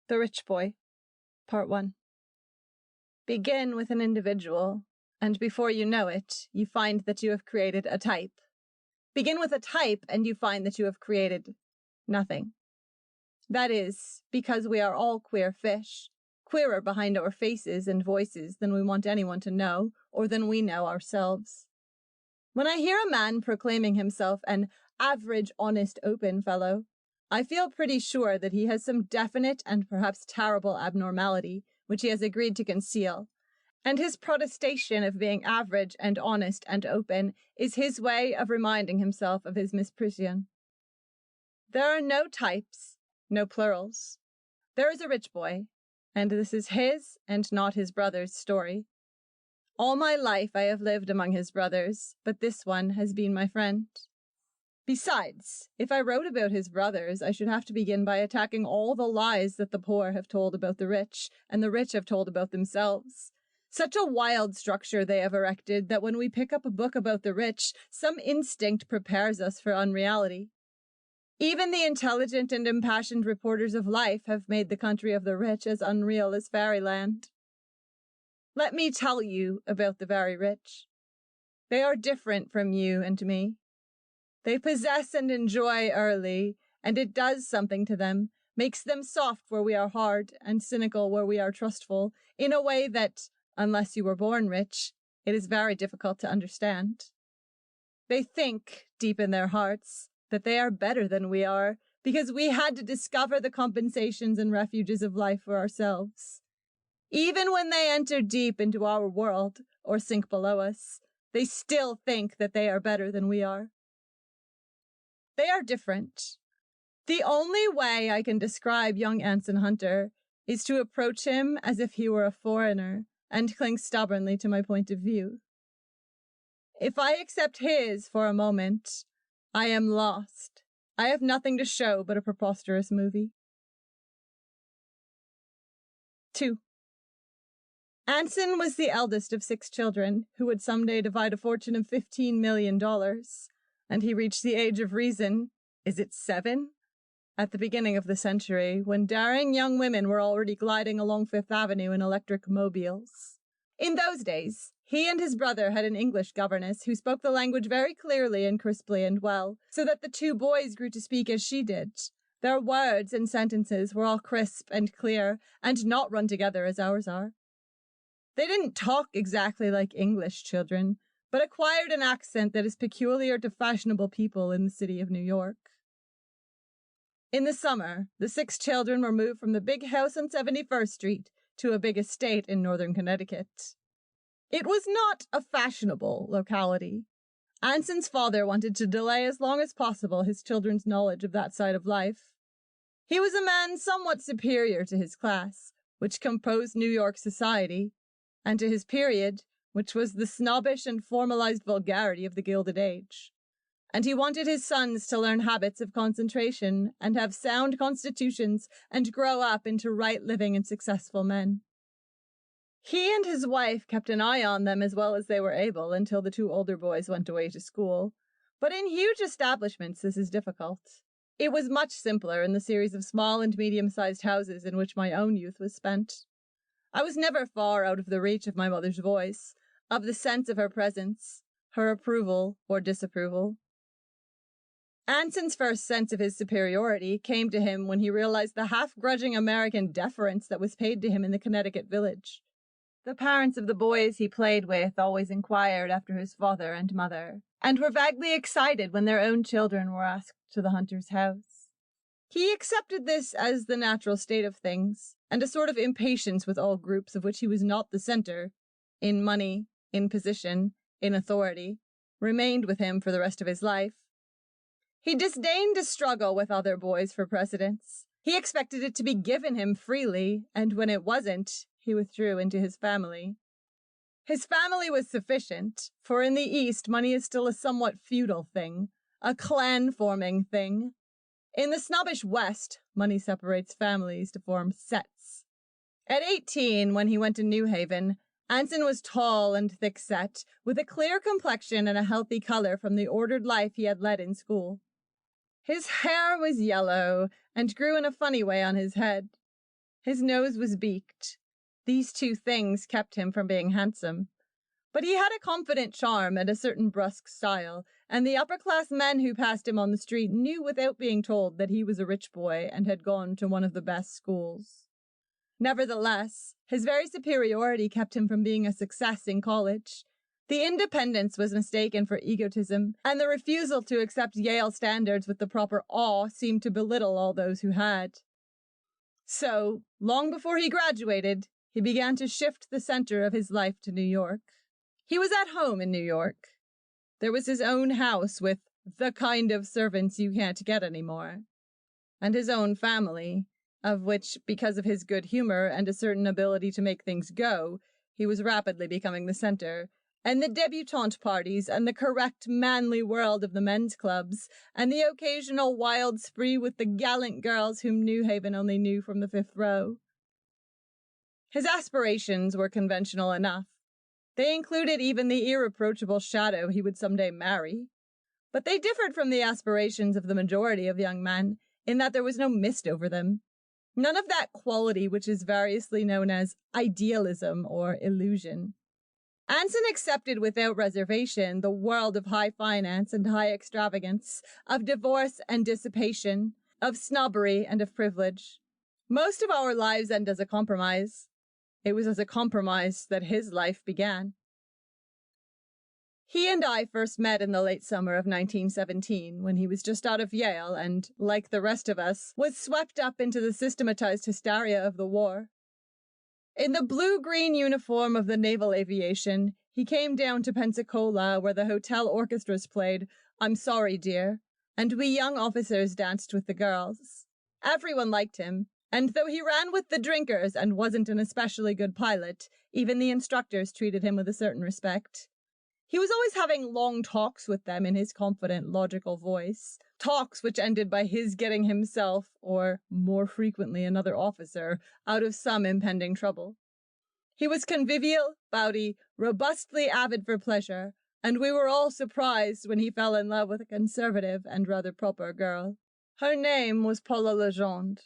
The Rich Boy, Part 1. Begin with an individual, and before you know it, you find that you have created a type. Begin with a type, and you find that you have created nothing. That is, because we are all queer fish, queerer behind our faces and voices than we want anyone to know, or than we know ourselves. When I hear a man proclaiming himself an average, honest, open fellow, I feel pretty sure that he has some definite and perhaps terrible abnormality which he has agreed to conceal, and his protestation of being average and honest and open is his way of reminding himself of his misprision. There are no types, no plurals. There is a rich boy, and this is his and not his brother's story. All my life I have lived among his brothers, but this one has been my friend. Besides, if I wrote about his brothers, I should have to begin by attacking all the lies that the poor have told about the rich, and the rich have told about themselves. Such a wild structure they have erected that when we pick up a book about the rich, some instinct prepares us for unreality. Even the intelligent and impassioned reporters of life have made the country of the rich as unreal as fairyland. Let me tell you about the very rich. They are different from you and me. They possess and enjoy early, and it does something to them, makes them soft where we are hard, and cynical where we are trustful, in a way that, unless you were born rich, it is very difficult to understand. They think, deep in their hearts, that they are better than we are, because we had to discover the compensations and refuges of life for ourselves. Even when they enter deep into our world, or sink below us, they still think that they are better than we are. They are different. The only way I can describe young Anson Hunter is to approach him as if he were a foreigner and cling stubbornly to my point of view. If I accept his for a moment, I am lost. I have nothing to show but a preposterous movie. 2. Anson was the eldest of 6 children who would someday divide a fortune of $15 million. And he reached the age of reason, is it 7? At the beginning of the century, when daring young women were already gliding along Fifth Avenue in electric mobiles. In those days, he and his brother had an English governess who spoke the language very clearly and crisply and well, so that the 2 boys grew to speak as she did. Their words and sentences were all crisp and clear, and not run together as ours are. They didn't talk exactly like English children, but acquired an accent that is peculiar to fashionable people in the city of New York. In the summer, the 6 children were moved from the big house on 71st Street to a big estate in northern Connecticut. It was not a fashionable locality. Anson's father wanted to delay as long as possible his children's knowledge of that side of life. He was a man somewhat superior to his class, which composed New York society, and to his period, which was the snobbish and formalized vulgarity of the Gilded Age. And he wanted his sons to learn habits of concentration and have sound constitutions and grow up into right living and successful men. He and his wife kept an eye on them as well as they were able until the 2 older boys went away to school. But in huge establishments this is difficult. It was much simpler in the series of small and medium-sized houses in which my own youth was spent. I was never far out of the reach of my mother's voice, of the sense of her presence, her approval or disapproval. Anson's first sense of his superiority came to him when he realized the half-grudging American deference that was paid to him in the Connecticut village. The parents of the boys he played with always inquired after his father and mother, and were vaguely excited when their own children were asked to the Hunter's house. He accepted this as the natural state of things, and a sort of impatience with all groups of which he was not the center, in money, in position, in authority, remained with him for the rest of his life. He disdained to struggle with other boys for precedence. He expected it to be given him freely, and when it wasn't, he withdrew into his family. His family was sufficient, for in the East money is still a somewhat feudal thing, a clan-forming thing. In the snobbish West, money separates families to form sets. At 18, when he went to New Haven, Anson was tall and thick-set, with a clear complexion and a healthy color from the ordered life he had led in school. His hair was yellow, and grew in a funny way on his head. His nose was beaked. These two things kept him from being handsome. But he had a confident charm and a certain brusque style, and the upper-class men who passed him on the street knew without being told that he was a rich boy and had gone to one of the best schools. Nevertheless, his very superiority kept him from being a success in college. The independence was mistaken for egotism, and the refusal to accept Yale standards with the proper awe seemed to belittle all those who had. So, long before he graduated, he began to shift the center of his life to New York. He was at home in New York. There was his own house with the kind of servants you can't get anymore, and his own family, of which, because of his good humor and a certain ability to make things go, he was rapidly becoming the center, and the debutante parties, and the correct manly world of the men's clubs, and the occasional wild spree with the gallant girls whom New Haven only knew from the fifth row. His aspirations were conventional enough. They included even the irreproachable shadow he would someday marry. But they differed from the aspirations of the majority of young men, in that there was no mist over them. None of that quality which is variously known as idealism or illusion. Anson accepted without reservation the world of high finance and high extravagance, of divorce and dissipation, of snobbery and of privilege. Most of our lives end as a compromise. It was as a compromise that his life began. He and I first met in the late summer of 1917, when he was just out of Yale and, like the rest of us, was swept up into the systematized hysteria of the war. In the blue-green uniform of the naval aviation, he came down to Pensacola, where the hotel orchestras played "I'm Sorry, Dear," and we young officers danced with the girls. Everyone liked him, and though he ran with the drinkers and wasn't an especially good pilot, even the instructors treated him with a certain respect. He was always having long talks with them in his confident, logical voice, talks which ended by his getting himself, or more frequently another officer, out of some impending trouble. He was convivial, bouty, robustly avid for pleasure, and we were all surprised when he fell in love with a conservative and rather proper girl. Her name was Paula Legendre,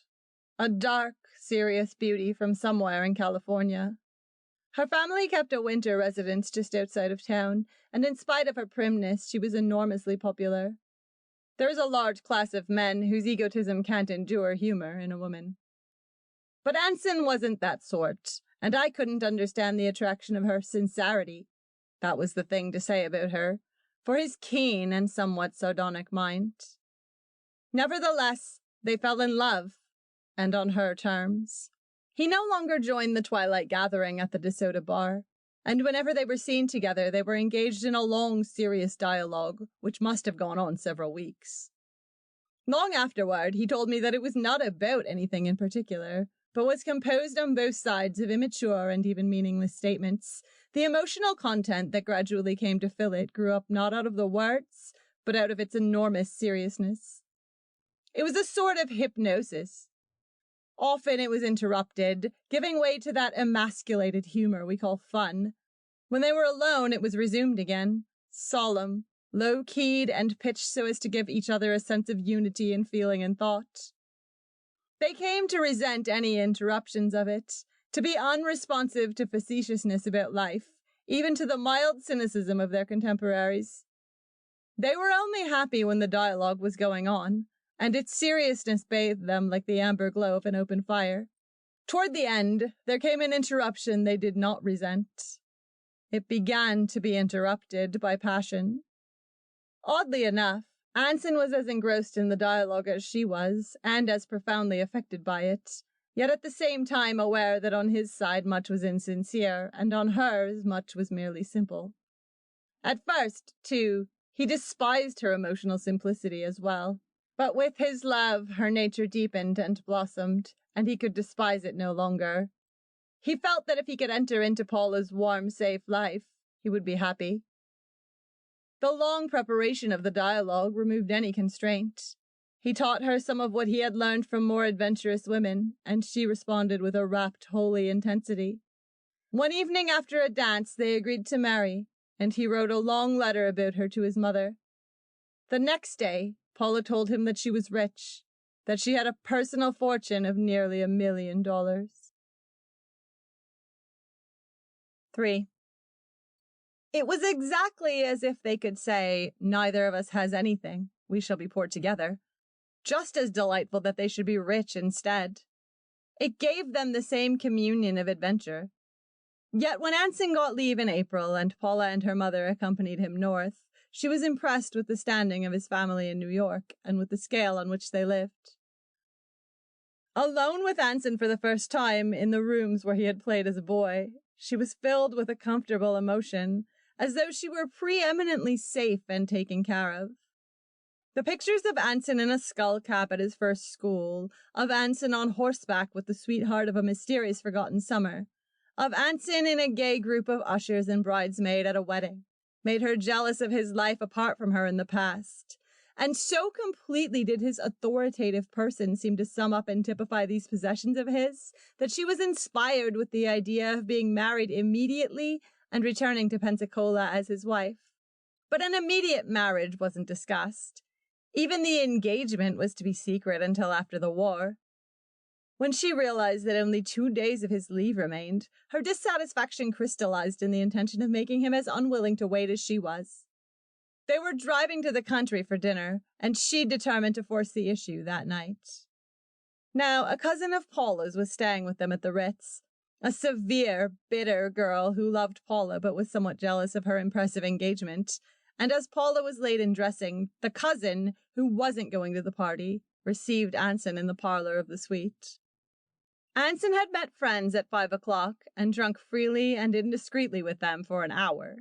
a dark, serious beauty from somewhere in California. Her family kept a winter residence just outside of town, and in spite of her primness, she was enormously popular. There is a large class of men whose egotism can't endure humor in a woman. But Anson wasn't that sort, and I couldn't understand the attraction of her sincerity. That was the thing to say about her, for his keen and somewhat sardonic mind. Nevertheless, they fell in love, and on her terms. He no longer joined the twilight gathering at the DeSoto bar, and whenever they were seen together, they were engaged in a long, serious dialogue, which must have gone on several weeks. Long afterward, he told me that it was not about anything in particular, but was composed on both sides of immature and even meaningless statements. The emotional content that gradually came to fill it grew up not out of the words, but out of its enormous seriousness. It was a sort of hypnosis. Often it was interrupted, giving way to that emasculated humor we call fun. When they were alone, it was resumed again, solemn, low-keyed, and pitched so as to give each other a sense of unity in feeling and thought. They came to resent any interruptions of it, to be unresponsive to facetiousness about life, even to the mild cynicism of their contemporaries. They were only happy when the dialogue was going on, and its seriousness bathed them like the amber glow of an open fire. Toward the end, there came an interruption they did not resent. It began to be interrupted by passion. Oddly enough, Anson was as engrossed in the dialogue as she was, and as profoundly affected by it, yet at the same time aware that on his side much was insincere, and on hers much was merely simple. At first, too, he despised her emotional simplicity as well. But with his love, her nature deepened and blossomed, and he could despise it no longer. He felt that if he could enter into Paula's warm, safe life, he would be happy. The long preparation of the dialogue removed any constraint. He taught her some of what he had learned from more adventurous women, and she responded with a rapt, holy intensity. One evening after a dance, they agreed to marry, and he wrote a long letter about her to his mother. The next day, Paula told him that she was rich, that she had a personal fortune of nearly $1 million. 3. It was exactly as if they could say, neither of us has anything, we shall be poor together. Just as delightful that they should be rich instead. It gave them the same communion of adventure. Yet when Anson got leave in April and Paula and her mother accompanied him north, she was impressed with the standing of his family in New York and with the scale on which they lived. Alone with Anson for the first time in the rooms where he had played as a boy, she was filled with a comfortable emotion, as though she were preeminently safe and taken care of. The pictures of Anson in a skull cap at his first school, of Anson on horseback with the sweetheart of a mysterious forgotten summer, of Anson in a gay group of ushers and bridesmaid at a wedding, made her jealous of his life apart from her in the past. And so completely did his authoritative person seem to sum up and typify these possessions of his, that she was inspired with the idea of being married immediately and returning to Pensacola as his wife. But an immediate marriage wasn't discussed. Even the engagement was to be secret until after the war. When she realized that only 2 days of his leave remained, her dissatisfaction crystallized in the intention of making him as unwilling to wait as she was. They were driving to the country for dinner, and she determined to force the issue that night. Now, a cousin of Paula's was staying with them at the Ritz, a severe, bitter girl who loved Paula but was somewhat jealous of her impressive engagement, and as Paula was late in dressing, the cousin, who wasn't going to the party, received Anson in the parlor of the suite. Anson had met friends at 5 o'clock and drunk freely and indiscreetly with them for an hour.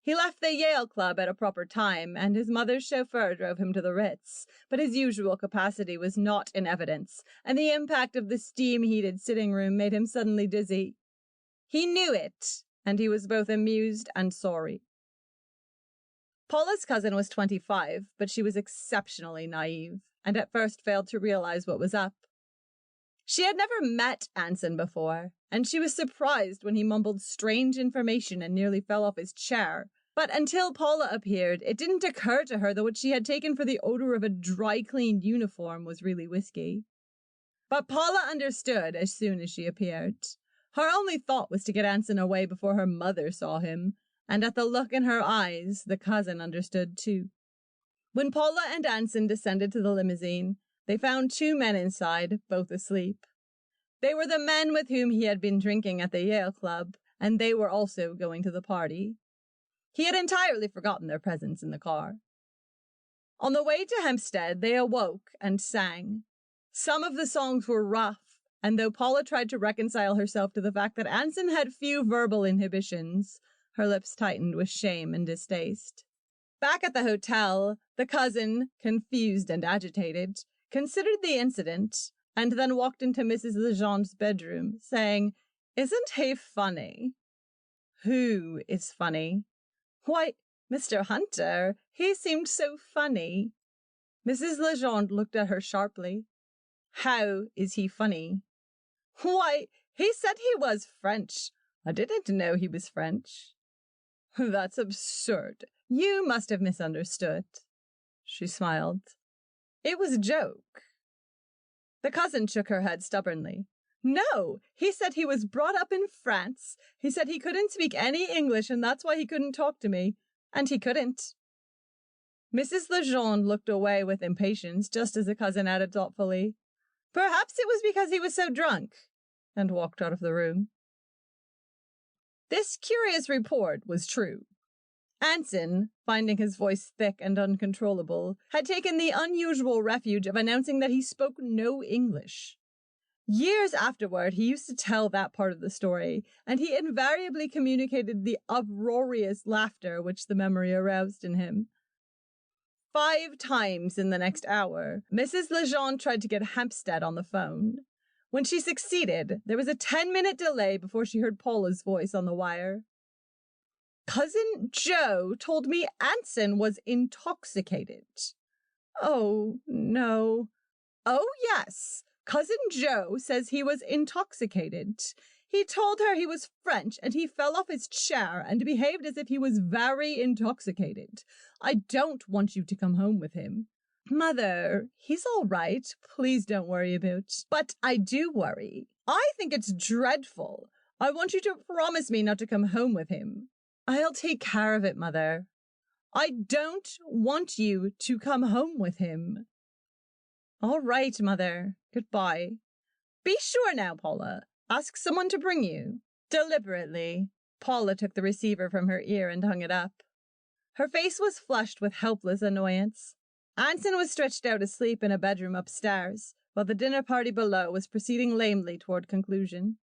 He left the Yale Club at a proper time, and his mother's chauffeur drove him to the Ritz, but his usual capacity was not in evidence, and the impact of the steam-heated sitting room made him suddenly dizzy. He knew it, and he was both amused and sorry. Paula's cousin was 25, but she was exceptionally naive, and at first failed to realize what was up. She had never met Anson before, and she was surprised when he mumbled strange information and nearly fell off his chair. But until Paula appeared, it didn't occur to her that what she had taken for the odor of a dry-cleaned uniform was really whiskey. But Paula understood as soon as she appeared. Her only thought was to get Anson away before her mother saw him, and at the look in her eyes, the cousin understood too. When Paula and Anson descended to the limousine, they found 2 men inside, both asleep. They were the men with whom he had been drinking at the Yale Club, and they were also going to the party. He had entirely forgotten their presence in the car. On the way to Hempstead, they awoke and sang. Some of the songs were rough, and though Paula tried to reconcile herself to the fact that Anson had few verbal inhibitions, her lips tightened with shame and distaste. Back at the hotel, the cousin, confused and agitated, considered the incident, and then walked into Mrs. Legend's bedroom, saying, "Isn't he funny?" "Who is funny?" "Why, Mr. Hunter. He seemed so funny." Mrs. Legend looked at her sharply. "How is he funny?" "Why, he said he was French. I didn't know he was French." "That's absurd. You must have misunderstood." She smiled. "It was a joke." The cousin shook her head stubbornly. "No, he said he was brought up in France. He said he couldn't speak any English, and that's why he couldn't talk to me. And he couldn't." Mrs. Legend looked away with impatience, just as the cousin added thoughtfully, "Perhaps it was because he was so drunk," and walked out of the room. This curious report was true. Anson, finding his voice thick and uncontrollable, had taken the unusual refuge of announcing that he spoke no English. Years afterward, he used to tell that part of the story, and he invariably communicated the uproarious laughter which the memory aroused in him. 5 times in the next hour, Mrs. Legend tried to get Hempstead on the phone. When she succeeded, there was a 10-minute delay before she heard Paula's voice on the wire. "Cousin Joe told me Anson was intoxicated." "Oh, no." "Oh, yes. Cousin Joe says he was intoxicated. He told her he was French, and he fell off his chair and behaved as if he was very intoxicated. I don't want you to come home with him. Mother, he's all right. Please don't worry about. But I do worry. I think it's dreadful. I want you to promise me not to come home with him. I'll take care of it, Mother. I don't want you to come home with him. All right, Mother. Goodbye. Be sure now, Paula. Ask someone to bring you. Deliberately, Paula took the receiver from her ear and hung it up. Her face was flushed with helpless annoyance. Anson was stretched out asleep in a bedroom upstairs, while the dinner party below was proceeding lamely toward conclusion.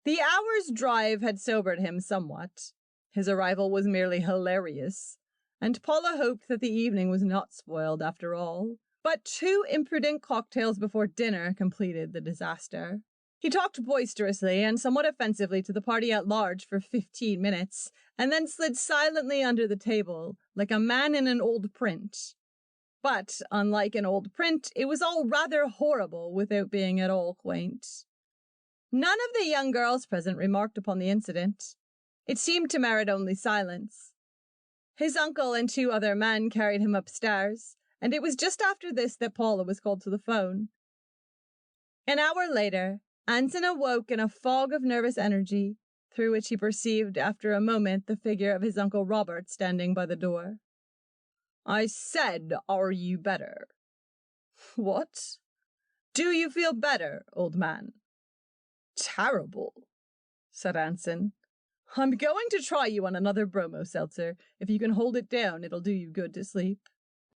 The hour's drive had sobered him somewhat. His arrival was merely hilarious, and Paula hoped that the evening was not spoiled after all. But 2 imprudent cocktails before dinner completed the disaster. He talked boisterously and somewhat offensively to the party at large for 15 minutes, and then slid silently under the table, like a man in an old print. But, unlike an old print, it was all rather horrible without being at all quaint. None of the young girls present remarked upon the incident. It seemed to merit only silence. His uncle and 2 other men carried him upstairs, and it was just after this that Paula was called to the phone. An hour later, Anson awoke in a fog of nervous energy, through which he perceived after a moment the figure of his Uncle Robert standing by the door. I said, are you better? What? Do you feel better, old man? Terrible, said Anson. I'm going to try you on another bromo seltzer. If you can hold it down, it'll do you good to sleep.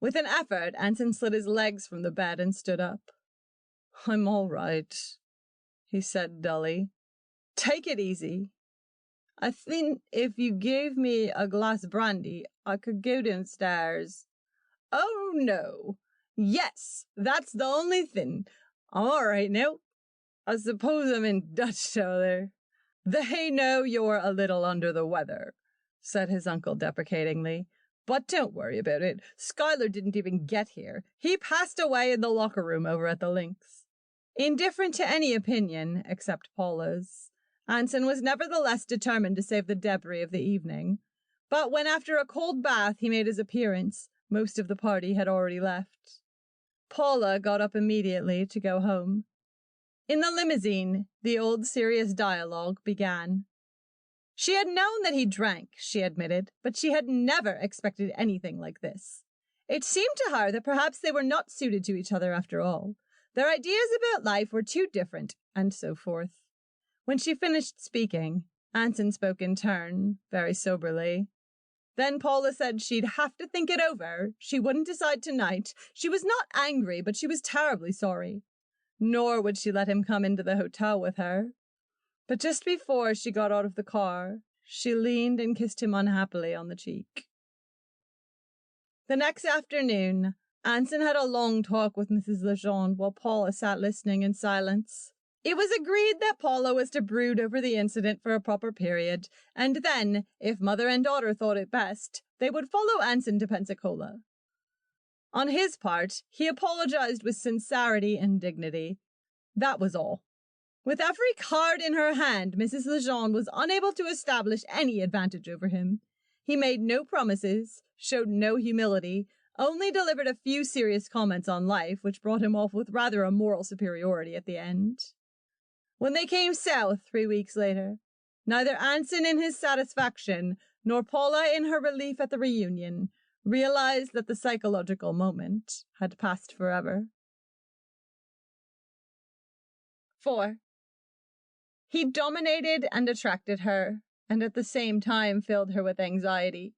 With an effort, Anson slid his legs from the bed and stood up. I'm all right, he said dully. Take it easy. I think if you gave me a glass brandy, I could go downstairs. Oh, no. Yes, that's the only thing. I'm all right now. I suppose I'm in Dutch there. They know you're a little under the weather, said his uncle deprecatingly. But don't worry about it. Schuyler didn't even get here. He passed away in the locker room over at the Lynx. Indifferent to any opinion, except Paula's, Anson was nevertheless determined to save the debris of the evening. But when after a cold bath he made his appearance, most of the party had already left. Paula got up immediately to go home. In the limousine, the old serious dialogue began. She had known that he drank, she admitted, but she had never expected anything like this. It seemed to her that perhaps they were not suited to each other after all. Their ideas about life were too different, and so forth. When she finished speaking, Anson spoke in turn, very soberly. Then Paula said she'd have to think it over. She wouldn't decide tonight. She was not angry, but she was terribly sorry. Nor would she let him come into the hotel with her. But just before she got out of the car, she leaned and kissed him unhappily on the cheek. The next afternoon, Anson had a long talk with Mrs. Legendre while Paula sat listening in silence. It was agreed that Paula was to brood over the incident for a proper period, and then, if mother and daughter thought it best, they would follow Anson to Pensacola. On his part, he apologized with sincerity and dignity. That was all. With every card in her hand, Mrs. Legendre was unable to establish any advantage over him. He made no promises, showed no humility, only delivered a few serious comments on life, which brought him off with rather a moral superiority at the end. When they came south 3 weeks later, neither Anson in his satisfaction nor Paula in her relief at the reunion realized that the psychological moment had passed forever. 4. He dominated and attracted her, and at the same time filled her with anxiety.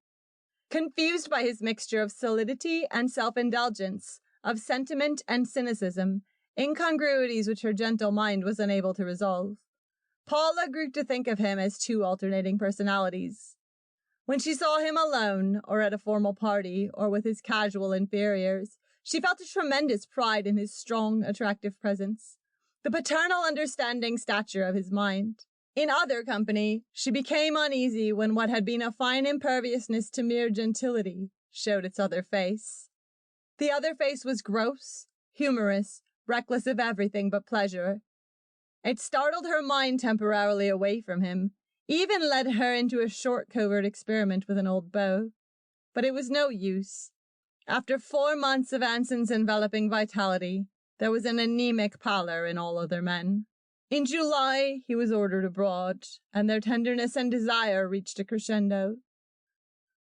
Confused by his mixture of solidity and self-indulgence, of sentiment and cynicism, incongruities which her gentle mind was unable to resolve, Paula grew to think of him as 2 alternating personalities. When she saw him alone, or at a formal party, or with his casual inferiors, she felt a tremendous pride in his strong, attractive presence, the paternal understanding stature of his mind. In other company, she became uneasy when what had been a fine imperviousness to mere gentility showed its other face. The other face was gross, humorous, reckless of everything but pleasure. It startled her mind temporarily away from him, even led her into a short covert experiment with an old beau. But it was no use. After 4 months of Anson's enveloping vitality, there was an anemic pallor in all other men. In July, he was ordered abroad, and their tenderness and desire reached a crescendo.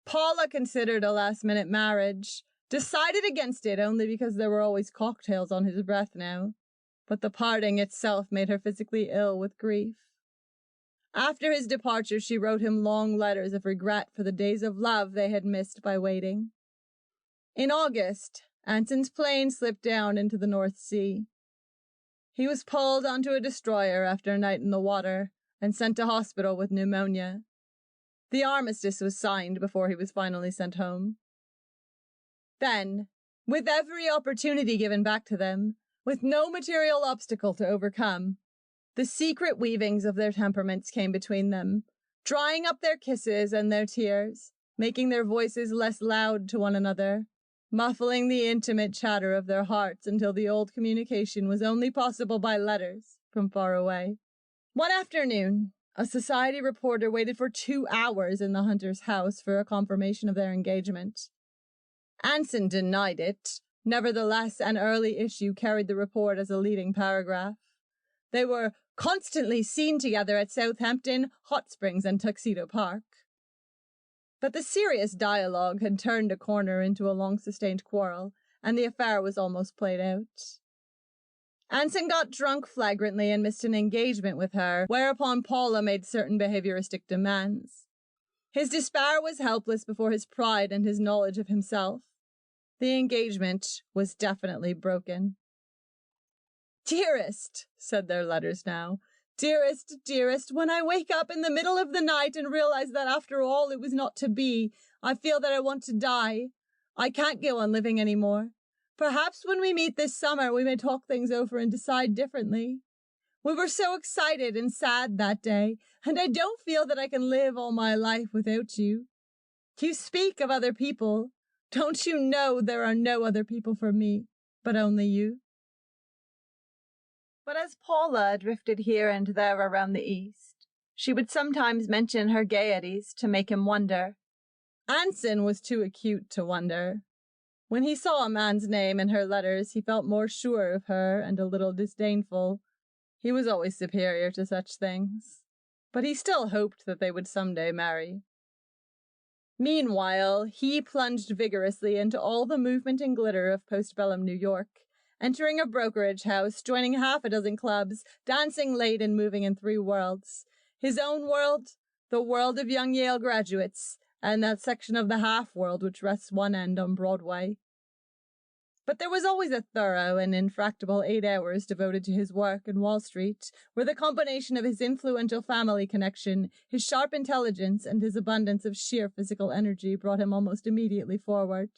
Paula considered a last-minute marriage, decided against it only because there were always cocktails on his breath now, but the parting itself made her physically ill with grief. After his departure, she wrote him long letters of regret for the days of love they had missed by waiting. In August, Anson's plane slipped down into the North Sea. He was pulled onto a destroyer after a night in the water and sent to hospital with pneumonia. The armistice was signed before he was finally sent home. Then, with every opportunity given back to them, with no material obstacle to overcome, the secret weavings of their temperaments came between them, drying up their kisses and their tears, making their voices less loud to one another, muffling the intimate chatter of their hearts until the old communication was only possible by letters from far away. One afternoon, a society reporter waited for 2 hours in the Hunters' house for a confirmation of their engagement. Anson denied it. Nevertheless, an early issue carried the report as a leading paragraph. They were constantly seen together at Southampton, Hot Springs, and Tuxedo Park. But the serious dialogue had turned a corner into a long-sustained quarrel, and the affair was almost played out. Anson got drunk flagrantly and missed an engagement with her, whereupon Paula made certain behavioristic demands. His despair was helpless before his pride and his knowledge of himself. The engagement was definitely broken. "Dearest," said their letters now, "dearest, dearest, when I wake up in the middle of the night and realize that after all it was not to be, I feel that I want to die. I can't go on living anymore. Perhaps when we meet this summer we may talk things over and decide differently. We were so excited and sad that day, and I don't feel that I can live all my life without you. You speak of other people. Don't you know there are no other people for me, but only you?" But as Paula drifted here and there around the East, she would sometimes mention her gaieties to make him wonder. Anson was too acute to wonder. When he saw a man's name in her letters, he felt more sure of her and a little disdainful. He was always superior to such things. But he still hoped that they would someday marry. Meanwhile, he plunged vigorously into all the movement and glitter of postbellum New York, entering a brokerage house, joining 6 clubs, dancing late and moving in 3 worlds. His own world, the world of young Yale graduates, and that section of the half-world which rests one end on Broadway. But there was always a thorough and infractable 8 hours devoted to his work in Wall Street, where the combination of his influential family connection, his sharp intelligence, and his abundance of sheer physical energy brought him almost immediately forward.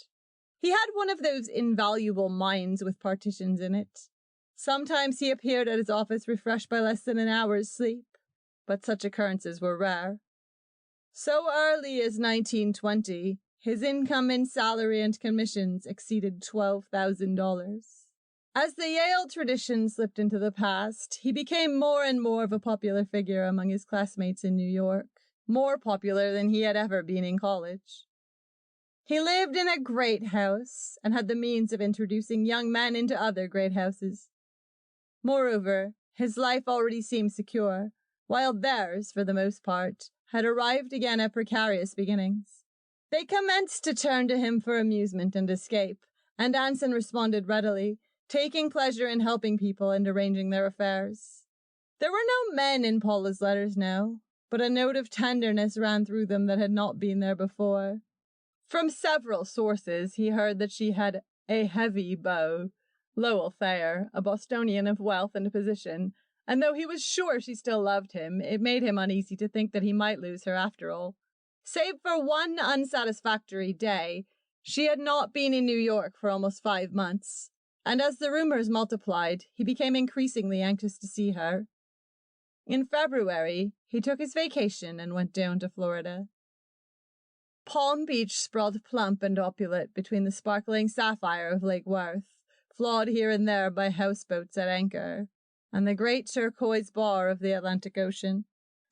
He had one of those invaluable minds with partitions in it. Sometimes he appeared at his office refreshed by less than an hour's sleep, but such occurrences were rare. So early as 1920, his income in salary and commissions exceeded $12,000. As the Yale tradition slipped into the past, he became more and more of a popular figure among his classmates in New York, more popular than he had ever been in college. He lived in a great house and had the means of introducing young men into other great houses. Moreover, his life already seemed secure, while theirs, for the most part, had arrived again at precarious beginnings. They commenced to turn to him for amusement and escape, and Anson responded readily, taking pleasure in helping people and arranging their affairs. There were no men in Paula's letters now, but a note of tenderness ran through them that had not been there before. From several sources he heard that she had a heavy beau, Lowell Thayer, a Bostonian of wealth and position, and though he was sure she still loved him, it made him uneasy to think that he might lose her after all. Save for one unsatisfactory day, she had not been in New York for almost 5 months, and as the rumors multiplied, he became increasingly anxious to see her. In February, he took his vacation and went down to Florida. Palm Beach sprawled plump and opulent between the sparkling sapphire of Lake Worth, flawed here and there by houseboats at anchor, and the great turquoise bar of the Atlantic Ocean.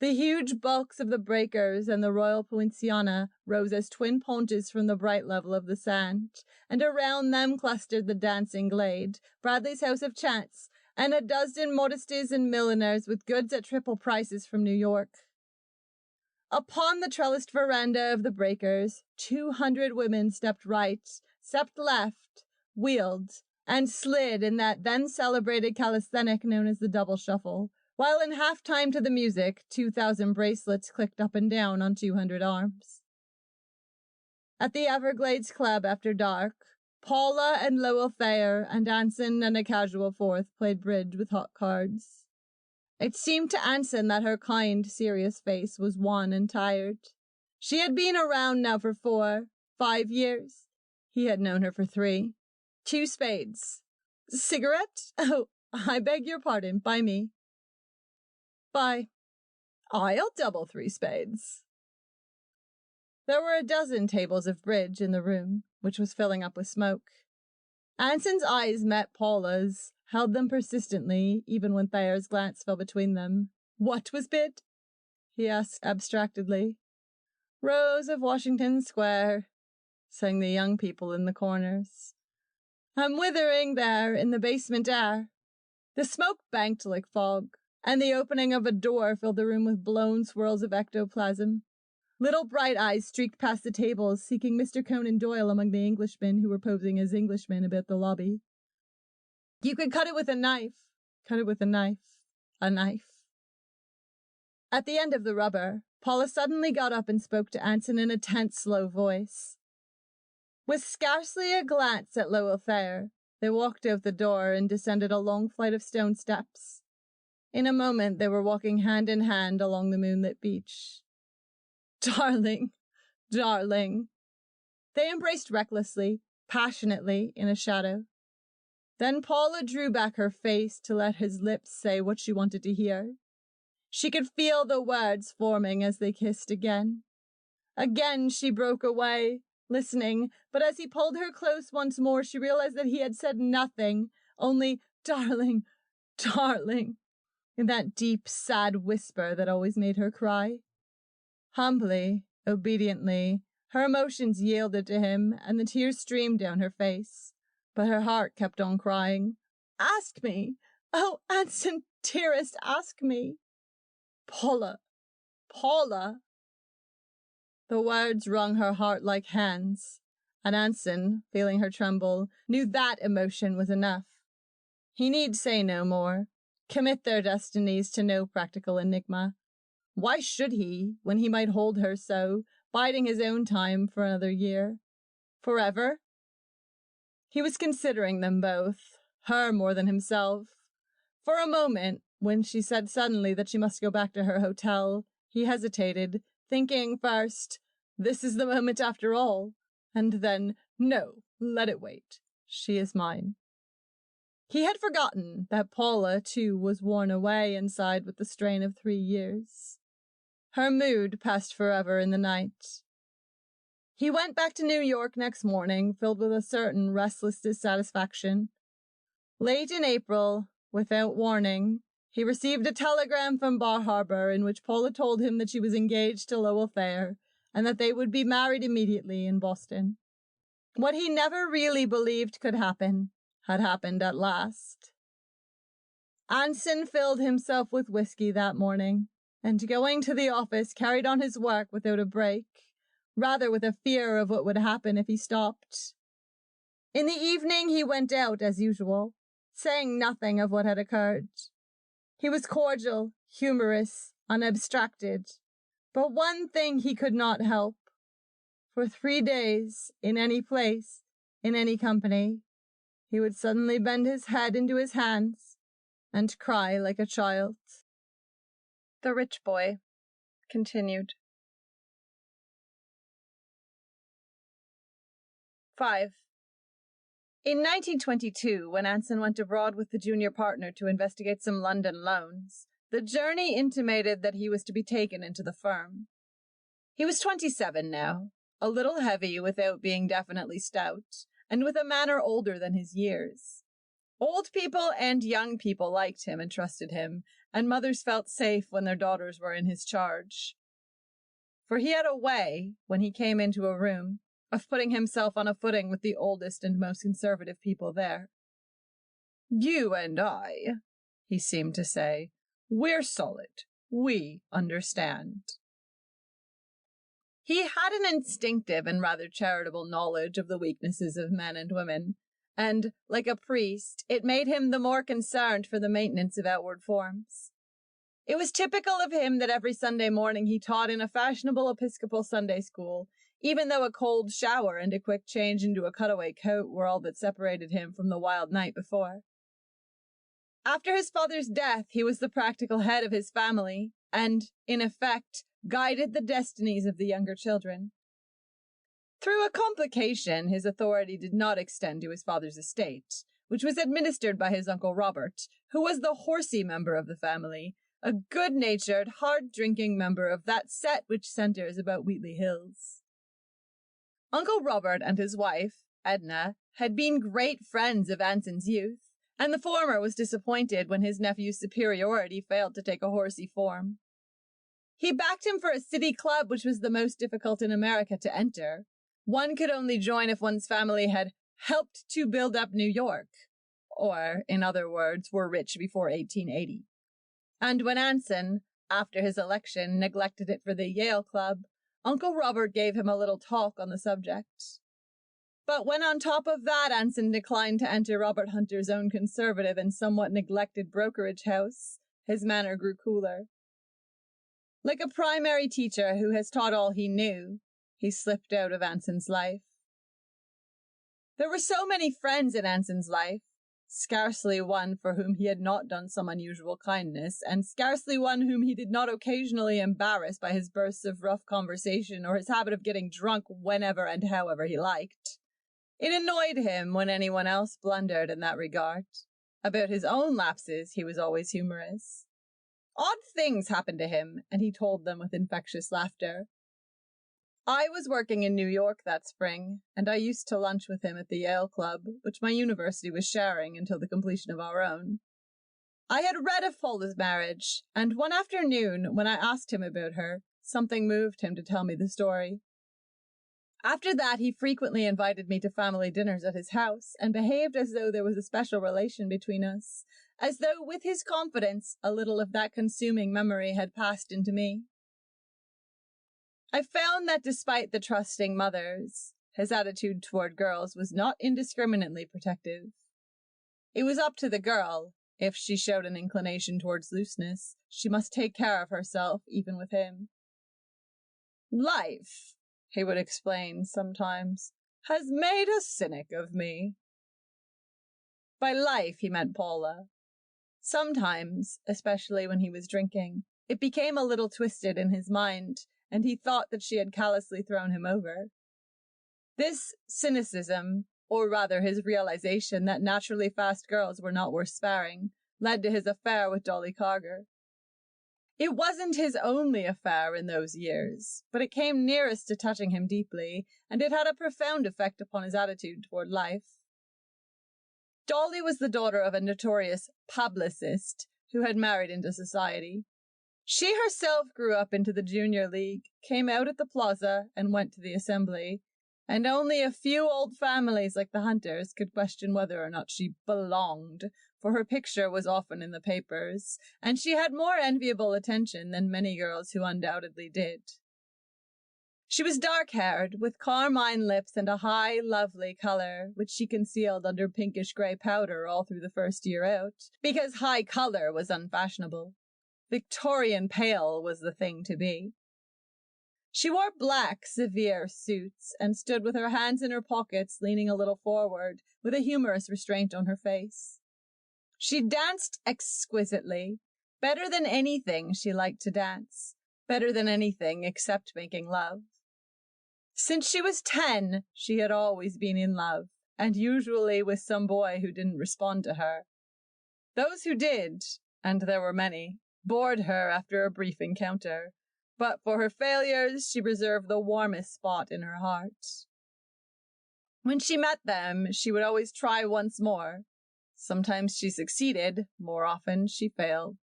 The huge bulks of the breakers and the Royal Poinciana rose as twin ponches from the bright level of the sand, and around them clustered the dancing glade, Bradley's house of chance, and a dozen modistes and milliners with goods at triple prices from New York. Upon the trellised veranda of the breakers, 200 women stepped right, stepped left, wheeled, and slid in that then celebrated calisthenic known as the double shuffle, while in half-time to the music, 2,000 bracelets clicked up and down on 200 arms. At the Everglades Club after dark, Paula and Lowell Thayer and Anson and a casual fourth played bridge with hot cards. It seemed to Anson that her kind, serious face was wan and tired. She had been around now for 4, 5 years. He had known her for 3. 2 spades. Cigarette? Oh, I beg your pardon, by me. Bye. I'll double 3 spades. There were a dozen tables of bridge in the room, which was filling up with smoke. Anson's eyes met Paula's, held them persistently, even when Thayer's glance fell between them. What was bid? He asked abstractedly. Rose of Washington Square, sang the young people in the corners. I'm withering there in the basement air. The smoke banked like fog, and the opening of a door filled the room with blown swirls of ectoplasm. Little bright eyes streaked past the tables, seeking Mr. Conan Doyle among the Englishmen who were posing as Englishmen about the lobby. You could cut it with a knife. Cut it with a knife. A knife. At the end of the rubber, Paula suddenly got up and spoke to Anson in a tense, slow voice. With scarcely a glance at Lowell Thayer, they walked out the door and descended a long flight of stone steps. In a moment, they were walking hand in hand along the moonlit beach. Darling, darling. They embraced recklessly, passionately, in a shadow. Then Paula drew back her face to let his lips say what she wanted to hear. She could feel the words forming as they kissed again. Again she broke away, listening, but as he pulled her close once more, she realized that he had said nothing, only, darling, darling, in that deep, sad whisper that always made her cry. Humbly, obediently, her emotions yielded to him, and the tears streamed down her face, but her heart kept on crying. Ask me! Oh, Anson, dearest, ask me! Paula! Paula! The words wrung her heart like hands, and Anson, feeling her tremble, knew that emotion was enough. He need say no more, commit their destinies to no practical enigma. Why should he, when he might hold her so, biding his own time for another year? Forever? He was considering them both, her more than himself. For a moment, when she said suddenly that she must go back to her hotel, he hesitated, thinking first, this is the moment after all, and then, no, let it wait. She is mine. He had forgotten that Paula, too, was worn away inside with the strain of 3 years. Her mood passed forever in the night. He went back to New York next morning, filled with a certain restless dissatisfaction. Late in April, without warning, he received a telegram from Bar Harbor in which Paula told him that she was engaged to Lowell Thayer and that they would be married immediately in Boston. What he never really believed could happen had happened at last. Anson filled himself with whiskey that morning, and going to the office carried on his work without a break, rather with a fear of what would happen if he stopped. In the evening he went out as usual, saying nothing of what had occurred. He was cordial, humorous, unabstracted, but one thing he could not help. For 3 days, in any place, in any company, he would suddenly bend his head into his hands and cry like a child. The Rich Boy continued. 5. In 1922, when Anson went abroad with the junior partner to investigate some London loans, the journey intimated that he was to be taken into the firm. He was 27 now, a little heavy without being definitely stout, and with a manner older than his years. Old people and young people liked him and trusted him, and mothers felt safe when their daughters were in his charge. For he had a way, when he came into a room, of putting himself on a footing with the oldest and most conservative people there. "You and I," he seemed to say, "we're solid. We understand." He had an instinctive and rather charitable knowledge of the weaknesses of men and women, and, like a priest, it made him the more concerned for the maintenance of outward forms. It was typical of him that every Sunday morning he taught in a fashionable Episcopal Sunday school, even though a cold shower and a quick change into a cutaway coat were all that separated him from the wild night before. After his father's death, he was the practical head of his family, and, in effect, guided the destinies of the younger children. Through a complication, his authority did not extend to his father's estate, which was administered by his Uncle Robert, who was the horsey member of the family, a good-natured, hard-drinking member of that set which centres about Wheatley Hills. Uncle Robert and his wife, Edna, had been great friends of Anson's youth, and the former was disappointed when his nephew's superiority failed to take a horsey form. He backed him for a city club which was the most difficult in America to enter. One could only join if one's family had helped to build up New York, or, in other words, were rich before 1880. And when Anson, after his election, neglected it for the Yale Club, Uncle Robert gave him a little talk on the subject. But when on top of that Anson declined to enter Robert Hunter's own conservative and somewhat neglected brokerage house, his manner grew cooler. Like a primary teacher who has taught all he knew, he slipped out of Anson's life. There were so many friends in Anson's life, scarcely one for whom he had not done some unusual kindness, and scarcely one whom he did not occasionally embarrass by his bursts of rough conversation or his habit of getting drunk whenever and however he liked. It annoyed him when anyone else blundered in that regard. About his own lapses, he was always humorous. Odd things happened to him, and he told them with infectious laughter. I was working in New York that spring, and I used to lunch with him at the Yale Club, which my university was sharing until the completion of our own. I had read of Paula's marriage, and one afternoon, when I asked him about her, something moved him to tell me the story. After that, he frequently invited me to family dinners at his house, and behaved as though there was a special relation between us, as though, with his confidence, a little of that consuming memory had passed into me. I found that despite the trusting mothers, his attitude toward girls was not indiscriminately protective. It was up to the girl. If she showed an inclination towards looseness, she must take care of herself, even with him. Life, he would explain sometimes, has made a cynic of me. By life, he meant Paula. Sometimes, especially when he was drinking, it became a little twisted in his mind, and he thought that she had callously thrown him over. This cynicism, or rather his realization that naturally fast girls were not worth sparing, led to his affair with Dolly Carger. It wasn't his only affair in those years, but it came nearest to touching him deeply, and it had a profound effect upon his attitude toward life. Dolly was the daughter of a notorious publicist who had married into society. She herself grew up into the Junior League, came out at the Plaza, and went to the Assembly, and only a few old families like the Hunters could question whether or not she belonged, for her picture was often in the papers, and she had more enviable attention than many girls who undoubtedly did. She was dark-haired, with carmine lips and a high, lovely color, which she concealed under pinkish-gray powder all through the first year out, because high color was unfashionable. Victorian pale was the thing to be. She wore black, severe suits, and stood with her hands in her pockets, leaning a little forward, with a humorous restraint on her face. She danced exquisitely, better than anything she liked to dance, better than anything except making love. Since she was 10, she had always been in love, and usually with some boy who didn't respond to her. Those who did, and there were many, bored her after a brief encounter, but for her failures she reserved the warmest spot in her heart. When she met them, she would always try once more. Sometimes she succeeded, more often she failed.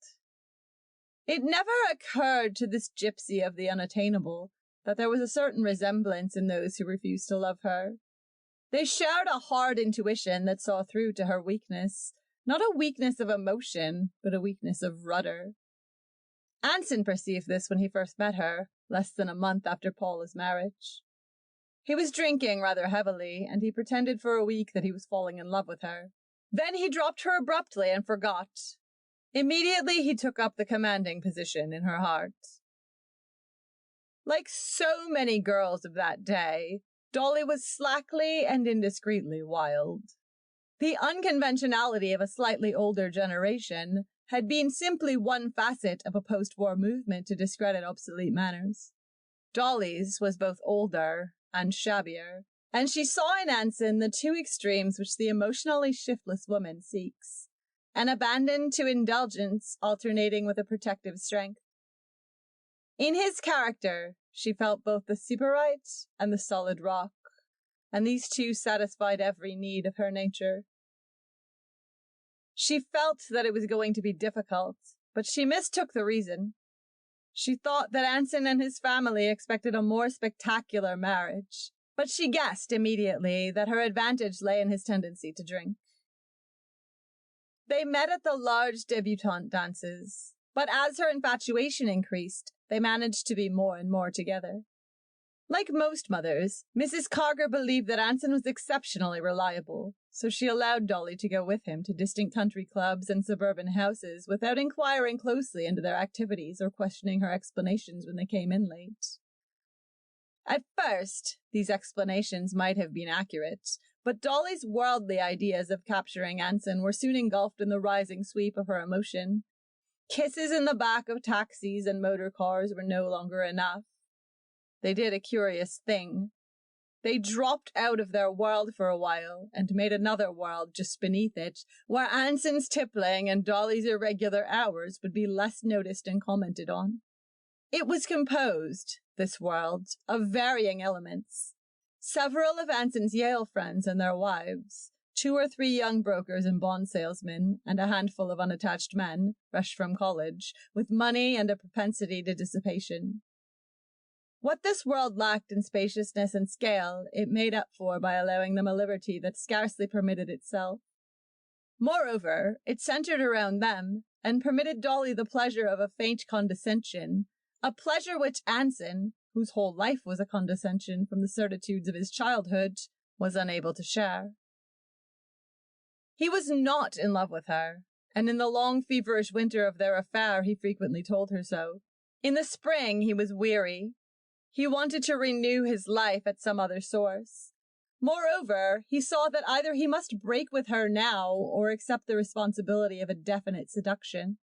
It never occurred to this gypsy of the unattainable that there was a certain resemblance in those who refused to love her. They shared a hard intuition that saw through to her weakness, not a weakness of emotion, but a weakness of rudder. Anson perceived this when he first met her, less than a month after Paula's marriage. He was drinking rather heavily, and he pretended for a week that he was falling in love with her. Then he dropped her abruptly and forgot. Immediately he took up the commanding position in her heart. Like so many girls of that day, Dolly was slackly and indiscreetly wild. The unconventionality of a slightly older generation had been simply one facet of a post-war movement to discredit obsolete manners. Dolly's was both older and shabbier, and she saw in Anson the two extremes which the emotionally shiftless woman seeks, an abandon to indulgence alternating with a protective strength. In his character, she felt both the Sybarite and the solid rock, and these two satisfied every need of her nature. She felt that it was going to be difficult, but she mistook the reason. She thought that Anson and his family expected a more spectacular marriage, but she guessed immediately that her advantage lay in his tendency to drink. They met at the large debutante dances, but as her infatuation increased, they managed to be more and more together. Like most mothers, Mrs. Carger believed that Anson was exceptionally reliable, so she allowed Dolly to go with him to distant country clubs and suburban houses without inquiring closely into their activities or questioning her explanations when they came in late. At first, these explanations might have been accurate, but Dolly's worldly ideas of capturing Anson were soon engulfed in the rising sweep of her emotion. Kisses in the back of taxis and motor cars were no longer enough. They did a curious thing. They dropped out of their world for a while and made another world just beneath it, where Anson's tippling and Dolly's irregular hours would be less noticed and commented on. It was composed, this world, of varying elements. Several of Anson's Yale friends and their wives, 2 or 3 young brokers and bond salesmen, and a handful of unattached men, fresh from college, with money and a propensity to dissipation. What this world lacked in spaciousness and scale, it made up for by allowing them a liberty that scarcely permitted itself. Moreover, it centered around them, and permitted Dolly the pleasure of a faint condescension, a pleasure which Anson, whose whole life was a condescension from the certitudes of his childhood, was unable to share. He was not in love with her, and in the long feverish winter of their affair he frequently told her so. In the spring he was weary. He wanted to renew his life at some other source. Moreover, he saw that either he must break with her now or accept the responsibility of a definite seduction.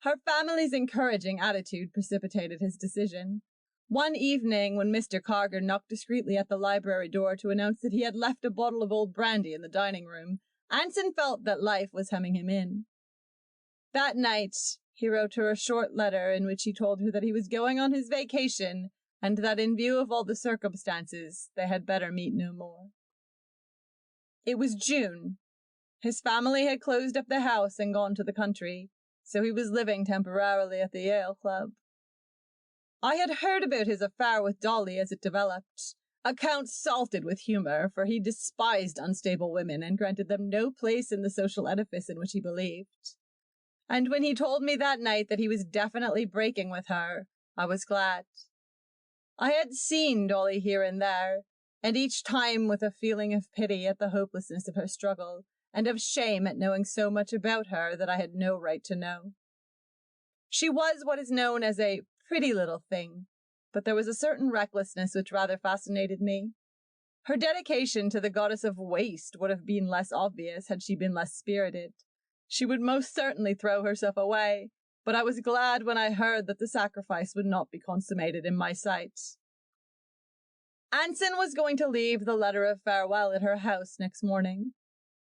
Her family's encouraging attitude precipitated his decision. One evening, when Mr. Carger knocked discreetly at the library door to announce that he had left a bottle of old brandy in the dining room, Anson felt that life was hemming him in. That night, he wrote her a short letter in which he told her that he was going on his vacation and that in view of all the circumstances, they had better meet no more. It was June. His family had closed up the house and gone to the country, so he was living temporarily at the Yale Club. I had heard about his affair with Dolly as it developed, accounts salted with humor, for he despised unstable women and granted them no place in the social edifice in which he believed. And when he told me that night that he was definitely breaking with her, I was glad. I had seen Dolly here and there, and each time with a feeling of pity at the hopelessness of her struggle, and of shame at knowing so much about her that I had no right to know. She was what is known as a pretty little thing, but there was a certain recklessness which rather fascinated me. Her dedication to the goddess of waste would have been less obvious had she been less spirited. She would most certainly throw herself away, but I was glad when I heard that the sacrifice would not be consummated in my sight. Anson was going to leave the letter of farewell at her house next morning.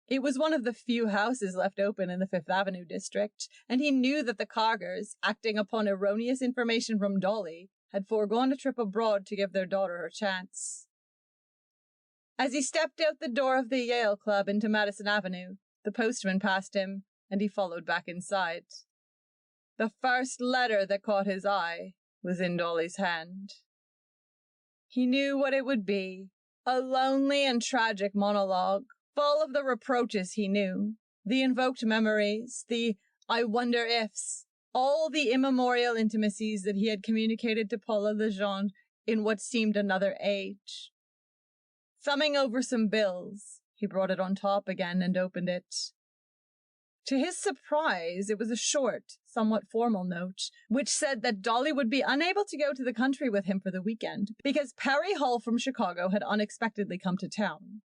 It was one of the few houses left open in the Fifth Avenue district, and he knew that the Cargers, acting upon erroneous information from Dolly, had foregone a trip abroad to give their daughter her chance. As he stepped out the door of the Yale Club into Madison Avenue, the postman passed him, and he followed back inside. The first letter that caught his eye was in Dolly's hand. He knew what it would be, a lonely and tragic monologue, full of the reproaches he knew, the invoked memories, the I wonder ifs, all the immemorial intimacies that he had communicated to Paula Legendre in what seemed another age. Thumbing over some bills, he brought it on top again and opened it. To his surprise, it was a short, somewhat formal note, which said that Dolly would be unable to go to the country with him for the weekend because Perry Hull from Chicago had unexpectedly come to town.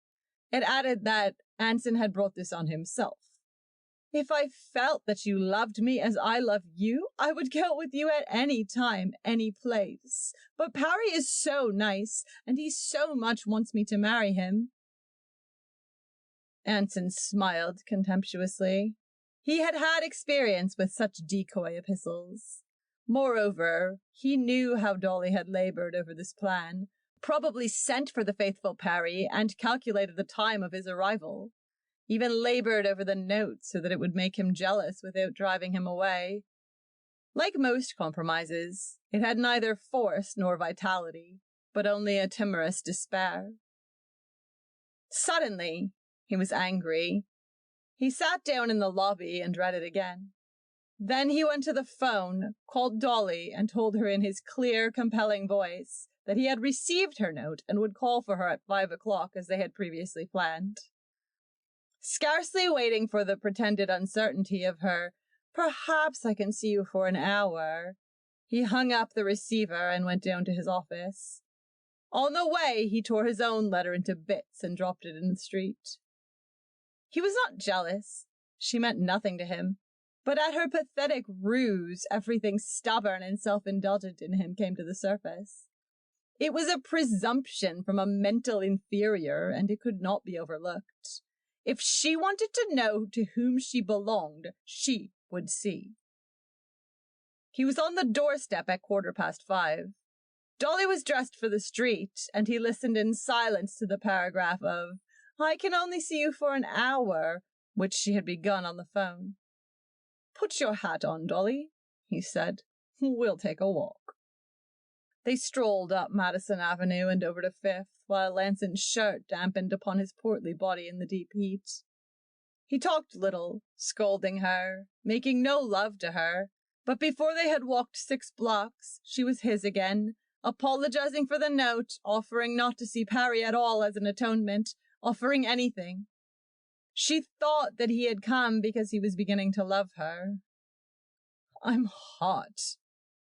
It added that Anson had brought this on himself. If I felt that you loved me as I love you, I would go with you at any time, any place. But Perry is so nice, and he so much wants me to marry him. Anson smiled contemptuously. He had had experience with such decoy epistles. Moreover, he knew how Dolly had labored over this plan, probably sent for the faithful Perry and calculated the time of his arrival, even labored over the note so that it would make him jealous without driving him away. Like most compromises, it had neither force nor vitality, but only a timorous despair. Suddenly, he was angry. He sat down in the lobby and read it again. Then he went to the phone, called Dolly, and told her in his clear, compelling voice that he had received her note and would call for her at 5 o'clock as they had previously planned. Scarcely waiting for the pretended uncertainty of her, "Perhaps I can see you for an hour," he hung up the receiver and went down to his office. On the way, he tore his own letter into bits and dropped it in the street. He was not jealous. She meant nothing to him. But at her pathetic ruse, everything stubborn and self-indulgent in him came to the surface. It was a presumption from a mental inferior, and it could not be overlooked. If she wanted to know to whom she belonged, she would see. He was on the doorstep at 5:15. Dolly was dressed for the street, and he listened in silence to the paragraph of, "I can only see you for an hour," which she had begun on the phone. "Put your hat on, Dolly," he said. "We'll take a walk." They strolled up Madison Avenue and over to Fifth, while Anson's shirt dampened upon his portly body in the deep heat. He talked little, scolding her, making no love to her, but before they had walked 6 blocks, she was his again, apologizing for the note, offering not to see Perry at all as an atonement, offering anything. She thought that he had come because he was beginning to love her. "I'm hot,"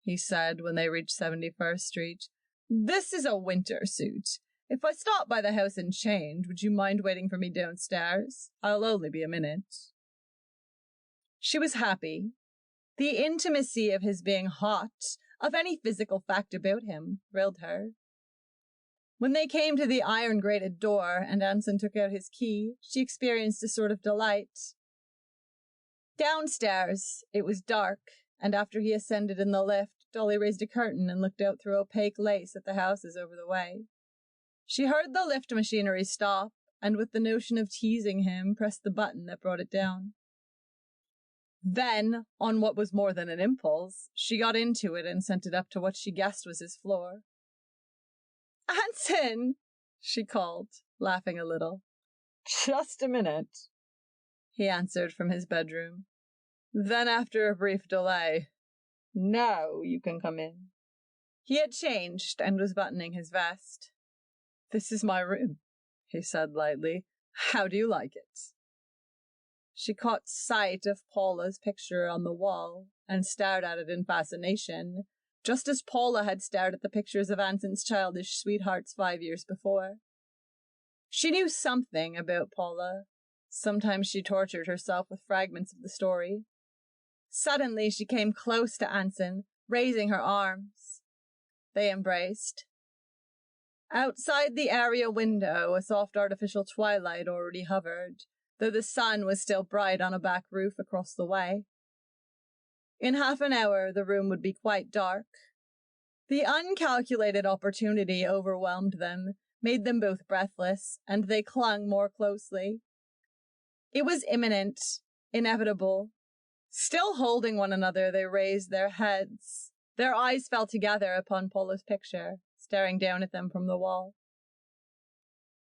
he said when they reached 71st Street. "This is a winter suit. If I stop by the house and change, would you mind waiting for me downstairs? I'll only be a minute." She was happy. The intimacy of his being hot, of any physical fact about him, thrilled her. When they came to the iron-grated door and Anson took out his key, she experienced a sort of delight. Downstairs, it was dark, and after he ascended in the lift, Dolly raised a curtain and looked out through opaque lace at the houses over the way. She heard the lift machinery stop, and with the notion of teasing him, pressed the button that brought it down. Then, on what was more than an impulse, she got into it and sent it up to what she guessed was his floor. "Anson!" she called, laughing a little. "Just a minute," he answered from his bedroom. Then, after a brief delay, "Now you can come in." He had changed and was buttoning his vest. "This is my room," he said lightly. "How do you like it?" She caught sight of Paula's picture on the wall and stared at it in fascination, just as Paula had stared at the pictures of Anson's childish sweethearts 5 years before. She knew something about Paula. Sometimes she tortured herself with fragments of the story. Suddenly she came close to Anson, raising her arms. They embraced. Outside the area window, a soft artificial twilight already hovered, though the sun was still bright on a back roof across the way. In half an hour, the room would be quite dark. The uncalculated opportunity overwhelmed them, made them both breathless, and they clung more closely. It was imminent, inevitable. Still holding one another, they raised their heads. Their eyes fell together upon Paula's picture, staring down at them from the wall.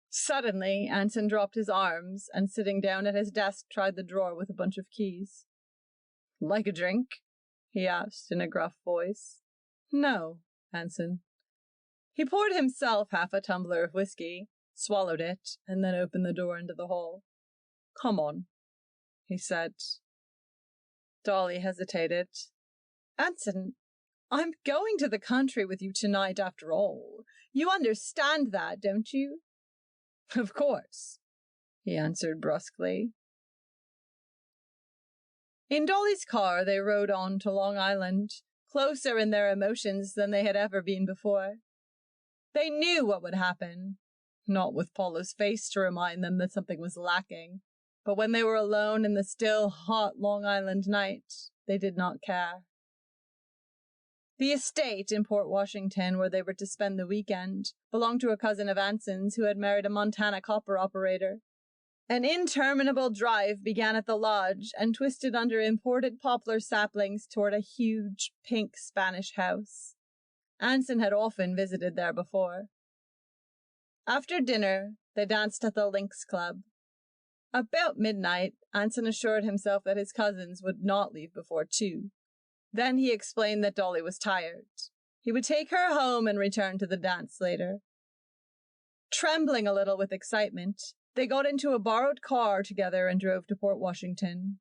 Suddenly, Anson dropped his arms and, sitting down at his desk, tried the drawer with a bunch of keys. "Like a drink?" he asked in a gruff voice. "No, Anson." He poured himself half a tumbler of whiskey, swallowed it, and then opened the door into the hall. "Come on," he said. Dolly hesitated. "Anson, I'm going to the country with you tonight after all. You understand that, don't you?" "Of course," he answered brusquely. In Dolly's car, they rode on to Long Island, closer in their emotions than they had ever been before. They knew what would happen, not with Paula's face to remind them that something was lacking, but when they were alone in the still, hot Long Island night, they did not care. The estate in Port Washington, where they were to spend the weekend, belonged to a cousin of Anson's who had married a Montana copper operator. An interminable drive began at the lodge and twisted under imported poplar saplings toward a huge, pink Spanish house. Anson had often visited there before. After dinner, they danced at the Lynx Club. About midnight, Anson assured himself that his cousins would not leave before 2. Then he explained that Dolly was tired. He would take her home and return to the dance later. Trembling a little with excitement, they got into a borrowed car together and drove to Port Washington.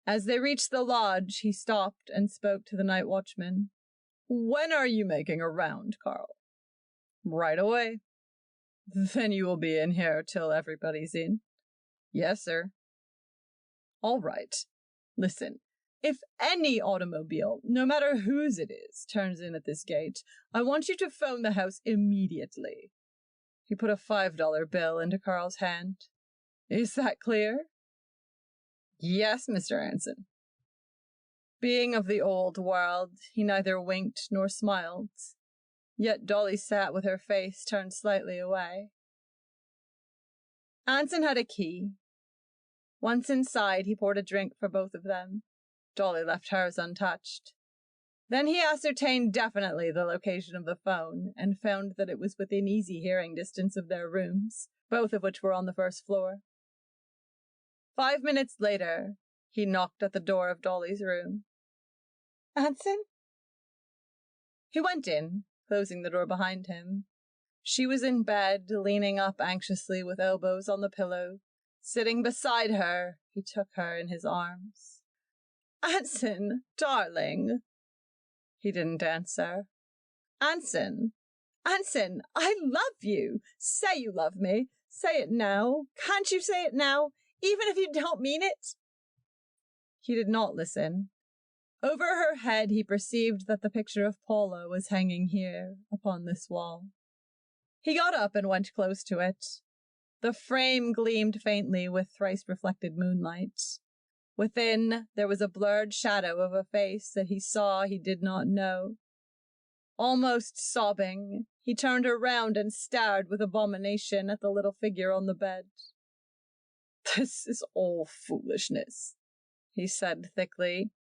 As they reached the lodge, he stopped and spoke to the night watchman. "When are you making a round, Carl?" "Right away." "Then you will be in here till everybody's in?" "Yes, sir." "All right. Listen, if any automobile, no matter whose it is, turns in at this gate, I want you to phone the house immediately." He put a $5 bill into Carl's hand. "Is that clear?" "Yes, Mr. Anson." Being of the old world, he neither winked nor smiled. Yet Dolly sat with her face turned slightly away. Anson had a key. Once inside, he poured a drink for both of them. Dolly left hers untouched. Then he ascertained definitely the location of the phone and found that it was within easy hearing distance of their rooms, both of which were on the first floor. 5 minutes later, he knocked at the door of Dolly's room. "Anson?" He went in, closing the door behind him. She was in bed, leaning up anxiously with elbows on the pillow. Sitting beside her, he took her in his arms. "Anson, darling." He didn't answer. "Anson, Anson, I love you. Say you love me. Say it now. Can't you say it now, even if you don't mean it?" He did not listen. Over her head, he perceived that the picture of Paula was hanging here, upon this wall. He got up and went close to it. The frame gleamed faintly with thrice-reflected moonlight. Within, there was a blurred shadow of a face that he saw he did not know. Almost sobbing, he turned around and stared with abomination at the little figure on the bed. "This is all foolishness," he said thickly.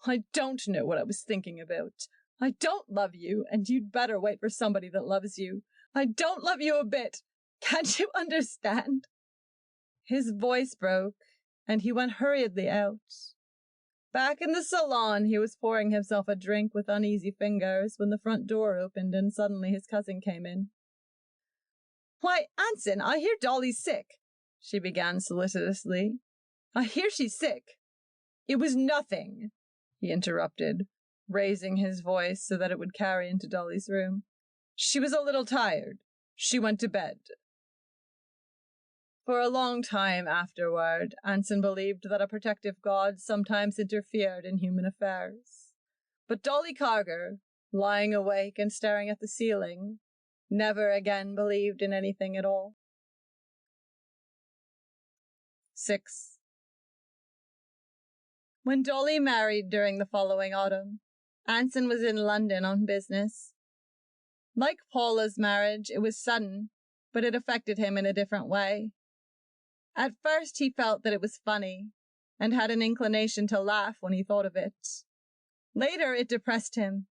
"I don't know what I was thinking about. I don't love you, and you'd better wait for somebody that loves you. I don't love you a bit. Can't you understand?" His voice broke, and he went hurriedly out. Back in the salon, he was pouring himself a drink with uneasy fingers when the front door opened and suddenly his cousin came in. "Why, Anson, I hear Dolly's sick," she began solicitously. "I hear she's sick." "It was nothing," he interrupted, raising his voice so that it would carry into Dolly's room. "She was a little tired. She went to bed." For a long time afterward, Anson believed that a protective God sometimes interfered in human affairs. But Dolly Carger, lying awake and staring at the ceiling, never again believed in anything at all. 6. When Dolly married during the following autumn, Anson was in London on business. Like Paula's marriage, it was sudden, but it affected him in a different way. At first he felt that it was funny. and had an inclination to laugh when he thought of it. Later, it depressed him.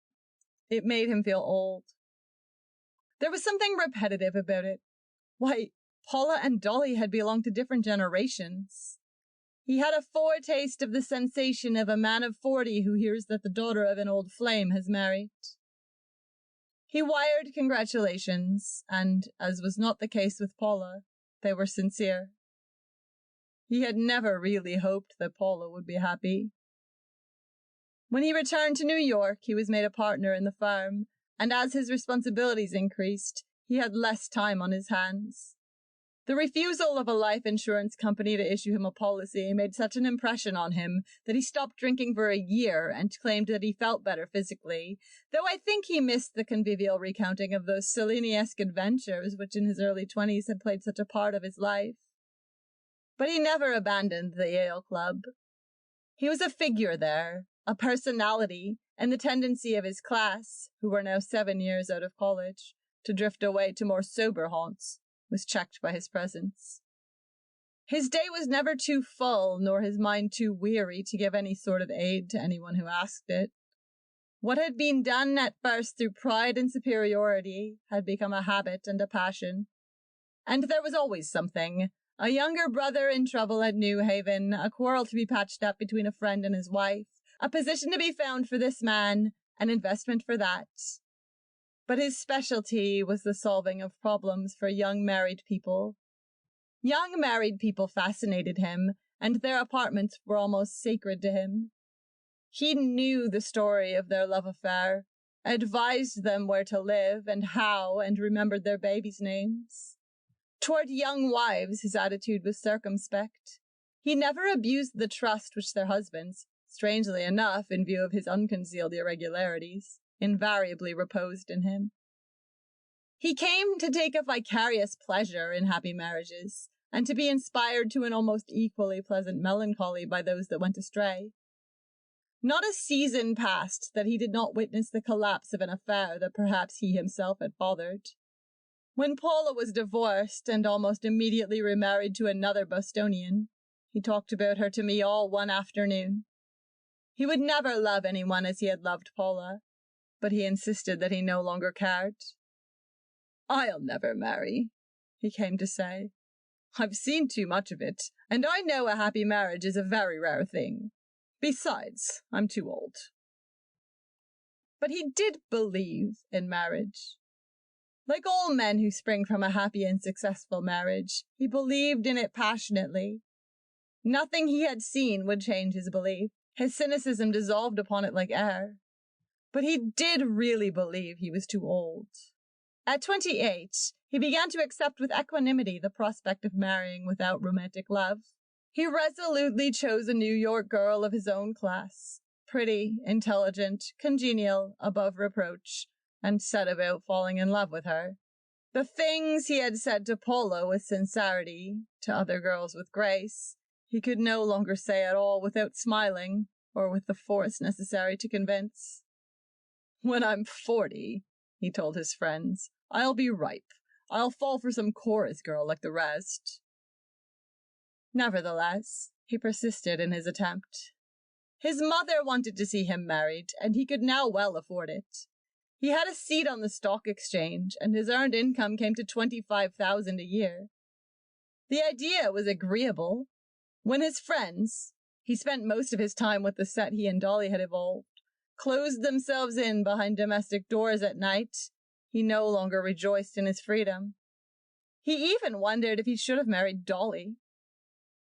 It made him feel old. There was something repetitive about it. Why, Paula and Dolly had belonged to different generations. He had a foretaste of the sensation of a man of 40 who hears that the daughter of an old flame has married. He wired congratulations, and, as was not the case with Paula, they were sincere. He had never really hoped that Paula would be happy. When he returned to New York, he was made a partner in the firm, and as his responsibilities increased, he had less time on his hands. The refusal of a life insurance company to issue him a policy made such an impression on him that he stopped drinking for a year and claimed that he felt better physically, though I think he missed the convivial recounting of those Cellini-esque adventures which in his early 20s had played such a part of his life. But he never abandoned the Yale Club. He was a figure there, a personality, and the tendency of his class, who were now 7 years out of college, to drift away to more sober haunts, was checked by his presence. His day was never too full, nor his mind too weary to give any sort of aid to anyone who asked it. What had been done at first through pride and superiority had become a habit and a passion. And there was always something. A younger brother in trouble at New Haven, a quarrel to be patched up between a friend and his wife, a position to be found for this man, an investment for that. But his specialty was the solving of problems for young married people. Young married people fascinated him, and their apartments were almost sacred to him. He knew the story of their love affair, advised them where to live and how, and remembered their babies' names. Toward young wives, his attitude was circumspect. He never abused the trust which their husbands, strangely enough in view of his unconcealed irregularities, invariably reposed in him. He came to take a vicarious pleasure in happy marriages, and to be inspired to an almost equally pleasant melancholy by those that went astray. Not a season passed that he did not witness the collapse of an affair that perhaps he himself had fathered. When Paula was divorced and almost immediately remarried to another Bostonian, he talked about her to me all one afternoon. He would never love anyone as he had loved Paula, but he insisted that he no longer cared. "I'll never marry," he came to say. "I've seen too much of it, and I know a happy marriage is a very rare thing. Besides, I'm too old." But he did believe in marriage. Like all men who spring from a happy and successful marriage, he believed in it passionately. Nothing he had seen would change his belief. His cynicism dissolved upon it like air. But he did really believe he was too old. At 28, he began to accept with equanimity the prospect of marrying without romantic love. He resolutely chose a New York girl of his own class, pretty, intelligent, congenial, above reproach, and set about falling in love with her. The things he had said to Paula with sincerity, to other girls with grace, he could no longer say at all without smiling, or with the force necessary to convince. "When I'm 40, he told his friends, "I'll be ripe. I'll fall for some chorus girl like the rest." Nevertheless, he persisted in his attempt. His mother wanted to see him married, and he could now well afford it. He had a seat on the stock exchange, and his earned income came to $25,000 a year. The idea was agreeable. When his friends, he spent most of his time with the set he and Dolly had evolved, closed themselves in behind domestic doors at night, he no longer rejoiced in his freedom. He even wondered if he should have married Dolly.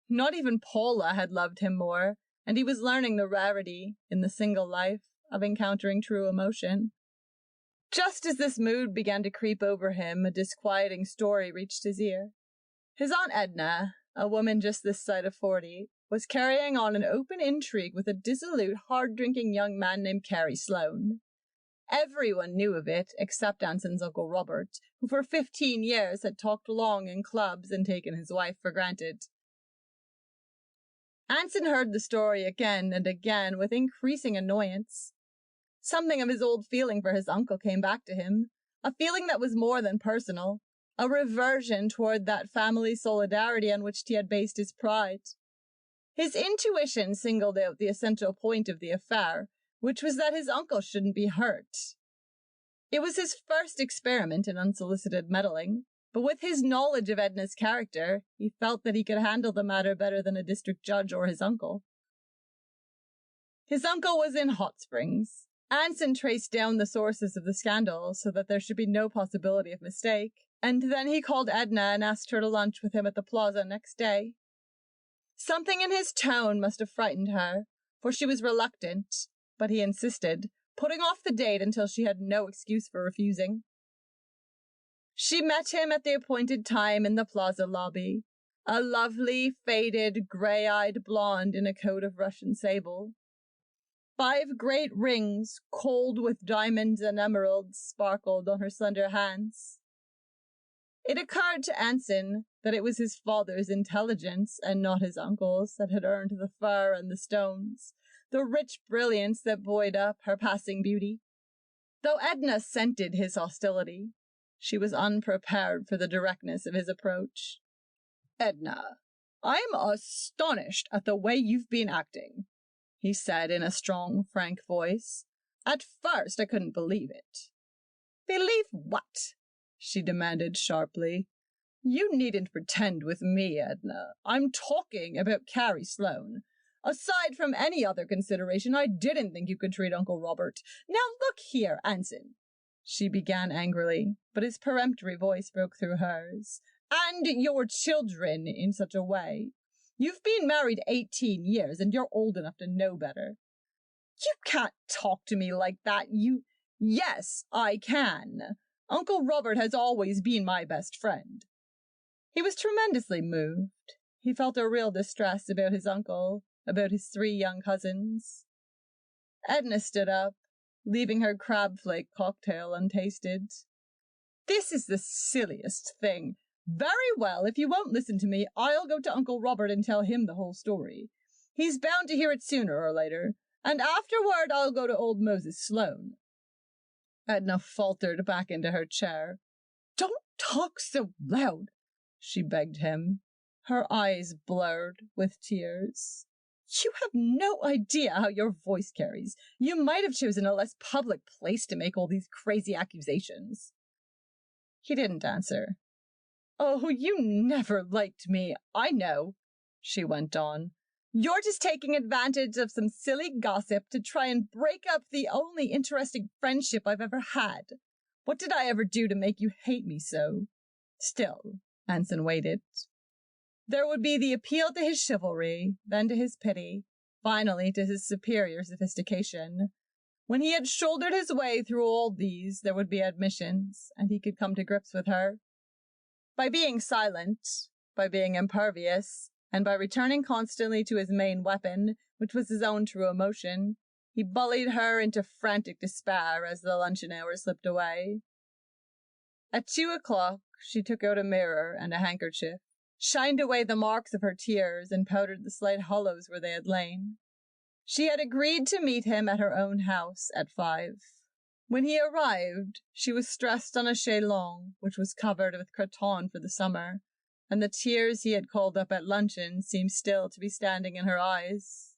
Not even Paula had loved him more, and he was learning the rarity, in the single life, of encountering true emotion. Just as this mood began to creep over him, a disquieting story reached his ear. His Aunt Edna, a woman just this side of 40, was carrying on an open intrigue with a dissolute, hard-drinking young man named Carrie Sloane. Everyone knew of it, except Anson's Uncle Robert, who for 15 years had talked long in clubs and taken his wife for granted. Anson heard the story again and again with increasing annoyance. Something of his old feeling for his uncle came back to him, a feeling that was more than personal, a reversion toward that family solidarity on which he had based his pride. His intuition singled out the essential point of the affair, which was that his uncle shouldn't be hurt. It was his first experiment in unsolicited meddling, but with his knowledge of Edna's character, he felt that he could handle the matter better than a district judge or his uncle. His uncle was in Hot Springs. Anson traced down the sources of the scandal so that there should be no possibility of mistake, and then he called Edna and asked her to lunch with him at the plaza next day. Something in his tone must have frightened her, for she was reluctant, but he insisted, putting off the date until she had no excuse for refusing. She met him at the appointed time in the plaza lobby, a lovely, faded, grey-eyed blonde in a coat of Russian sable. 5 great rings, cold with diamonds and emeralds, sparkled on her slender hands. It occurred to Anson that it was his father's intelligence and not his uncle's that had earned the fur and the stones, the rich brilliance that buoyed up her passing beauty. Though Edna scented his hostility, she was unprepared for the directness of his approach. "Edna, I'm astonished at the way you've been acting," he said in a strong, frank voice. "At first I couldn't believe it." "Believe what?" she demanded sharply. "You needn't pretend with me, Edna. I'm talking about Carrie Sloane. Aside from any other consideration, I didn't think you could treat Uncle Robert. Now look here, Anson," she began angrily, but his peremptory voice broke through hers, "and your children in such a way. You've been married 18 years, and you're old enough to know better. You can't talk to me like that, Yes, I can. Uncle Robert has always been my best friend." He was tremendously moved. He felt a real distress about his uncle, about his 3 young cousins. Edna stood up, leaving her crab flake cocktail untasted. "This is the silliest thing. Very well, if you won't listen to me, I'll go to Uncle Robert and tell him the whole story. He's bound to hear it sooner or later, and afterward I'll go to old Moses Sloane." Edna faltered back into her chair. "Don't talk so loud," she begged him, her eyes blurred with tears. "You have no idea how your voice carries. You might have chosen a less public place to make all these crazy accusations." He didn't answer. "Oh, you never liked me, I know," she went on. "You're just taking advantage of some silly gossip to try and break up the only interesting friendship I've ever had. What did I ever do to make you hate me so?" Still, Anson waited. There would be the appeal to his chivalry, then to his pity, finally to his superior sophistication. When he had shouldered his way through all these, there would be admissions, and he could come to grips with her. By being silent, by being impervious, and by returning constantly to his main weapon, which was his own true emotion, he bullied her into frantic despair as the luncheon hour slipped away. At 2:00, she took out a mirror and a handkerchief, shined away the marks of her tears, and powdered the slight hollows where they had lain. She had agreed to meet him at her own house at 5. When he arrived, she was dressed on a chaise-longue, which was covered with cretonne for the summer, and the tears he had called up at luncheon seemed still to be standing in her eyes.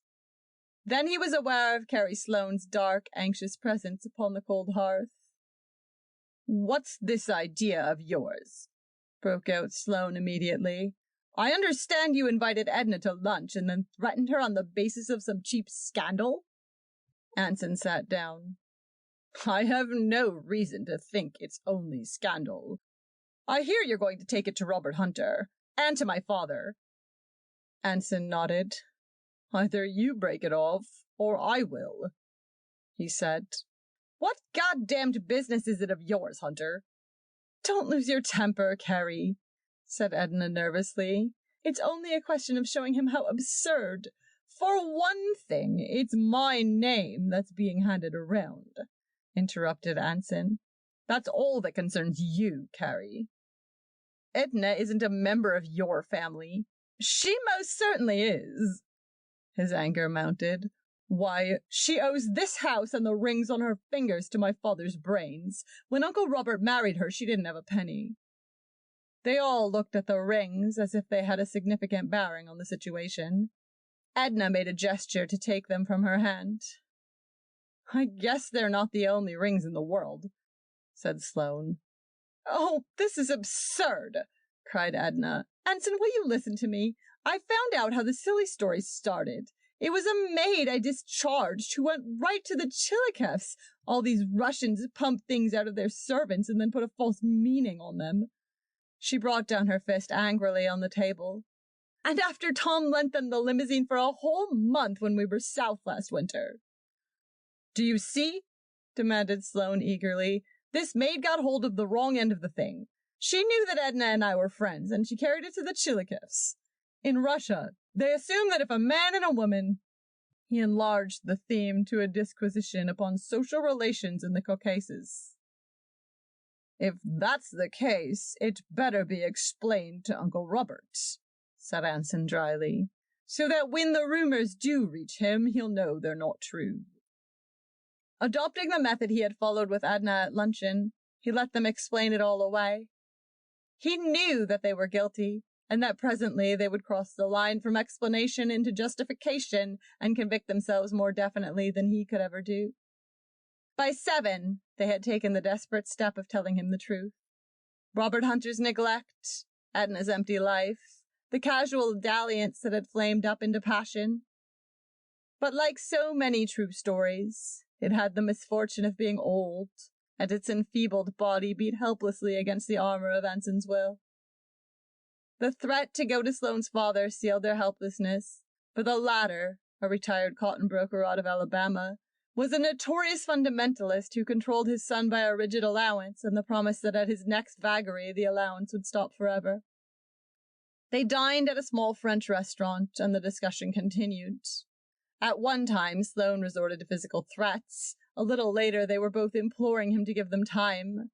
Then he was aware of Carrie Sloane's dark, anxious presence upon the cold hearth. "What's this idea of yours?" broke out Sloane immediately. "I understand you invited Edna to lunch and then threatened her on the basis of some cheap scandal?" Anson sat down. "I have no reason to think it's only scandal. I hear you're going to take it to Robert Hunter, and to my father." Anson nodded. "Either you break it off, or I will," he said. "What goddamned business is it of yours, Hunter?" "Don't lose your temper, Carrie," said Edna nervously. "It's only a question of showing him how absurd. For one thing, it's my name that's being handed around," interrupted Anson. "That's all that concerns you, Carrie. Edna isn't a member of your family." "She most certainly is." His anger mounted. "Why, she owes this house and the rings on her fingers to my father's brains. When Uncle Robert married her, she didn't have a penny." They all looked at the rings as if they had a significant bearing on the situation. Edna made a gesture to take them from her hand. "I guess they're not the only rings in the world," said Sloane. "Oh, this is absurd," cried Edna. "Anson, will you listen to me? I found out how the silly story started. It was a maid I discharged who went right to the Chillikeffs. All these Russians pump things out of their servants and then put a false meaning on them." She brought down her fist angrily on the table. "And after Tom lent them the limousine for a whole month when we were south last winter." "Do you see?" demanded Sloane eagerly. "This maid got hold of the wrong end of the thing. She knew that Edna and I were friends, and she carried it to the Chillikeffs. In Russia, they assume that if a man and a woman—" He enlarged the theme to a disquisition upon social relations in the Caucasus. "If that's the case, it better be explained to Uncle Robert," said Anson dryly, "so that when the rumors do reach him, he'll know they're not true." Adopting the method he had followed with Edna at luncheon, he let them explain it all away. He knew that they were guilty, and that presently they would cross the line from explanation into justification and convict themselves more definitely than he could ever do. By 7, they had taken the desperate step of telling him the truth. Robert Hunter's neglect, Edna's empty life, the casual dalliance that had flamed up into passion. But like so many true stories, it had the misfortune of being old, and its enfeebled body beat helplessly against the armor of Anson's will. The threat to go to Sloane's father sealed their helplessness, for the latter, a retired cotton broker out of Alabama, was a notorious fundamentalist who controlled his son by a rigid allowance and the promise that at his next vagary the allowance would stop forever. They dined at a small French restaurant, and the discussion continued. At one time, Sloane resorted to physical threats. A little later, they were both imploring him to give them time.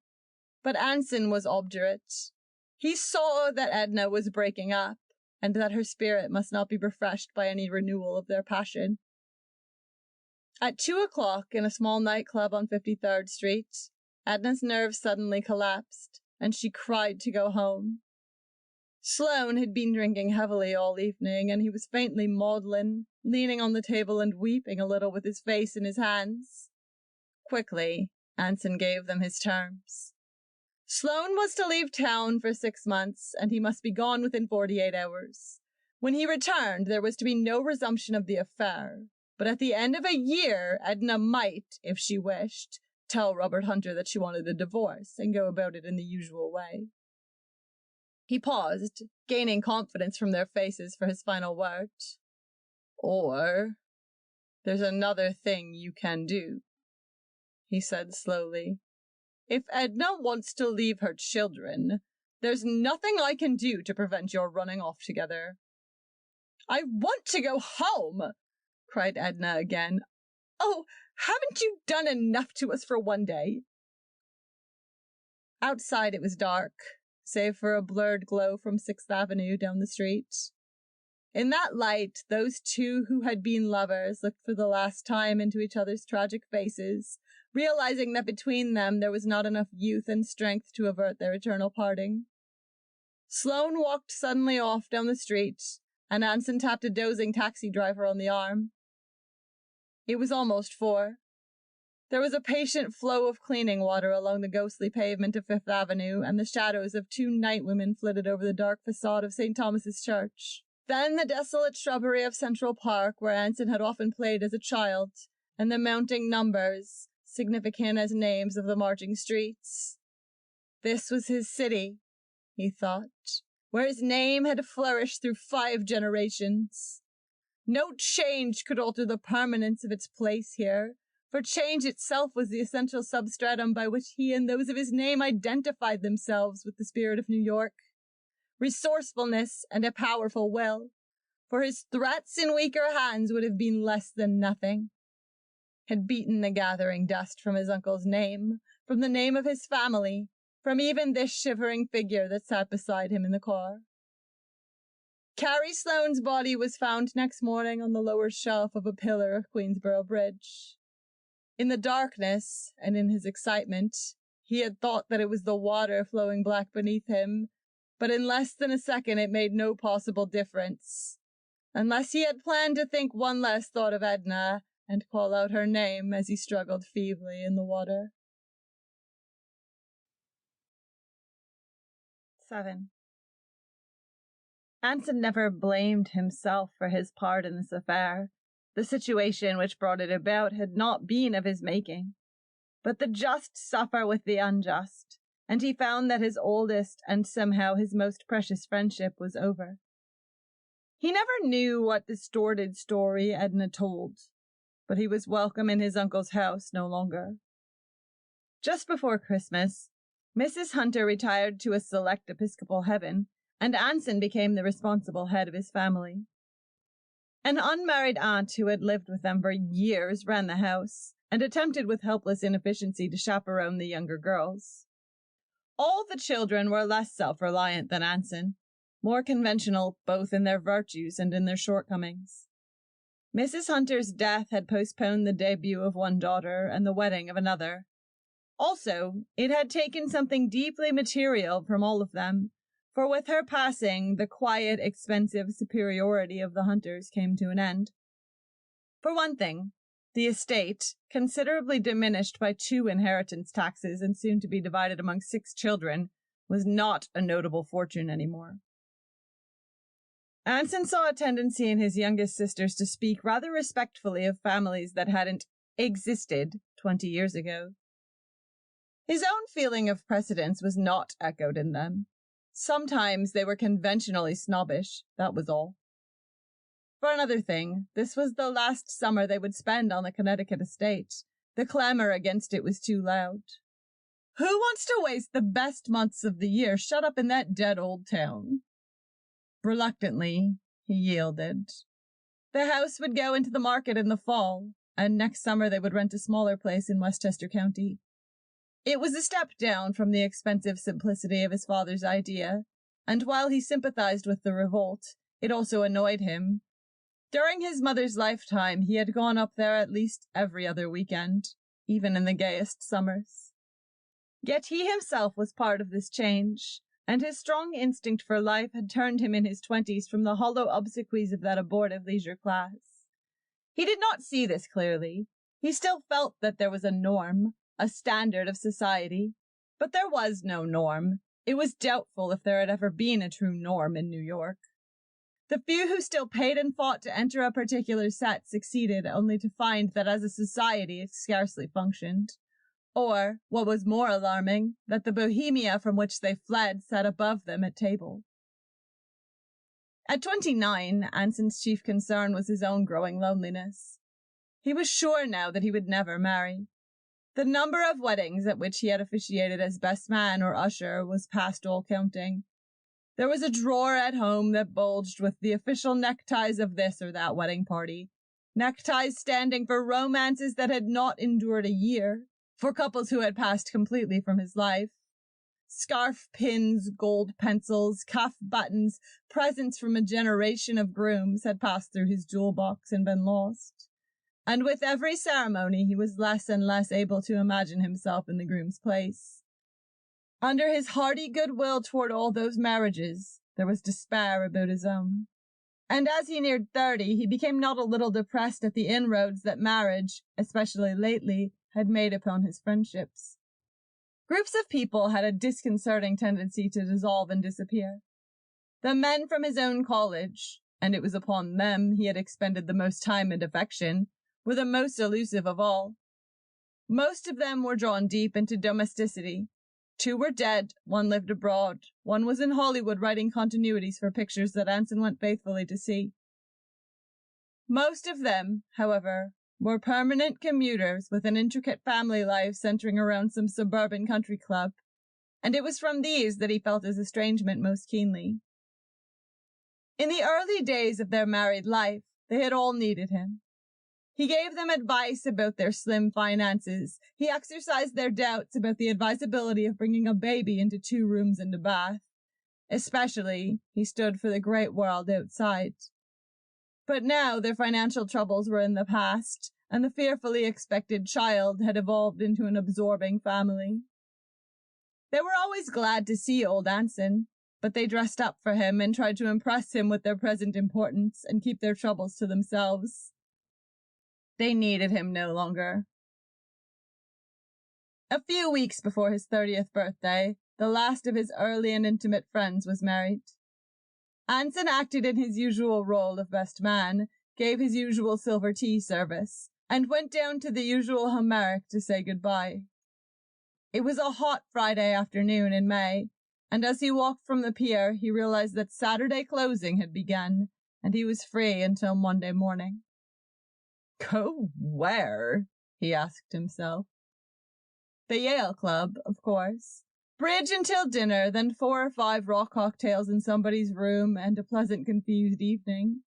But Anson was obdurate. He saw that Edna was breaking up, and that her spirit must not be refreshed by any renewal of their passion. At 2:00 in a small nightclub on 53rd Street, Edna's nerves suddenly collapsed, and she cried to go home. Sloane had been drinking heavily all evening, and he was faintly maudlin, leaning on the table and weeping a little with his face in his hands. Quickly, Anson gave them his terms. Sloane was to leave town for 6 months, and he must be gone within 48 hours. When he returned, there was to be no resumption of the affair, but at the end of a year, Edna might, if she wished, tell Robert Hunter that she wanted a divorce and go about it in the usual way. He paused, gaining confidence from their faces for his final word. "Or, there's another thing you can do," he said slowly. "If Edna wants to leave her children, there's nothing I can do to prevent your running off together." "I want to go home!" cried Edna again. "Oh, haven't you done enough to us for one day?" Outside it was dark, save for a blurred glow from 6th Avenue down the street. In that light, those two who had been lovers looked for the last time into each other's tragic faces, realizing that between them there was not enough youth and strength to avert their eternal parting. Sloane walked suddenly off down the street, and Anson tapped a dozing taxi driver on the arm. It was almost 4. There was a patient flow of cleaning water along the ghostly pavement of 5th Avenue, and the shadows of 2 night women flitted over the dark facade of St. Thomas's Church. Then the desolate shrubbery of Central Park, where Anson had often played as a child, and the mounting numbers, significant as names of the marching streets. This was his city, he thought, where his name had flourished through 5 generations. No change could alter the permanence of its place here, for change itself was the essential substratum by which he and those of his name identified themselves with the spirit of New York. Resourcefulness and a powerful will, for his threats in weaker hands would have been less than nothing, had beaten the gathering dust from his uncle's name, from the name of his family, from even this shivering figure that sat beside him in the car. Carrie Sloane's body was found next morning on the lower shelf of a pillar of Queensboro Bridge. In the darkness, and in his excitement, he had thought that it was the water flowing black beneath him, but in less than a second it made no possible difference. unless he had planned to think one less thought of Edna and call out her name as he struggled feebly in the water. 7. Anson never blamed himself for his part in this affair. The situation which brought it about had not been of his making. But the just suffer with the unjust, and he found that his oldest and somehow his most precious friendship was over. He never knew what distorted story Edna told, but he was welcome in his uncle's house no longer. Just before Christmas, Mrs. Hunter retired to a select Episcopal heaven, and Anson became the responsible head of his family. An unmarried aunt who had lived with them for years ran the house, and attempted with helpless inefficiency to chaperone the younger girls. All the children were less self-reliant than Anson, more conventional both in their virtues and in their shortcomings. Mrs. Hunter's death had postponed the debut of one daughter and the wedding of another. Also, it had taken something deeply material from all of them, for with her passing, the quiet, expensive superiority of the Hunters came to an end. For one thing, the estate, considerably diminished by 2 inheritance taxes and soon to be divided among 6 children, was not a notable fortune anymore. Anson saw a tendency in his youngest sisters to speak rather respectfully of families that hadn't existed 20 years ago. His own feeling of precedence was not echoed in them. Sometimes they were conventionally snobbish, that was all. For another thing, this was the last summer they would spend on the Connecticut estate. The clamor against it was too loud. Who wants to waste the best months of the year shut up in that dead old town? Reluctantly, he yielded. The house would go into the market in the fall, and next summer they would rent a smaller place in Westchester County. It was a step down from the expensive simplicity of his father's idea, and while he sympathized with the revolt, it also annoyed him. During his mother's lifetime, he had gone up there at least every other weekend, even in the gayest summers. Yet he himself was part of this change, and his strong instinct for life had turned him in his 20s from the hollow obsequies of that abortive leisure class. He did not see this clearly. He still felt that there was a norm, a standard of society, but there was no norm. It was doubtful if there had ever been a true norm in New York. The few who still paid and fought to enter a particular set succeeded only to find that as a society it scarcely functioned. Or, what was more alarming, that the bohemia from which they fled sat above them at table. At 29, Anson's chief concern was his own growing loneliness. He was sure now that he would never marry. The number of weddings at which he had officiated as best man or usher was past all counting. There was a drawer at home that bulged with the official neckties of this or that wedding party, neckties standing for romances that had not endured a year, for couples who had passed completely from his life. Scarf pins, gold pencils, cuff buttons, presents from a generation of grooms had passed through his jewel box and been lost. And with every ceremony he was less and less able to imagine himself in the groom's place. Under his hearty goodwill toward all those marriages, there was despair about his own. And as he neared 30, he became not a little depressed at the inroads that marriage, especially lately, had made upon his friendships. Groups of people had a disconcerting tendency to dissolve and disappear. The men from his own college, and it was upon them he had expended the most time and affection, were the most elusive of all. Most of them were drawn deep into domesticity. 2 were dead, 1 lived abroad, 1 was in Hollywood writing continuities for pictures that Anson went faithfully to see. Most of them, however, were permanent commuters with an intricate family life centering around some suburban country club, and it was from these that he felt his estrangement most keenly. In the early days of their married life, they had all needed him. He gave them advice about their slim finances. He exercised their doubts about the advisability of bringing a baby into 2 rooms and a bath. Especially, he stood for the great world outside. But now their financial troubles were in the past, and the fearfully expected child had evolved into an absorbing family. They were always glad to see old Anson. but they dressed up for him and tried to impress him with their present importance and keep their troubles to themselves. They needed him no longer. A few weeks before his 30th birthday, the last of his early and intimate friends was married. Anson acted in his usual role of best man, gave his usual silver tea service, and went down to the usual Homeric to say goodbye. It was a hot Friday afternoon in May, and as he walked from the pier, he realized that Saturday closing had begun, and he was free until Monday morning. Go where? He asked himself. The Yale Club, of course. Bridge until dinner, then 4 or 5 raw cocktails in somebody's room, and a pleasant confused evening.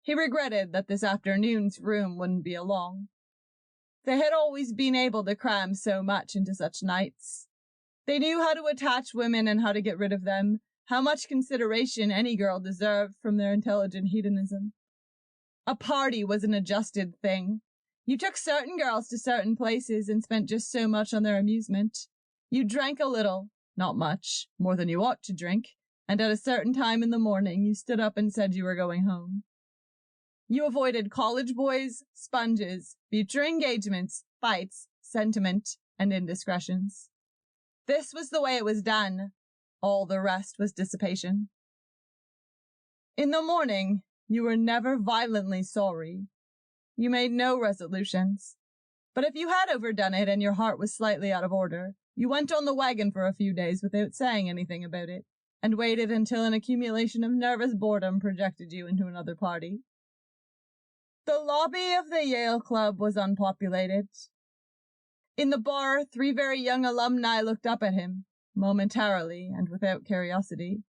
He regretted that this afternoon's room wouldn't be along. They had always been able to cram so much into such nights. They knew how to attach women and how to get rid of them, how much consideration any girl deserved from their intelligent hedonism. A party was an adjusted thing. You took certain girls to certain places and spent just so much on their amusement. You drank a little, not much, more than you ought to drink, and at a certain time in the morning you stood up and said you were going home. You avoided college boys, sponges, future engagements, fights, sentiment, and indiscretions. This was the way it was done. All the rest was dissipation. In the morning, you were never violently sorry. You made no resolutions. But if you had overdone it and your heart was slightly out of order, you went on the wagon for a few days without saying anything about it, and waited until an accumulation of nervous boredom projected you into another party. The lobby of the Yale Club was unpopulated. In the bar, 3 very young alumni looked up at him, momentarily and without curiosity.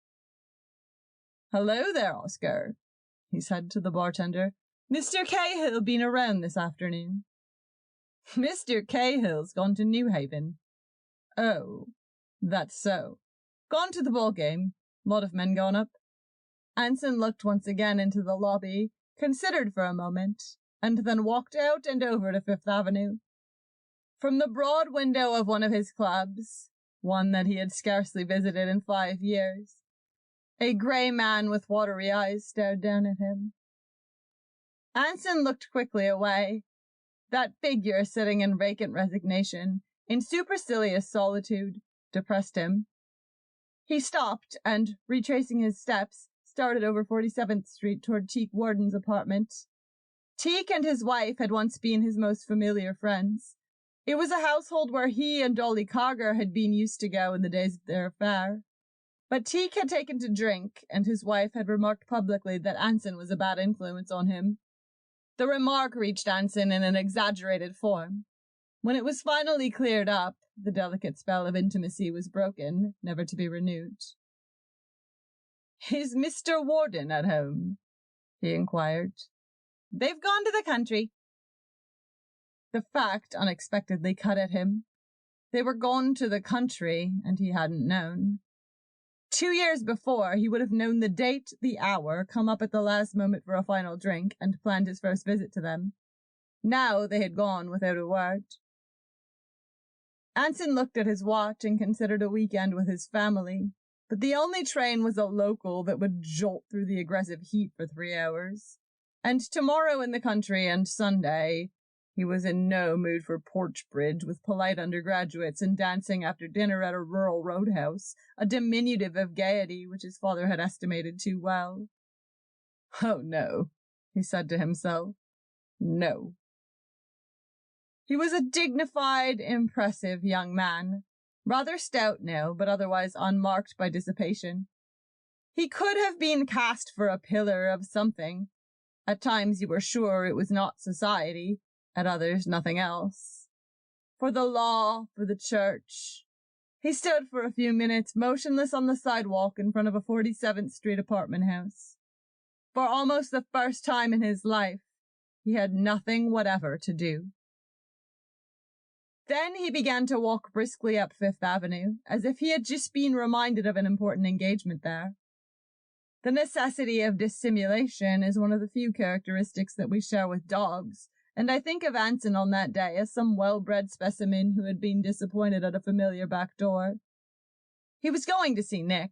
"Hello there, Oscar," he said to the bartender. "Mr. Cahill been around this afternoon?" "Mr. Cahill's gone to New Haven." "Oh, that's so. Gone to the ball game. Lot of men gone up." Anson looked once again into the lobby, considered for a moment, and then walked out and over to Fifth Avenue. From the broad window of one of his clubs, one that he had scarcely visited in 5 years, a grey man with watery eyes stared down at him. Anson looked quickly away. That figure sitting in vacant resignation, in supercilious solitude, depressed him. He stopped and, retracing his steps, started over 47th Street toward Teak Warden's apartment. Teak and his wife had once been his most familiar friends. It was a household where he and Dolly Carger had been used to go in the days of their affair. But Teak had taken to drink, and his wife had remarked publicly that Anson was a bad influence on him. The remark reached Anson in an exaggerated form. When it was finally cleared up, the delicate spell of intimacy was broken, never to be renewed. "Is Mr. Warden at home?" he inquired. "They've gone to the country." The fact unexpectedly cut at him. They were gone to the country, and he hadn't known. 2 years before, he would have known the date, the hour, come up at the last moment for a final drink, and planned his first visit to them. Now they had gone without a word. Anson looked at his watch and considered a weekend with his family, but the only train was a local that would jolt through the aggressive heat for 3 hours. And tomorrow in the country and Sunday, he was in no mood for porch bridge with polite undergraduates and dancing after dinner at a rural roadhouse, a diminutive of gaiety which his father had estimated too well. "Oh, no," he said to himself. "No." He was a dignified, impressive young man, rather stout now, but otherwise unmarked by dissipation. He could have been cast for a pillar of something. At times you were sure it was not society, at others nothing else. For the law, for the church. He stood for a few minutes motionless on the sidewalk in front of a 47th Street apartment house. For almost the first time in his life, he had nothing whatever to do. Then he began to walk briskly up Fifth Avenue, as if he had just been reminded of an important engagement there. The necessity of dissimulation is one of the few characteristics that we share with dogs, and I think of Anson on that day as some well-bred specimen who had been disappointed at a familiar back door. He was going to see Nick.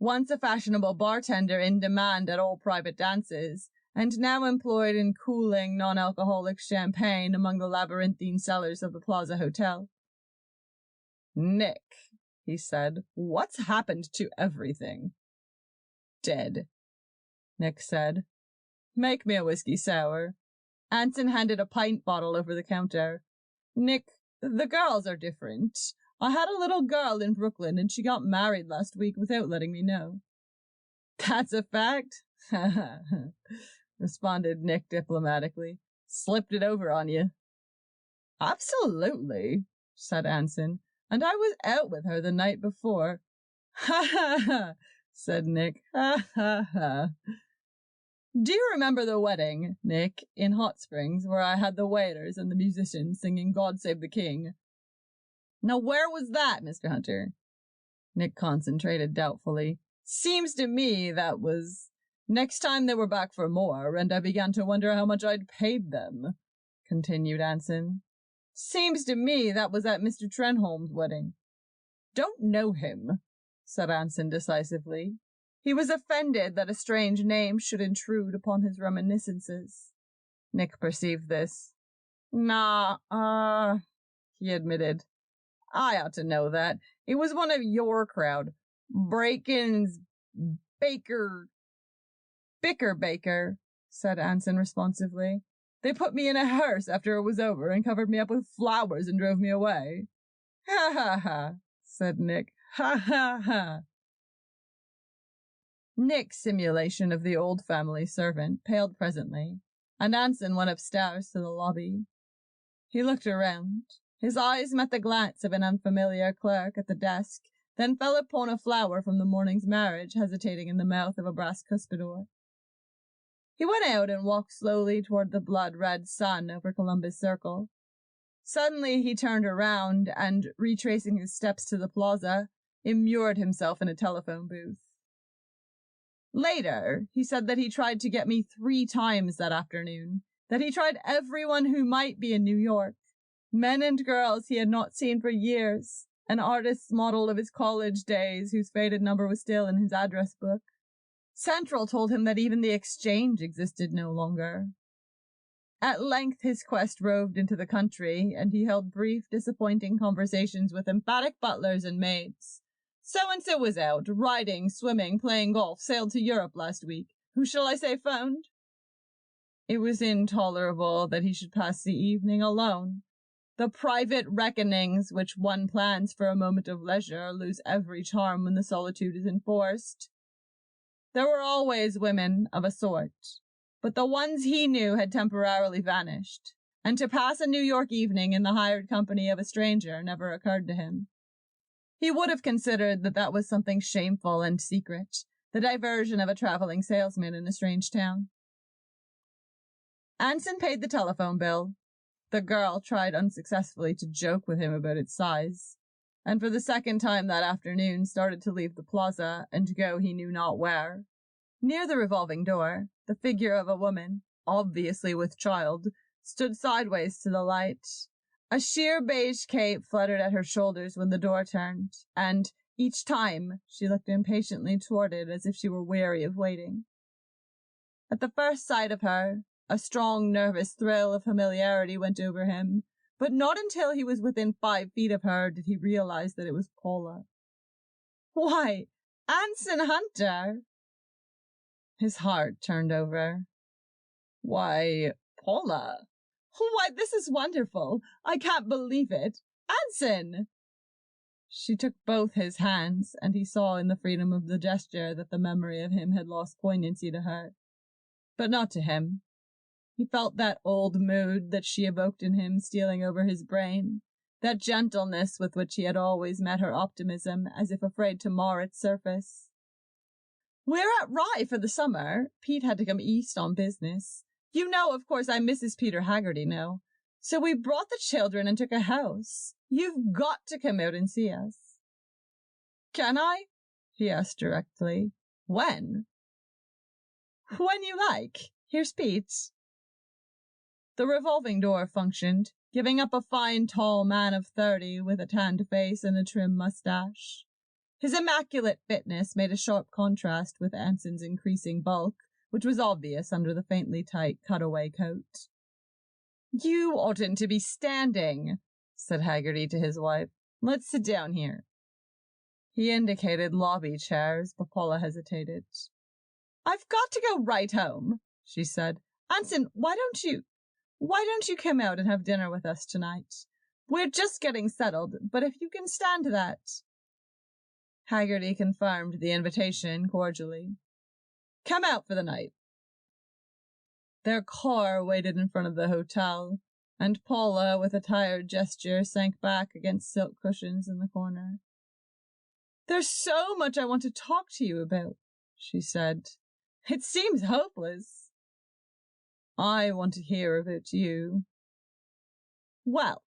Once a fashionable bartender in demand at all private dances, and now employed in cooling non-alcoholic champagne among the labyrinthine cellars of the Plaza Hotel. "Nick," he said, "what's happened to everything?" "Dead," Nick said. "Make me a whiskey sour." Anson handed a pint bottle over the counter. "Nick, the girls are different. I had a little girl in Brooklyn and she got married last week without letting me know." "That's a fact?" responded Nick diplomatically. "Slipped it over on you." "Absolutely," said Anson. "And I was out with her the night before." "Ha ha ha," said Nick. "Ha ha ha." "Do you remember the wedding, Nick, in Hot Springs, where I had the waiters and the musicians singing God Save the King?" "Now where was that, Mr. Hunter?" Nick concentrated doubtfully. "Seems to me that was next time they were back for more, and I began to wonder how much I'd paid them," continued Anson. "Seems to me that was at Mr. Trenholm's wedding." "Don't know him," said Anson decisively. He was offended that a strange name should intrude upon his reminiscences. Nick perceived this. "Nah, he admitted. "I ought to know that. It was one of your crowd. Braken's Bicker, said Anson responsively. "They put me in a hearse after it was over and covered me up with flowers and drove me away." "Ha ha ha," said Nick. "Ha ha ha." Nick's simulation of the old family servant paled presently, and Anson went upstairs to the lobby. He looked around. His eyes met the glance of an unfamiliar clerk at the desk, then fell upon a flower from the morning's marriage hesitating in the mouth of a brass cuspidor. He went out and walked slowly toward the blood-red sun over Columbus Circle. Suddenly he turned around and, retracing his steps to the plaza, immured himself in a telephone booth. Later, he said that he tried to get me 3 times that afternoon, that he tried everyone who might be in New York, men and girls he had not seen for years, an artist's model of his college days whose faded number was still in his address book. Central told him that even the exchange existed no longer. At length his quest roved into the country, and he held brief, disappointing conversations with emphatic butlers and maids. "So-and-so was out, riding, swimming, playing golf, sailed to Europe last week. Who shall I say phoned?" It was intolerable that he should pass the evening alone. The private reckonings which one plans for a moment of leisure lose every charm when the solitude is enforced. There were always women of a sort, but the ones he knew had temporarily vanished, and to pass a New York evening in the hired company of a stranger never occurred to him. He would have considered that that was something shameful and secret, the diversion of a traveling salesman in a strange town. Anson paid the telephone bill. The girl tried unsuccessfully to joke with him about its size, and for the second time that afternoon started to leave the plaza and go he knew not where. Near the revolving door, the figure of a woman, obviously with child, stood sideways to the light. A sheer beige cape fluttered at her shoulders when the door turned, and, each time, she looked impatiently toward it as if she were weary of waiting. At the first sight of her, a strong, nervous thrill of familiarity went over him, but not until he was within 5 feet of her did he realize that it was Paula. "Why, Anson Hunter!" His heart turned over. "Why, Paula! Why, this is wonderful! I can't believe it! Anson!" She took both his hands, and he saw in the freedom of the gesture that the memory of him had lost poignancy to her. But not to him. He felt that old mood that she evoked in him stealing over his brain, that gentleness with which he had always met her optimism, as if afraid to mar its surface. "We're at Rye for the summer. Pete had to come east on business. You know, of course, I'm Mrs. Peter Haggerty now. So we brought the children and took a house. You've got to come out and see us." "Can I?" he asked directly. "When?" "When you like. Here's Pete." The revolving door functioned, giving up a fine tall man of 30 with a tanned face and a trim mustache. His immaculate fitness made a sharp contrast with Anson's increasing bulk, which was obvious under the faintly tight cutaway coat. "You oughtn't to be standing," said Haggerty to his wife. "Let's sit down here." He indicated lobby chairs, but Paula hesitated. "I've got to go right home," she said. "Anson, why don't you come out and have dinner with us tonight? We're just getting settled, but if you can stand that." Haggerty confirmed the invitation cordially. "Come out for the night." Their car waited in front of the hotel, and Paula, with a tired gesture, sank back against silk cushions in the corner. "There's so much I want to talk to you about," she said. "It seems hopeless." "I want to hear about you." "Well,"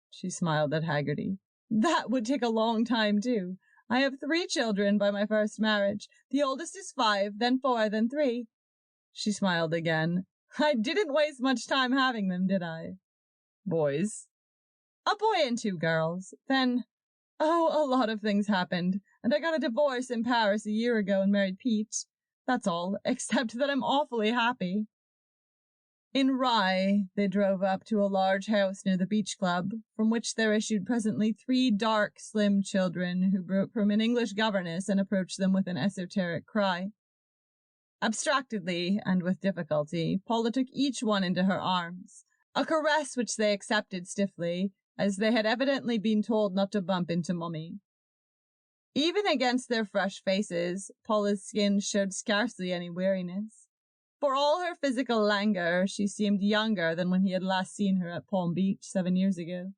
she smiled at Haggerty, "that would take a long time, too. I have 3 children by my first marriage. The oldest is 5, then 4, then 3. She smiled again. "I didn't waste much time having them, did I?" "Boys?" "A boy and 2 girls. Then, a lot of things happened, and I got a divorce in Paris a year ago and married Pete. That's all, except that I'm awfully happy." In Rye, they drove up to a large house near the beach club, from which there issued presently 3 dark, slim children who broke from an English governess and approached them with an esoteric cry. Abstractedly, and with difficulty, Paula took each one into her arms, a caress which they accepted stiffly, as they had evidently been told not to bump into Mummy. Even against their fresh faces, Paula's skin showed scarcely any weariness. For all her physical languor, she seemed younger than when he had last seen her at Palm Beach 7 years ago.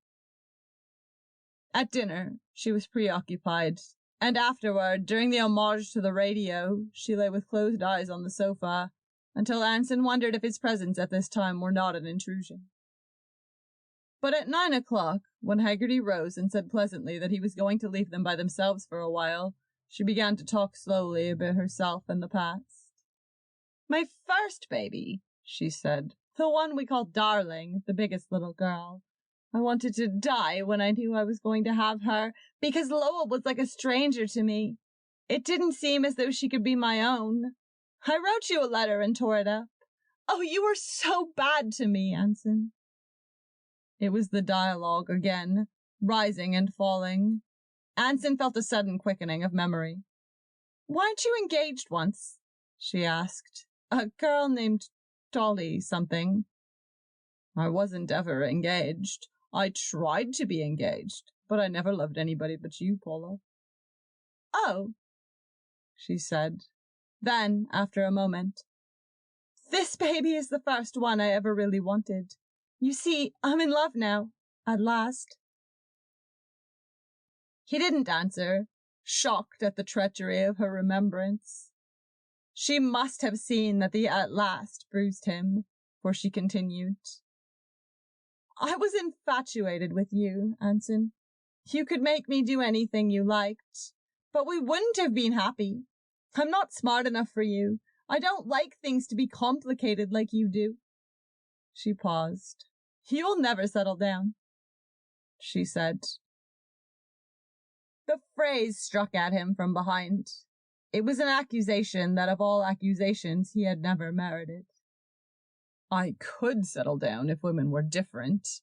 At dinner, she was preoccupied, and afterward, during the homage to the radio, she lay with closed eyes on the sofa, until Anson wondered if his presence at this time were not an intrusion. But at 9 o'clock, when Haggerty rose and said pleasantly that he was going to leave them by themselves for a while, she began to talk slowly about herself and the past. "My first baby," she said, "the one we called Darling, the biggest little girl. I wanted to die when I knew I was going to have her, because Lowell was like a stranger to me. It didn't seem as though she could be my own. I wrote you a letter and tore it up. Oh, you were so bad to me, Anson." It was the dialogue again, rising and falling. Anson felt a sudden quickening of memory. "Weren't you engaged once?" she asked. "A girl named Dolly something." "I wasn't ever engaged. I tried to be engaged, but I never loved anybody but you, Paula." "Oh," she said. Then, after a moment, "This baby is the first one I ever really wanted. You see, I'm in love now, at last." He didn't answer, shocked at the treachery of her remembrance. She must have seen that the "at last" bruised him, for she continued. "I was infatuated with you, Anson. You could make me do anything you liked, but we wouldn't have been happy. I'm not smart enough for you. I don't like things to be complicated like you do." She paused. "You'll never settle down," she said. The phrase struck at him from behind. It was an accusation that of all accusations he had never merited. "I could settle down if women were different,"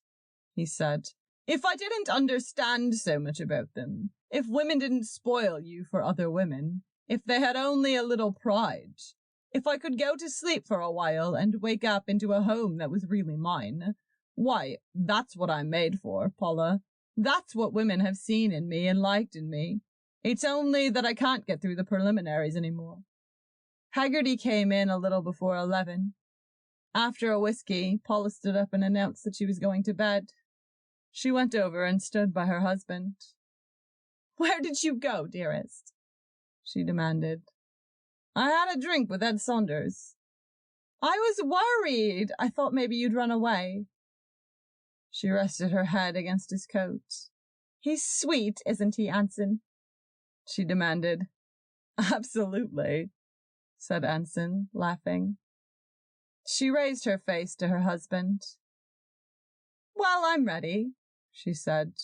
he said. "If I didn't understand so much about them, if women didn't spoil you for other women, if they had only a little pride, if I could go to sleep for a while and wake up into a home that was really mine. Why, that's what I'm made for, Paula. That's what women have seen in me and liked in me. It's only that I can't get through the preliminaries anymore." Haggerty came in a little before 11. After a whiskey, Paula stood up and announced that she was going to bed. She went over and stood by her husband. "Where did you go, dearest?" she demanded. "I had a drink with Ed Saunders." "I was worried. I thought maybe you'd run away." She rested her head against his coat. "He's sweet, isn't he, Anson?" she demanded. "Absolutely," said Anson, laughing. She raised her face to her husband. "Well, I'm ready," she said.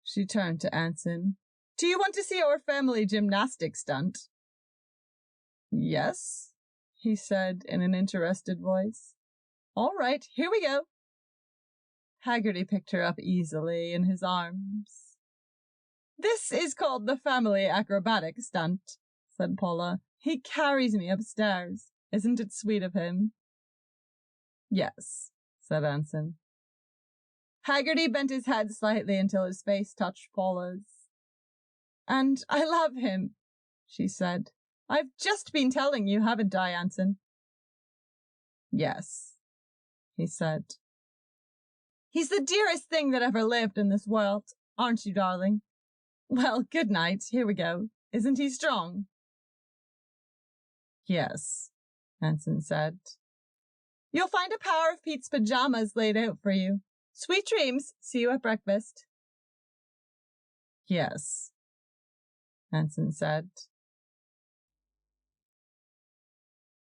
She turned to Anson. Do you want to see our family gymnastics stunt? Yes, he said in an interested voice. All right, here we go. Haggerty picked her up easily in his arms. This is called the family acrobatic stunt, said Paula. He carries me upstairs. Isn't it sweet of him? Yes, said Anson. Haggerty bent his head slightly until his face touched Paula's. And I love him, she said. I've just been telling you, haven't I, Anson? Yes, he said. He's the dearest thing that ever lived in this world, aren't you, darling? Well, good night. Here we go. Isn't he strong? Yes, Anson said. You'll find a power of Pete's pajamas laid out for you. Sweet dreams. See you at breakfast. Yes, Anson said.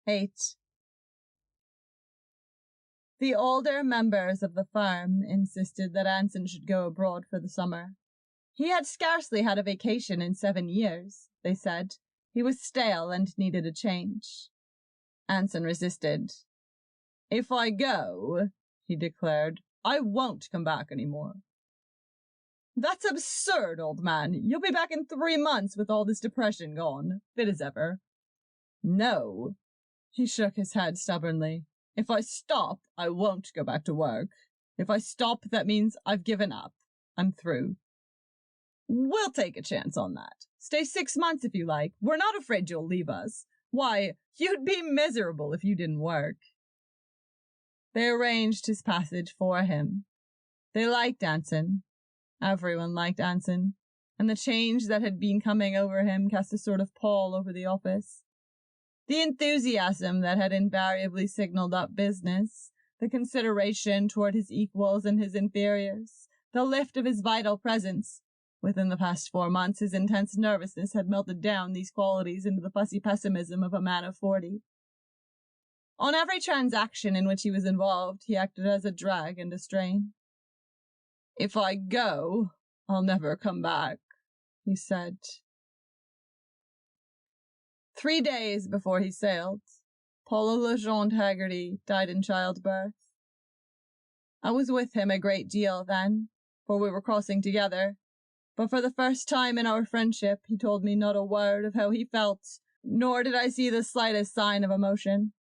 8. The older members of the firm insisted that Anson should go abroad for the summer. He had scarcely had a vacation in 7 years, they said. He was stale and needed a change. Anson resisted. If I go, he declared, I won't come back any more. That's absurd, old man. You'll be back in 3 months with all this depression gone, fit as ever. No, he shook his head stubbornly. If I stop, I won't go back to work. If I stop, that means I've given up. I'm through. We'll take a chance on that. Stay 6 months if you like. We're not afraid you'll leave us. Why, you'd be miserable if you didn't work. They arranged his passage for him. They liked Anson. Everyone liked Anson, and the change that had been coming over him cast a sort of pall over the office. The enthusiasm that had invariably signaled up business, the consideration toward his equals and his inferiors, the lift of his vital presence. Within the past 4 months, his intense nervousness had melted down these qualities into the fussy pessimism of a man of 40. On every transaction in which he was involved, he acted as a drag and a strain. If I go, I'll never come back, he said. 3 days before he sailed, Paula Legendre Haggerty died in childbirth. I was with him a great deal then, for we were crossing together, but for the first time in our friendship he told me not a word of how he felt, nor did I see the slightest sign of emotion.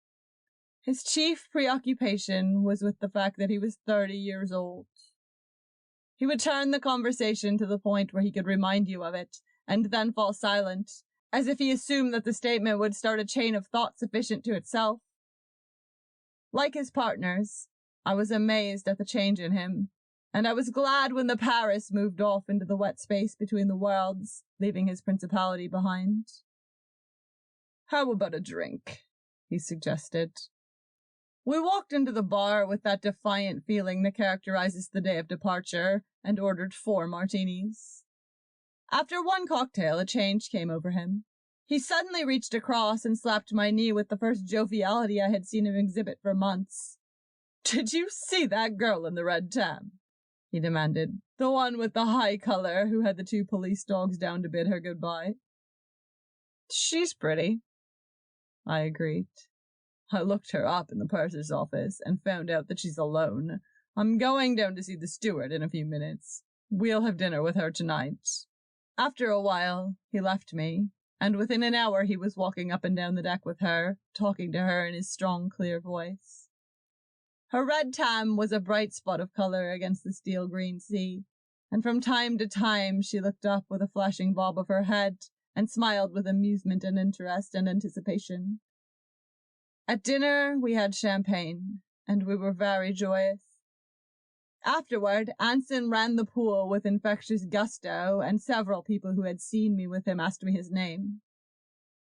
His chief preoccupation was with the fact that he was 30 years old. He would turn the conversation to the point where he could remind you of it, and then fall silent, as if he assumed that the statement would start a chain of thought sufficient to itself. Like his partners, I was amazed at the change in him, and I was glad when the Pr-nce moved off into the wet space between the worlds, leaving his principality behind. How about a drink? He suggested. We walked into the bar with that defiant feeling that characterizes the day of departure, and ordered 4 martinis. After 1 cocktail, a change came over him. He suddenly reached across and slapped my knee with the first joviality I had seen him exhibit for months. Did you see that girl in the red tam? He demanded. The one with the high color who had the 2 police dogs down to bid her goodbye. She's pretty, I agreed. I looked her up in the purser's office and found out that she's alone. I'm going down to see the steward in a few minutes. We'll have dinner with her tonight. After a while, he left me, and within an hour he was walking up and down the deck with her, talking to her in his strong, clear voice. Her red tam was a bright spot of color against the steel-green sea, and from time to time she looked up with a flashing bob of her head and smiled with amusement and interest and anticipation. At dinner we had champagne, and we were very joyous. Afterward, Anson ran the pool with infectious gusto, and several people who had seen me with him asked me his name.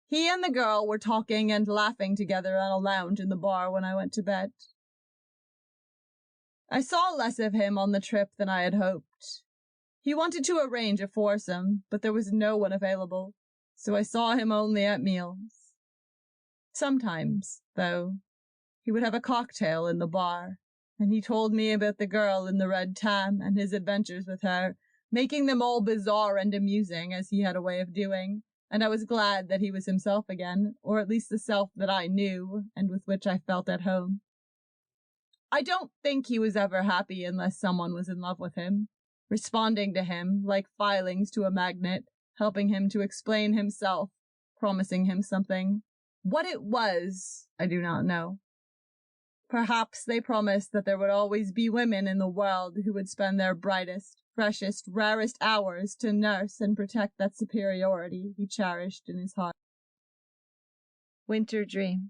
He and the girl were talking and laughing together on a lounge in the bar when I went to bed. I saw less of him on the trip than I had hoped. He wanted to arrange a foursome, but there was no one available, so I saw him only at meals. Sometimes, though, he would have a cocktail in the bar, and he told me about the girl in the red tam and his adventures with her, making them all bizarre and amusing, as he had a way of doing, and I was glad that he was himself again, or at least the self that I knew and with which I felt at home. I don't think he was ever happy unless someone was in love with him, responding to him like filings to a magnet, helping him to explain himself, promising him something. What it was, I do not know. Perhaps they promised that there would always be women in the world who would spend their brightest, freshest, rarest hours to nurse and protect that superiority he cherished in his heart. Winter dreams.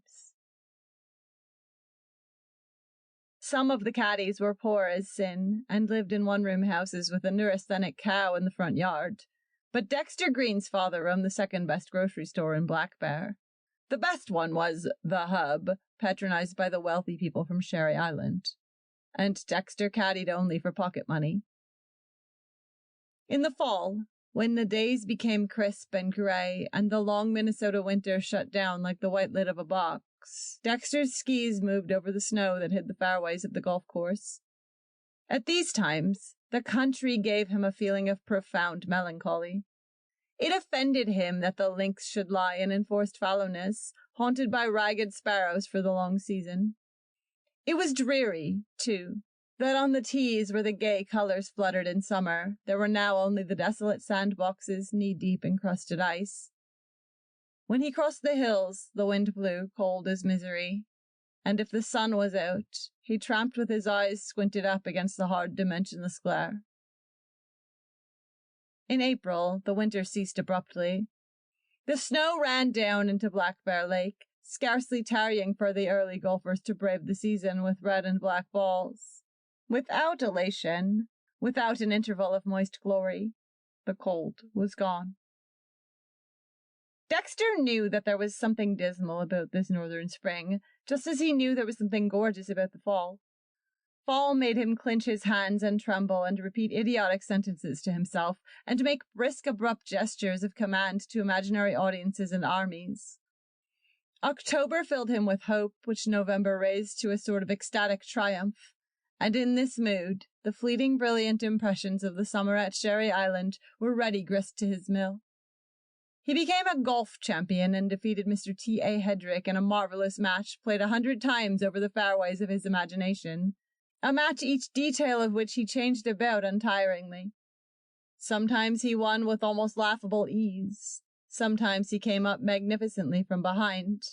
Some of the caddies were poor as sin and lived in one-room houses with a neurasthenic cow in the front yard. But Dexter Green's father owned the second-best grocery store in Black Bear. The best one was The Hub, patronized by the wealthy people from Sherry Island. And Dexter caddied only for pocket money. In the fall, when the days became crisp and gray and the long Minnesota winter shut down like the white lid of a box, Dexter's skis moved over the snow that hid the fairways of the golf course. At these times, the country gave him a feeling of profound melancholy. It offended him that the links should lie in enforced fallowness, haunted by ragged sparrows for the long season. It was dreary, too, that on the tees where the gay colors fluttered in summer, there were now only the desolate sandboxes knee-deep in crusted ice. When he crossed the hills, the wind blew, cold as misery, and if the sun was out, he tramped with his eyes squinted up against the hard, dimensionless glare. In April, the winter ceased abruptly. The snow ran down into Black Bear Lake, scarcely tarrying for the early golfers to brave the season with red and black balls. Without elation, without an interval of moist glory, the cold was gone. Dexter knew that there was something dismal about this northern spring, just as he knew there was something gorgeous about the fall. Fall made him clench his hands and tremble and repeat idiotic sentences to himself, and make brisk, abrupt gestures of command to imaginary audiences and armies. October filled him with hope, which November raised to a sort of ecstatic triumph, and in this mood, the fleeting brilliant impressions of the summer at Sherry Island were ready grist to his mill. He became a golf champion and defeated Mr. T.A. Hedrick in a marvelous match played 100 times over the fairways of his imagination, a match each detail of which he changed about untiringly. Sometimes he won with almost laughable ease. Sometimes he came up magnificently from behind.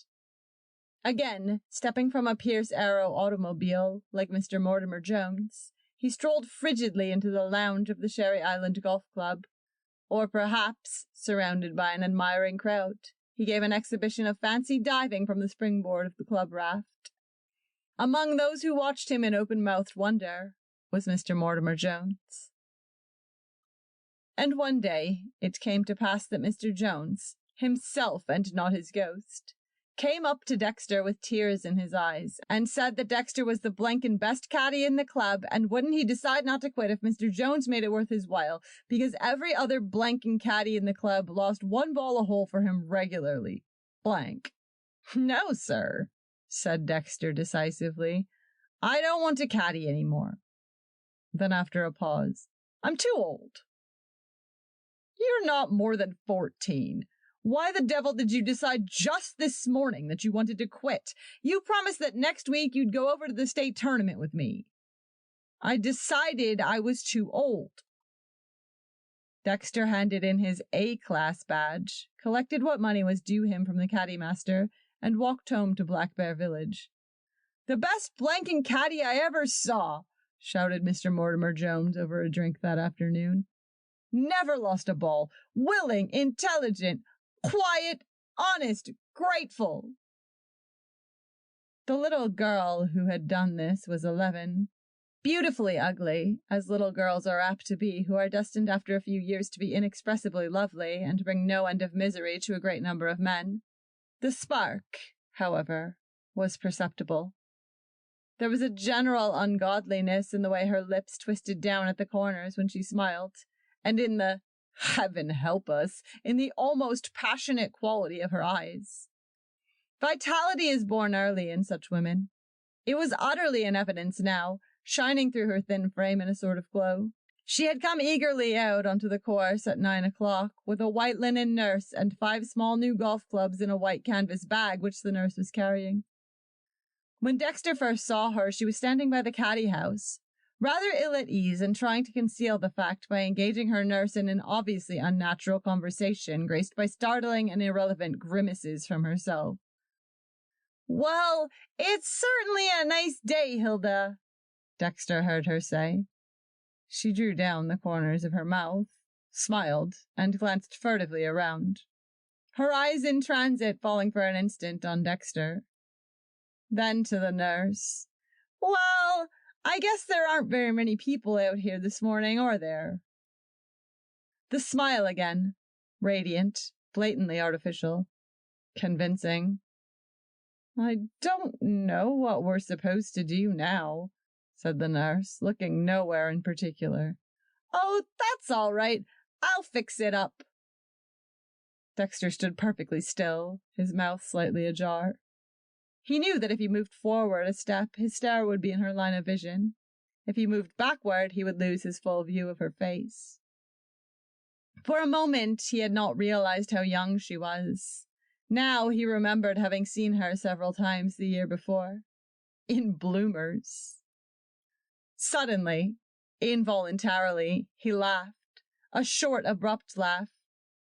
Again, stepping from a Pierce Arrow automobile, like Mr. Mortimer Jones, he strolled frigidly into the lounge of the Sherry Island Golf Club. Or perhaps, surrounded by an admiring crowd, he gave an exhibition of fancy diving from the springboard of the club raft. Among those who watched him in open-mouthed wonder was Mr. Mortimer Jones. And one day it came to pass that Mr. Jones, himself and not his ghost, came up to Dexter with tears in his eyes and said that Dexter was the blankin' best caddy in the club, and wouldn't he decide not to quit if Mr. Jones made it worth his while, because every other blankin' caddy in the club lost one ball a hole for him regularly. Blank. No, sir, said Dexter decisively. I don't want to caddy any more. Then after a pause, I'm too old. You're not more than 14. Why the devil did you decide just this morning that you wanted to quit? You promised that next week you'd go over to the state tournament with me. I decided I was too old. Dexter handed in his A-class badge, collected what money was due him from the caddy master, and walked home to Black Bear Village. The best blanking caddy I ever saw, shouted Mr. Mortimer Jones over a drink that afternoon. Never lost a ball. Willing, intelligent, quiet, honest, grateful. The little girl who had done this was 11, beautifully ugly, as little girls are apt to be who are destined after a few years to be inexpressibly lovely and bring no end of misery to a great number of men. The spark, however, was perceptible. There was a general ungodliness in the way her lips twisted down at the corners when she smiled, and in the heaven help us, in the almost passionate quality of her eyes. Vitality is born early in such women. It was utterly in evidence now, shining through her thin frame in a sort of glow. She had come eagerly out onto the course at 9 o'clock with a white linen nurse and 5 small new golf clubs in a white canvas bag which the nurse was carrying. When Dexter first saw her, she was standing by the caddy house, rather ill at ease and trying to conceal the fact by engaging her nurse in an obviously unnatural conversation graced by startling and irrelevant grimaces from herself. "Well, it's certainly a nice day, Hilda," Dexter heard her say. She drew down the corners of her mouth, smiled, and glanced furtively around, her eyes in transit falling for an instant on Dexter. Then to the nurse. "Well, I guess there aren't very many people out here this morning, are there?" The smile again, radiant, blatantly artificial, convincing. "I don't know what we're supposed to do now," said the nurse, looking nowhere in particular. "Oh, that's all right. I'll fix it up." Dexter stood perfectly still, his mouth slightly ajar. He knew that if he moved forward a step, his stare would be in her line of vision. If he moved backward, he would lose his full view of her face. For a moment, he had not realized how young she was. Now he remembered having seen her several times the year before. In bloomers. Suddenly, involuntarily, he laughed, a short, abrupt laugh.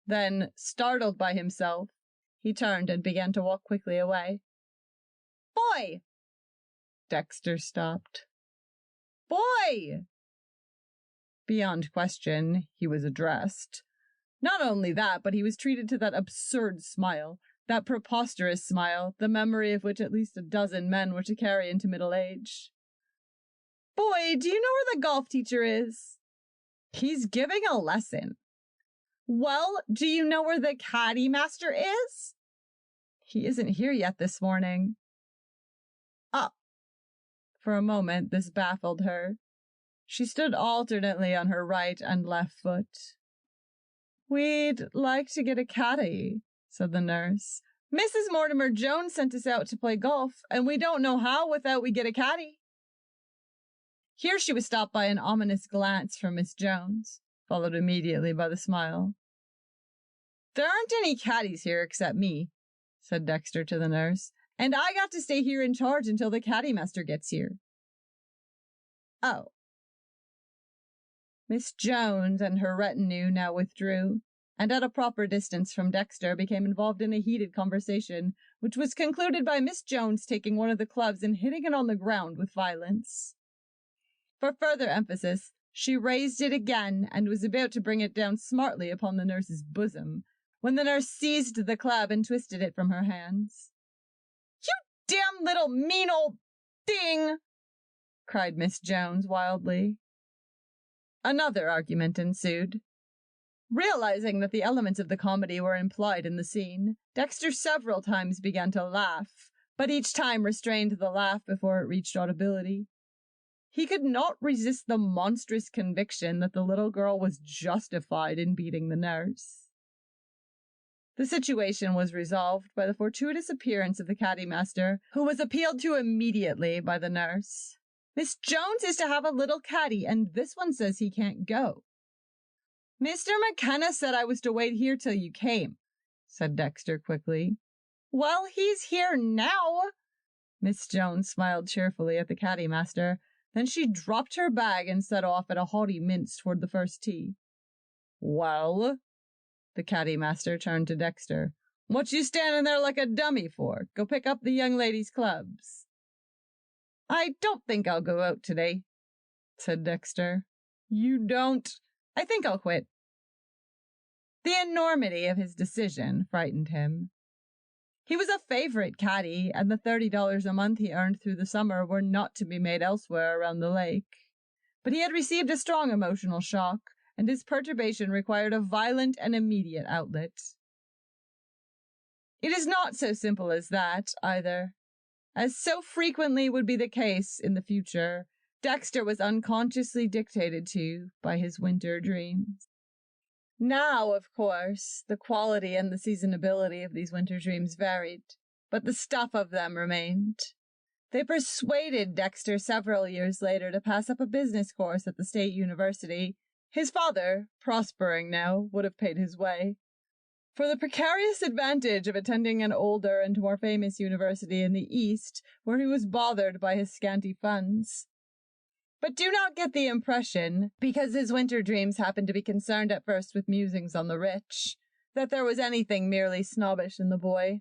Then, startled by himself, he turned and began to walk quickly away. "Boy!" Dexter stopped. "Boy!" Beyond question, he was addressed. Not only that, but he was treated to that absurd smile, that preposterous smile, the memory of which at least a dozen men were to carry into middle age. "Boy, do you know where the golf teacher is?" "He's giving a lesson." "Well, do you know where the caddy master is?" "He isn't here yet this morning." "Oh." For a moment, this baffled her. She stood alternately on her right and left foot. "We'd like to get a caddy," said the nurse. "Mrs. Mortimer Jones sent us out to play golf, and we don't know how without we get a caddy." Here she was stopped by an ominous glance from Miss Jones, followed immediately by the smile. "There aren't any caddies here except me," said Dexter to the nurse, "and I got to stay here in charge until the caddy master gets here." "Oh." Miss Jones and her retinue now withdrew, and at a proper distance from Dexter became involved in a heated conversation, which was concluded by Miss Jones taking one of the clubs and hitting it on the ground with violence. For further emphasis, she raised it again and was about to bring it down smartly upon the nurse's bosom, when the nurse seized the club and twisted it from her hands. "You damn little mean old thing!" cried Miss Jones wildly. Another argument ensued. Realizing that the elements of the comedy were implied in the scene, Dexter several times began to laugh, but each time restrained the laugh before it reached audibility. He could not resist the monstrous conviction that the little girl was justified in beating the nurse. The situation was resolved by the fortuitous appearance of the caddy master, who was appealed to immediately by the nurse. "Miss Jones is to have a little caddy, and this one says he can't go." "Mr. McKenna said I was to wait here till you came," said Dexter quickly. "Well, he's here now." Miss Jones smiled cheerfully at the caddy master. Then she dropped her bag and set off at a haughty mince toward the first tee. "Well?" The caddy master turned to Dexter. "What you standing there like a dummy for? Go pick up the young lady's clubs." "I don't think I'll go out today," said Dexter. "You don't?" "I think I'll quit." The enormity of his decision frightened him. He was a favorite caddy, and the $30 a month he earned through the summer were not to be made elsewhere around the lake. But he had received a strong emotional shock, and his perturbation required a violent and immediate outlet. It is not so simple as that, either. As so frequently would be the case in the future, Dexter was unconsciously dictated to by his winter dreams. Now, of course, the quality and the seasonability of these winter dreams varied, but the stuff of them remained. They persuaded Dexter several years later to pass up a business course at the State University, His father, prospering now, would have paid his way, for the precarious advantage of attending an older and more famous university in the East, where he was bothered by his scanty funds. But do not get the impression, because his winter dreams happened to be concerned at first with musings on the rich, that there was anything merely snobbish in the boy.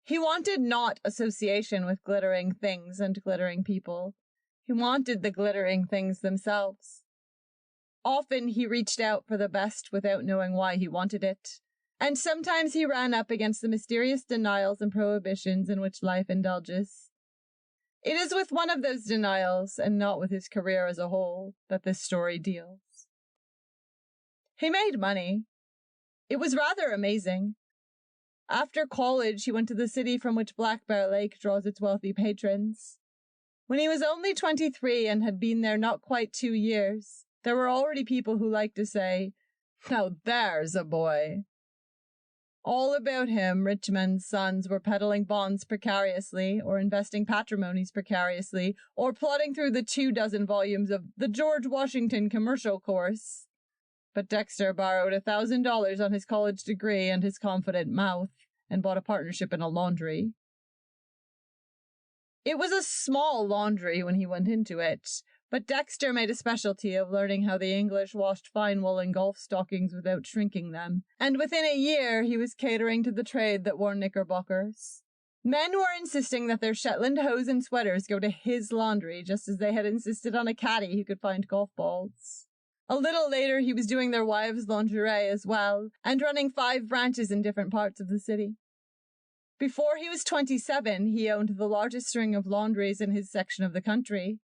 He wanted not association with glittering things and glittering people. He wanted the glittering things themselves. Often he reached out for the best without knowing why he wanted it, and sometimes he ran up against the mysterious denials and prohibitions in which life indulges. It is with one of those denials, and not with his career as a whole, that this story deals. He made money. It was rather amazing. After college, he went to the city from which Black Bear Lake draws its wealthy patrons. When he was only 23 and had been there not quite 2 years, there were already people who liked to say, "Now there's a boy." All about him, rich men's sons were peddling bonds precariously, or investing patrimonies precariously, or plodding through the 24 volumes of the George Washington Commercial Course. But Dexter borrowed $1,000 on his college degree and his confident mouth, and bought a partnership in a laundry. It was a small laundry when he went into it, but Dexter made a specialty of learning how the English washed fine woolen golf stockings without shrinking them, and within a year he was catering to the trade that wore knickerbockers. Men were insisting that their Shetland hose and sweaters go to his laundry, just as they had insisted on a caddy who could find golf balls. A little later he was doing their wives' lingerie as well, and running 5 branches in different parts of the city. Before he was 27, he owned the largest string of laundries in his section of the country.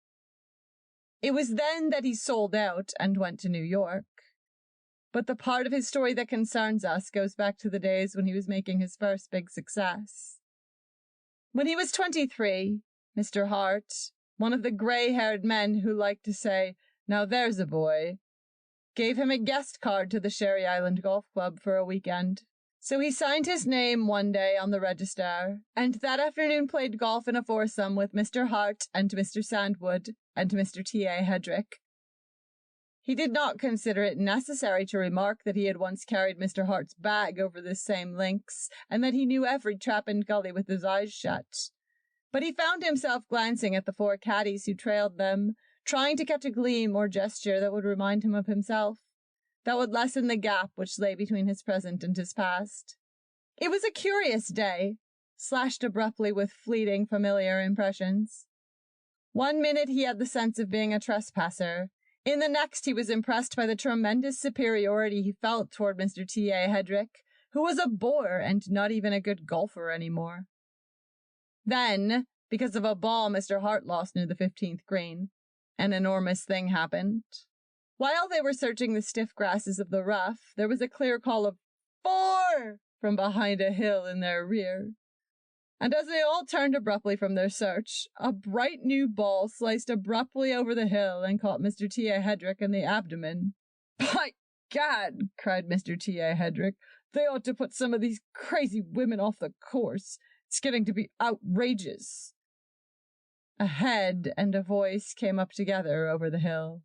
It was then that he sold out and went to New York. But the part of his story that concerns us goes back to the days when he was making his first big success. When he was 23, Mr. Hart, one of the gray-haired men who liked to say, "Now there's a boy," gave him a guest card to the Sherry Island Golf Club for a weekend. So he signed his name one day on the register, and that afternoon played golf in a foursome with Mr. Hart and Mr. Sandwood and Mr. T.A. Hedrick. He did not consider it necessary to remark that he had once carried Mr. Hart's bag over this same links, and that he knew every trap and gully with his eyes shut. But he found himself glancing at the 4 caddies who trailed them, trying to catch a gleam or gesture that would remind him of himself, that would lessen the gap which lay between his present and his past. It was a curious day, slashed abruptly with fleeting familiar impressions. One minute he had the sense of being a trespasser. In the next he was impressed by the tremendous superiority he felt toward Mr. T.A. Hedrick, who was a bore and not even a good golfer anymore. Then, because of a ball Mr. Hart lost near the 15th green, an enormous thing happened. While they were searching the stiff grasses of the rough, there was a clear call of 4 from behind a hill in their rear. And as they all turned abruptly from their search, a bright new ball sliced abruptly over the hill and caught Mr. T.A. Hedrick in the abdomen. "By Gad!" cried Mr. T.A. Hedrick. "They ought to put some of these crazy women off the course. It's getting to be outrageous." A head and a voice came up together over the hill.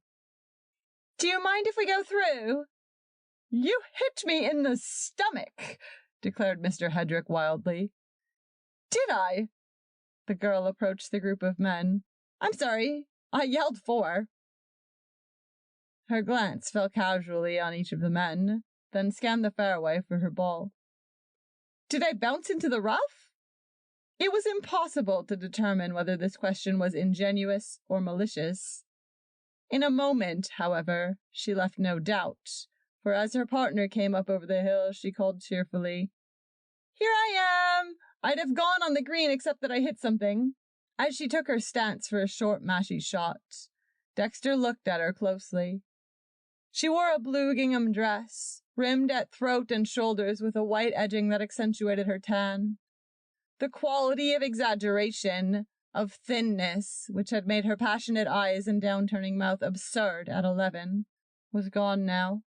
"Do you mind if we go through?" "You hit me in the stomach," declared Mr. Hedrick wildly. "Did I?" The girl approached the group of men. "I'm sorry. I yelled 4. Her glance fell casually on each of the men, then scanned the fairway for her ball. "Did I bounce into the rough?" It was impossible to determine whether this question was ingenuous or malicious. In a moment, however, she left no doubt, for as her partner came up over the hill, she called cheerfully, "Here I am! I'd have gone on the green except that I hit something." As she took her stance for a short, mashy shot, Dexter looked at her closely. She wore a blue gingham dress, rimmed at throat and shoulders with a white edging that accentuated her tan. The quality of exaggeration, of thinness, which had made her passionate eyes and down-turning mouth absurd at 11, was gone now.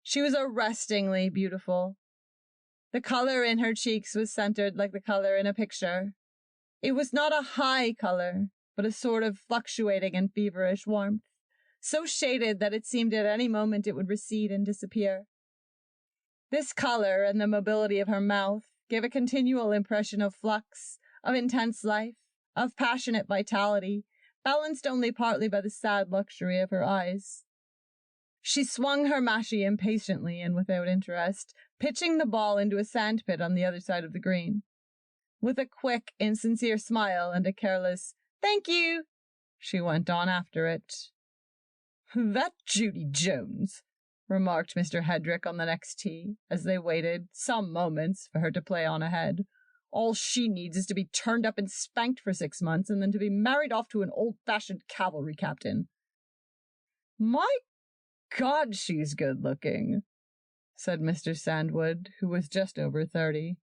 She was arrestingly beautiful. The color in her cheeks was centered like the color in a picture. It was not a high color, but a sort of fluctuating and feverish warmth, so shaded that it seemed at any moment it would recede and disappear. This color and the mobility of her mouth gave a continual impression of flux, of intense life, of passionate vitality, balanced only partly by the sad luxury of her eyes. She swung her mashie impatiently and without interest, pitching the ball into a sandpit on the other side of the green. With a quick, insincere smile and a careless, "Thank you," she went on after it. "That Judy Jones," remarked Mr. Hedrick on the next tee, as they waited some moments for her to play on ahead. "All she needs is to be turned up and spanked for 6 months and then to be married off to an old-fashioned cavalry captain." "My God, she's good-looking," said Mr. Sandwood, who was just over 30.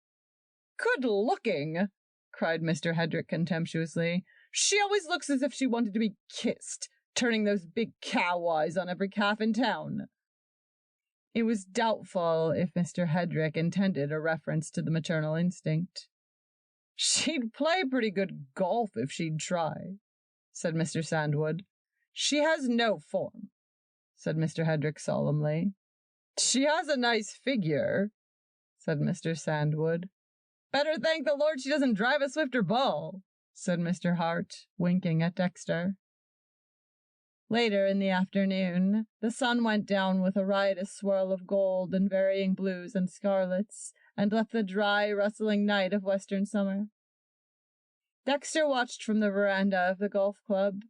"Good-looking?" cried Mr. Hedrick contemptuously. "She always looks as if she wanted to be kissed, turning those big cow eyes on every calf in town." It was doubtful if Mr. Hedrick intended a reference to the maternal instinct. "She'd play pretty good golf if she'd try," said Mr. Sandwood. "She has no form," said Mr. Hedrick solemnly. "She has a nice figure," said Mr. Sandwood. "Better thank the Lord she doesn't drive a swifter ball," said Mr. Hart, winking at Dexter. Later in the afternoon, the sun went down with a riotous swirl of gold and varying blues and scarlets, and left the dry, rustling night of western summer. Dexter watched from the veranda of the golf club,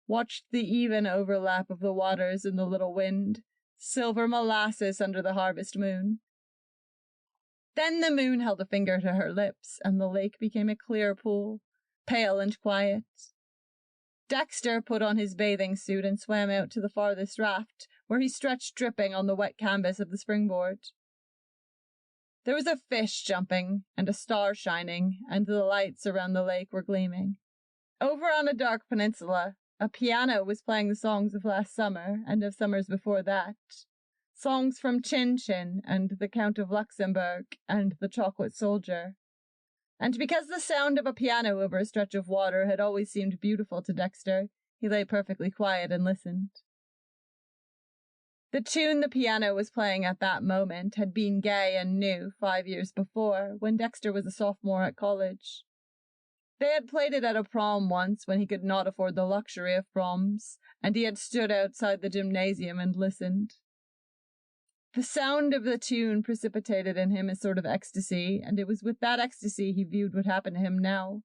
watched the even overlap of the waters in the little wind, silver molasses under the harvest moon. Then the moon held a finger to her lips, and the lake became a clear pool, pale and quiet. Dexter put on his bathing suit and swam out to the farthest raft, where he stretched dripping on the wet canvas of the springboard. There was a fish jumping, and a star shining, and the lights around the lake were gleaming. Over on a dark peninsula, a piano was playing the songs of last summer and of summers before that. Songs from Chin Chin and the Count of Luxembourg and the Chocolate Soldier. And because the sound of a piano over a stretch of water had always seemed beautiful to Dexter, he lay perfectly quiet and listened. The tune the piano was playing at that moment had been gay and new 5 years before, when Dexter was a sophomore at college. They had played it at a prom once when he could not afford the luxury of proms, and he had stood outside the gymnasium and listened. The sound of the tune precipitated in him a sort of ecstasy, and it was with that ecstasy he viewed what happened to him now.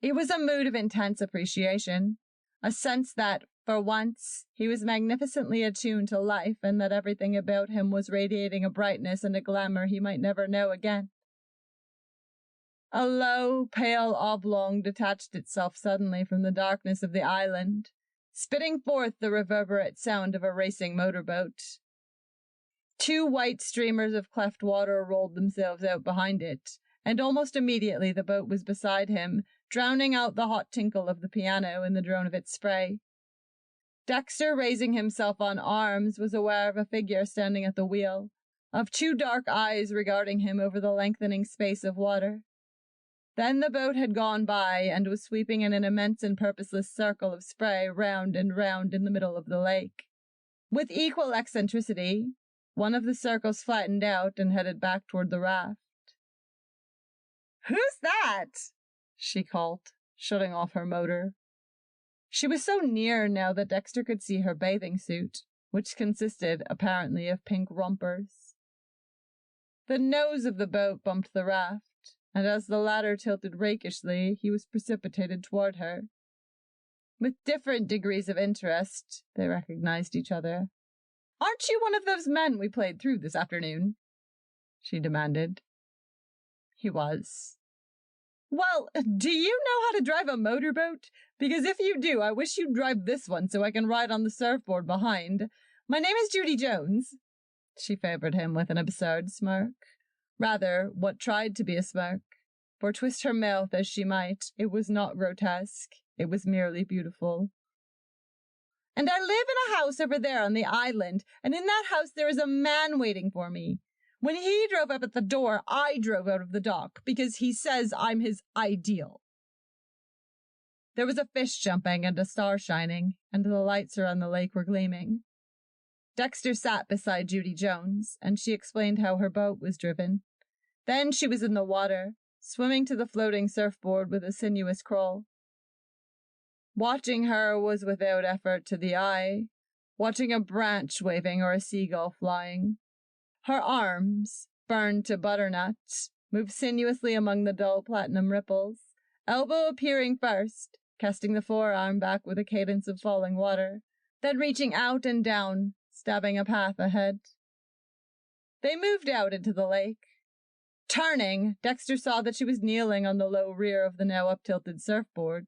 It was a mood of intense appreciation, a sense that, for once, he was magnificently attuned to life and that everything about him was radiating a brightness and a glamour he might never know again. A low, pale oblong detached itself suddenly from the darkness of the island, spitting forth the reverberate sound of a racing motorboat. 2 white streamers of cleft water rolled themselves out behind it, and almost immediately the boat was beside him, drowning out the hot tinkle of the piano in the drone of its spray. Dexter, raising himself on arms, was aware of a figure standing at the wheel, of 2 dark eyes regarding him over the lengthening space of water. Then the boat had gone by and was sweeping in an immense and purposeless circle of spray round and round in the middle of the lake. With equal eccentricity, one of the circles flattened out and headed back toward the raft. "Who's that?" she called, shutting off her motor. She was so near now that Dexter could see her bathing suit, which consisted, apparently, of pink rompers. The nose of the boat bumped the raft, and as the latter tilted rakishly, he was precipitated toward her. With different degrees of interest, they recognized each other. "Aren't you one of those men we played through this afternoon?" she demanded. He was. "Well, do you know how to drive a motorboat? Because if you do, I wish you'd drive this one so I can ride on the surfboard behind. My name is Judy Jones." She favored him with an absurd smirk. Rather, what tried to be a smirk. For twist her mouth as she might, it was not grotesque. It was merely beautiful. "And I live in a house over there on the island, and in that house there is a man waiting for me. When he drove up at the door, I drove out of the dock, because he says I'm his ideal." There was a fish jumping and a star shining, and the lights around the lake were gleaming. Dexter sat beside Judy Jones, and she explained how her boat was driven. Then she was in the water, swimming to the floating surfboard with a sinuous crawl. Watching her was without effort to the eye, watching a branch waving or a seagull flying. Her arms, burned to butternut, moved sinuously among the dull platinum ripples, elbow appearing first, casting the forearm back with a cadence of falling water, then reaching out and down, stabbing a path ahead. They moved out into the lake. Turning, Dexter saw that she was kneeling on the low rear of the now up-tilted surfboard.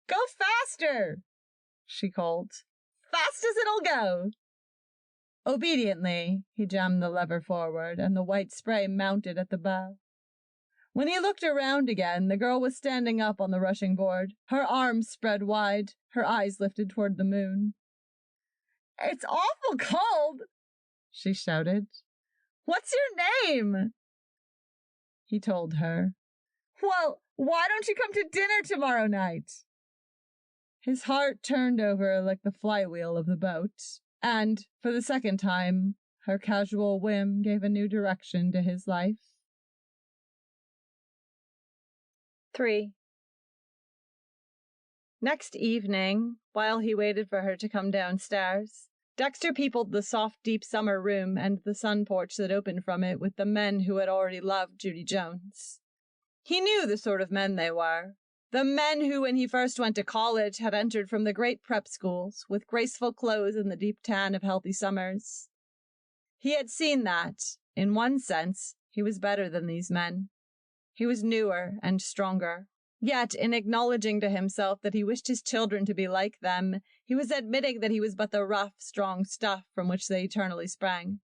"Go faster!" she called. "Fast as it'll go!" Obediently, he jammed the lever forward, and the white spray mounted at the bow. When he looked around again, the girl was standing up on the rushing board, her arms spread wide, her eyes lifted toward the moon. "It's awful cold," she shouted. "What's your name?" He told her. "Well, why don't you come to dinner tomorrow night?" His heart turned over like the flywheel of the boat, and, for the second time, her casual whim gave a new direction to his life. 3. Next evening, while he waited for her to come downstairs, Dexter peopled the soft, deep summer room and the sun porch that opened from it with the men who had already loved Judy Jones. He knew the sort of men they were. The men who, when he first went to college, had entered from the great prep schools, with graceful clothes and the deep tan of healthy summers. He had seen that, in one sense, he was better than these men. He was newer and stronger. Yet, in acknowledging to himself that he wished his children to be like them, he was admitting that he was but the rough, strong stuff from which they eternally sprang.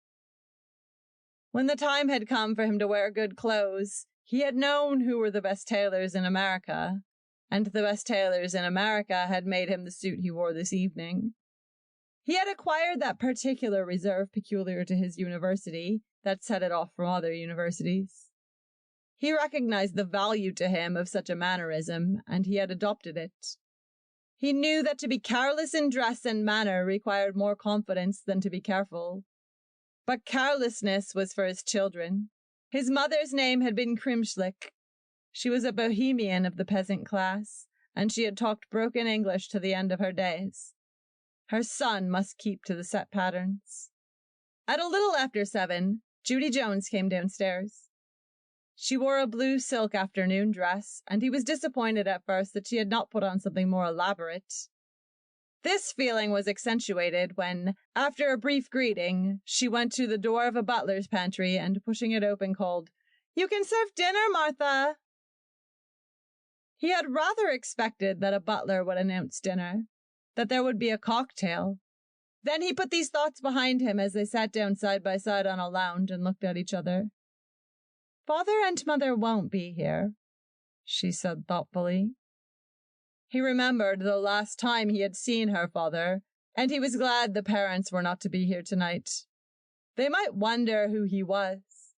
When the time had come for him to wear good clothes, he had known who were the best tailors in America, and the best tailors in America had made him the suit he wore this evening. He had acquired that particular reserve peculiar to his university that set it off from other universities. He recognized the value to him of such a mannerism, and he had adopted it. He knew that to be careless in dress and manner required more confidence than to be careful. But carelessness was for his children. His mother's name had been Krimschlick. She was a bohemian of the peasant class, and she had talked broken English to the end of her days. Her son must keep to the set patterns. At a little after 7, Judy Jones came downstairs. She wore a blue silk afternoon dress, and he was disappointed at first that she had not put on something more elaborate. This feeling was accentuated when, after a brief greeting, she went to the door of a butler's pantry and, pushing it open, called, "You can serve dinner, Martha." He had rather expected that a butler would announce dinner, that there would be a cocktail. Then he put these thoughts behind him as they sat down side by side on a lounge and looked at each other. "Father and Mother won't be here," she said thoughtfully. He remembered the last time he had seen her father, and he was glad the parents were not to be here tonight. They might wonder who he was.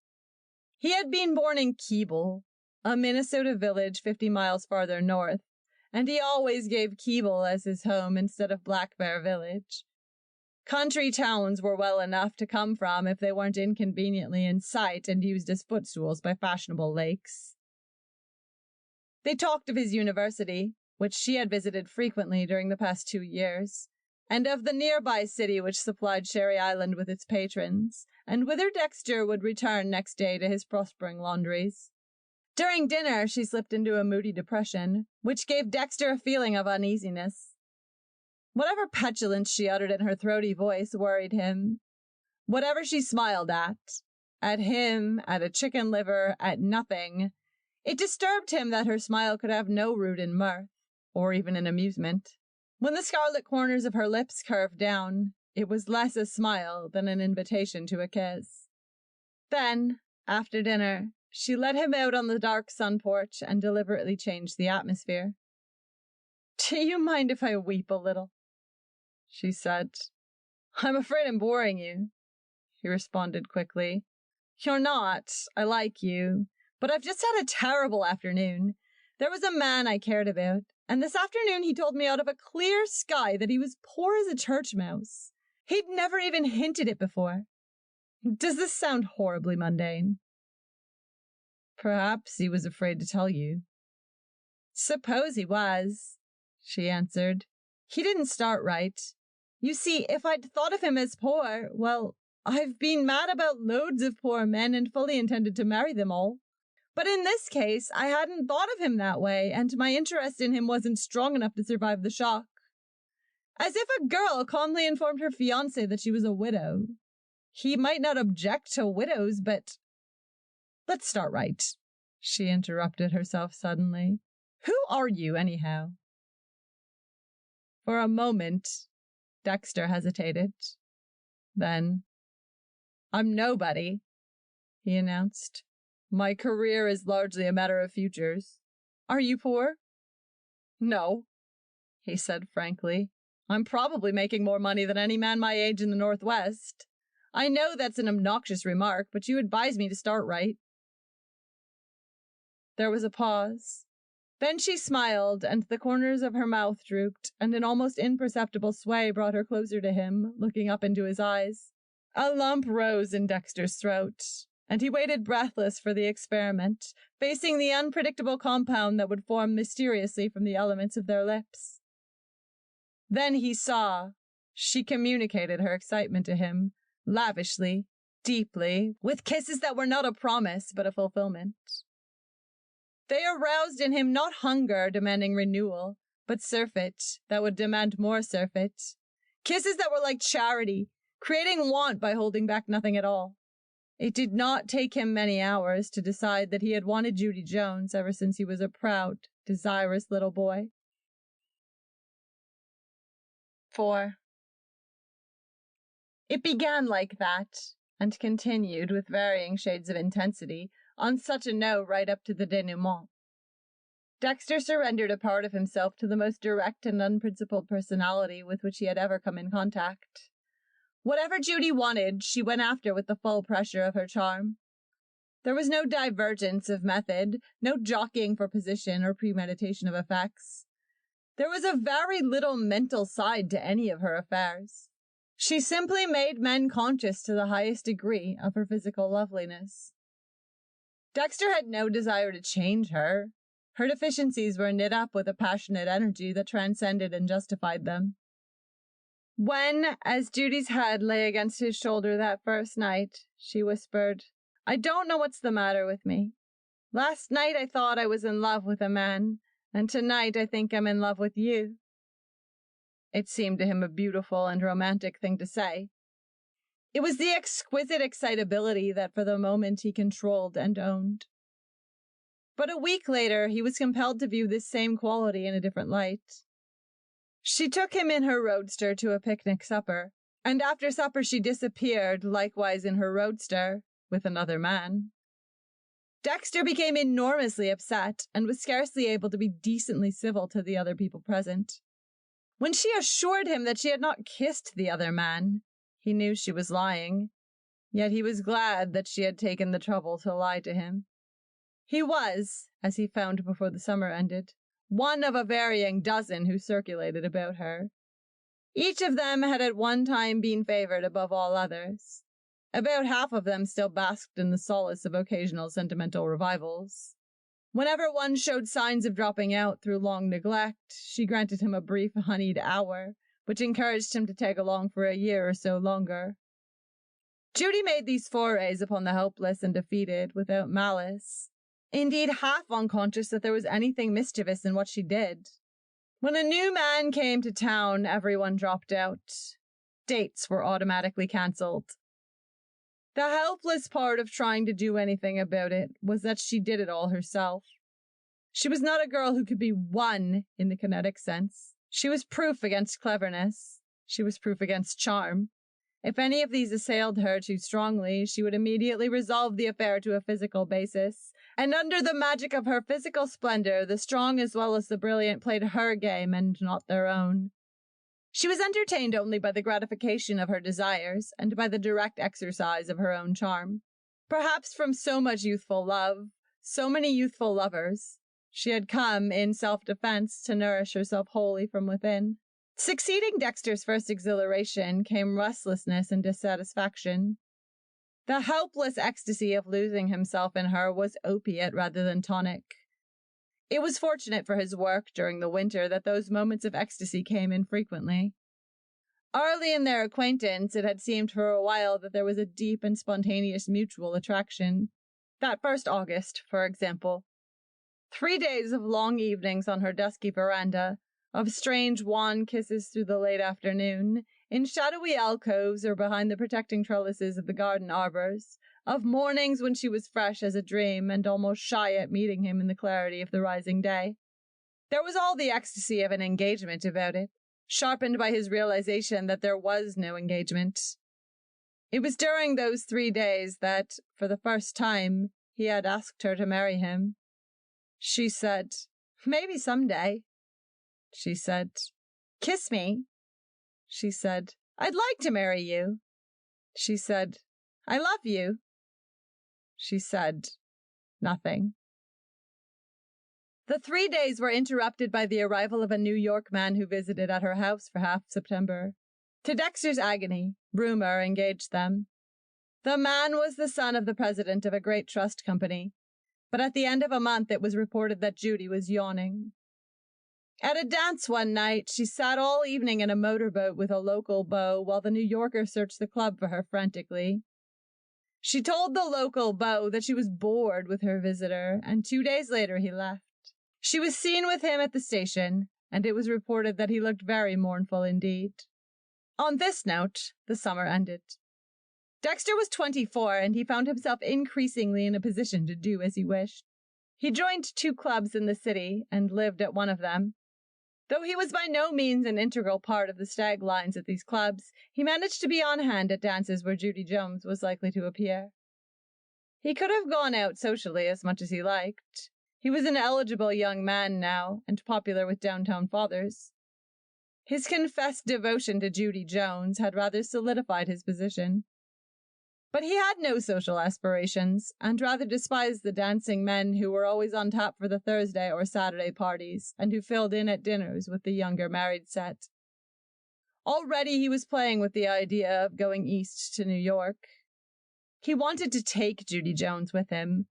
He had been born in Keble, a Minnesota village 50 miles farther north, and he always gave Keble as his home instead of Black Bear Village. Country towns were well enough to come from if they weren't inconveniently in sight and used as footstools by fashionable lakes. They talked of his university, which she had visited frequently during the past 2 years, and of the nearby city which supplied Sherry Island with its patrons, and whither Dexter would return next day to his prospering laundries. During dinner, she slipped into a moody depression, which gave Dexter a feeling of uneasiness. Whatever petulance she uttered in her throaty voice worried him. Whatever she smiled at him, at a chicken liver, at nothing, it disturbed him that her smile could have no root in mirth, or even in amusement. When the scarlet corners of her lips curved down, it was less a smile than an invitation to a kiss. Then, after dinner, she led him out on the dark sun porch and deliberately changed the atmosphere. "Do you mind if I weep a little?" she said. "I'm afraid I'm boring you," he responded quickly. "You're not. I like you. But I've just had a terrible afternoon. There was a man I cared about, And this afternoon he told me out of a clear sky that he was poor as a church mouse. He'd never even hinted it before. Does this sound horribly mundane? Perhaps he was afraid to tell you. Suppose he was, she answered. He didn't start right. You see, if I'd thought of him as poor, well, I've been mad about loads of poor men and fully intended to marry them all. But in this case, I hadn't thought of him that way, and my interest in him wasn't strong enough to survive the shock. As if a girl calmly informed her fiancé that she was a widow. He might not object to widows, but... Let's start right, she interrupted herself suddenly. Who are you, anyhow? For a moment, Dexter hesitated. Then, I'm nobody, he announced. My career is largely a matter of futures. Are you poor? No, he said frankly. I'm probably making more money than any man my age in the Northwest. I know that's an obnoxious remark, but you advised me to start right. There was a pause. Then she smiled, and the corners of her mouth drooped, and an almost imperceptible sway brought her closer to him, looking up into his eyes. A lump rose in Dexter's throat, and he waited breathless for the experiment, facing the unpredictable compound that would form mysteriously from the elements of their lips. Then he saw. She communicated her excitement to him, lavishly, deeply, with kisses that were not a promise, but a fulfillment. They aroused in him not hunger demanding renewal, but surfeit that would demand more surfeit. Kisses that were like charity, creating want by holding back nothing at all. It did not take him many hours to decide that he had wanted Judy Jones ever since he was a proud, desirous little boy. 4. It began like that, and continued with varying shades of intensity, on such a note right up to the denouement. Dexter surrendered a part of himself to the most direct and unprincipled personality with which he had ever come in contact. Whatever Judy wanted, she went after with the full pressure of her charm. There was no divergence of method, no jockeying for position or premeditation of effects. There was a very little mental side to any of her affairs. She simply made men conscious to the highest degree of her physical loveliness. Dexter had no desire to change her. Her deficiencies were knit up with a passionate energy that transcended and justified them. When, as Judy's head lay against his shoulder that first night, she whispered, I don't know what's the matter with me. Last night I thought I was in love with a man, and tonight I think I'm in love with you. It seemed to him a beautiful and romantic thing to say. It was the exquisite excitability that for the moment he controlled and owned. But a week later, he was compelled to view this same quality in a different light. She took him in her roadster to a picnic supper, and after supper she disappeared, likewise in her roadster, with another man. Dexter became enormously upset and was scarcely able to be decently civil to the other people present. When she assured him that she had not kissed the other man, he knew she was lying, yet he was glad that she had taken the trouble to lie to him. He was, as he found before the summer ended, one of a varying dozen who circulated about her. Each of them had at one time been favored above all others. About half of them still basked in the solace of occasional sentimental revivals. Whenever one showed signs of dropping out through long neglect, she granted him a brief honeyed hour, which encouraged him to tag along for a year or so longer. Judy made these forays upon the helpless and defeated without malice, indeed half unconscious that there was anything mischievous in what she did. When a new man came to town, everyone dropped out. Dates were automatically cancelled. The helpless part of trying to do anything about it was that she did it all herself. She was not a girl who could be won in the kinetic sense. She was proof against cleverness. She was proof against charm. If any of these assailed her too strongly, she would immediately resolve the affair to a physical basis. And under the magic of her physical splendor, the strong as well as the brilliant played her game and not their own. She was entertained only by the gratification of her desires and by the direct exercise of her own charm. Perhaps from so much youthful love, so many youthful lovers, She had come, in self-defense, to nourish herself wholly from within. Succeeding Dexter's first exhilaration came restlessness and dissatisfaction. The helpless ecstasy of losing himself in her was opiate rather than tonic. It was fortunate for his work during the winter that those moments of ecstasy came infrequently. Early in their acquaintance, it had seemed for a while that there was a deep and spontaneous mutual attraction. That first August, for example. 3 days of long evenings on her dusky veranda, of strange wan kisses through the late afternoon, in shadowy alcoves or behind the protecting trellises of the garden arbors, of mornings when she was fresh as a dream and almost shy at meeting him in the clarity of the rising day. There was all the ecstasy of an engagement about it, sharpened by his realization that there was no engagement. It was during those 3 days that, for the first time, he had asked her to marry him. She said, "Maybe someday." She said, "Kiss me." She said, "I'd like to marry you." She said, "I love you." She said nothing. The 3 days were interrupted by the arrival of a New York man who visited at her house for half September. To Dexter's agony, rumor engaged them. The man was the son of the president of a great trust company, but at the end of a month it was reported that Judy was yawning. At a dance one night, she sat all evening in a motorboat with a local beau while the New Yorker searched the club for her frantically. She told the local beau that she was bored with her visitor, and 2 days later he left. She was seen with him at the station, and it was reported that he looked very mournful indeed. On this note, the summer ended. Dexter was 24, and he found himself increasingly in a position to do as he wished. He joined 2 clubs in the city and lived at one of them. Though he was by no means an integral part of the stag lines at these clubs, he managed to be on hand at dances where Judy Jones was likely to appear. He could have gone out socially as much as he liked. He was an eligible young man now, and popular with downtown fathers. His confessed devotion to Judy Jones had rather solidified his position. But he had no social aspirations, and rather despised the dancing men who were always on tap for the Thursday or Saturday parties, and who filled in at dinners with the younger married set. Already he was playing with the idea of going east to New York. He wanted to take Judy Jones with him.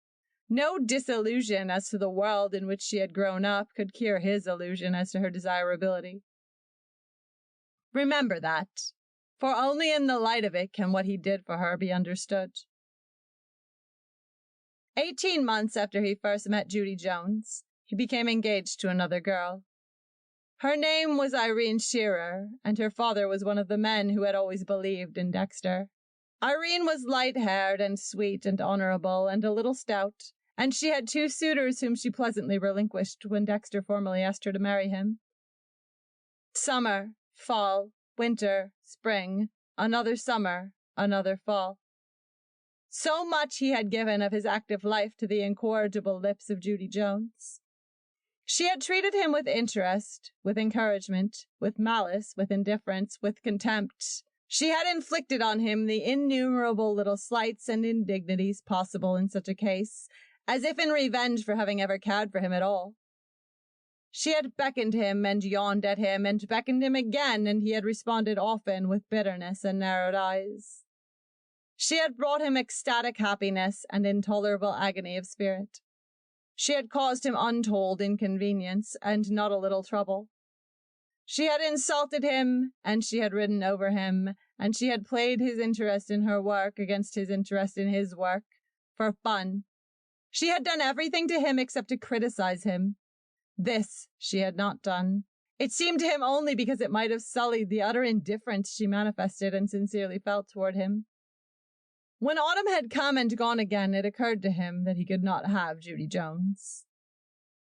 No disillusion as to the world in which she had grown up could cure his illusion as to her desirability. Remember that. For only in the light of it can what he did for her be understood. 18 months after he first met Judy Jones, he became engaged to another girl. Her name was Irene Shearer, and her father was one of the men who had always believed in Dexter. Irene was light-haired and sweet and honorable and a little stout, and she had 2 suitors whom she pleasantly relinquished when Dexter formally asked her to marry him. Summer, fall, winter, spring, another summer, another fall. So much he had given of his active life to the incorrigible lips of Judy Jones. She had treated him with interest, with encouragement, with malice, with indifference, with contempt. She had inflicted on him the innumerable little slights and indignities possible in such a case, as if in revenge for having ever cared for him at all. She had beckoned him and yawned at him and beckoned him again, and he had responded often with bitterness and narrowed eyes. She had brought him ecstatic happiness and intolerable agony of spirit. She had caused him untold inconvenience and not a little trouble. She had insulted him, and she had ridden over him, and she had played his interest in her work against his interest in his work, for fun. She had done everything to him except to criticize him. This she had not done. It seemed to him only because it might have sullied the utter indifference she manifested and sincerely felt toward him. When autumn had come and gone again, it occurred to him that he could not have Judy Jones.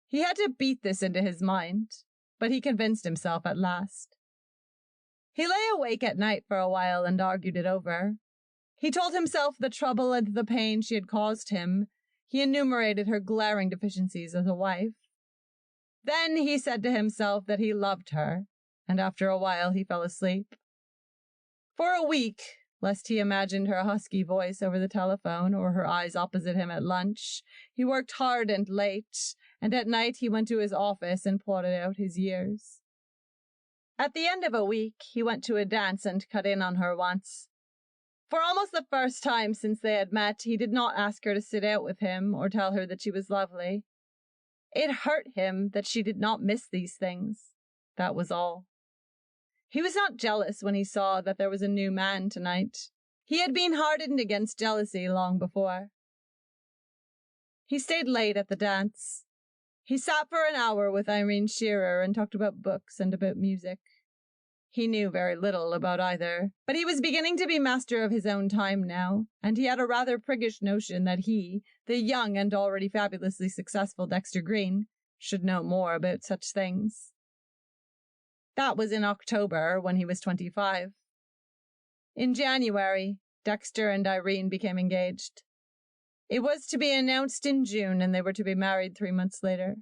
He had to beat this into his mind, but he convinced himself at last. He lay awake at night for a while and argued it over. He told himself the trouble and the pain she had caused him. He enumerated her glaring deficiencies as a wife. Then he said to himself that he loved her, and after a while he fell asleep. For a week, lest he imagined her husky voice over the telephone or her eyes opposite him at lunch, he worked hard and late, and at night he went to his office and plotted out his years. At the end of a week, he went to a dance and cut in on her once. For almost the first time since they had met, he did not ask her to sit out with him or tell her that she was lovely. It hurt him that she did not miss these things. That was all. He was not jealous when he saw that there was a new man tonight. He had been hardened against jealousy long before. He stayed late at the dance. He sat for an hour with Irene Shearer and talked about books and about music. He knew very little about either, but he was beginning to be master of his own time now, and he had a rather priggish notion that he, the young and already fabulously successful Dexter Green, should know more about such things. That was in October, when he was 25. In January, Dexter and Irene became engaged. It was to be announced in June, and they were to be married 3 months later.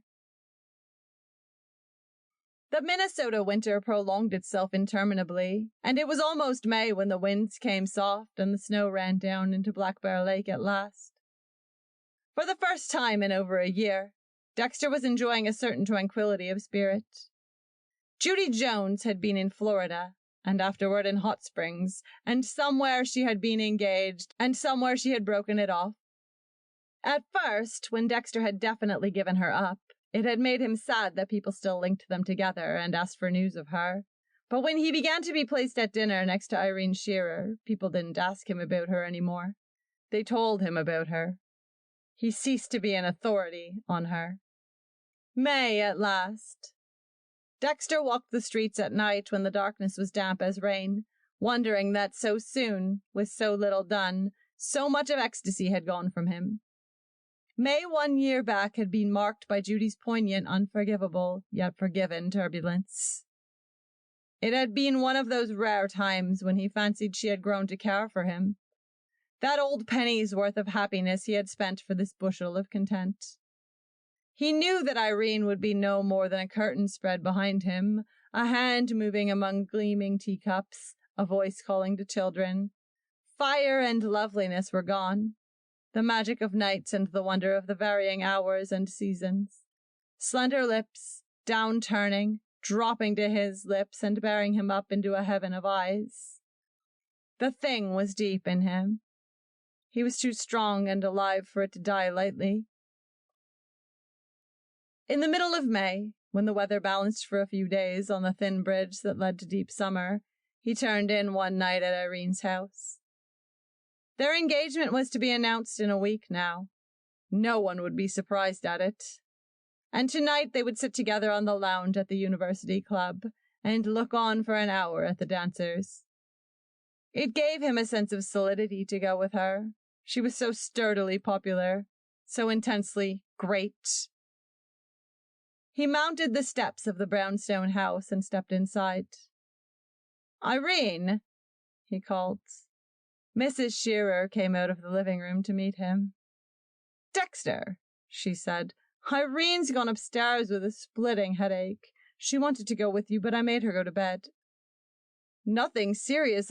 The Minnesota winter prolonged itself interminably, and it was almost May when the winds came soft and the snow ran down into Black Bear Lake at last. For the first time in over a year, Dexter was enjoying a certain tranquility of spirit. Judy Jones had been in Florida, and afterward in Hot Springs, and somewhere she had been engaged, and somewhere she had broken it off. At first, when Dexter had definitely given her up, it had made him sad that people still linked them together and asked for news of her. But when he began to be placed at dinner next to Irene Shearer, people didn't ask him about her anymore. They told him about her. He ceased to be an authority on her. May at last. Dexter walked the streets at night when the darkness was damp as rain, wondering that so soon, with so little done, so much of ecstasy had gone from him. May 1 year back had been marked by Judy's poignant, unforgivable, yet forgiven turbulence. It had been one of those rare times when he fancied she had grown to care for him. That old penny's worth of happiness he had spent for this bushel of content. He knew that Irene would be no more than a curtain spread behind him, a hand moving among gleaming teacups, a voice calling to children. Fire and loveliness were gone. The magic of nights and the wonder of the varying hours and seasons. Slender lips, down-turning, dropping to his lips and bearing him up into a heaven of eyes. The thing was deep in him. He was too strong and alive for it to die lightly. In the middle of May, when the weather balanced for a few days on the thin bridge that led to deep summer, he turned in one night at Irene's house. Their engagement was to be announced in a week now. No one would be surprised at it. And tonight they would sit together on the lounge at the University Club and look on for an hour at the dancers. It gave him a sense of solidity to go with her. She was so sturdily popular, so intensely great. He mounted the steps of the brownstone house and stepped inside. "Irene," he called. Mrs. Shearer came out of the living room to meet him. "Dexter," she said, "Irene's gone upstairs with a splitting headache. She wanted to go with you, but I made her go to bed." "Nothing serious,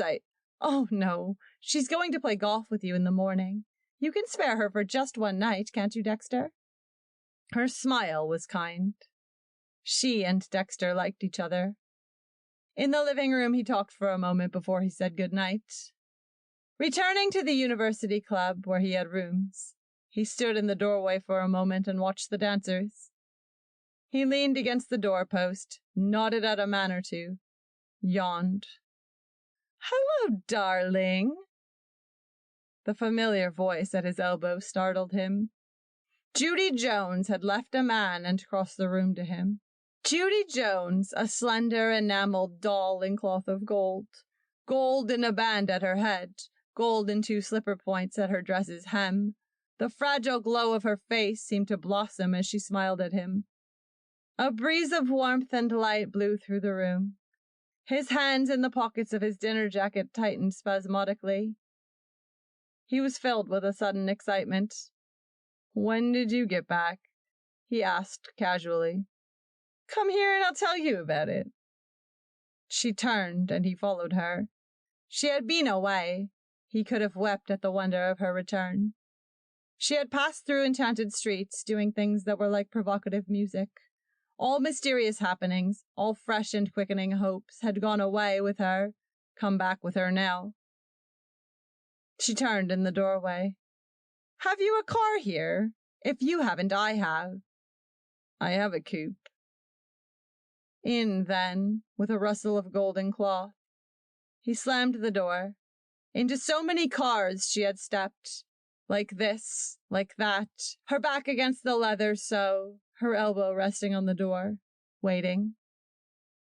Oh, no. She's going to play golf with you in the morning. You can spare her for just one night, can't you, Dexter?" Her smile was kind. She and Dexter liked each other. In the living room, he talked for a moment before he said good night. Returning to the University Club, where he had rooms, he stood in the doorway for a moment and watched the dancers. He leaned against the doorpost, nodded at a man or two, yawned. "Hello, darling." The familiar voice at his elbow startled him. Judy Jones had left a man and crossed the room to him. Judy Jones, a slender, enameled doll in cloth of gold. Gold in a band at her head, gold in 2 slipper points at her dress's hem. The fragile glow of her face seemed to blossom as she smiled at him. A breeze of warmth and light blew through the room. His hands in the pockets of his dinner jacket tightened spasmodically. He was filled with a sudden excitement. "When did you get back?" he asked casually. "Come here and I'll tell you about it." She turned and he followed her. She had been away. He could have wept at the wonder of her return. She had passed through enchanted streets, doing things that were like provocative music. All mysterious happenings, all fresh and quickening hopes had gone away with her, come back with her now. She turned in the doorway. "Have you a car here? If you haven't, I have." "I have a coupe." In, then, with a rustle of golden cloth. He slammed the door. Into so many cars she had stepped. Like this, like that, her back against the leather so, her elbow resting on the door, waiting.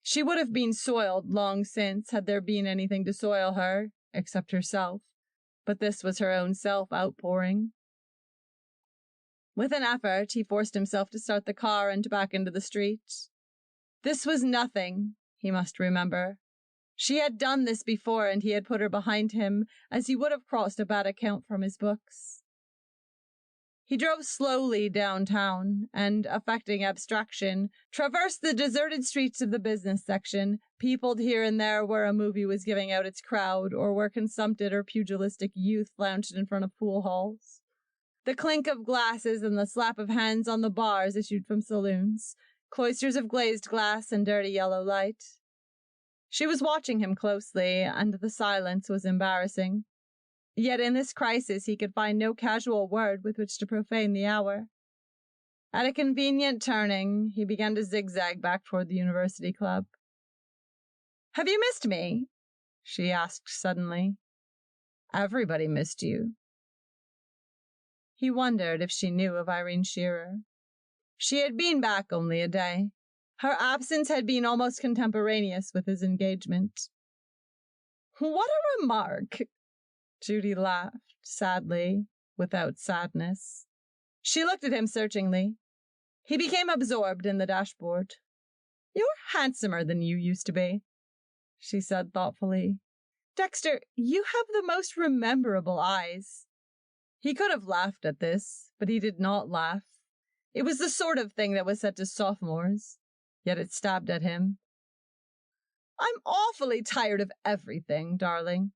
She would have been soiled long since had there been anything to soil her, except herself. But this was her own self outpouring. With an effort, he forced himself to start the car and back into the street. This was nothing, he must remember. She had done this before, and he had put her behind him, as he would have crossed a bad account from his books. He drove slowly downtown, and, affecting abstraction, traversed the deserted streets of the business section, peopled here and there where a movie was giving out its crowd, or where consumptive or pugilistic youth lounged in front of pool halls. The clink of glasses and the slap of hands on the bars issued from saloons, cloisters of glazed glass and dirty yellow light. She was watching him closely, and the silence was embarrassing. Yet in this crisis he could find no casual word with which to profane the hour. At a convenient turning, he began to zigzag back toward the university club. "Have you missed me?" she asked suddenly. "Everybody missed you." He wondered if she knew of Irene Shearer. She had been back only a day. Her absence had been almost contemporaneous with his engagement. "What a remark!" Judy laughed, sadly, without sadness. She looked at him searchingly. He became absorbed in the dashboard. "You're handsomer than you used to be," she said thoughtfully. "Dexter, you have the most rememberable eyes." He could have laughed at this, but he did not laugh. It was the sort of thing that was said to sophomores, yet it stabbed at him. "I'm awfully tired of everything, darling."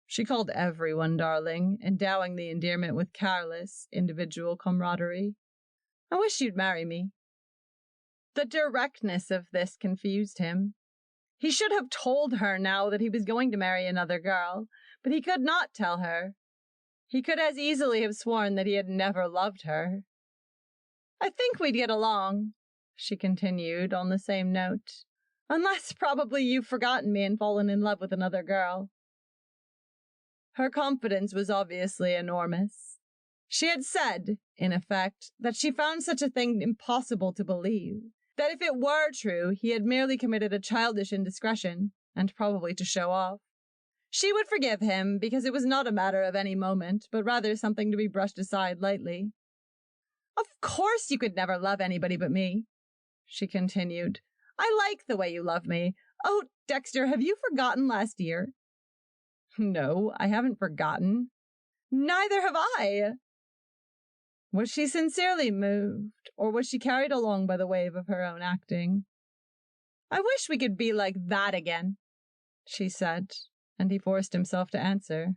She called everyone darling, endowing the endearment with careless, individual camaraderie. "I wish you'd marry me." The directness of this confused him. He should have told her now that he was going to marry another girl, but he could not tell her. He could as easily have sworn that he had never loved her. "I think we'd get along," she continued on the same note, "unless probably you've forgotten me and fallen in love with another girl." Her confidence was obviously enormous. She had said, in effect, that she found such a thing impossible to believe, that if it were true, he had merely committed a childish indiscretion, and probably to show off. She would forgive him, because it was not a matter of any moment, but rather something to be brushed aside lightly. "Of course you could never love anybody but me," she continued. "I like the way you love me. Oh, Dexter, have you forgotten last year?" "No, I haven't forgotten." "Neither have I." Was she sincerely moved, or was she carried along by the wave of her own acting? "I wish we could be like that again," she said, and he forced himself to answer.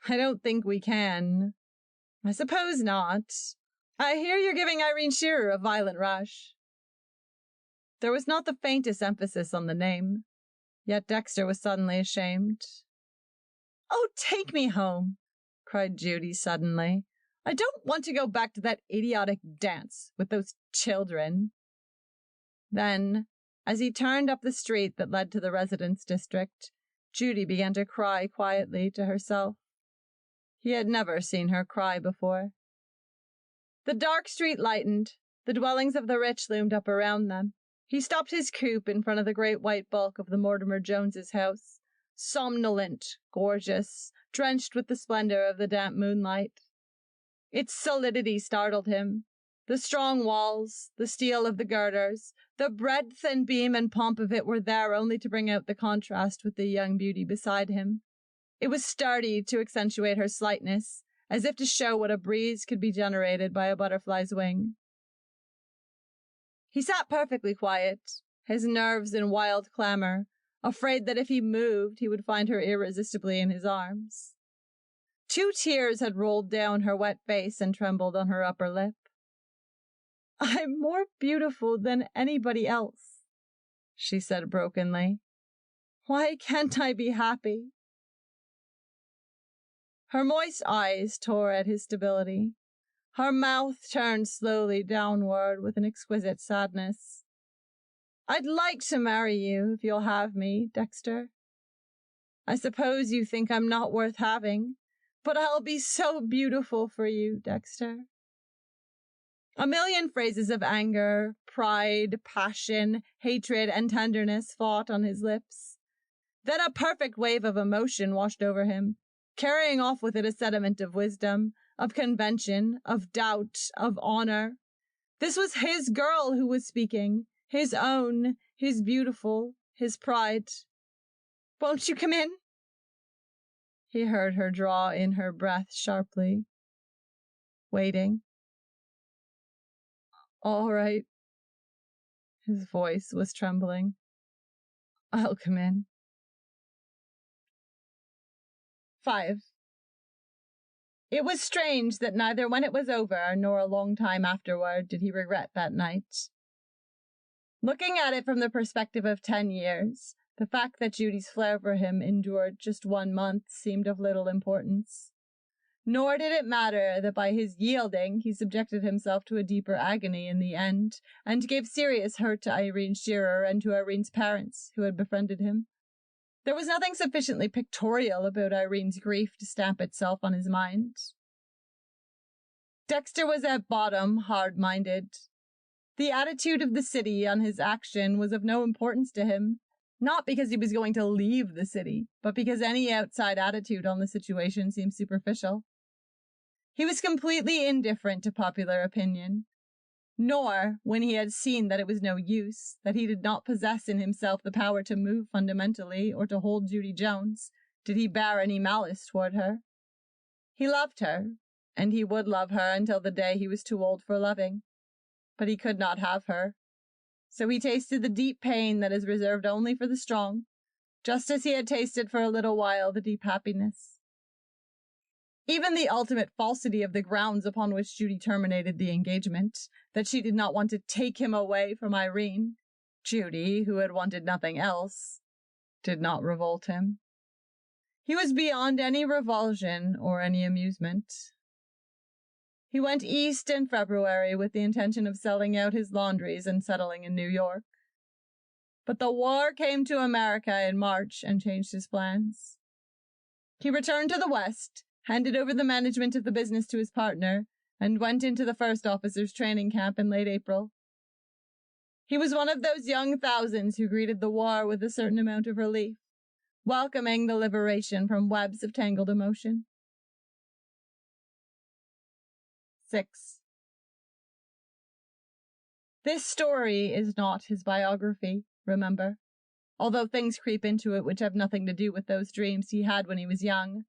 "I don't think we can." "I suppose not. I hear you're giving Irene Shearer a violent rush." There was not the faintest emphasis on the name, yet Dexter was suddenly ashamed. "Oh, take me home," cried Judy suddenly. "I don't want to go back to that idiotic dance with those children." Then, as he turned up the street that led to the residence district, Judy began to cry quietly to herself. He had never seen her cry before. The dark street lightened. The dwellings of the rich loomed up around them. He stopped his coupe in front of the great white bulk of the Mortimer Joneses' house, somnolent, gorgeous, drenched with the splendor of the damp moonlight. Its solidity startled him. The strong walls, the steel of the girders, the breadth and beam and pomp of it were there only to bring out the contrast with the young beauty beside him. It was sturdy to accentuate her slightness, as if to show what a breeze could be generated by a butterfly's wing. He sat perfectly quiet, his nerves in wild clamor, afraid that if he moved he would find her irresistibly in his arms. 2 tears had rolled down her wet face and trembled on her upper lip. "I'm more beautiful than anybody else," she said brokenly. "Why can't I be happy?" Her moist eyes tore at his stability. Her mouth turned slowly downward with an exquisite sadness. "I'd like to marry you if you'll have me, Dexter. I suppose you think I'm not worth having, but I'll be so beautiful for you, Dexter." A million phrases of anger, pride, passion, hatred, and tenderness fought on his lips. Then a perfect wave of emotion washed over him, carrying off with it a sediment of wisdom, of convention, of doubt, of honor. This was his girl who was speaking, his own, his beautiful, his pride. "Won't you come in?" He heard her draw in her breath sharply. Waiting. "All right." His voice was trembling. "I'll come in." 5. It was strange that neither when it was over nor a long time afterward did he regret that night. Looking at it from the perspective of 10 years, the fact that Judy's flair for him endured just 1 month seemed of little importance. Nor did it matter that by his yielding he subjected himself to a deeper agony in the end, and gave serious hurt to Irene Shearer and to Irene's parents, who had befriended him. There was nothing sufficiently pictorial about Irene's grief to stamp itself on his mind. Dexter was at bottom hard-minded. The attitude of the city on his action was of no importance to him, not because he was going to leave the city, but because any outside attitude on the situation seemed superficial. He was completely indifferent to popular opinion. Nor, when he had seen that it was no use, that he did not possess in himself the power to move fundamentally or to hold Judy Jones, did he bear any malice toward her. He loved her, and he would love her until the day he was too old for loving. But he could not have her. So he tasted the deep pain that is reserved only for the strong, just as he had tasted for a little while the deep happiness. Even the ultimate falsity of the grounds upon which Judy terminated the engagement, that she did not want to take him away from Irene, Judy, who had wanted nothing else, did not revolt him. He was beyond any revulsion or any amusement. He went east in February with the intention of selling out his laundries and settling in New York. But the war came to America in March and changed his plans. He returned to the West, handed over the management of the business to his partner, and went into the first officers' training camp in late April. He was one of those young thousands who greeted the war with a certain amount of relief, welcoming the liberation from webs of tangled emotion. 6. This story is not his biography, remember, although things creep into it which have nothing to do with those dreams he had when he was young.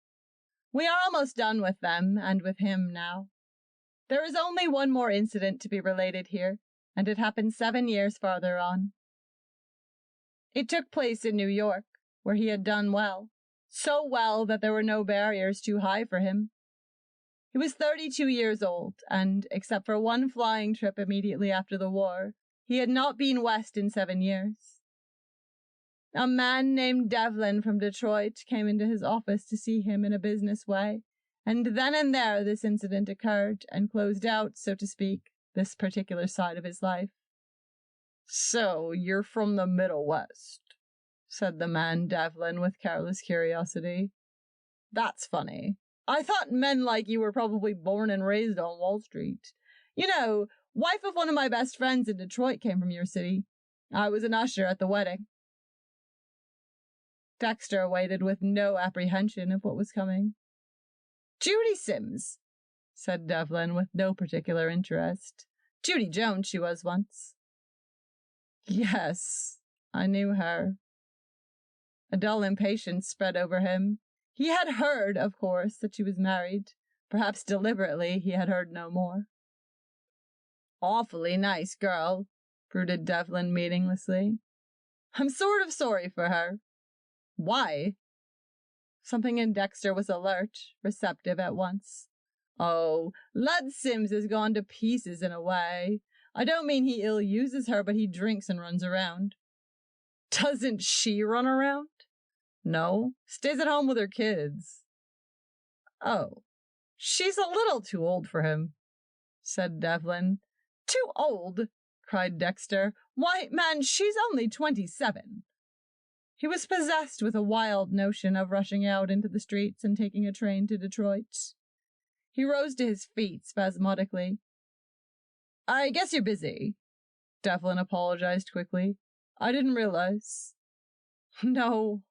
We are almost done with them, and with him now. There is only one more incident to be related here, and it happened 7 years farther on. It took place in New York, where he had done well, so well that there were no barriers too high for him. He was 32 years old, and, except for one flying trip immediately after the war, he had not been west in 7 years. A man named Devlin from Detroit came into his office to see him in a business way, and then and there this incident occurred and closed out, so to speak, this particular side of his life. "So, you're from the Middle West," said the man Devlin with careless curiosity. "That's funny. I thought men like you were probably born and raised on Wall Street. You know, wife of one of my best friends in Detroit came from your city. I was an usher at the wedding." Dexter waited with no apprehension of what was coming. "Judy Sims," said Devlin with no particular interest. "Judy Jones she was once." "Yes, I knew her." A dull impatience spread over him. He had heard, of course, that she was married. Perhaps deliberately he had heard no more. "Awfully nice girl," brooded Devlin meaninglessly. "I'm sort of sorry for her." "Why?" Something in Dexter was alert, receptive at once. Oh, Lud Sims has gone to pieces in a way. I don't mean he ill-uses her, but he drinks and runs around. Doesn't she run around? No, stays at home with her kids. Oh, she's a little too old for him, said Devlin. Too old? Cried Dexter. Why, man, she's only 27. He was possessed with a wild notion of rushing out into the streets and taking a train to Detroit. He rose to his feet spasmodically. I guess you're busy. Devlin apologized quickly. I didn't realize. No,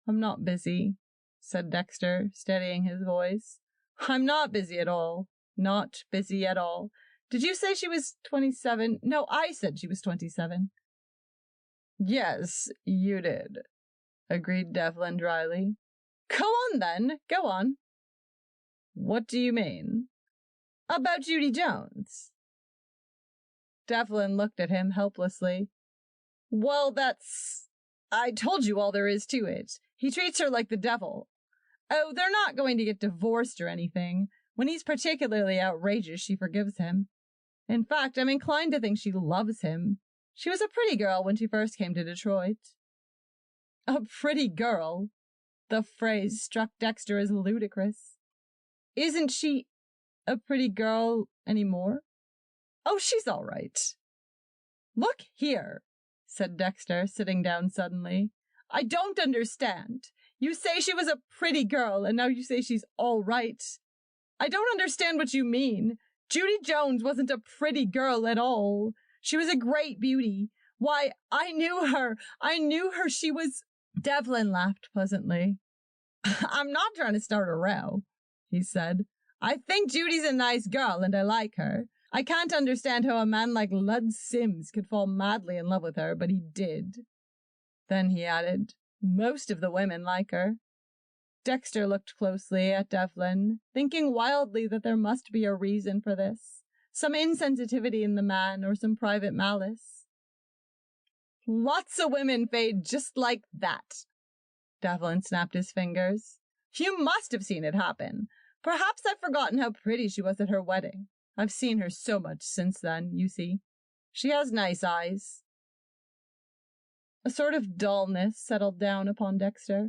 I'm not busy, said Dexter, steadying his voice. I'm not busy at all. Not busy at all. Did you say she was 27? No, I said she was 27. Yes, you did, agreed Devlin dryly. Go on, then. Go on. What do you mean? About Judy Jones. Devlin looked at him helplessly. Well, I told you all there is to it. He treats her like the devil. Oh, they're not going to get divorced or anything. When he's particularly outrageous, she forgives him. In fact, I'm inclined to think she loves him. She was a pretty girl when she first came to Detroit. A pretty girl? The phrase struck Dexter as ludicrous. Isn't she a pretty girl anymore? Oh, she's all right. Look here, said Dexter, sitting down suddenly. I don't understand. You say she was a pretty girl, and now you say she's all right. I don't understand what you mean. Judy Jones wasn't a pretty girl at all. She was a great beauty. Why, I knew her. She was... Devlin laughed pleasantly. I'm not trying to start a row, he said. I think Judy's a nice girl, and I like her. I can't understand how a man like Lud Sims could fall madly in love with her, but he did. Then he added, most of the women like her. Dexter looked closely at Devlin, thinking wildly that there must be a reason for this, some insensitivity in the man or some private malice. Lots of women fade just like that. Devlin snapped his fingers. You must have seen it happen. Perhaps I've forgotten how pretty she was at her wedding. I've seen her so much since then, you see. She has nice eyes. A sort of dullness settled down upon Dexter.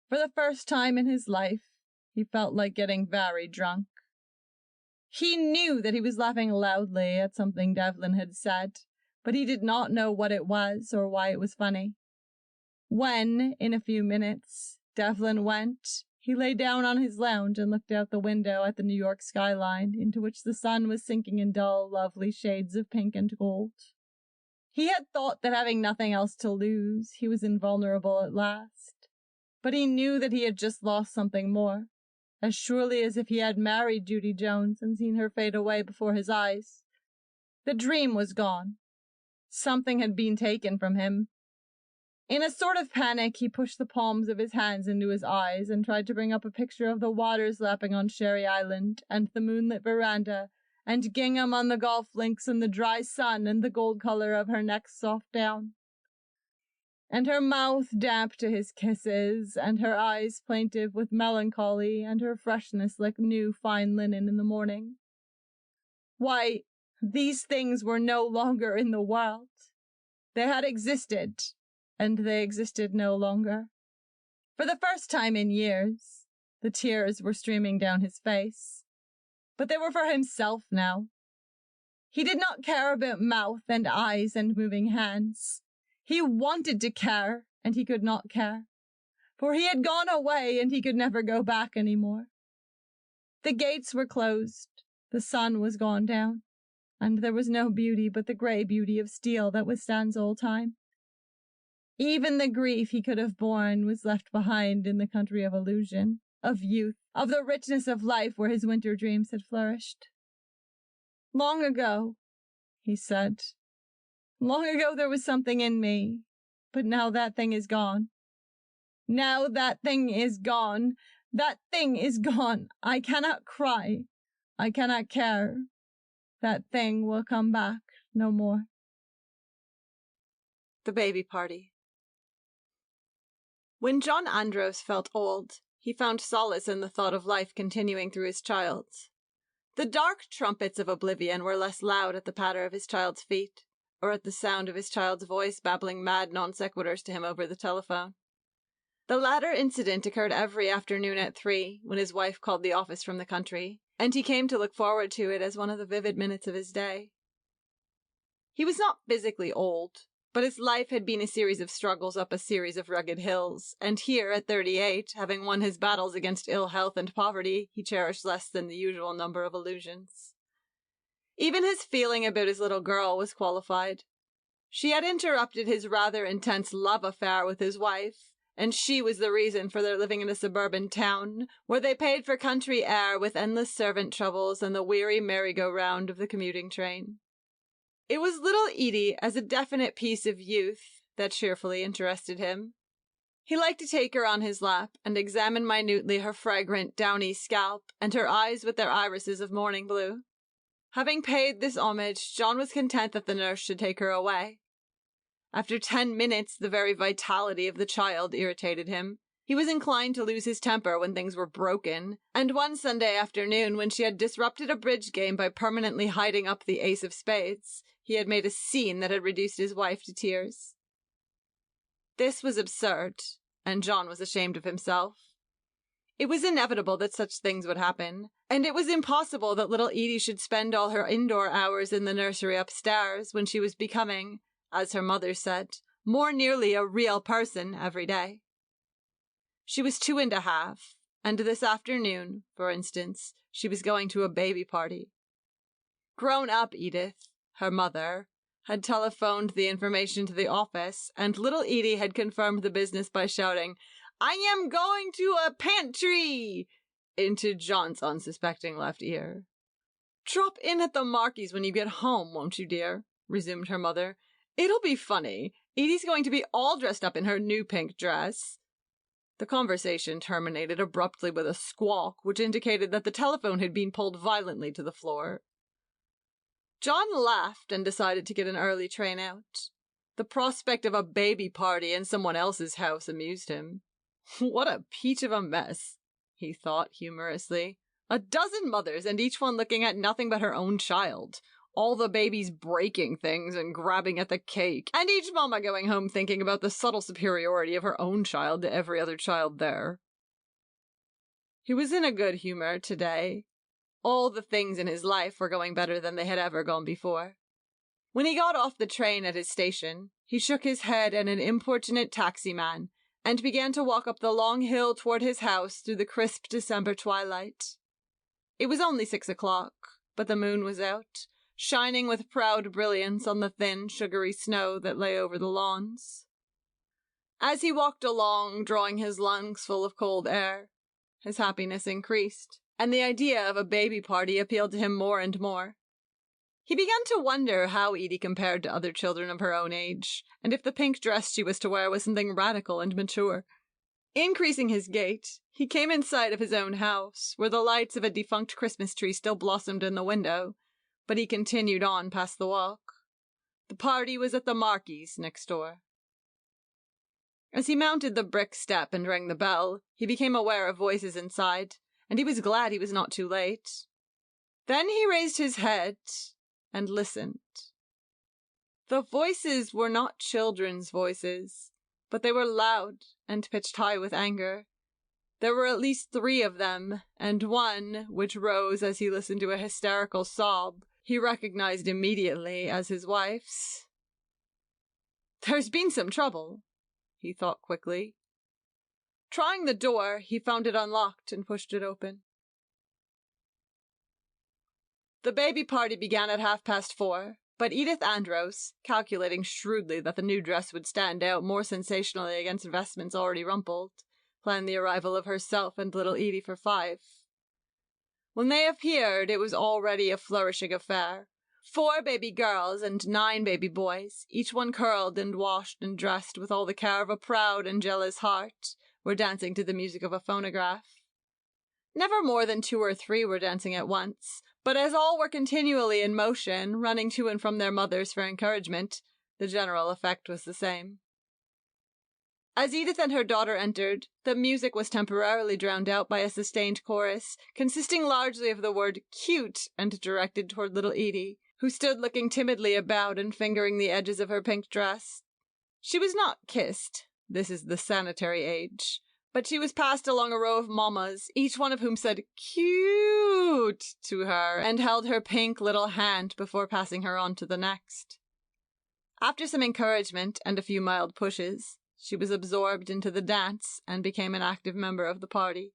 For the first time in his life, he felt like getting very drunk. He knew that he was laughing loudly at something Devlin had said, but he did not know what it was or why it was funny. When, in a few minutes, Devlin went, he lay down on his lounge and looked out the window at the New York skyline, into which the sun was sinking in dull, lovely shades of pink and gold. He had thought that having nothing else to lose, he was invulnerable at last. But he knew that he had just lost something more, as surely as if he had married Judy Jones and seen her fade away before his eyes. The dream was gone. Something had been taken from him. In a sort of panic, he pushed the palms of his hands into his eyes and tried to bring up a picture of the waters lapping on Sherry Island and the moonlit veranda and gingham on the golf links and the dry sun and the gold color of her neck's soft down. And her mouth damp to his kisses, and her eyes plaintive with melancholy, and her freshness like new fine linen in the morning. Why, these things were no longer in the world. They had existed, and they existed no longer. For the first time in years, the tears were streaming down his face. But they were for himself now. He did not care about mouth and eyes and moving hands. He wanted to care, and he could not care. For he had gone away, and he could never go back any more. The gates were closed, the sun was gone down, and there was no beauty but the grey beauty of steel that withstands all time. Even the grief he could have borne was left behind in the country of illusion, of youth, of the richness of life where his winter dreams had flourished. Long ago, he said, long ago there was something in me, but now that thing is gone. Now that thing is gone. That thing is gone. I cannot cry. I cannot care. That thing will come back no more. The Baby Party. When John Andros felt old, he found solace in the thought of life continuing through his child. The dark trumpets of oblivion were less loud at the patter of his child's feet, or at the sound of his child's voice babbling mad non sequiturs to him over the telephone. The latter incident occurred every afternoon at 3, when his wife called the office from the country, and he came to look forward to it as one of the vivid minutes of his day. He was not physically old, but his life had been a series of struggles up a series of rugged hills, and here, at 38, having won his battles against ill health and poverty, he cherished less than the usual number of illusions. Even his feeling about his little girl was qualified. She had interrupted his rather intense love affair with his wife, and she was the reason for their living in a suburban town, where they paid for country air with endless servant troubles and the weary merry-go-round of the commuting train. It was little Edie as a definite piece of youth that cheerfully interested him. He liked to take her on his lap and examine minutely her fragrant, downy scalp and her eyes with their irises of morning blue. Having paid this homage, John was content that the nurse should take her away. After 10 minutes, the very vitality of the child irritated him. He was inclined to lose his temper when things were broken, and one Sunday afternoon, when she had disrupted a bridge game by permanently hiding up the ace of spades, he had made a scene that had reduced his wife to tears. This was absurd, and John was ashamed of himself. It was inevitable that such things would happen, and it was impossible that little Edie should spend all her indoor hours in the nursery upstairs when she was becoming, as her mother said, more nearly a real person every day. She was 2.5, and this afternoon, for instance, she was going to a baby party. Grown-up Edith, her mother, had telephoned the information to the office, and little Edie had confirmed the business by shouting, "I am going to a pantry!" into John's unsuspecting left ear. "Drop in at the Marquis when you get home, won't you, dear?" resumed her mother. "It'll be funny. Edie's going to be all dressed up in her new pink dress." The conversation terminated abruptly with a squawk, which indicated that the telephone had been pulled violently to the floor. John laughed and decided to get an early train out. The prospect of a baby party in someone else's house amused him. What a peach of a mess, he thought humorously. 12 mothers, and each one looking at nothing but her own child. All the babies breaking things and grabbing at the cake, and each mama going home thinking about the subtle superiority of her own child to every other child there. He was in a good humor today. All the things in his life were going better than they had ever gone before. When he got off the train at his station, he shook his head at an importunate taximan and began to walk up the long hill toward his house through the crisp December twilight. It was only 6 o'clock, but the moon was out, shining with proud brilliance on the thin, sugary snow that lay over the lawns. As he walked along, drawing his lungs full of cold air, his happiness increased, and the idea of a baby party appealed to him more and more. He began to wonder how Edie compared to other children of her own age, and if the pink dress she was to wear was something radical and mature. Increasing his gait, he came in sight of his own house, where the lights of a defunct Christmas tree still blossomed in the window, but he continued on past the walk. The party was at the Marquis next door. As he mounted the brick step and rang the bell, he became aware of voices inside, and he was glad he was not too late. Then he raised his head and listened. The voices were not children's voices, but they were loud and pitched high with anger. There were at least 3 of them, and one, which rose as he listened to a hysterical sob, he recognized immediately as his wife's. "There's been some trouble," he thought quickly. Trying the door, he found it unlocked and pushed it open. The baby party began at 4:30, but Edith Andros, calculating shrewdly that the new dress would stand out more sensationally against vestments already rumpled, planned the arrival of herself and little Edie for 5. When they appeared, it was already a flourishing affair. 4 baby girls and 9 baby boys, each one curled and washed and dressed with all the care of a proud and jealous heart, were dancing to the music of a phonograph. Never more than 2 or 3 were dancing at once, but as all were continually in motion, running to and from their mothers for encouragement, the general effect was the same. As Edith and her daughter entered, the music was temporarily drowned out by a sustained chorus, consisting largely of the word cute and directed toward little Edie, who stood looking timidly about and fingering the edges of her pink dress. She was not kissed, this is the sanitary age, but she was passed along a row of mammas, each one of whom said cute to her and held her pink little hand before passing her on to the next. After some encouragement and a few mild pushes, she was absorbed into the dance and became an active member of the party.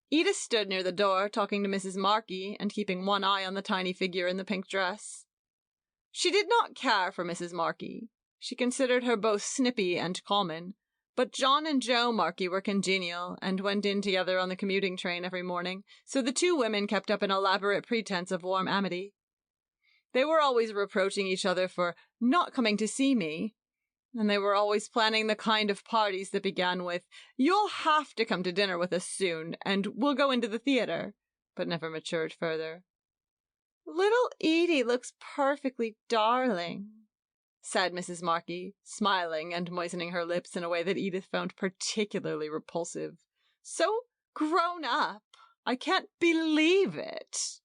Edith stood near the door, talking to Mrs. Markey and keeping one eye on the tiny figure in the pink dress. She did not care for Mrs. Markey. She considered her both snippy and common, but John and Joe Markey were congenial and went in together on the commuting train every morning, so the two women kept up an elaborate pretense of warm amity. They were always reproaching each other for not coming to see me, and they were always planning the kind of parties that began with, "You'll have to come to dinner with us soon, and we'll go into the theater," but never matured further. "Little Edie looks perfectly darling," said Mrs. Markey, smiling and moistening her lips in a way that Edith found particularly repulsive. "So grown up. I can't believe it."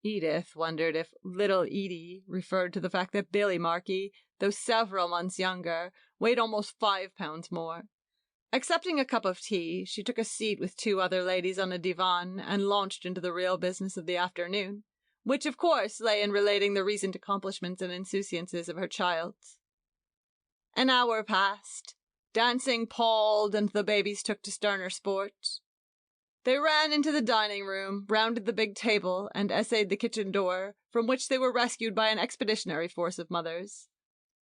Edith wondered if little Edie referred to the fact that Billy Markey, though several months younger, weighed almost 5 pounds more. Accepting a cup of tea, she took a seat with 2 other ladies on a divan and launched into the real business of the afternoon, which of course lay in relating the recent accomplishments and insouciances of her child. An hour passed. Dancing palled and the babies took to sterner sport. They ran into the dining room, rounded the big table, and essayed the kitchen door, from which they were rescued by an expeditionary force of mothers.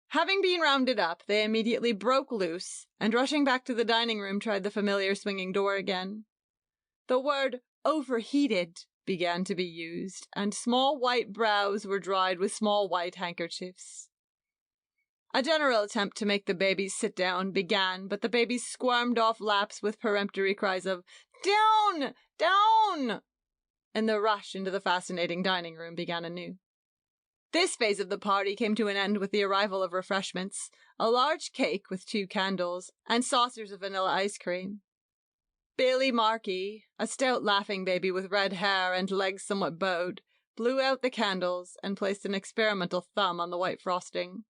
Having been rounded up, they immediately broke loose, and rushing back to the dining room tried the familiar swinging door again. The word overheated began to be used, and small white brows were dried with small white handkerchiefs. A general attempt to make the babies sit down began, but the babies squirmed off laps with peremptory cries of, "Down! Down!" and the rush into the fascinating dining room began anew. This phase of the party came to an end with the arrival of refreshments, a large cake with 2 candles, and saucers of vanilla ice cream. Billy Markey, a stout laughing baby with red hair and legs somewhat bowed, blew out the candles and placed an experimental thumb on the white frosting.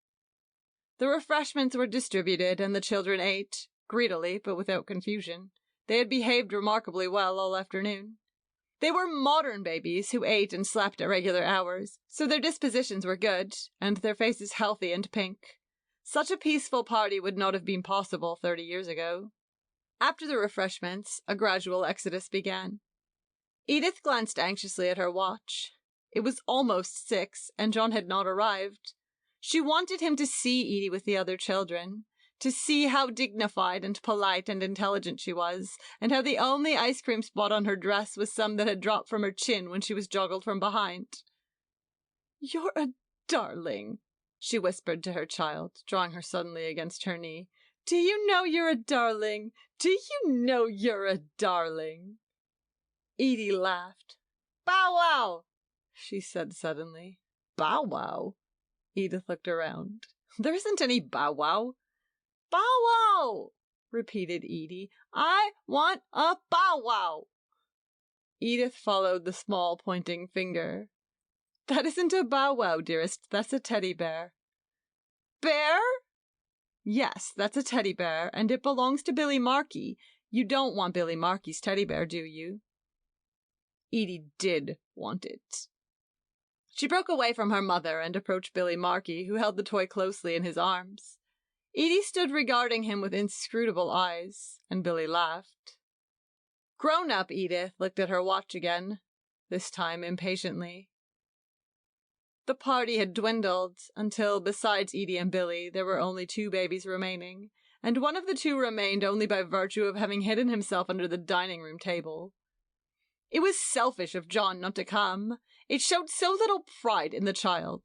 The refreshments were distributed and the children ate, greedily but without confusion. They had behaved remarkably well all afternoon. They were modern babies who ate and slept at regular hours, so their dispositions were good, and their faces healthy and pink. Such a peaceful party would not have been possible 30 years ago. After the refreshments, a gradual exodus began. Edith glanced anxiously at her watch. It was almost 6, and John had not arrived. She wanted him to see Edie with the other children, to see how dignified and polite and intelligent she was, and how the only ice cream spot on her dress was some that had dropped from her chin when she was joggled from behind. "You're a darling," she whispered to her child, drawing her suddenly against her knee. "Do you know you're a darling? Do you know you're a darling?" Edie laughed. "Bow wow," she said suddenly. "Bow wow?" Edith looked around. "There isn't any bow wow." "Bow wow," repeated Edie. "I want a bow wow." Edith followed the small pointing finger. "That isn't a bow wow, dearest. That's a teddy bear." "Bear?" "Yes, that's a teddy bear, and it belongs to Billy Markey. You don't want Billy Markey's teddy bear, do you?" Edie did want it. She broke away from her mother and approached Billy Markey, who held the toy closely in his arms. Edie stood regarding him with inscrutable eyes, and Billy laughed. Grown-up Edith looked at her watch again, this time impatiently. The party had dwindled until, besides Edie and Billy, there were only 2 babies remaining, and one of the 2 remained only by virtue of having hidden himself under the dining room table. It was selfish of John not to come. It showed so little pride in the child.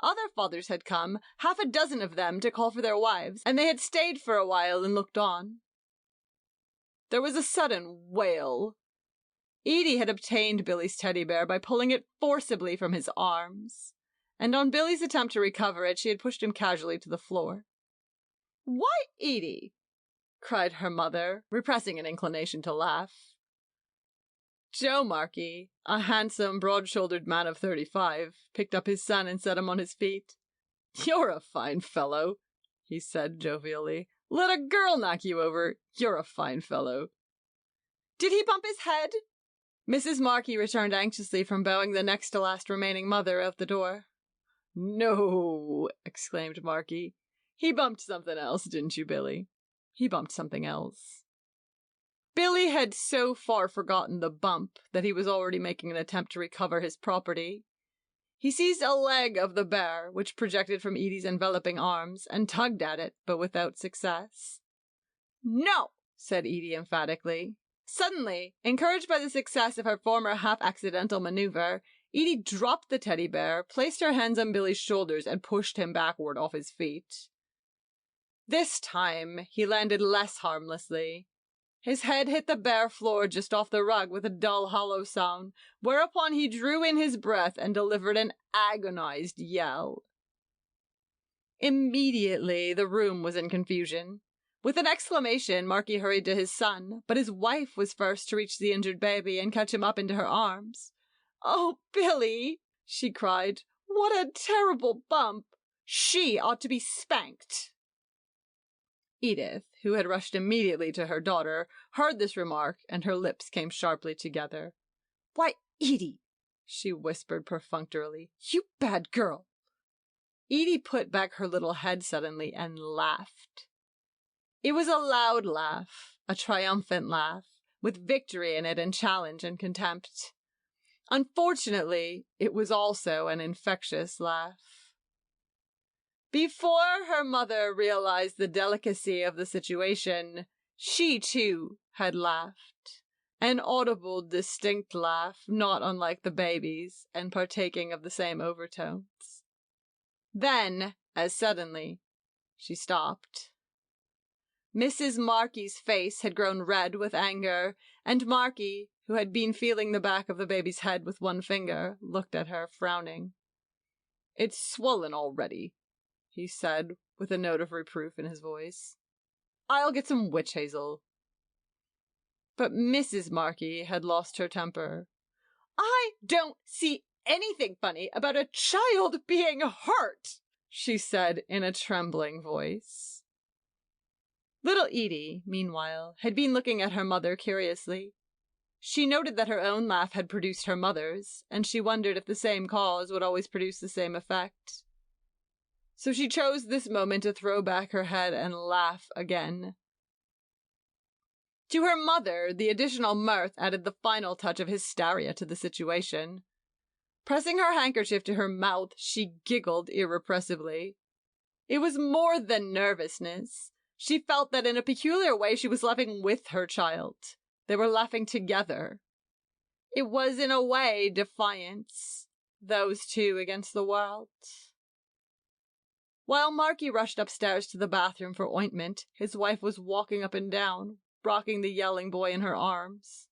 Other fathers had come, 6 of them, to call for their wives, and they had stayed for a while and looked on. There was a sudden wail. Edie had obtained Billy's teddy bear by pulling it forcibly from his arms, and on Billy's attempt to recover it, she had pushed him casually to the floor. "Why, Edie!" cried her mother, repressing an inclination to laugh. Joe Markey, a handsome, broad-shouldered man of 35, picked up his son and set him on his feet. "You're a fine fellow," he said jovially. "Let a girl knock you over. You're a fine fellow." "Did he bump his head?" Mrs. Markey returned anxiously from bowing the next to last remaining mother out the door. "No," exclaimed Markey. "He bumped something else, didn't you, Billy? He bumped something else." Billy had so far forgotten the bump that he was already making an attempt to recover his property. He seized a leg of the bear, which projected from Edie's enveloping arms, and tugged at it, but without success. "No," said Edie emphatically. Suddenly, encouraged by the success of her former half-accidental maneuver, Edie dropped the teddy bear, placed her hands on Billy's shoulders, and pushed him backward off his feet. This time, he landed less harmlessly. His head hit the bare floor just off the rug with a dull, hollow sound, whereupon he drew in his breath and delivered an agonized yell. Immediately, the room was in confusion. With an exclamation, Markey hurried to his son, but his wife was first to reach the injured baby and catch him up into her arms. "Oh, Billy," she cried, "what a terrible bump! She ought to be spanked." Edith, who had rushed immediately to her daughter, heard this remark, and her lips came sharply together. "Why, Edie," she whispered perfunctorily, "you bad girl." Edie put back her little head suddenly and laughed. It was a loud laugh, a triumphant laugh, with victory in it and challenge and contempt. Unfortunately, it was also an infectious laugh. Before her mother realized the delicacy of the situation, she too had laughed. An audible, distinct laugh, not unlike the baby's, and partaking of the same overtones. Then, as suddenly, she stopped. Mrs. Markey's face had grown red with anger, and Markey, who had been feeling the back of the baby's head with one finger, looked at her, frowning. "It's swollen already," he said, with a note of reproof in his voice. "I'll get some witch hazel." But Mrs. Markey had lost her temper. "I don't see anything funny about a child being hurt," she said in a trembling voice. Little Edie, meanwhile, had been looking at her mother curiously. She noted that her own laugh had produced her mother's, and she wondered if the same cause would always produce the same effect. So she chose this moment to throw back her head and laugh again. To her mother, the additional mirth added the final touch of hysteria to the situation. Pressing her handkerchief to her mouth, she giggled irrepressibly. It was more than nervousness. She felt that in a peculiar way she was laughing with her child. They were laughing together. It was in a way defiance, those two against the world. While Markey rushed upstairs to the bathroom for ointment, his wife was walking up and down, rocking the yelling boy in her arms.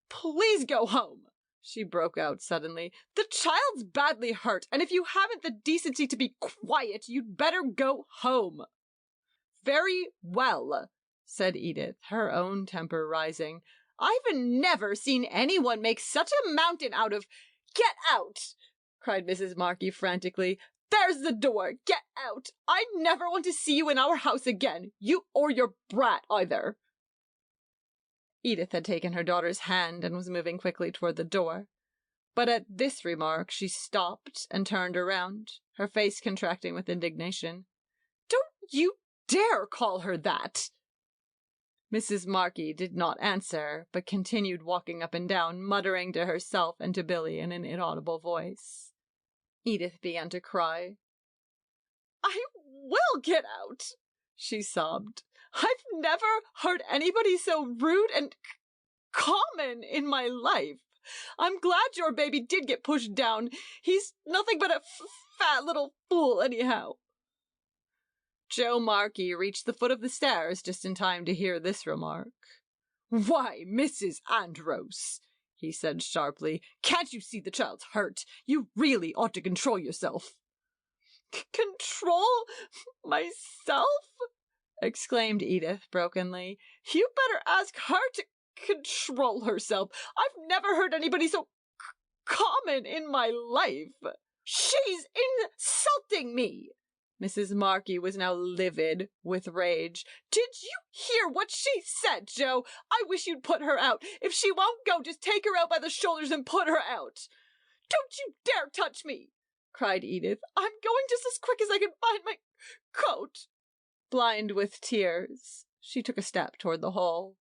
"Please go home," she broke out suddenly. "The child's badly hurt, and if you haven't the decency to be quiet, you'd better go home." "Very well," said Edith, her own temper rising. "I've never seen anyone make such a mountain out of—" "Get out!" cried Mrs. Markey frantically. "There's the door! Get out! I never want to see you in our house again, you or your brat either." Edith had taken her daughter's hand and was moving quickly toward the door. But at this remark she stopped and turned around, her face contracting with indignation. "Don't you dare call her that!" Mrs. Markey did not answer, but continued walking up and down, muttering to herself and to Billy in an inaudible voice. Edith began to cry. "I will get out," she sobbed. "I've never heard anybody so rude and common in my life. I'm glad your baby did get pushed down. He's nothing but a fat little fool anyhow." Joe Markey reached the foot of the stairs just in time to hear this remark. "Why, Mrs. Andros," he said sharply, "can't you see the child's hurt? You really ought to control yourself." "Control myself?" exclaimed Edith brokenly. "You better ask her to control herself. I've never heard anybody so common in my life. She's insulting me." Mrs. Markey was now livid with rage. "Did you hear what she said, Joe? I wish you'd put her out. If she won't go, just take her out by the shoulders and put her out." "Don't you dare touch me!" cried Edith. "I'm going just as quick as I can find my coat." Blind with tears, she took a step toward the hall.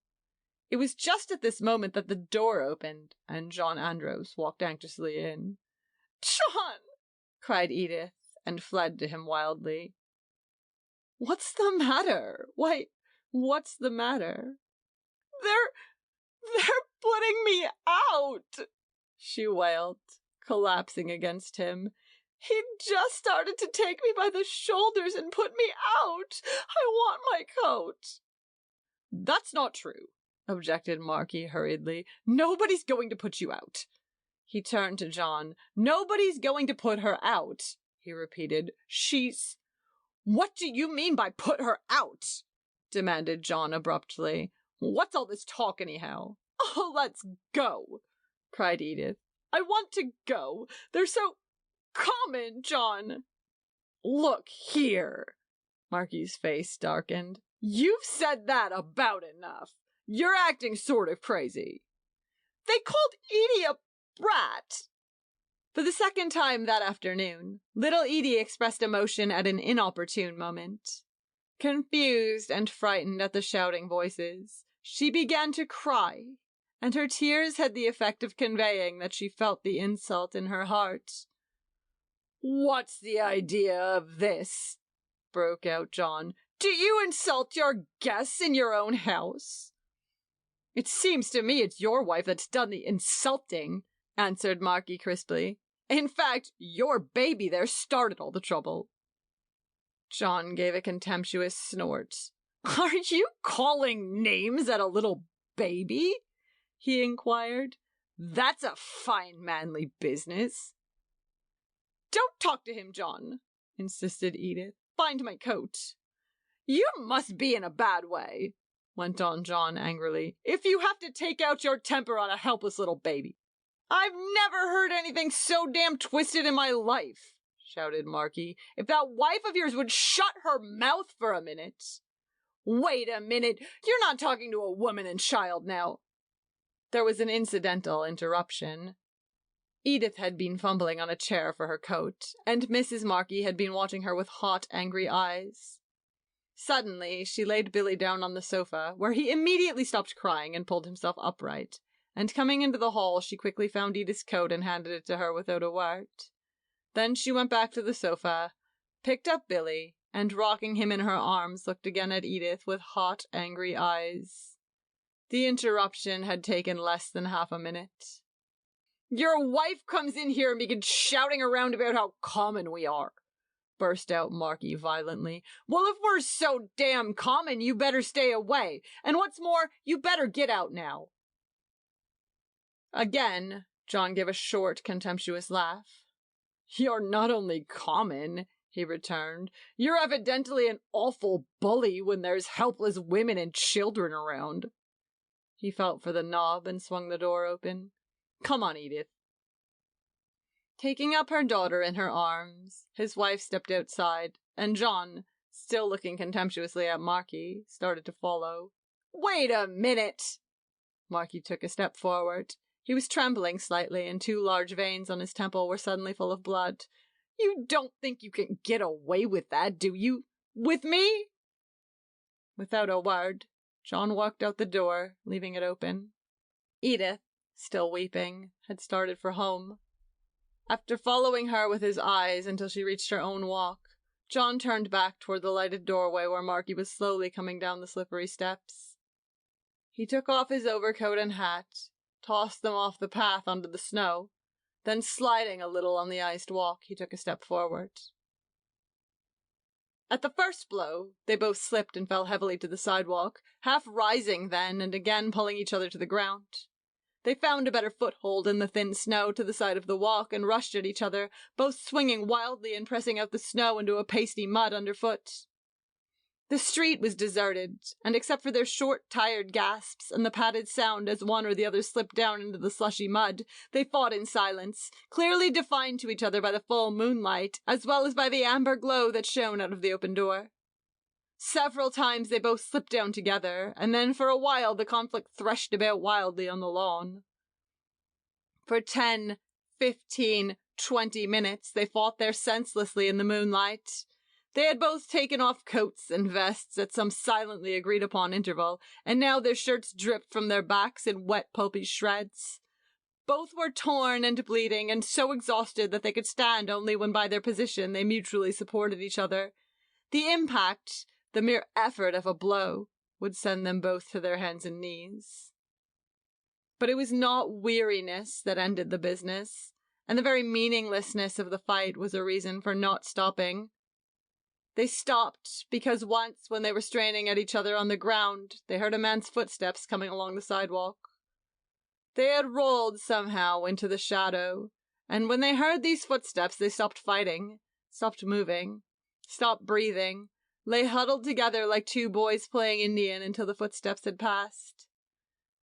It was just at this moment that the door opened, and John Andros walked anxiously in. "John!" cried Edith, and fled to him wildly. "What's the matter? Why, what's the matter?" They're putting me out," she wailed, collapsing against him. "He just started to take me by the shoulders and put me out. I want my coat." "That's not true," objected Markey hurriedly. "Nobody's going to put you out." He turned to John. "Nobody's going to put her out," he repeated. "She's—" "What do you mean by put her out?" demanded John abruptly. "What's all this talk anyhow?" "Oh, let's go," cried Edith. "I want to go. They're so common, John." "Look here." Markey's face darkened. "You've said that about enough. You're acting sort of crazy." "They called Edie a brat." For the second time that afternoon, little Edie expressed emotion at an inopportune moment. Confused and frightened at the shouting voices, she began to cry, and her tears had the effect of conveying that she felt the insult in her heart. "What's the idea of this?" broke out John. "Do you insult your guests in your own house?" "It seems to me it's your wife that's done the insulting," answered Markey crisply. "In fact, your baby there started all the trouble." John gave a contemptuous snort. "Are you calling names at a little baby?" he inquired. "That's a fine manly business." "Don't talk to him, John," insisted Edith. "Find my coat." "You must be in a bad way," went on John angrily, "if you have to take out your temper on a helpless little baby." "I've never heard anything so damn twisted in my life," shouted Markey. "If that wife of yours would shut her mouth for a minute." "Wait a minute. You're not talking to a woman and child now." There was an incidental interruption. Edith had been fumbling on a chair for her coat, and Mrs. Markey had been watching her with hot, angry eyes. Suddenly, she laid Billy down on the sofa, where he immediately stopped crying and pulled himself upright, and coming into the hall, she quickly found Edith's coat and handed it to her without a word. Then she went back to the sofa, picked up Billy, and rocking him in her arms, looked again at Edith with hot, angry eyes. The interruption had taken less than half a minute. "Your wife comes in here and begins shouting around about how common we are," burst out Markey violently. "Well, if we're so damn common, you better stay away. And what's more, you better get out now." Again, John gave a short, contemptuous laugh. "You're not only common," he returned, "you're evidently an awful bully when there's helpless women and children around." He felt for the knob and swung the door open. "Come on, Edith." Taking up her daughter in her arms, his wife stepped outside, and John, still looking contemptuously at Markey, started to follow. "Wait a minute!" Markey took a step forward. He was trembling slightly, and 2 large veins on his temple were suddenly full of blood. "You don't think you can get away with that, do you? With me?" Without a word, John walked out the door, leaving it open. Edith, still weeping, had started for home. After following her with his eyes until she reached her own walk, John turned back toward the lighted doorway where Markey was slowly coming down the slippery steps. He took off his overcoat and hat, tossed them off the path onto the snow, then sliding a little on the iced walk, he took a step forward. At the first blow, they both slipped and fell heavily to the sidewalk, half rising then and again pulling each other to the ground. They found a better foothold in the thin snow to the side of the walk and rushed at each other, both swinging wildly and pressing out the snow into a pasty mud underfoot. The street was deserted, and except for their short, tired gasps and the padded sound as one or the other slipped down into the slushy mud, they fought in silence, clearly defined to each other by the full moonlight, as well as by the amber glow that shone out of the open door. Several times they both slipped down together, and then for a while the conflict threshed about wildly on the lawn. For 10, 15, 20 minutes they fought there senselessly in the moonlight. They had both taken off coats and vests at some silently agreed-upon interval, and now their shirts dripped from their backs in wet, pulpy shreds. Both were torn and bleeding, and so exhausted that they could stand only when by their position they mutually supported each other. The impact, the mere effort of a blow, would send them both to their hands and knees. But it was not weariness that ended the business, and the very meaninglessness of the fight was a reason for not stopping. They stopped because once, when they were straining at each other on the ground, they heard a man's footsteps coming along the sidewalk. They had rolled somehow into the shadow, and when they heard these footsteps, they stopped fighting, stopped moving, stopped breathing, lay huddled together like two boys playing Indian until the footsteps had passed.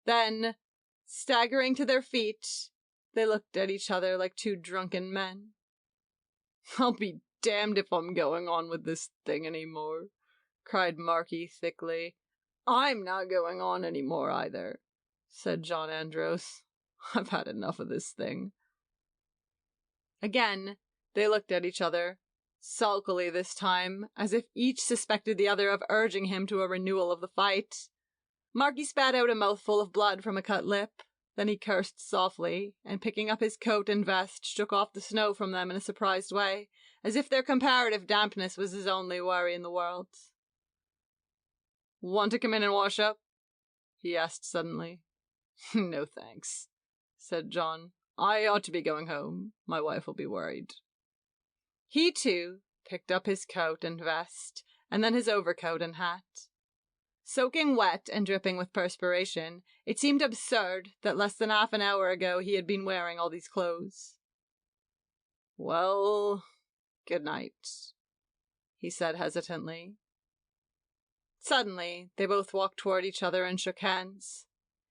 Then, staggering to their feet, they looked at each other like two drunken men. "I'll be damned if I'm going on with this thing anymore," cried Marky thickly. "I'm not going on anymore either," said John Andros. "I've had enough of this thing." Again, they looked at each other, sulkily this time, as if each suspected the other of urging him to a renewal of the fight. Marky spat out a mouthful of blood from a cut lip. Then he cursed softly, and picking up his coat and vest, shook off the snow from them in a surprised way, as if their comparative dampness was his only worry in the world. "Want to come in and wash up?" he asked suddenly. "No thanks," said John. "I ought to be going home. My wife will be worried." He, too, picked up his coat and vest, and then his overcoat and hat. Soaking wet and dripping with perspiration, it seemed absurd that less than half an hour ago he had been wearing all these clothes. "Well, good night," he said hesitantly. Suddenly, they both walked toward each other and shook hands.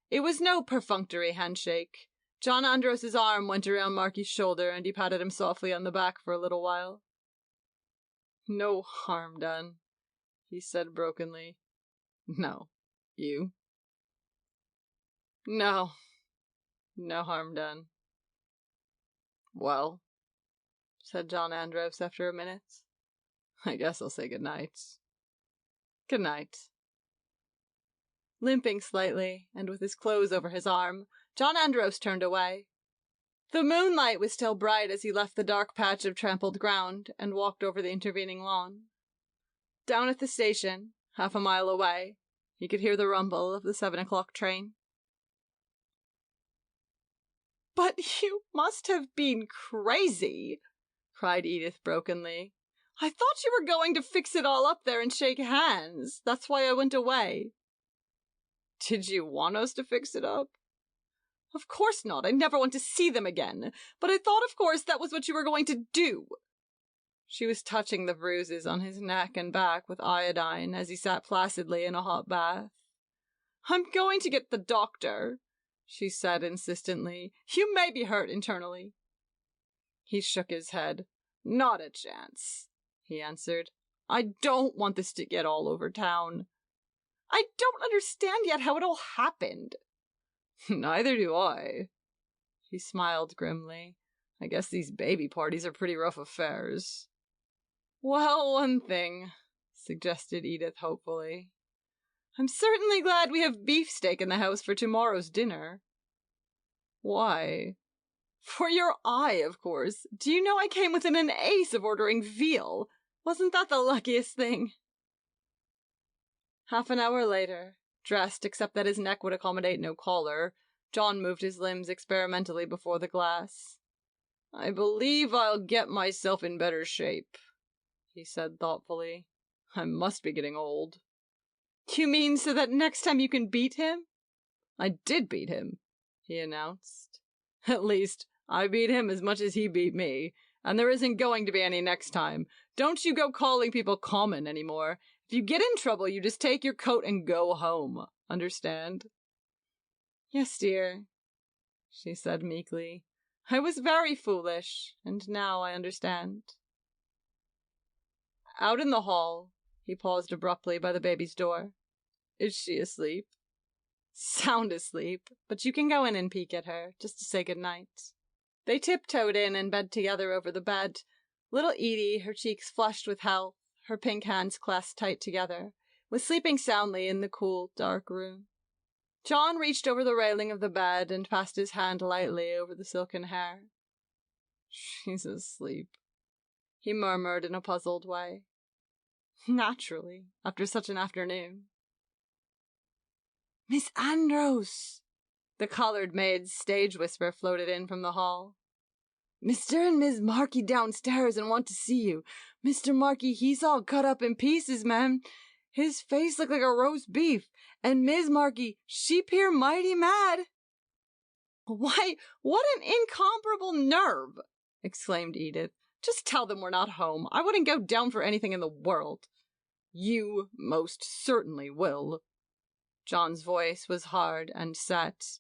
It was no perfunctory handshake. John Andros's arm went around Marky's shoulder, and he patted him softly on the back for a little while. "No harm done," he said brokenly. "No. You?" No harm done." "Well," said John Andros after a minute, "I guess I'll say good night." "Good night." Limping slightly, and with his clothes over his arm, John Andros turned away. The moonlight was still bright as he left the dark patch of trampled ground and walked over the intervening lawn. Down at the station, half a mile away, he could hear the rumble of the 7 o'clock train. "But you must have been crazy," cried Edith brokenly. "I thought you were going to fix it all up there and shake hands. That's why I went away." "Did you want us to fix it up?" "Of course not. I never want to see them again. But I thought, of course, that was what you were going to do." She was touching the bruises on his neck and back with iodine as he sat placidly in a hot bath. "I'm going to get the doctor," she said insistently. "You may be hurt internally." He shook his head. "Not a chance," he answered. "I don't want this to get all over town." "I don't understand yet how it all happened." "Neither do I." He smiled grimly. "I guess these baby parties are pretty rough affairs." "Well, one thing," suggested Edith hopefully. "I'm certainly glad we have beefsteak in the house for tomorrow's dinner." "Why?" "For your eye, of course. Do you know I came within an ace of ordering veal? Wasn't that the luckiest thing?" Half an hour later, dressed except that his neck would accommodate no collar, John moved his limbs experimentally before the glass. "I believe I'll get myself in better shape," he said thoughtfully. "I must be getting old." "You mean so that next time you can beat him?" "I did beat him," he announced. "At least, I beat him as much as he beat me, And there isn't going to be any next time. Don't you go calling people common anymore. If you get in trouble, you just take your coat and go home. Understand? Yes, dear, she said meekly. I was very foolish, and now I understand. Out in the hall, he paused abruptly by the baby's door. Is she asleep? Sound asleep, but you can go in and peek at her, just to say good night. They tiptoed in and bed together over the bed. Little Edie, her cheeks flushed with health, her pink hands clasped tight together, was sleeping soundly in the cool, dark room. John reached over the railing of the bed and passed his hand lightly over the silken hair. She's asleep, he murmured in a puzzled way. Naturally, after such an afternoon. Miss Andros! The coloured maid's stage whisper floated in from the hall. Mr. and Miss Markey downstairs and want to see you. Mr. Markey, he's all cut up in pieces, ma'am. His face looked like a roast beef, and Miss Markey, she 'pear mighty mad. Why, what an incomparable nerve! Exclaimed Edith. Just tell them we're not home. I wouldn't go down for anything in the world. You most certainly will. John's voice was hard and set.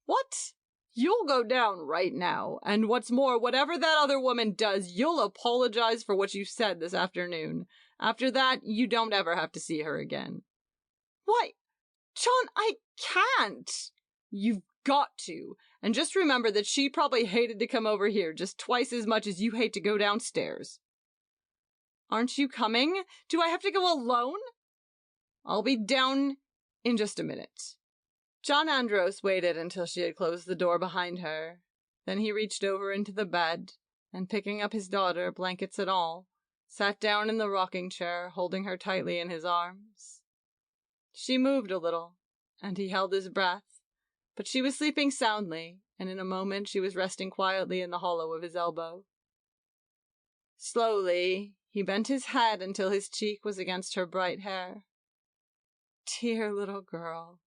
What? You'll go down right now, and what's more, whatever that other woman does, you'll apologize for what you said this afternoon. After that, you don't ever have to see her again. Why, John, I can't. You've got to. And just remember that she probably hated to come over here just twice as much as you hate to go downstairs. Aren't you coming? Do I have to go alone? I'll be down in just a minute. John Andros waited until she had closed the door behind her. Then he reached over into the bed, and picking up his daughter, blankets and all, sat down in the rocking chair, holding her tightly in his arms. She moved a little, and he held his breath, but she was sleeping soundly, and in a moment she was resting quietly in the hollow of his elbow. Slowly, he bent his head until his cheek was against her bright hair. Dear little girl,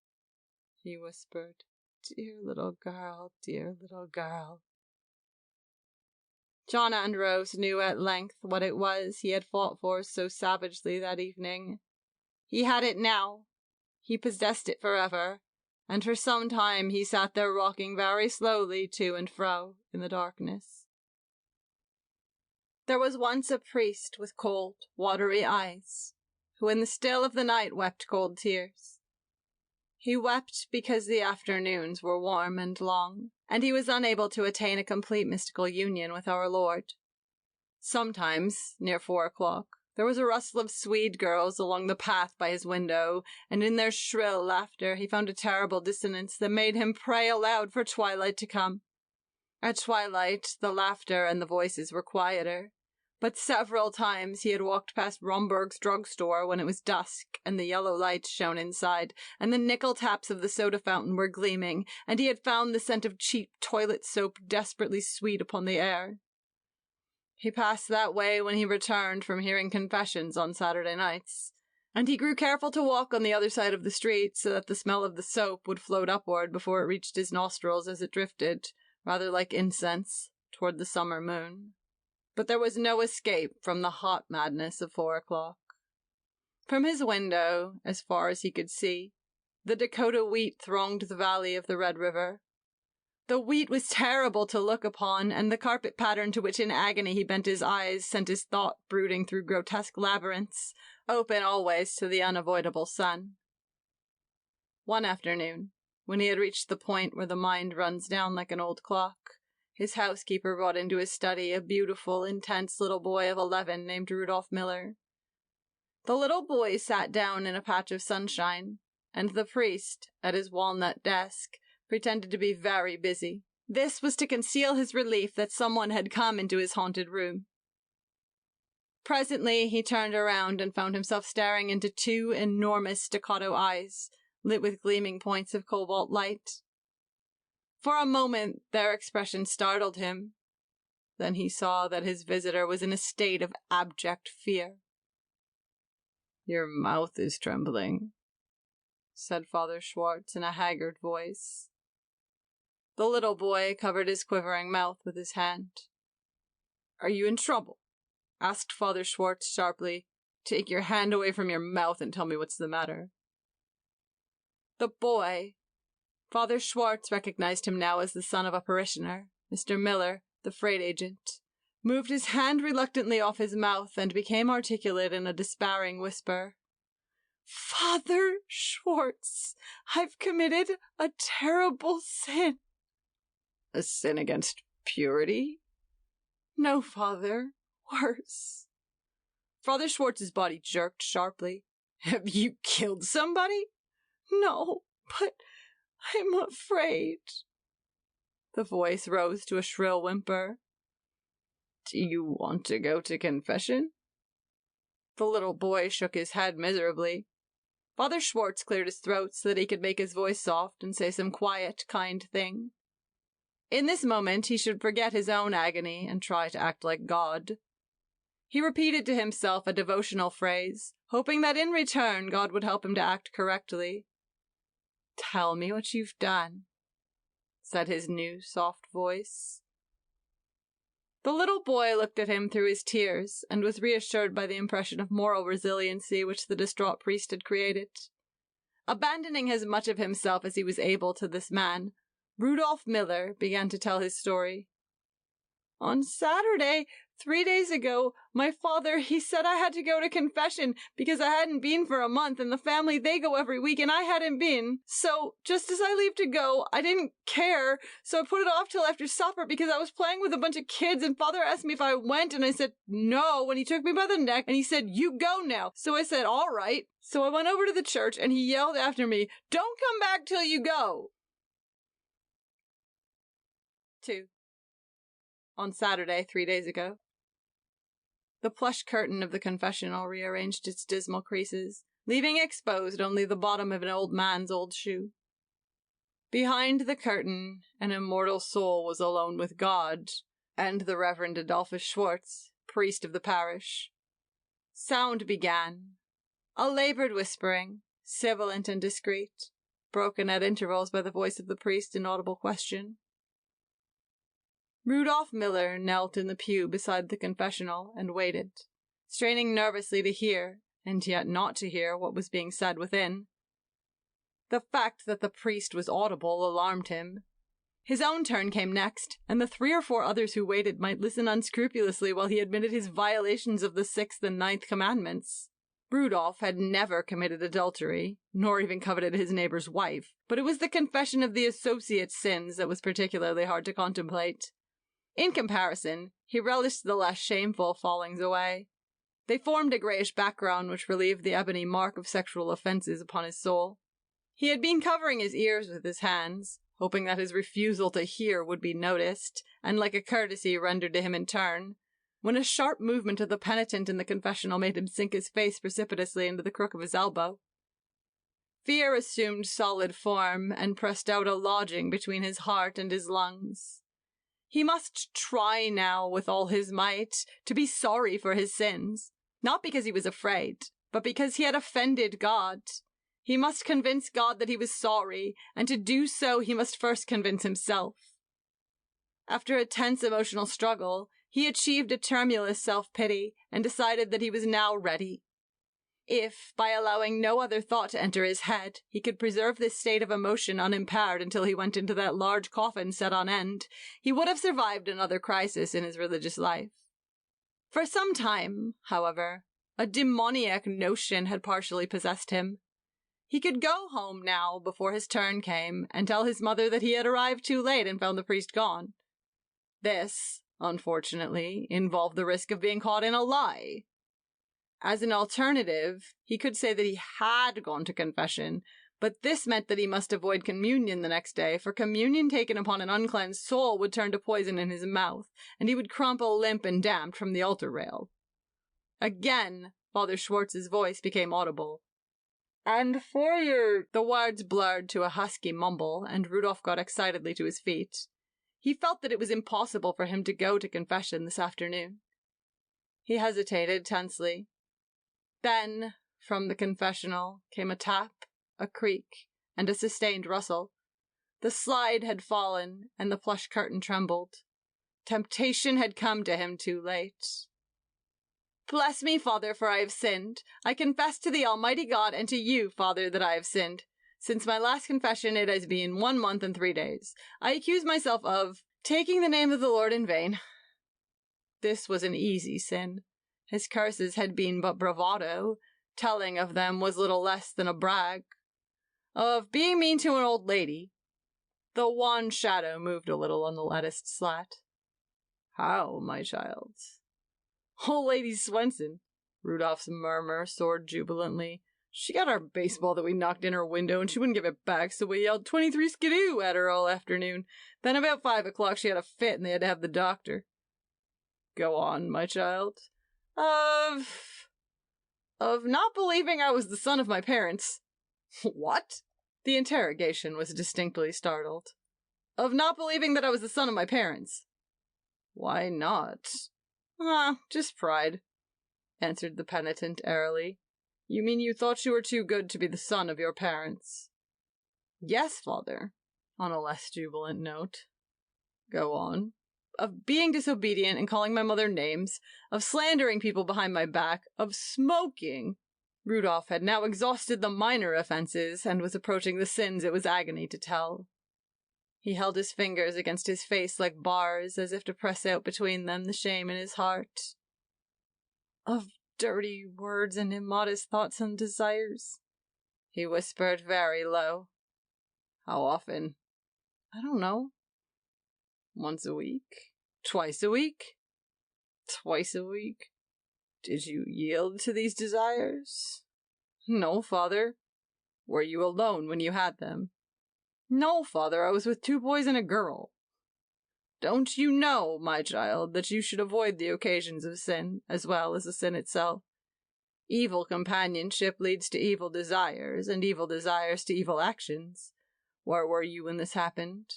he whispered. Dear little girl, dear little girl. John Andros knew at length what it was he had fought for so savagely that evening. He had it now. He possessed it forever, and for some time he sat there rocking very slowly to and fro in the darkness. There was once a priest with cold, watery eyes, who in the still of the night wept cold tears. He wept because the afternoons were warm and long, and he was unable to attain a complete mystical union with our Lord. Sometimes, near 4 o'clock, there was a rustle of Swede girls along the path by his window, and in their shrill laughter he found a terrible dissonance that made him pray aloud for twilight to come. At twilight, the laughter and the voices were quieter, but several times he had walked past Romberg's drugstore when it was dusk and the yellow lights shone inside, and the nickel taps of the soda fountain were gleaming, and he had found the scent of cheap toilet soap desperately sweet upon the air. He passed that way when he returned from hearing confessions on Saturday nights, and he grew careful to walk on the other side of the street so that the smell of the soap would float upward before it reached his nostrils as it drifted, rather like incense, toward the summer moon. But there was no escape from the hot madness of 4 o'clock. From his window, as far as he could see, the Dakota wheat thronged the valley of the Red River. The wheat was terrible to look upon, and the carpet pattern to which in agony he bent his eyes sent his thought brooding through grotesque labyrinths, open always to the unavoidable sun. One afternoon, when he had reached the point where the mind runs down like an old clock, his housekeeper brought into his study a beautiful, intense little boy of 11 named Rudolph Miller. The little boy sat down in a patch of sunshine, and the priest, at his walnut desk, pretended to be very busy. This was to conceal his relief that someone had come into his haunted room. Presently he turned around and found himself staring into 2 enormous staccato eyes, lit with gleaming points of cobalt light. For a moment their expression startled him. Then he saw that his visitor was in a state of abject fear. "Your mouth is trembling," said Father Schwartz in a haggard voice. The little boy covered his quivering mouth with his hand. Are you in trouble? Asked Father Schwartz sharply. Take your hand away from your mouth and tell me what's the matter. The boy. Father Schwartz recognized him now as the son of a parishioner, Mr. Miller, the freight agent, moved his hand reluctantly off his mouth and became articulate in a despairing whisper. Father Schwartz, I've committed a terrible sin. A sin against purity? No, Father. Worse. Father Schwartz's body jerked sharply. Have you killed somebody? No, but I'm afraid. The voice rose to a shrill whimper. Do you want to go to confession? The little boy shook his head miserably. Father Schwartz cleared his throat so that he could make his voice soft and say some quiet, kind thing. In this moment, he should forget his own agony and try to act like God. He repeated to himself a devotional phrase, hoping that in return God would help him to act correctly. Tell me what you've done, said his new soft voice. The little boy looked at him through his tears and was reassured by the impression of moral resiliency which the distraught priest had created. Abandoning as much of himself as he was able to this man, Rudolph Miller began to tell his story. On Saturday, 3 days ago, my father, he said I had to go to confession because I hadn't been for a month, and the family, they go every week, and I hadn't been. So, just as I leave to go, I didn't care, so I put it off till after supper because I was playing with a bunch of kids, and father asked me if I went, and I said no, and he took me by the neck, and he said, you go now. So I said, all right. So I went over to the church, and he yelled after me, don't come back till you go. 2. On Saturday, 3 days ago. The plush curtain of the confessional rearranged its dismal creases, leaving exposed only the bottom of an old man's old shoe. Behind the curtain, an immortal soul was alone with God and the Reverend Adolphus Schwartz, priest of the parish. Sound began, a labored whispering, sibilant and discreet, broken at intervals by the voice of the priest in audible question. Rudolph Miller knelt in the pew beside the confessional and waited, straining nervously to hear, and yet not to hear, what was being said within. The fact that the priest was audible alarmed him. His own turn came next, and the 3 or 4 others who waited might listen unscrupulously while he admitted his violations of the 6th and 9th commandments. Rudolph had never committed adultery, nor even coveted his neighbor's wife, but it was the confession of the associate sins that was particularly hard to contemplate. In comparison, he relished the less shameful fallings away. They formed a greyish background which relieved the ebony mark of sexual offences upon his soul. He had been covering his ears with his hands, hoping that his refusal to hear would be noticed, and like a courtesy rendered to him in turn, when a sharp movement of the penitent in the confessional made him sink his face precipitously into the crook of his elbow. Fear assumed solid form and pressed out a lodging between his heart and his lungs. He must try now with all his might to be sorry for his sins, not because he was afraid, but because he had offended God. He must convince God that he was sorry, and to do so he must first convince himself. After a tense emotional struggle, he achieved a tremulous self-pity and decided that he was now ready. If, by allowing no other thought to enter his head, he could preserve this state of emotion unimpaired until he went into that large coffin set on end, he would have survived another crisis in his religious life. For some time, however, a demoniac notion had partially possessed him. He could go home now before his turn came and tell his mother that he had arrived too late and found the priest gone. This, unfortunately, involved the risk of being caught in a lie. As an alternative, he could say that he had gone to confession, but this meant that he must avoid communion the next day, for communion taken upon an uncleansed soul would turn to poison in his mouth, and he would crumple limp and damp from the altar rail. Again, Father Schwartz's voice became audible. And for your... The words blurred to a husky mumble, and Rudolph got excitedly to his feet. He felt that it was impossible for him to go to confession this afternoon. He hesitated tensely. Then, from the confessional, came a tap, a creak, and a sustained rustle. The slide had fallen, and the plush curtain trembled. Temptation had come to him too late. Bless me, Father, for I have sinned. I confess to the Almighty God and to you, Father, that I have sinned. Since my last confession, it has been 1 month and 3 days. I accuse myself of taking the name of the Lord in vain. This was an easy sin. His curses had been but bravado. Telling of them was little less than a brag. Of being mean to an old lady. The wan shadow moved a little on the latticed slat. How, my child? Old Lady Swenson, Rudolph's murmur soared jubilantly. She got our baseball that we knocked in her window and she wouldn't give it back, so we yelled 23 skidoo at her all afternoon. Then about 5 o'clock she had a fit and they had to have the doctor. Go on, my child. Of not believing I was the son of my parents. What? The interrogation was distinctly startled. Of not believing that I was the son of my parents. Why not? Just pride, answered the penitent airily. You mean you thought you were too good to be the son of your parents? Yes, Father, on a less jubilant note. Go on. Of being disobedient and calling my mother names, of slandering people behind my back, of smoking. Rudolph had now exhausted the minor offenses and was approaching the sins it was agony to tell. He held his fingers against his face like bars, as if to press out between them the shame in his heart. Of dirty words and immodest thoughts and desires, he whispered very low. How often? I don't know. Once a week? Twice a week? Twice a week? Did you yield to these desires? No, Father. Were you alone when you had them? No, Father, I was with 2 boys and a girl. Don't you know, my child, that you should avoid the occasions of sin, as well as the sin itself? Evil companionship leads to evil desires, and evil desires to evil actions. Where were you when this happened?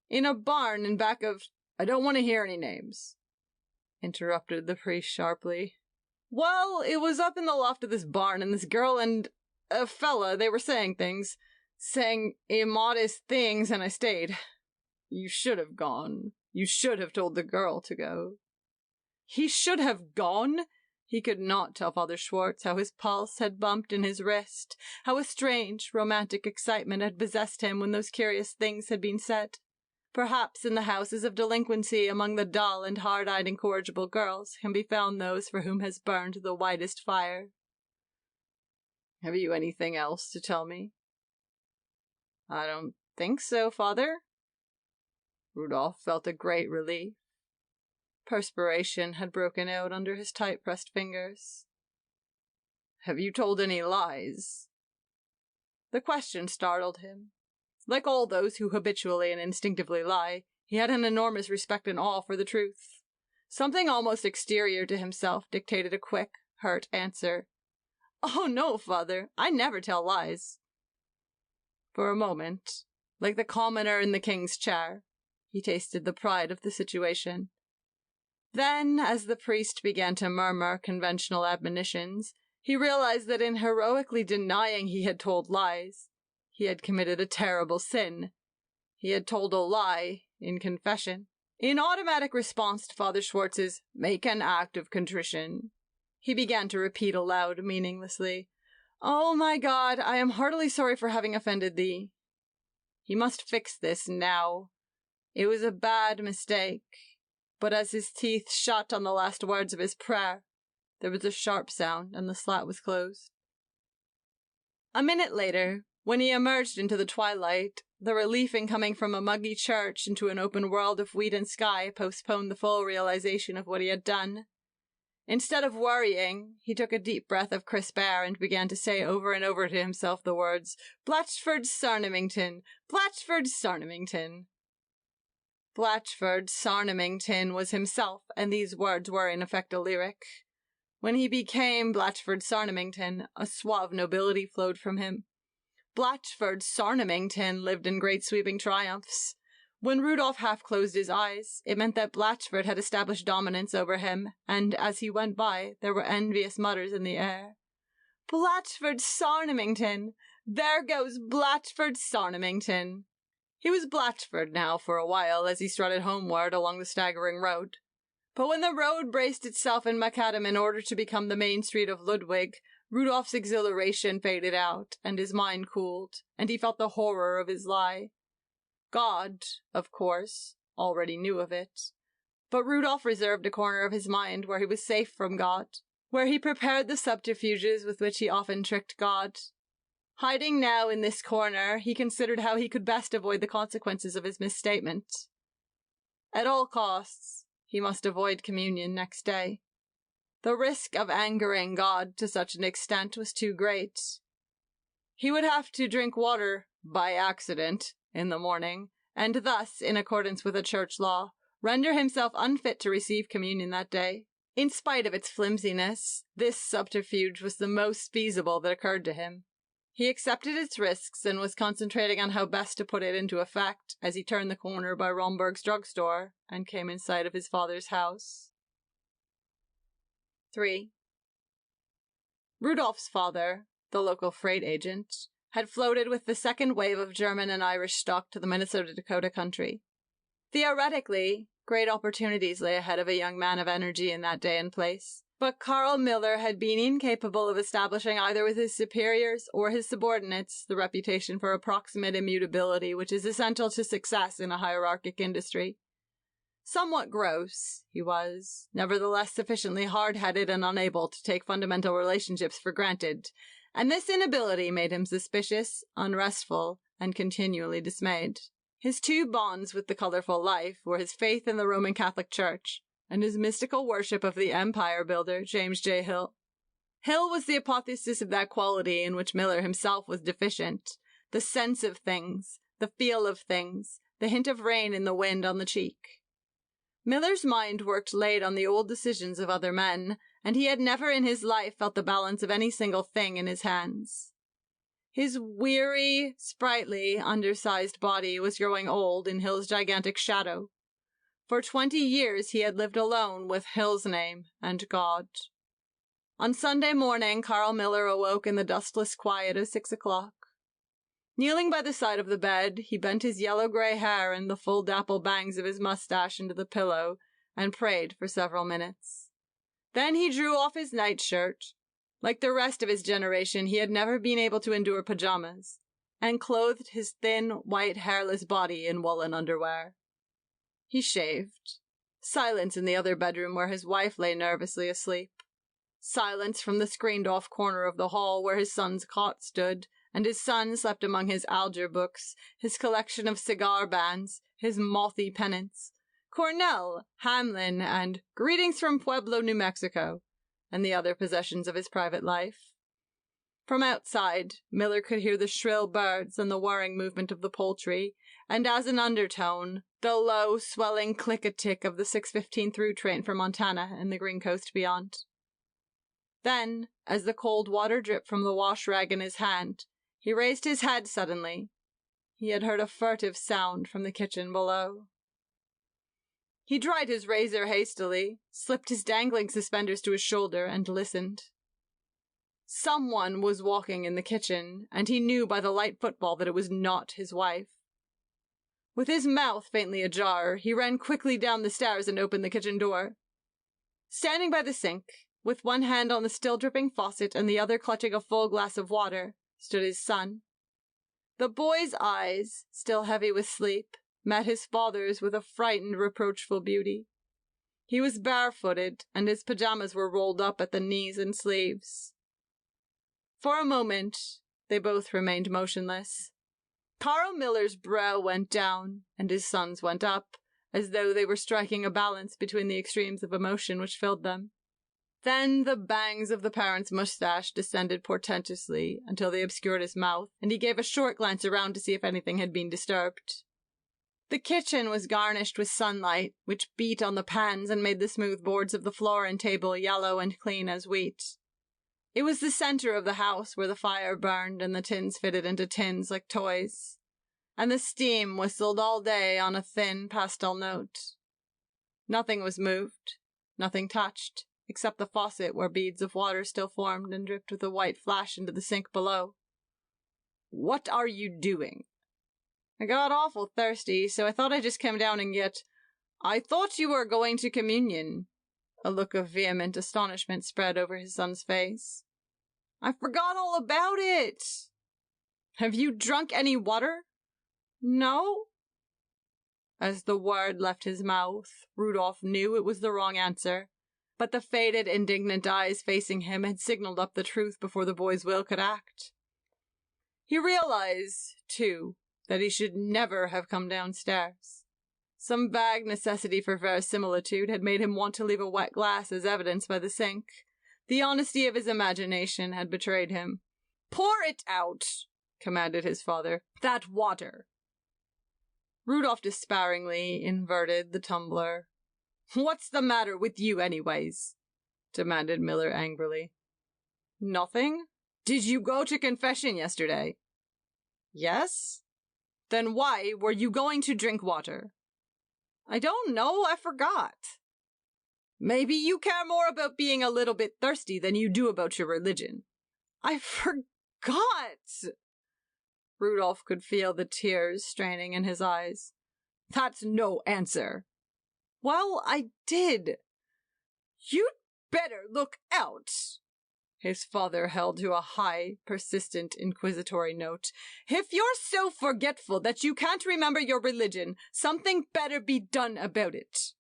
In a barn in back of— I don't want to hear any names, interrupted the priest sharply. Well, it was up in the loft of this barn, and this girl and a fella, they were saying immodest things, and I stayed. You should have gone. You should have told the girl to go. He should have gone? He could not tell Father Schwartz how his pulse had bumped in his wrist, how a strange, romantic excitement had possessed him when those curious things had been said. Perhaps in the houses of delinquency among the dull and hard-eyed incorrigible girls can be found those for whom has burned the whitest fire. Have you anything else to tell me? I don't think so, Father. Rudolph felt a great relief. Perspiration had broken out under his tight-pressed fingers. Have you told any lies? The question startled him. Like all those who habitually and instinctively lie, he had an enormous respect and awe for the truth. Something almost exterior to himself dictated a quick, hurt answer. Oh no, Father, I never tell lies. For a moment, like the commoner in the king's chair, he tasted the pride of the situation. Then, as the priest began to murmur conventional admonitions, he realized that in heroically denying he had told lies, he had committed a terrible sin. He had told a lie in confession. In automatic response to Father Schwartz's "make an act of contrition," he began to repeat aloud meaninglessly, "Oh my God, I am heartily sorry for having offended thee." He must fix this now. It was a bad mistake. But as his teeth shut on the last words of his prayer, there was a sharp sound and the slat was closed. A minute later, when he emerged into the twilight, the relief in coming from a muggy church into an open world of wheat and sky postponed the full realization of what he had done. Instead of worrying, he took a deep breath of crisp air and began to say over and over to himself the words, "Blatchford Sarnamington, Blatchford Sarnamington." Blatchford Sarnamington was himself, and these words were in effect a lyric. When he became Blatchford Sarnamington, a suave nobility flowed from him. Blatchford Sarnamington lived in great sweeping triumphs. When Rudolph half closed his eyes, it meant that Blatchford had established dominance over him, and as he went by, there were envious mutters in the air. Blatchford Sarnamington! There goes Blatchford Sarnamington! He was Blatchford now for a while as he strutted homeward along the staggering road. But when the road braced itself in macadam in order to become the main street of Ludwig, Rudolph's exhilaration faded out, and his mind cooled, and he felt the horror of his lie. God, of course, already knew of it. But Rudolph reserved a corner of his mind where he was safe from God, where he prepared the subterfuges with which he often tricked God. Hiding now in this corner, he considered how he could best avoid the consequences of his misstatement. At all costs, he must avoid communion next day. The risk of angering God to such an extent was too great. He would have to drink water by accident in the morning, and thus, in accordance with a church law, render himself unfit to receive communion that day. In spite of its flimsiness, this subterfuge was the most feasible that occurred to him. He accepted its risks and was concentrating on how best to put it into effect as he turned the corner by Romberg's drugstore and came in sight of his father's house. 3. Rudolph's father, the local freight agent, had floated with the second wave of German and Irish stock to the Minnesota-Dakota country. Theoretically, great opportunities lay ahead of a young man of energy in that day and place, but Carl Miller had been incapable of establishing either with his superiors or his subordinates the reputation for approximate immutability which is essential to success in a hierarchic industry. Somewhat gross, he was, nevertheless sufficiently hard-headed and unable to take fundamental relationships for granted, and this inability made him suspicious, unrestful, and continually dismayed. His two bonds with the colorful life were his faith in the Roman Catholic Church and his mystical worship of the empire builder, James J. Hill. Hill was the apotheosis of that quality in which Miller himself was deficient, the sense of things, the feel of things, the hint of rain in the wind on the cheek. Miller's mind worked late on the old decisions of other men, and he had never in his life felt the balance of any single thing in his hands. His weary, sprightly, undersized body was growing old in Hill's gigantic shadow. For 20 years he had lived alone with Hill's name and God. On Sunday morning, Carl Miller awoke in the dustless quiet of 6 o'clock. Kneeling by the side of the bed, he bent his yellow-gray hair and the full dapple bangs of his mustache into the pillow and prayed for several minutes. Then he drew off his nightshirt. Like the rest of his generation, he had never been able to endure pajamas, and clothed his thin, white, hairless body in woolen underwear. He shaved. Silence in the other bedroom where his wife lay nervously asleep. Silence from the screened-off corner of the hall where his son's cot stood, and his son slept among his algebra books, his collection of cigar bands, his mothy pennants, Cornell, Hamlin, and Greetings from Pueblo, New Mexico, and the other possessions of his private life. From outside, Miller could hear the shrill birds and the whirring movement of the poultry, and as an undertone, the low, swelling click-a-tick of the 6:15 through train for Montana and the Green Coast beyond. Then, as the cold water dripped from the wash rag in his hand, he raised his head suddenly. He had heard a furtive sound from the kitchen below. He dried his razor hastily, slipped his dangling suspenders to his shoulder, and listened. Someone was walking in the kitchen, and he knew by the light footfall that it was not his wife. With his mouth faintly ajar, he ran quickly down the stairs and opened the kitchen door. Standing by the sink, with one hand on the still-dripping faucet and the other clutching a full glass of water, stood his son. The boy's eyes, still heavy with sleep, met his father's with a frightened, reproachful beauty. He was barefooted, and his pajamas were rolled up at the knees and sleeves. For a moment, they both remained motionless. Carl Miller's brow went down, and his son's went up, as though they were striking a balance between the extremes of emotion which filled them. Then the bangs of the parent's mustache descended portentously until they obscured his mouth, and he gave a short glance around to see if anything had been disturbed. The kitchen was garnished with sunlight, which beat on the pans and made the smooth boards of the floor and table yellow and clean as wheat. It was the center of the house where the fire burned and the tins fitted into tins like toys, and the steam whistled all day on a thin pastel note. Nothing was moved, nothing touched, except the faucet where beads of water still formed and dripped with a white flash into the sink below. "What are you doing?" I got awful thirsty, so I thought I'd just come down and get... I thought you were going to communion. A look of vehement astonishment spread over his son's face. I forgot all about it. Have you drunk any water? No? As the word left his mouth, Rudolph knew it was the wrong answer, but the faded, indignant eyes facing him had signaled up the truth before the boy's will could act. He realized, too, that he should never have come downstairs. Some vague necessity for verisimilitude had made him want to leave a wet glass as evidenced by the sink. The honesty of his imagination had betrayed him. "Pour it out," commanded his father. "That water." Rudolph despairingly inverted the tumbler. "What's the matter with you, anyways?" demanded Miller angrily. "Nothing. Did you go to confession yesterday?" "Yes." "Then why were you going to drink water?" "I don't know, I forgot." "Maybe you care more about being a little bit thirsty than you do about your religion." "I forgot!" Rudolph could feel the tears straining in his eyes. "That's no answer." "Well, I did." "You'd better look out." His father held to a high, persistent, inquisitory note. "If you're so forgetful that you can't remember your religion, something better be done about it."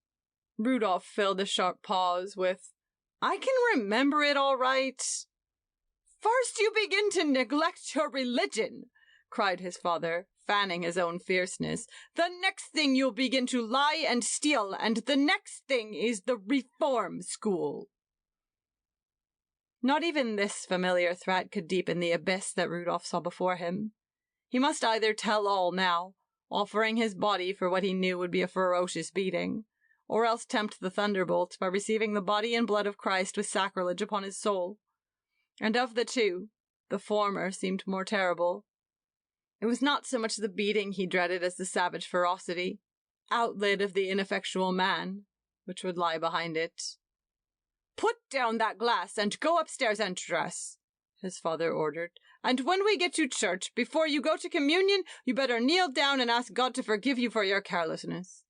Rudolph filled a sharp pause with, "I can remember it all right." "First you begin to neglect your religion," cried his father, fanning his own fierceness. "The next thing you'll begin to lie and steal, and the next thing is the reform school." Not even this familiar threat could deepen the abyss that Rudolph saw before him. He must either tell all now, offering his body for what he knew would be a ferocious beating, or else tempt the thunderbolt by receiving the body and blood of Christ with sacrilege upon his soul. And of the two, the former seemed more terrible. It was not so much the beating he dreaded as the savage ferocity, outlet of the ineffectual man, which would lie behind it. "Put down that glass and go upstairs and dress," his father ordered. "And when we get to church, before you go to communion, you better kneel down and ask God to forgive you for your carelessness."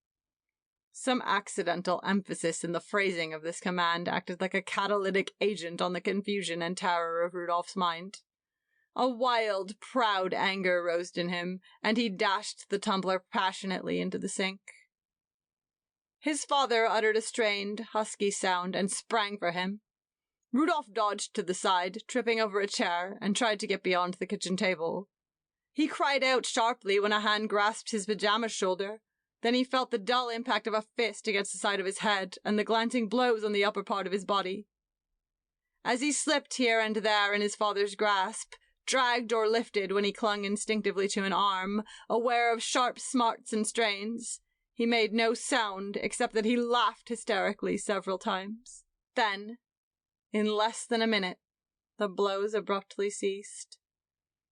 Some accidental emphasis in the phrasing of this command acted like a catalytic agent on the confusion and terror of Rudolph's mind. A wild, proud anger rose in him, and he dashed the tumbler passionately into the sink. His father uttered a strained, husky sound and sprang for him. Rudolph dodged to the side, tripping over a chair, and tried to get beyond the kitchen table. He cried out sharply when a hand grasped his pajama shoulder. Then he felt the dull impact of a fist against the side of his head and the glancing blows on the upper part of his body. As he slipped here and there in his father's grasp, dragged or lifted when he clung instinctively to an arm, aware of sharp smarts and strains, he made no sound except that he laughed hysterically several times. Then, in less than a minute, the blows abruptly ceased.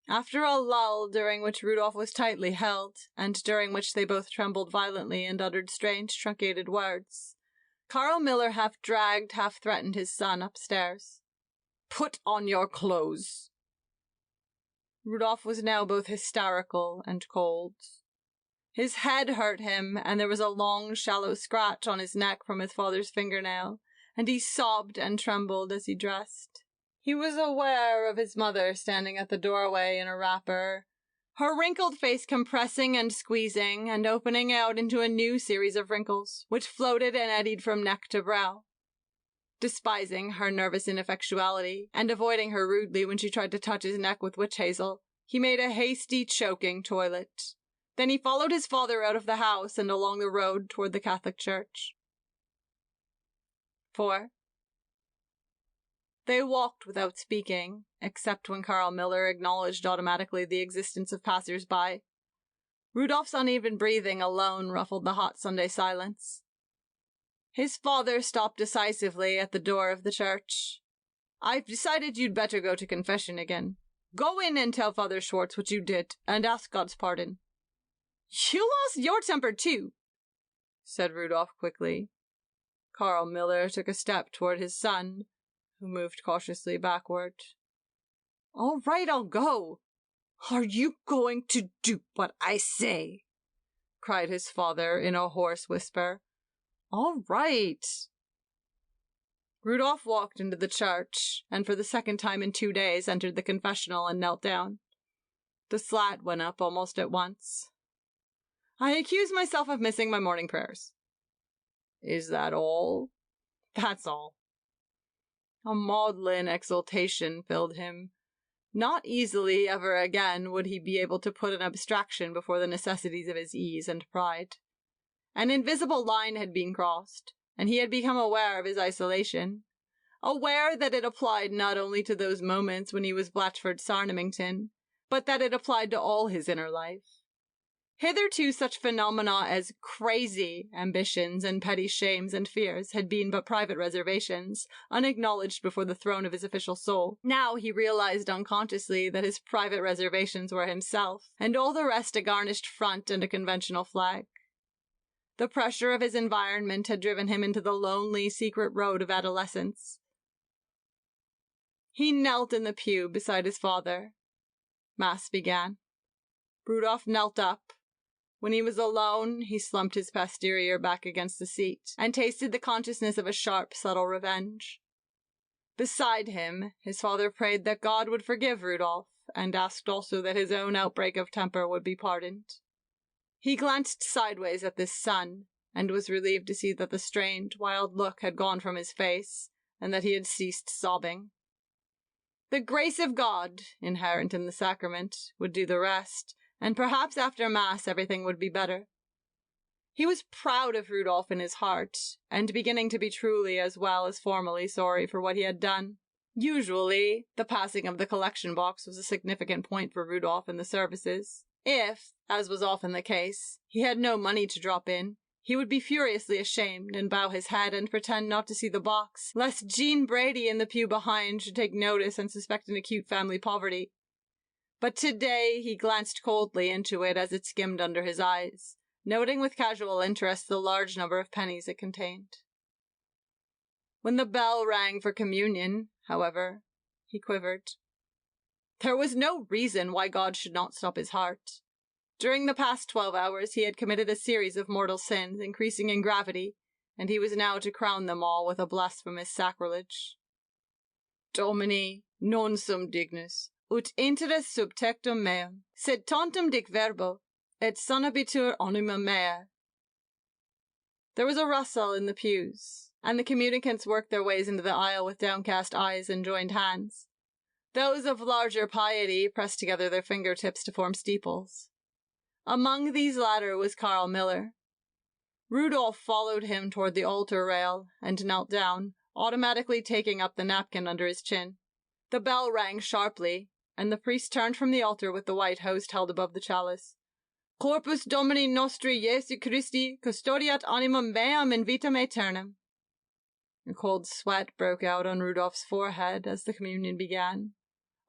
After a lull during which Rudolph was tightly held, and during which they both trembled violently and uttered strange, truncated words, Carl Miller half dragged, half threatened his son upstairs. "Put on your clothes." Rudolph was now both hysterical and cold. His head hurt him, and there was a long, shallow scratch on his neck from his father's fingernail, and he sobbed and trembled as he dressed. He was aware of his mother standing at the doorway in a wrapper, her wrinkled face compressing and squeezing and opening out into a new series of wrinkles, which floated and eddied from neck to brow. Despising her nervous ineffectuality, and avoiding her rudely when she tried to touch his neck with witch hazel, he made a hasty, choking toilet. Then he followed his father out of the house and along the road toward the Catholic Church. 4. They walked without speaking, except when Carl Miller acknowledged automatically the existence of passers-by. Rudolph's uneven breathing alone ruffled the hot Sunday silence. His father stopped decisively at the door of the church. "I've decided you'd better go to confession again. Go in and tell Father Schwartz what you did, and ask God's pardon." "You lost your temper too," said Rudolph quickly. Carl Miller took a step toward his son, who moved cautiously backward. "All right, I'll go." Are you going to do what I say? Cried his father in a hoarse whisper. All right. Rudolph walked into the church, and for the second time in 2 days entered the confessional and knelt down. The slat went up almost at once. I accuse myself of missing my morning prayers. Is that all? That's all. A maudlin exultation filled him. Not easily ever again would he be able to put an abstraction before the necessities of his ease and pride. An invisible line had been crossed, and he had become aware of his isolation, aware that it applied not only to those moments when he was Blatchford Sarnamington, but that it applied to all his inner life. Hitherto such phenomena as crazy ambitions and petty shames and fears had been but private reservations, unacknowledged before the throne of his official soul. Now he realized unconsciously that his private reservations were himself, and all the rest a garnished front and a conventional flag. The pressure of his environment had driven him into the lonely, secret road of adolescence. He knelt in the pew beside his father. Mass began. Rudolph knelt up. When he was alone, he slumped his posterior back against the seat, and tasted the consciousness of a sharp, subtle revenge. Beside him, his father prayed that God would forgive Rudolph, and asked also that his own outbreak of temper would be pardoned. He glanced sideways at this son, and was relieved to see that the strained, wild look had gone from his face, and that he had ceased sobbing. The grace of God, inherent in the sacrament, would do the rest, and perhaps after Mass everything would be better. He was proud of Rudolph in his heart, and beginning to be truly as well as formally sorry for what he had done. Usually, the passing of the collection box was a significant point for Rudolph in the services. If, as was often the case, he had no money to drop in, he would be furiously ashamed and bow his head and pretend not to see the box, lest Jean Brady in the pew behind should take notice and suspect an acute family poverty. But today he glanced coldly into it as it skimmed under his eyes, noting with casual interest the large number of pennies it contained. When the bell rang for communion, however, he quivered. There was no reason why God should not stop his heart. During the past 12 hours he had committed a series of mortal sins, increasing in gravity, and he was now to crown them all with a blasphemous sacrilege. Domini, non sum dignus, ut interes sub tectum meum, sed tantum dic verbo, et sanabitur anima mea. There was a rustle in the pews, and the communicants worked their ways into the aisle with downcast eyes and joined hands. Those of larger piety pressed together their fingertips to form steeples. Among these latter was Carl Miller. Rudolph followed him toward the altar rail and knelt down, automatically taking up the napkin under his chin. The bell rang sharply, and the priest turned from the altar with the white host held above the chalice. Corpus Domini Nostri Jesu Christi custodiat animum meam in vitam aeternam. A cold sweat broke out on Rudolph's forehead as the communion began.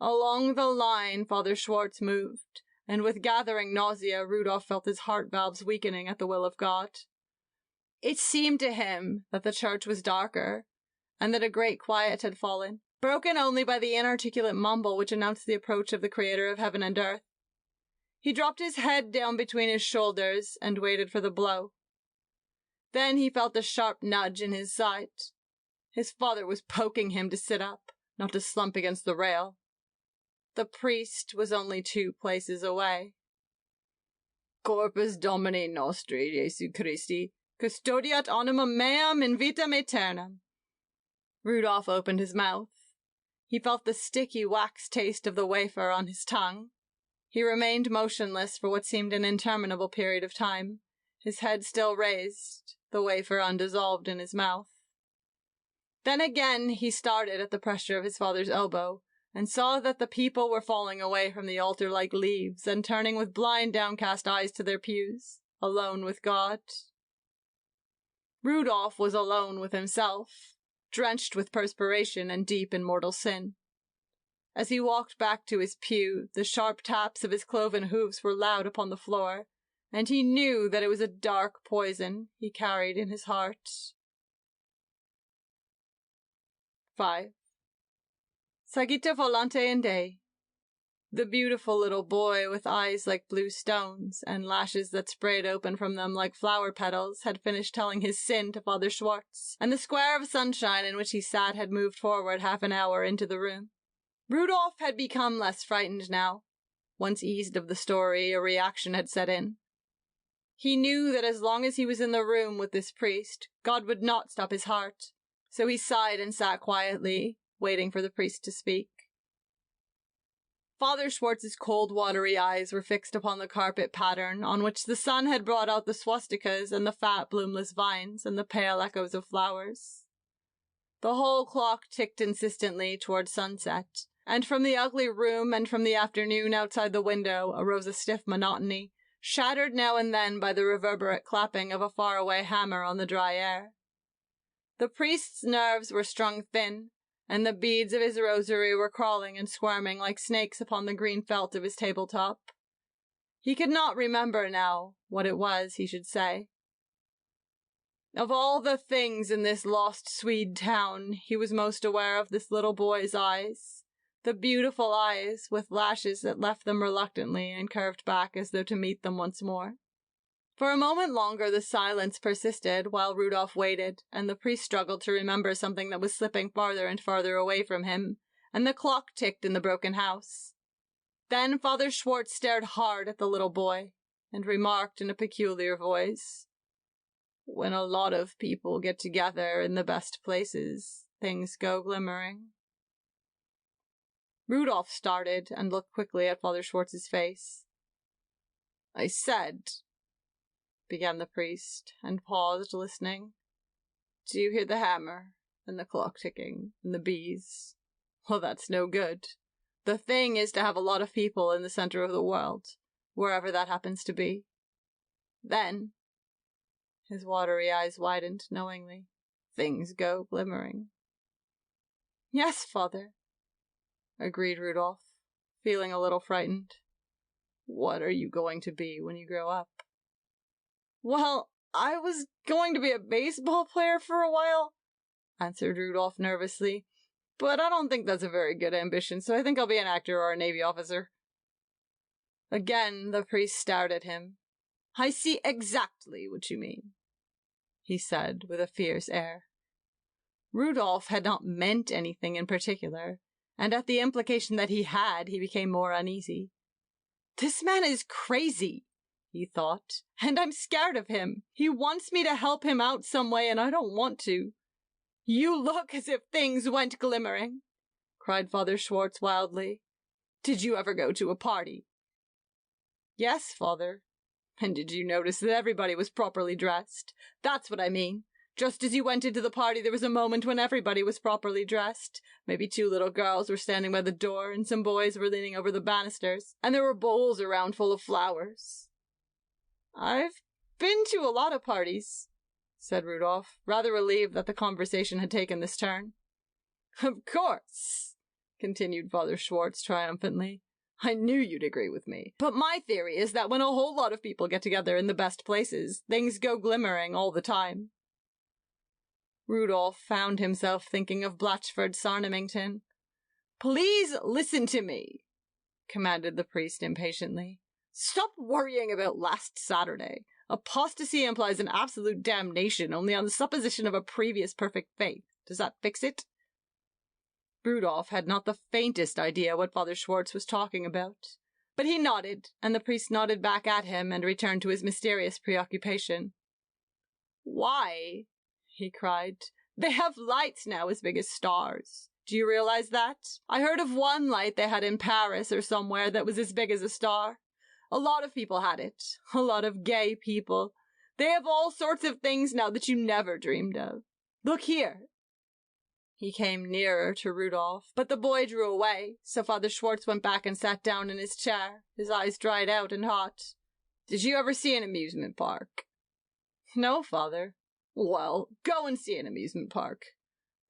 Along the line, Father Schwartz moved, and with gathering nausea, Rudolph felt his heart valves weakening at the will of God. It seemed to him that the church was darker, and that a great quiet had fallen, broken only by the inarticulate mumble which announced the approach of the Creator of heaven and earth. He dropped his head down between his shoulders and waited for the blow. Then he felt a sharp nudge in his side. His father was poking him to sit up, not to slump against the rail. The priest was only 2 places away. Corpus Domini Nostri Jesu Christi custodiat animum meam in vitam aeternam. Rudolph opened his mouth. He felt the sticky wax taste of the wafer on his tongue. He remained motionless for what seemed an interminable period of time, his head still raised, the wafer undissolved in his mouth. Then again he started at the pressure of his father's elbow, and saw that the people were falling away from the altar like leaves, and turning with blind downcast eyes to their pews, alone with God. Rudolph was alone with himself, drenched with perspiration and deep in mortal sin. As he walked back to his pew, the sharp taps of his cloven hoofs were loud upon the floor, and he knew that it was a dark poison he carried in his heart. 5. Sagita volante in Dei. The beautiful little boy with eyes like blue stones and lashes that sprayed open from them like flower petals had finished telling his sin to Father Schwartz, and the square of sunshine in which he sat had moved forward half an hour into the room. Rudolph had become less frightened now. Once eased of the story, a reaction had set in. He knew that as long as he was in the room with this priest, God would not stop his heart, so he sighed and sat quietly, waiting for the priest to speak. Father Schwartz's cold, watery eyes were fixed upon the carpet pattern on which the sun had brought out the swastikas and the fat, bloomless vines and the pale echoes of flowers. The whole clock ticked insistently toward sunset, and from the ugly room and from the afternoon outside the window arose a stiff monotony, shattered now and then by the reverberate clapping of a faraway hammer on the dry air. The priest's nerves were strung thin, and the beads of his rosary were crawling and squirming like snakes upon the green felt of his tabletop. He could not remember now what it was he should say. Of all the things in this lost Swede town, he was most aware of this little boy's eyes, the beautiful eyes with lashes that left them reluctantly and curved back as though to meet them once more. For a moment longer the silence persisted while Rudolph waited, and the priest struggled to remember something that was slipping farther and farther away from him, and the clock ticked in the broken house. Then Father Schwartz stared hard at the little boy, and remarked in a peculiar voice, "When a lot of people get together in the best places, things go glimmering." Rudolph started and looked quickly at Father Schwartz's face. "I said," began the priest, and paused, listening. "Do you hear the hammer, and the clock ticking, and the bees? Well, that's no good. The thing is to have a lot of people in the center of the world, wherever that happens to be. Then," his watery eyes widened knowingly, "things go glimmering." "Yes, Father," agreed Rudolph, feeling a little frightened. "What are you going to be when you grow up?" "Well, I was going to be a baseball player for a while," answered Rudolph nervously, "but I don't think that's a very good ambition, so I think I'll be an actor or a Navy officer." Again the priest stared at him. "I see exactly what you mean," he said with a fierce air. Rudolph had not meant anything in particular, and at the implication that he had, he became more uneasy. "This man is crazy," he thought, "and I'm scared of him. He wants me to help him out some way, and I don't want to." "You look as if things went glimmering," cried Father Schwartz wildly. "Did you ever go to a party?" "Yes, Father." "And did you notice that everybody was properly dressed? That's what I mean. Just as you went into the party, there was a moment when everybody was properly dressed. Maybe 2 little girls were standing by the door, and some boys were leaning over the banisters, and there were bowls around full of flowers." "I've been to a lot of parties," said Rudolph, rather relieved that the conversation had taken this turn. "Of course," continued Father Schwartz triumphantly. "I knew you'd agree with me. But my theory is that when a whole lot of people get together in the best places, things go glimmering all the time." Rudolph found himself thinking of Blatchford Sarnamington. "Please listen to me," commanded the priest impatiently. "Stop worrying about last Saturday. Apostasy implies an absolute damnation only on the supposition of a previous perfect faith. Does that fix it?" Rudolph had not the faintest idea what Father Schwartz was talking about, but he nodded, and the priest nodded back at him and returned to his mysterious preoccupation. "Why?" he cried. "They have lights now as big as stars. Do you realize that? I heard of one light they had in Paris or somewhere that was as big as a star. A lot of people had it. A lot of gay people. They have all sorts of things now that you never dreamed of. Look here." He came nearer to Rudolph, but the boy drew away, so Father Schwartz went back and sat down in his chair, his eyes dried out and hot. "Did you ever see an amusement park?" "No, Father." "Well, go and see an amusement park."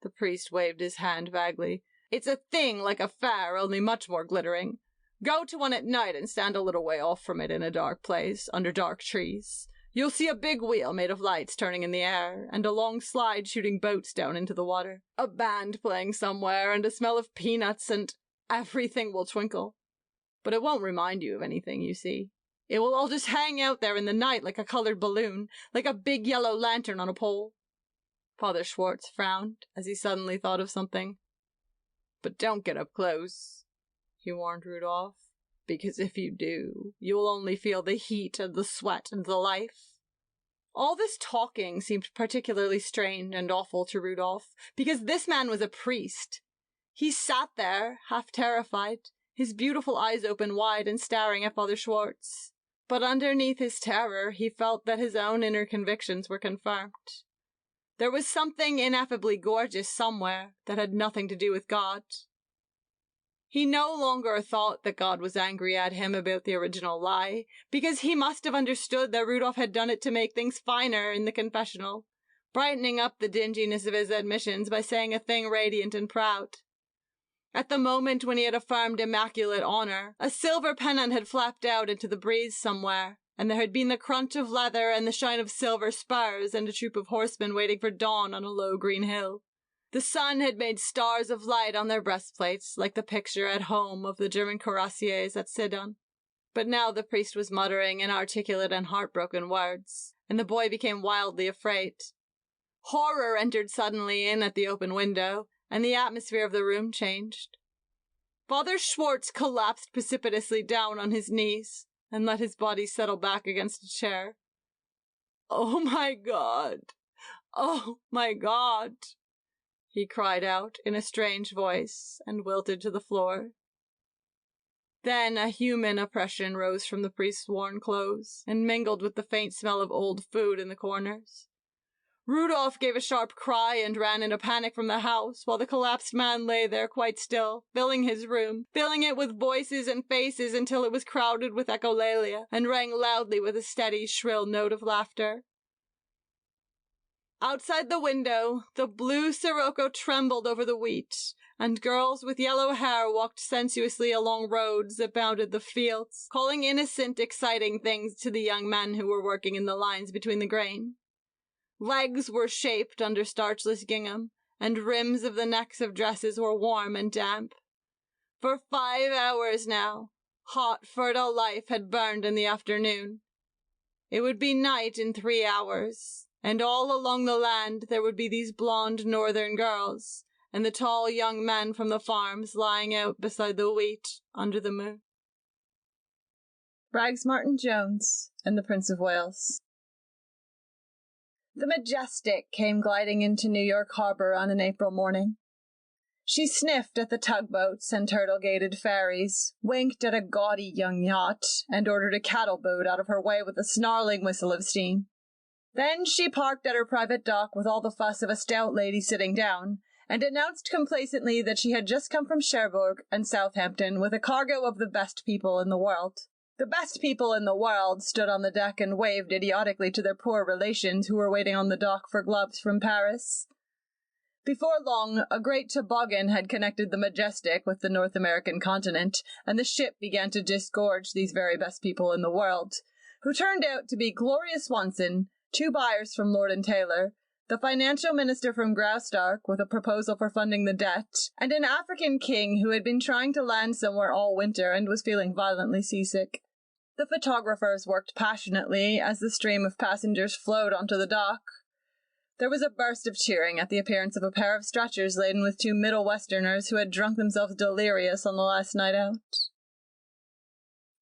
The priest waved his hand vaguely. "It's a thing like a fair, only much more glittering. Go to one at night and stand a little way off from it in a dark place, under dark trees. You'll see a big wheel made of lights turning in the air, and a long slide shooting boats down into the water. A band playing somewhere, and a smell of peanuts, and everything will twinkle. But it won't remind you of anything, you see. It will all just hang out there in the night like a colored balloon, like a big yellow lantern on a pole. Father Schwartz frowned as he suddenly thought of something. But don't get up close, he warned Rudolph, because if you do, you will only feel the heat and the sweat and the life. All this talking seemed particularly strange and awful to Rudolph, because this man was a priest. He sat there, half terrified, his beautiful eyes open wide and staring at Father Schwartz. But underneath his terror, he felt that his own inner convictions were confirmed. There was something ineffably gorgeous somewhere that had nothing to do with God. He no longer thought that God was angry at him about the original lie, because he must have understood that Rudolph had done it to make things finer in the confessional, brightening up the dinginess of his admissions by saying a thing radiant and proud. At the moment when he had affirmed immaculate honor, a silver pennant had flapped out into the breeze somewhere, and there had been the crunch of leather and the shine of silver spurs and a troop of horsemen waiting for dawn on a low green hill. The sun had made stars of light on their breastplates, like the picture at home of the German cuirassiers at Sedan. But now the priest was muttering inarticulate and heartbroken words, and the boy became wildly afraid. Horror entered suddenly in at the open window, and the atmosphere of the room changed. Father Schwartz collapsed precipitously down on his knees, and let his body settle back against a chair. "Oh my God! Oh my God!" he cried out in a strange voice, and wilted to the floor. Then a human oppression rose from the priest's worn clothes, and mingled with the faint smell of old food in the corners. Rudolph gave a sharp cry and ran in a panic from the house, while the collapsed man lay there quite still, filling his room, filling it with voices and faces until it was crowded with echolalia, and rang loudly with a steady, shrill note of laughter. Outside the window, the blue sirocco trembled over the wheat, and girls with yellow hair walked sensuously along roads that bounded the fields, calling innocent, exciting things to the young men who were working in the lines between the grain. Legs were shaped under starchless gingham, and rims of the necks of dresses were warm and damp. For 5 hours now, hot, fertile life had burned in the afternoon. It would be night in 3 hours, and all along the land there would be these blonde northern girls, and the tall young men from the farms lying out beside the wheat under the moon. Braggs Martin Jones and the Prince of Wales. The Majestic came gliding into New York Harbor on an April morning. She sniffed at the tugboats and turtle-gated ferries, winked at a gaudy young yacht, and ordered a cattle boat out of her way with a snarling whistle of steam. Then she parked at her private dock with all the fuss of a stout lady sitting down, and announced complacently that she had just come from Cherbourg and Southampton with a cargo of the best people in the world. The best people in the world stood on the deck and waved idiotically to their poor relations who were waiting on the dock for gloves from Paris. Before long, a great toboggan had connected the Majestic with the North American continent, and the ship began to disgorge these very best people in the world, who turned out to be Gloria Swanson, 2 buyers from Lord and Taylor, the financial minister from Graustark with a proposal for funding the debt, and an African king who had been trying to land somewhere all winter and was feeling violently seasick. The photographers worked passionately as the stream of passengers flowed onto the dock. There was a burst of cheering at the appearance of a pair of stretchers laden with 2 Middle Westerners who had drunk themselves delirious on the last night out.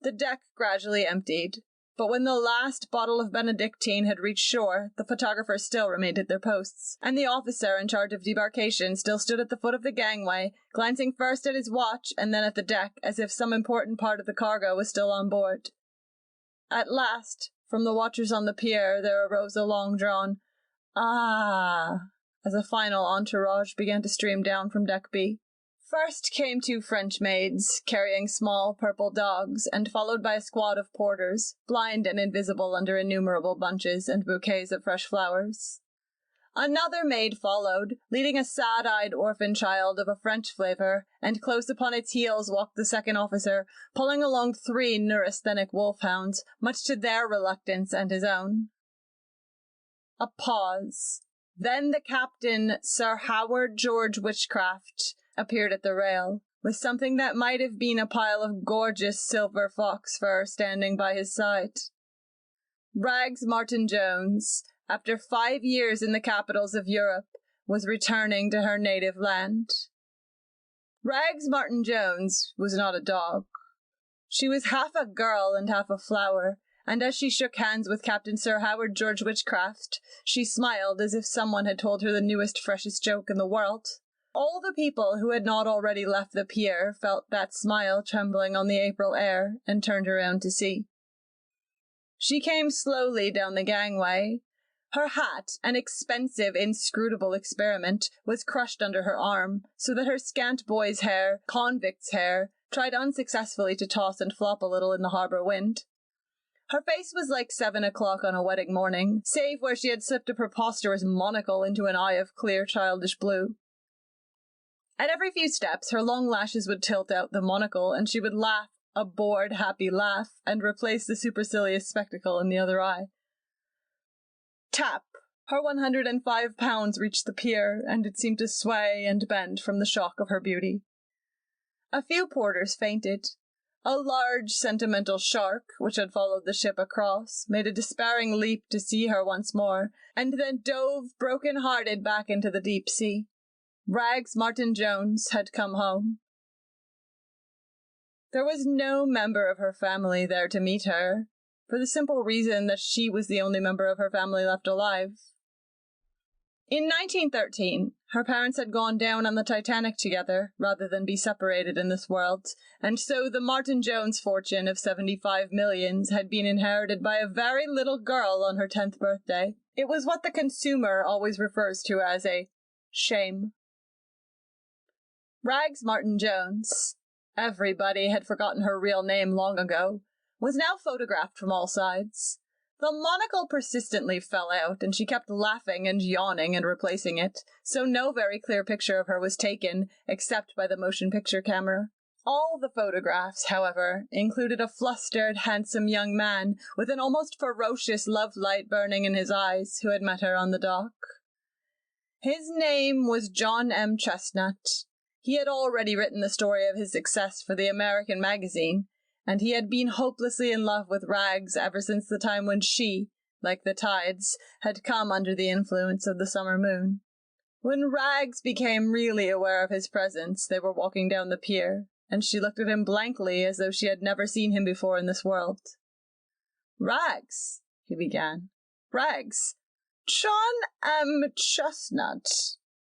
The deck gradually emptied, but when the last bottle of Benedictine had reached shore, the photographers still remained at their posts, and the officer in charge of debarkation still stood at the foot of the gangway, glancing first at his watch and then at the deck, as if some important part of the cargo was still on board. At last, from the watchers on the pier, there arose a long-drawn "Ah!" as a final entourage began to stream down from Deck B. First came 2 French maids, carrying small purple dogs, and followed by a squad of porters, blind and invisible under innumerable bunches and bouquets of fresh flowers. Another maid followed, leading a sad-eyed orphan child of a French flavour, and close upon its heels walked the second officer, pulling along 3 neurasthenic wolfhounds, much to their reluctance and his own. A pause. Then the captain, Sir Howard George Witchcraft, appeared at the rail, with something that might have been a pile of gorgeous silver fox fur standing by his side. Rags Martin Jones, after 5 years in the capitals of Europe, was returning to her native land. Rags Martin Jones was not a dog. She was half a girl and half a flower, and as she shook hands with Captain Sir Howard George Witchcraft, she smiled as if someone had told her the newest, freshest joke in the world. All the people who had not already left the pier felt that smile trembling on the April air and turned around to see. She came slowly down the gangway. Her hat, an expensive, inscrutable experiment, was crushed under her arm, so that her scant boy's hair, convict's hair, tried unsuccessfully to toss and flop a little in the harbour wind. Her face was like 7 o'clock on a wedding morning, save where she had slipped a preposterous monocle into an eye of clear childish blue. At every few steps, her long lashes would tilt out the monocle, and she would laugh a bored, happy laugh, and replace the supercilious spectacle in the other eye. Tap! Her 105 pounds reached the pier, and it seemed to sway and bend from the shock of her beauty. A few porters fainted. A large, sentimental shark, which had followed the ship across, made a despairing leap to see her once more, and then dove broken-hearted back into the deep sea. Rags Martin Jones had come home. There was no member of her family there to meet her, for the simple reason that she was the only member of her family left alive. In 1913, her parents had gone down on the Titanic together, rather than be separated in this world, and so the Martin Jones fortune of 75 millions had been inherited by a very little girl on her 10th birthday. It was what the consumer always refers to as a shame. Rags Martin Jones, everybody had forgotten her real name long ago, was now photographed from all sides. The monocle persistently fell out, and she kept laughing and yawning and replacing it, so no very clear picture of her was taken, except by the motion picture camera. All the photographs, however, included a flustered, handsome young man with an almost ferocious love light burning in his eyes, who had met her on the dock. His name was John M. Chestnut. He had already written the story of his success for the American magazine, and he had been hopelessly in love with Rags ever since the time when she, like the tides, had come under the influence of the summer moon. When Rags became really aware of his presence, they were walking down the pier, and she looked at him blankly as though she had never seen him before in this world. "Rags," he began. "Rags, John M. Chestnut,"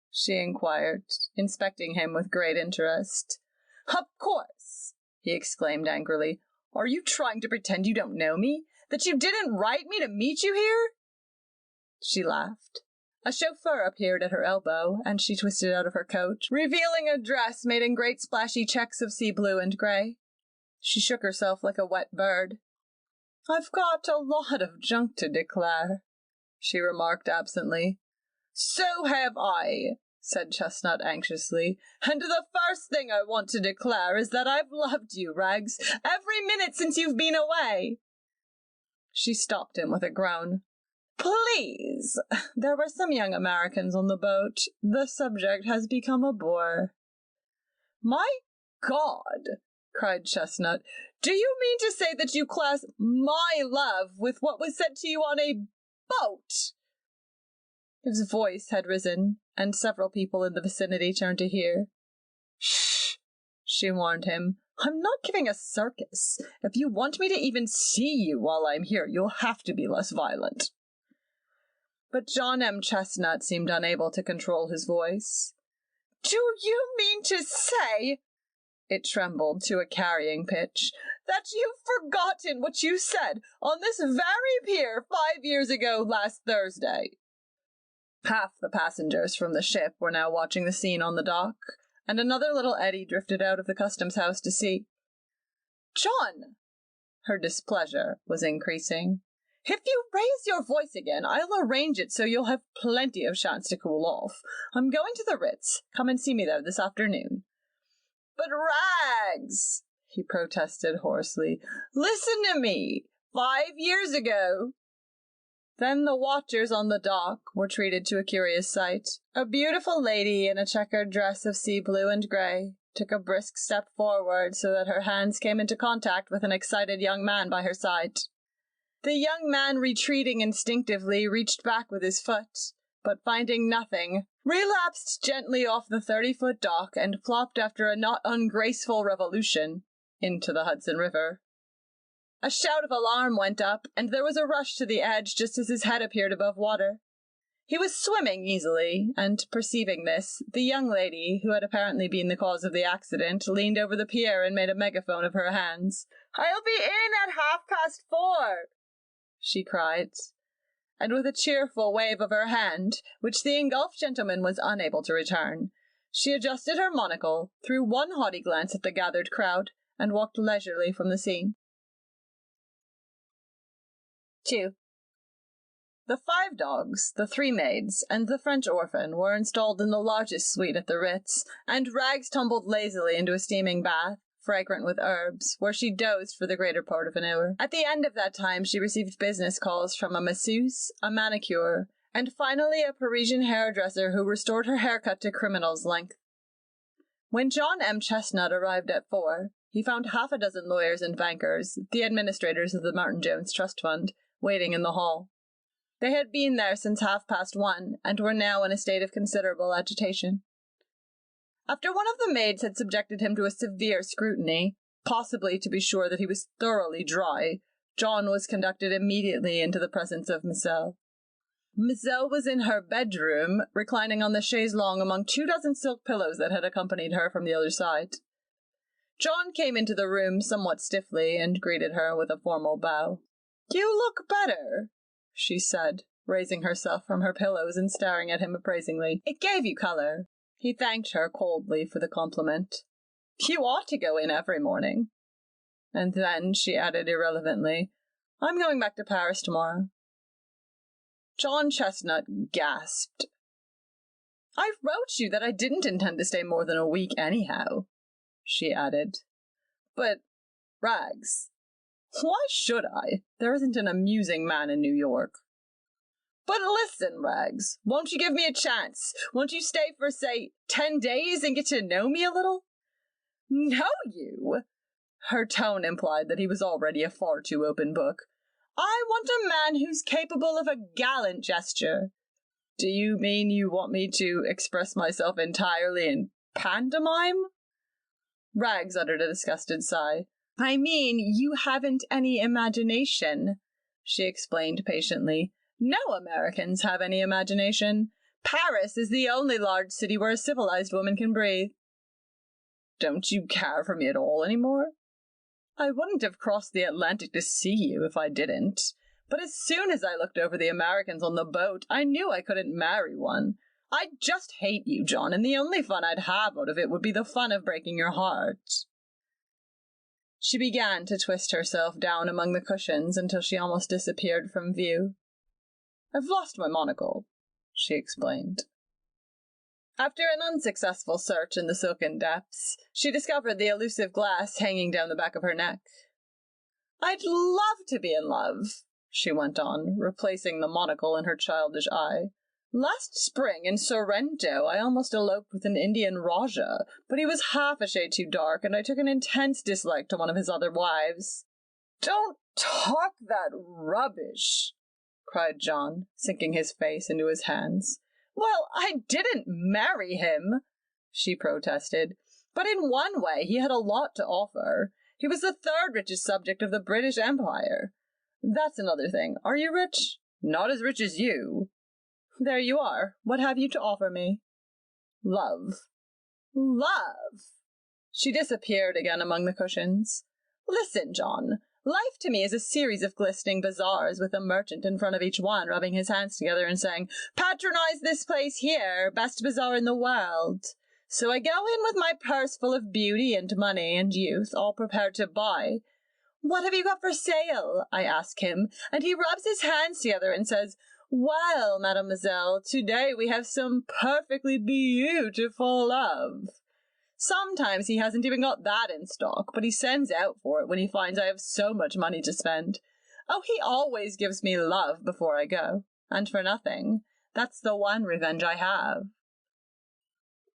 she inquired, inspecting him with great interest. "Of course," he exclaimed angrily. "Are you trying to pretend you don't know me? That you didn't write me to meet you here?" She laughed. A chauffeur appeared at her elbow, and she twisted out of her coat, revealing a dress made in great splashy checks of sea blue and grey. She shook herself like a wet bird. "I've got a lot of junk to declare," she remarked absently. "So have I," said Chestnut anxiously, "and the first thing I want to declare is that I've loved you, Rags, every minute since you've been away." She stopped him with a groan. "Please, there were some young Americans on the boat. The subject has become a bore." "My God!" cried Chestnut. "Do you mean to say that you class my love with what was said to you on a boat?" His voice had risen, and several people in the vicinity turned to hear. "Shh!" she warned him. "I'm not giving a circus. If you want me to even see you while I'm here, you'll have to be less violent." But John M. Chestnut seemed unable to control his voice. "Do you mean to say," it trembled to a carrying pitch, "that you've forgotten what you said on this very pier 5 years ago last Thursday?" Half the passengers from the ship were now watching the scene on the dock, and another little eddy drifted out of the customs house to sea. "John!" Her displeasure was increasing. "If you raise your voice again, I'll arrange it so you'll have plenty of chance to cool off. I'm going to the Ritz. Come and see me there this afternoon." "But Rags," he protested hoarsely, "listen to me. 5 years ago." Then the watchers on the dock were treated to a curious sight. A beautiful lady in a checkered dress of sea blue and grey, took a brisk step forward so that her hands came into contact with an excited young man by her side. The young man, retreating instinctively, reached back with his foot, but finding nothing, relapsed gently off the 30-foot dock and plopped after a not ungraceful revolution into the Hudson River. A shout of alarm went up, and there was a rush to the edge just as his head appeared above water. He was swimming easily, and perceiving this, the young lady, who had apparently been the cause of the accident, leaned over the pier and made a megaphone of her hands. "I'll be in at 4:30, she cried. And with a cheerful wave of her hand, which the engulfed gentleman was unable to return, she adjusted her monocle, threw one haughty glance at the gathered crowd, and walked leisurely from the scene. 2. The 5 dogs, the 3 maids, and the French orphan were installed in the largest suite at the Ritz, and Rags tumbled lazily into a steaming bath, fragrant with herbs, where she dozed for the greater part of an hour. At the end of that time she received business calls from a masseuse, a manicure, and finally a Parisian hairdresser who restored her haircut to criminal's length. When John M. Chestnut arrived at 4, he found 6 lawyers and bankers, the administrators of the Martin Jones Trust Fund, waiting in the hall. They had been there since 1:30, and were now in a state of considerable agitation. After one of the maids had subjected him to a severe scrutiny, possibly to be sure that he was thoroughly dry, John was conducted immediately into the presence of Mademoiselle. Mademoiselle was in her bedroom, reclining on the chaise longue among 24 silk pillows that had accompanied her from the other side. John came into the room somewhat stiffly and greeted her with a formal bow. "You look better," she said, raising herself from her pillows and staring at him appraisingly. "It gave you color." He thanked her coldly for the compliment. "You ought to go in every morning." And then she added irrelevantly, "I'm going back to Paris tomorrow." John Chestnut gasped. "I wrote you that I didn't intend to stay more than a week anyhow," she added. "But, Rags, why should I? There isn't an amusing man in New York." "But listen, Rags, won't you give me a chance? Won't you stay for, say, 10 days and get to know me a little?" "Know you?" Her tone implied that he was already a far too open book. "I want a man who's capable of a gallant gesture." "Do you mean you want me to express myself entirely in pantomime?" Rags uttered a disgusted sigh. "I mean, you haven't any imagination," she explained patiently. "No Americans have any imagination. Paris is the only large city where a civilized woman can breathe." "Don't you care for me at all anymore?" "I wouldn't have crossed the Atlantic to see you if I didn't. But as soon as I looked over the Americans on the boat, I knew I couldn't marry one. I just hate you, John, and the only fun I'd have out of it would be the fun of breaking your heart." She began to twist herself down among the cushions until she almost disappeared from view. "I've lost my monocle," she explained. After an unsuccessful search in the silken depths, she discovered the elusive glass hanging down the back of her neck. "I'd love to be in love," she went on, replacing the monocle in her childish eye. "Last spring in Sorrento I almost eloped with an Indian Rajah, but he was half a shade too dark, and I took an intense dislike to one of his other wives." "Don't talk that rubbish," cried John, sinking his face into his hands. "Well, I didn't marry him," she protested. "But in one way he had a lot to offer. He was the 3rd richest subject of the British Empire. That's another thing. Are you rich?" "Not as rich as you." "There you are. What have you to offer me?" "Love." "Love!" She disappeared again among the cushions. "Listen, John. Life to me is a series of glistening bazaars with a merchant in front of each one, rubbing his hands together and saying, 'Patronize this place here, best bazaar in the world.' So I go in with my purse full of beauty and money and youth, all prepared to buy. 'What have you got for sale?' I ask him, and he rubs his hands together and says, 'Well, mademoiselle, today we have some perfectly beautiful love.' Sometimes he hasn't even got that in stock, but he sends out for it when he finds I have so much money to spend. Oh, he always gives me love before I go, and for nothing. That's the one revenge I have."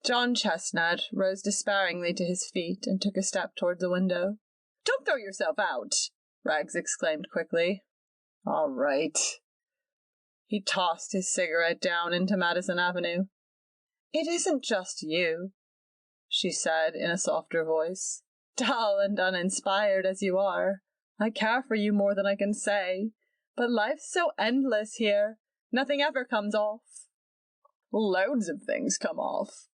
John Chestnut rose despairingly to his feet and took a step toward the window. "Don't throw yourself out!" Rags exclaimed quickly. "All right." He tossed his cigarette down into Madison Avenue. "It isn't just you," she said in a softer voice. "Dull and uninspired as you are, I care for you more than I can say. But life's so endless here. Nothing ever comes off." "Loads of things come off,"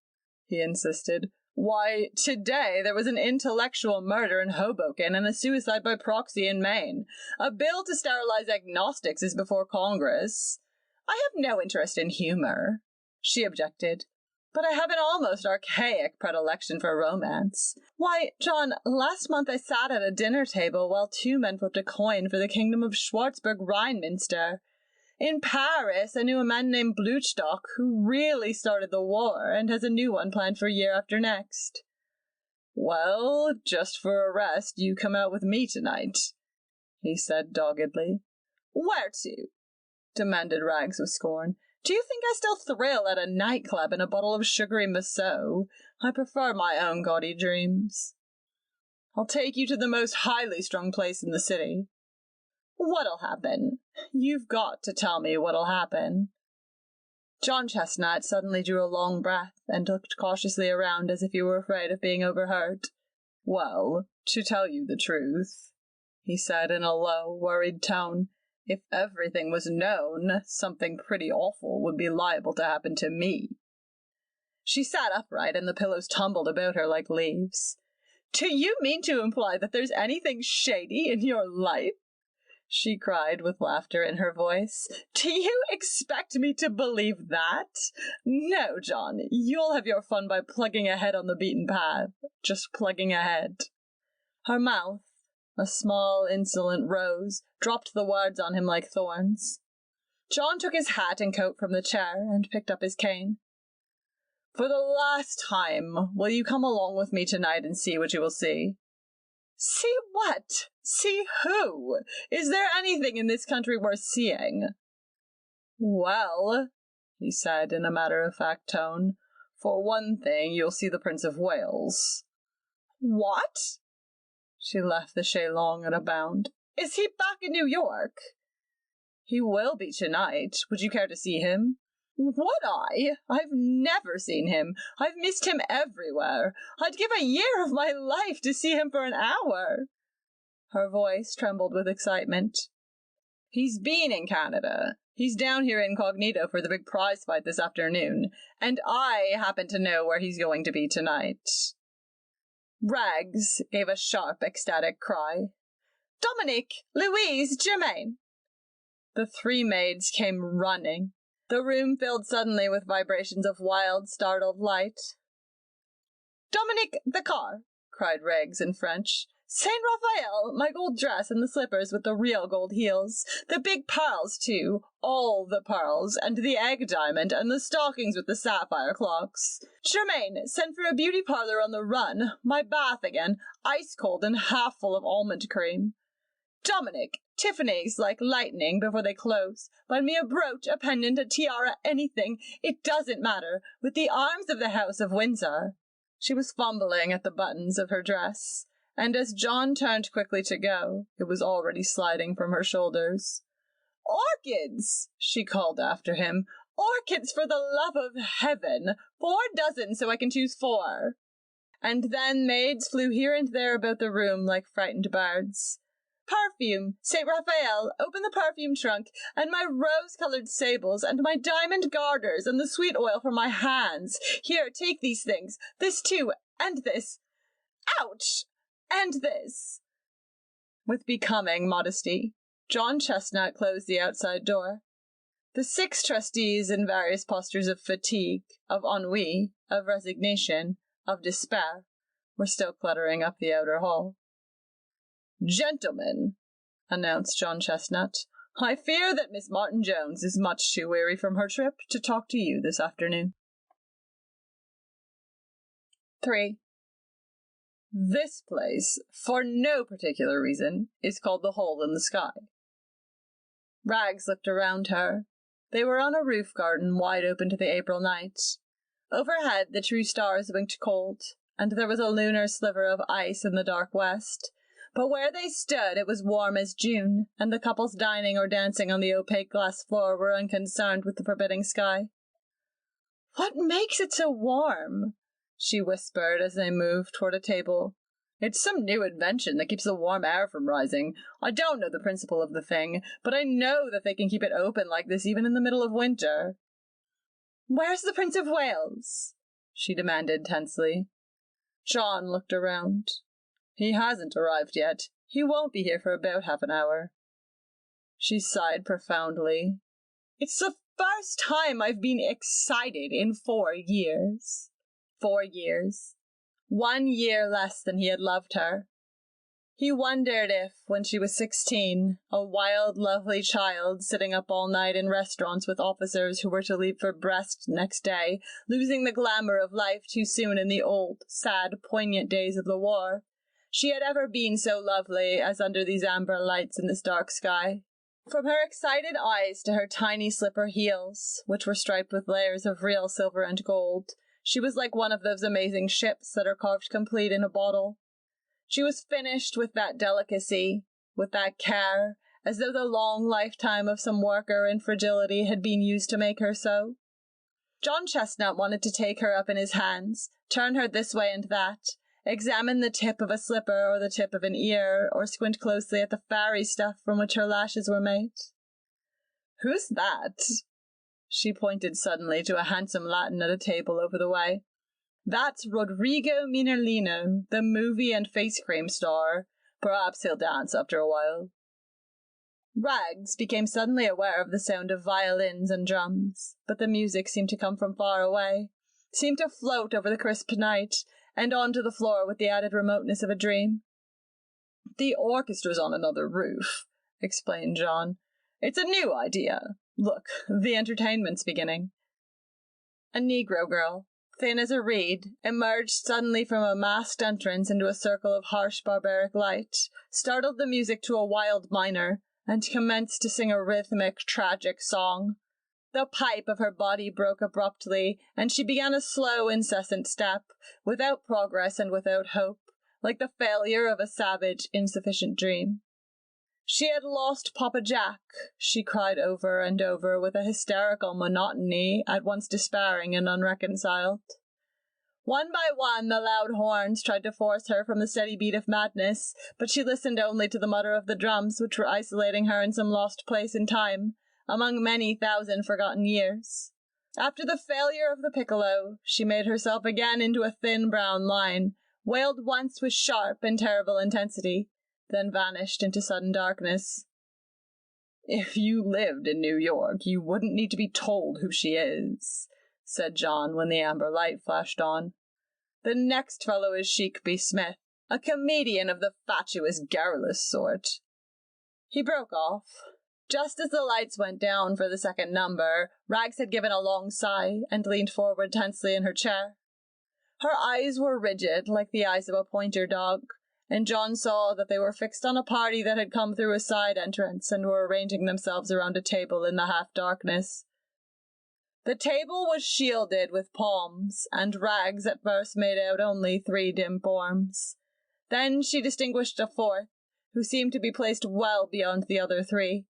he insisted. "Why, today there was an intellectual murder in Hoboken and a suicide by proxy in Maine. A bill to sterilize agnostics is before Congress. I have no interest in humor," she objected, "but I have an almost archaic predilection for romance. Why, John, last month I sat at a dinner table while two men flipped a coin for the kingdom of Schwarzburg-Rheinminster. In Paris, I knew a man named Blutstock who really started the war and has a new one planned for year after next." "Well, just for a rest, you come out with me tonight," he said doggedly. "Where to?" demanded Rags with scorn. "Do you think I still thrill at a nightclub and a bottle of sugary Massot? I prefer my own gaudy dreams." "I'll take you to the most highly strung place in the city." "What'll happen? You've got to tell me what'll happen." John Chestnut suddenly drew a long breath and looked cautiously around as if he were afraid of being overheard. "Well, to tell you the truth," he said in a low, worried tone, "if everything was known, something pretty awful would be liable to happen to me." She sat upright and the pillows tumbled about her like leaves. "Do you mean to imply that there's anything shady in your life?" she cried with laughter in her voice. "Do you expect me to believe that? No, John, you'll have your fun by plugging ahead on the beaten path. Just plugging ahead." Her mouth, a small, insolent rose, dropped the words on him like thorns. John took his hat and coat from the chair and picked up his cane. "For the last time, will you come along with me tonight and see what you will see?" "See what? See who? Is there anything in this country worth seeing?" "Well," he said in a matter-of-fact tone, "for one thing, you'll see the Prince of Wales." "What?" She left the chaise-longue at a bound. "Is he back in New York?" "He will be tonight. Would you care to see him?" "Would I? I've never seen him. I've missed him everywhere. I'd give a year of my life to see him for an hour." Her voice trembled with excitement. "He's been in Canada. He's down here incognito for the big prize fight this afternoon, and I happen to know where he's going to be tonight." Rags gave a sharp, ecstatic cry. "Dominique! Louise! Germaine!" The three maids came running. The room filled suddenly with vibrations of wild, startled light. "Dominique, the car!" cried Rags in French. "Saint Raphael, my gold dress and the slippers with the real gold heels. The big pearls, too. All the pearls, and the egg diamond, and the stockings with the sapphire clocks. Germaine, send for a beauty parlor on the run. My bath again, ice cold and half full of almond cream. Dominic, Tiffany's like lightning before they close. Buy me a brooch, a pendant, a tiara, anything. It doesn't matter. With the arms of the House of Windsor." She was fumbling at the buttons of her dress, and as John turned quickly to go, it was already sliding from her shoulders. "Orchids!" she called after him. "Orchids, for the love of heaven! 4 dozen, so I can choose 4. And then maids flew here and there about the room like frightened birds. "Perfume! Saint Raphael, open the perfume trunk, and my rose-colored sables, and my diamond garters, and the sweet oil for my hands. Here, take these things. This too, and this. Ouch! And this." With becoming modesty, John Chestnut closed the outside door. The 6 trustees in various postures of fatigue, of ennui, of resignation, of despair, were still cluttering up the outer hall. "Gentlemen," announced John Chestnut, "I fear that Miss Martin-Jones is much too weary from her trip to talk to you this afternoon." 3. This place, for no particular reason, is called the Hole in the Sky. Rags looked around her. They were on a roof garden wide open to the April night. Overhead, the true stars winked cold, and there was a lunar sliver of ice in the dark west. But where they stood, it was warm as June, and the couples dining or dancing on the opaque glass floor were unconcerned with the forbidding sky. "What makes it so warm?" she whispered as they moved toward a table. "It's some new invention that keeps the warm air from rising. I don't know the principle of the thing, but I know that they can keep it open like this even in the middle of winter." "Where's the Prince of Wales?" she demanded tensely. John looked around. "He hasn't arrived yet. He won't be here for about half an hour." She sighed profoundly. "It's the first time I've been excited in 4 years." 4 years. 1 year less than he had loved her. He wondered if, when she was 16, a wild, lovely child sitting up all night in restaurants with officers who were to leave for Brest next day, losing the glamour of life too soon in the old, sad, poignant days of the war, she had ever been so lovely as under these amber lights in this dark sky. From her excited eyes to her tiny slipper heels, which were striped with layers of real silver and gold, she was like one of those amazing ships that are carved complete in a bottle. She was finished with that delicacy, with that care, as though the long lifetime of some worker in fragility had been used to make her so. John Chestnut wanted to take her up in his hands, turn her this way and that, examine the tip of a slipper or the tip of an ear, or squint closely at the fairy stuff from which her lashes were made. "Who's that?" She pointed suddenly to a handsome Latin at a table over the way. "That's Rodrigo Minerlino, the movie and face cream star. Perhaps he'll dance after a while." Rags became suddenly aware of the sound of violins and drums, but the music seemed to come from far away, seemed to float over the crisp night, and onto the floor with the added remoteness of a dream. "The orchestra's on another roof," explained John. "It's a new idea. Look, the entertainment's beginning." A Negro girl, thin as a reed, emerged suddenly from a masked entrance into a circle of harsh barbaric light, startled the music to a wild minor, and commenced to sing a rhythmic, tragic song. The pipe of her body broke abruptly, and she began a slow, incessant step, without progress and without hope, like the failure of a savage, insufficient dream. She had lost Papa Jack, she cried over and over with a hysterical monotony at once despairing and unreconciled. One by one the loud horns tried to force her from the steady beat of madness, but she listened only to the mutter of the drums which were isolating her in some lost place in time, among many thousand forgotten years. After the failure of the piccolo, she made herself again into a thin brown line, wailed once with sharp and terrible intensity, then vanished into sudden darkness. "If you lived in New York, you wouldn't need to be told who she is," said John when the amber light flashed on. "The next fellow is Sheik B. Smith, a comedian of the fatuous, garrulous sort." He broke off. Just as the lights went down for the second number, Rags had given a long sigh and leaned forward tensely in her chair. Her eyes were rigid, like the eyes of a pointer dog, and John saw that they were fixed on a party that had come through a side entrance and were arranging themselves around a table in the half-darkness. The table was shielded with palms, and Rags at first made out only 3 dim forms. Then she distinguished a fourth, who seemed to be placed well beyond the other 3.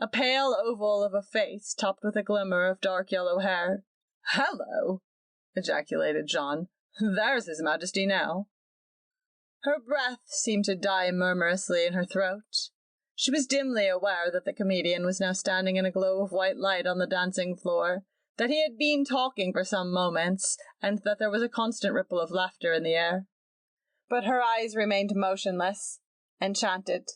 A pale oval of a face topped with a glimmer of dark yellow hair. "Hello!" ejaculated John. "There's His Majesty now." Her breath seemed to die murmurously in her throat. She was dimly aware that the comedian was now standing in a glow of white light on the dancing floor, that he had been talking for some moments, and that there was a constant ripple of laughter in the air. But her eyes remained motionless, enchanted.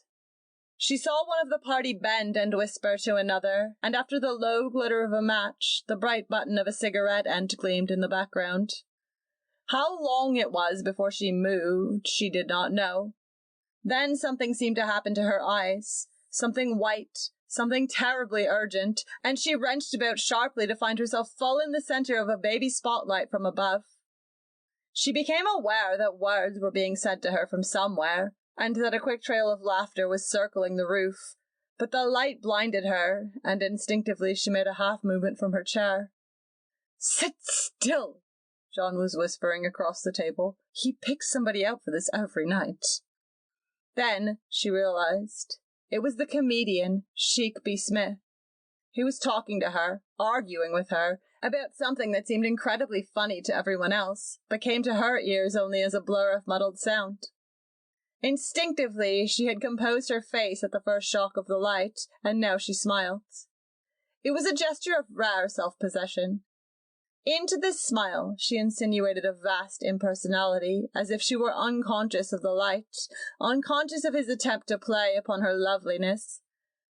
She saw one of the party bend and whisper to another, and after the low glitter of a match, the bright button of a cigarette end gleamed in the background. How long it was before she moved, she did not know. Then something seemed to happen to her eyes, something white, something terribly urgent, and she wrenched about sharply to find herself full in the center of a baby spotlight from above. She became aware that words were being said to her from somewhere, and that a quick trail of laughter was circling the roof, but the light blinded her, and instinctively she made a half movement from her chair. "Sit still!" John was whispering across the table. He picks somebody out for this every night. Then she realized it was the comedian, Sheik B. Smith. He was talking to her, arguing with her, about something that seemed incredibly funny to everyone else, but came to her ears only as a blur of muddled sound. Instinctively, she had composed her face at the first shock of the light, and now she smiled. It was a gesture of rare self-possession. Into this smile, she insinuated a vast impersonality, as if she were unconscious of the light, unconscious of his attempt to play upon her loveliness,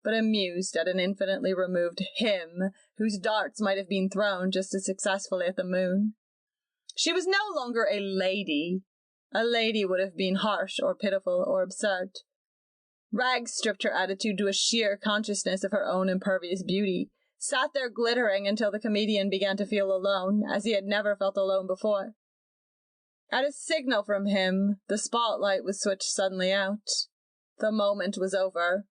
but amused at an infinitely removed him, whose darts might have been thrown just as successfully at the moon. She was no longer a lady. A lady would have been harsh or pitiful or absurd. Rags stripped her attitude to a sheer consciousness of her own impervious beauty, sat there glittering until the comedian began to feel alone, as he had never felt alone before. At a signal from him, the spotlight was switched suddenly out. The moment was over.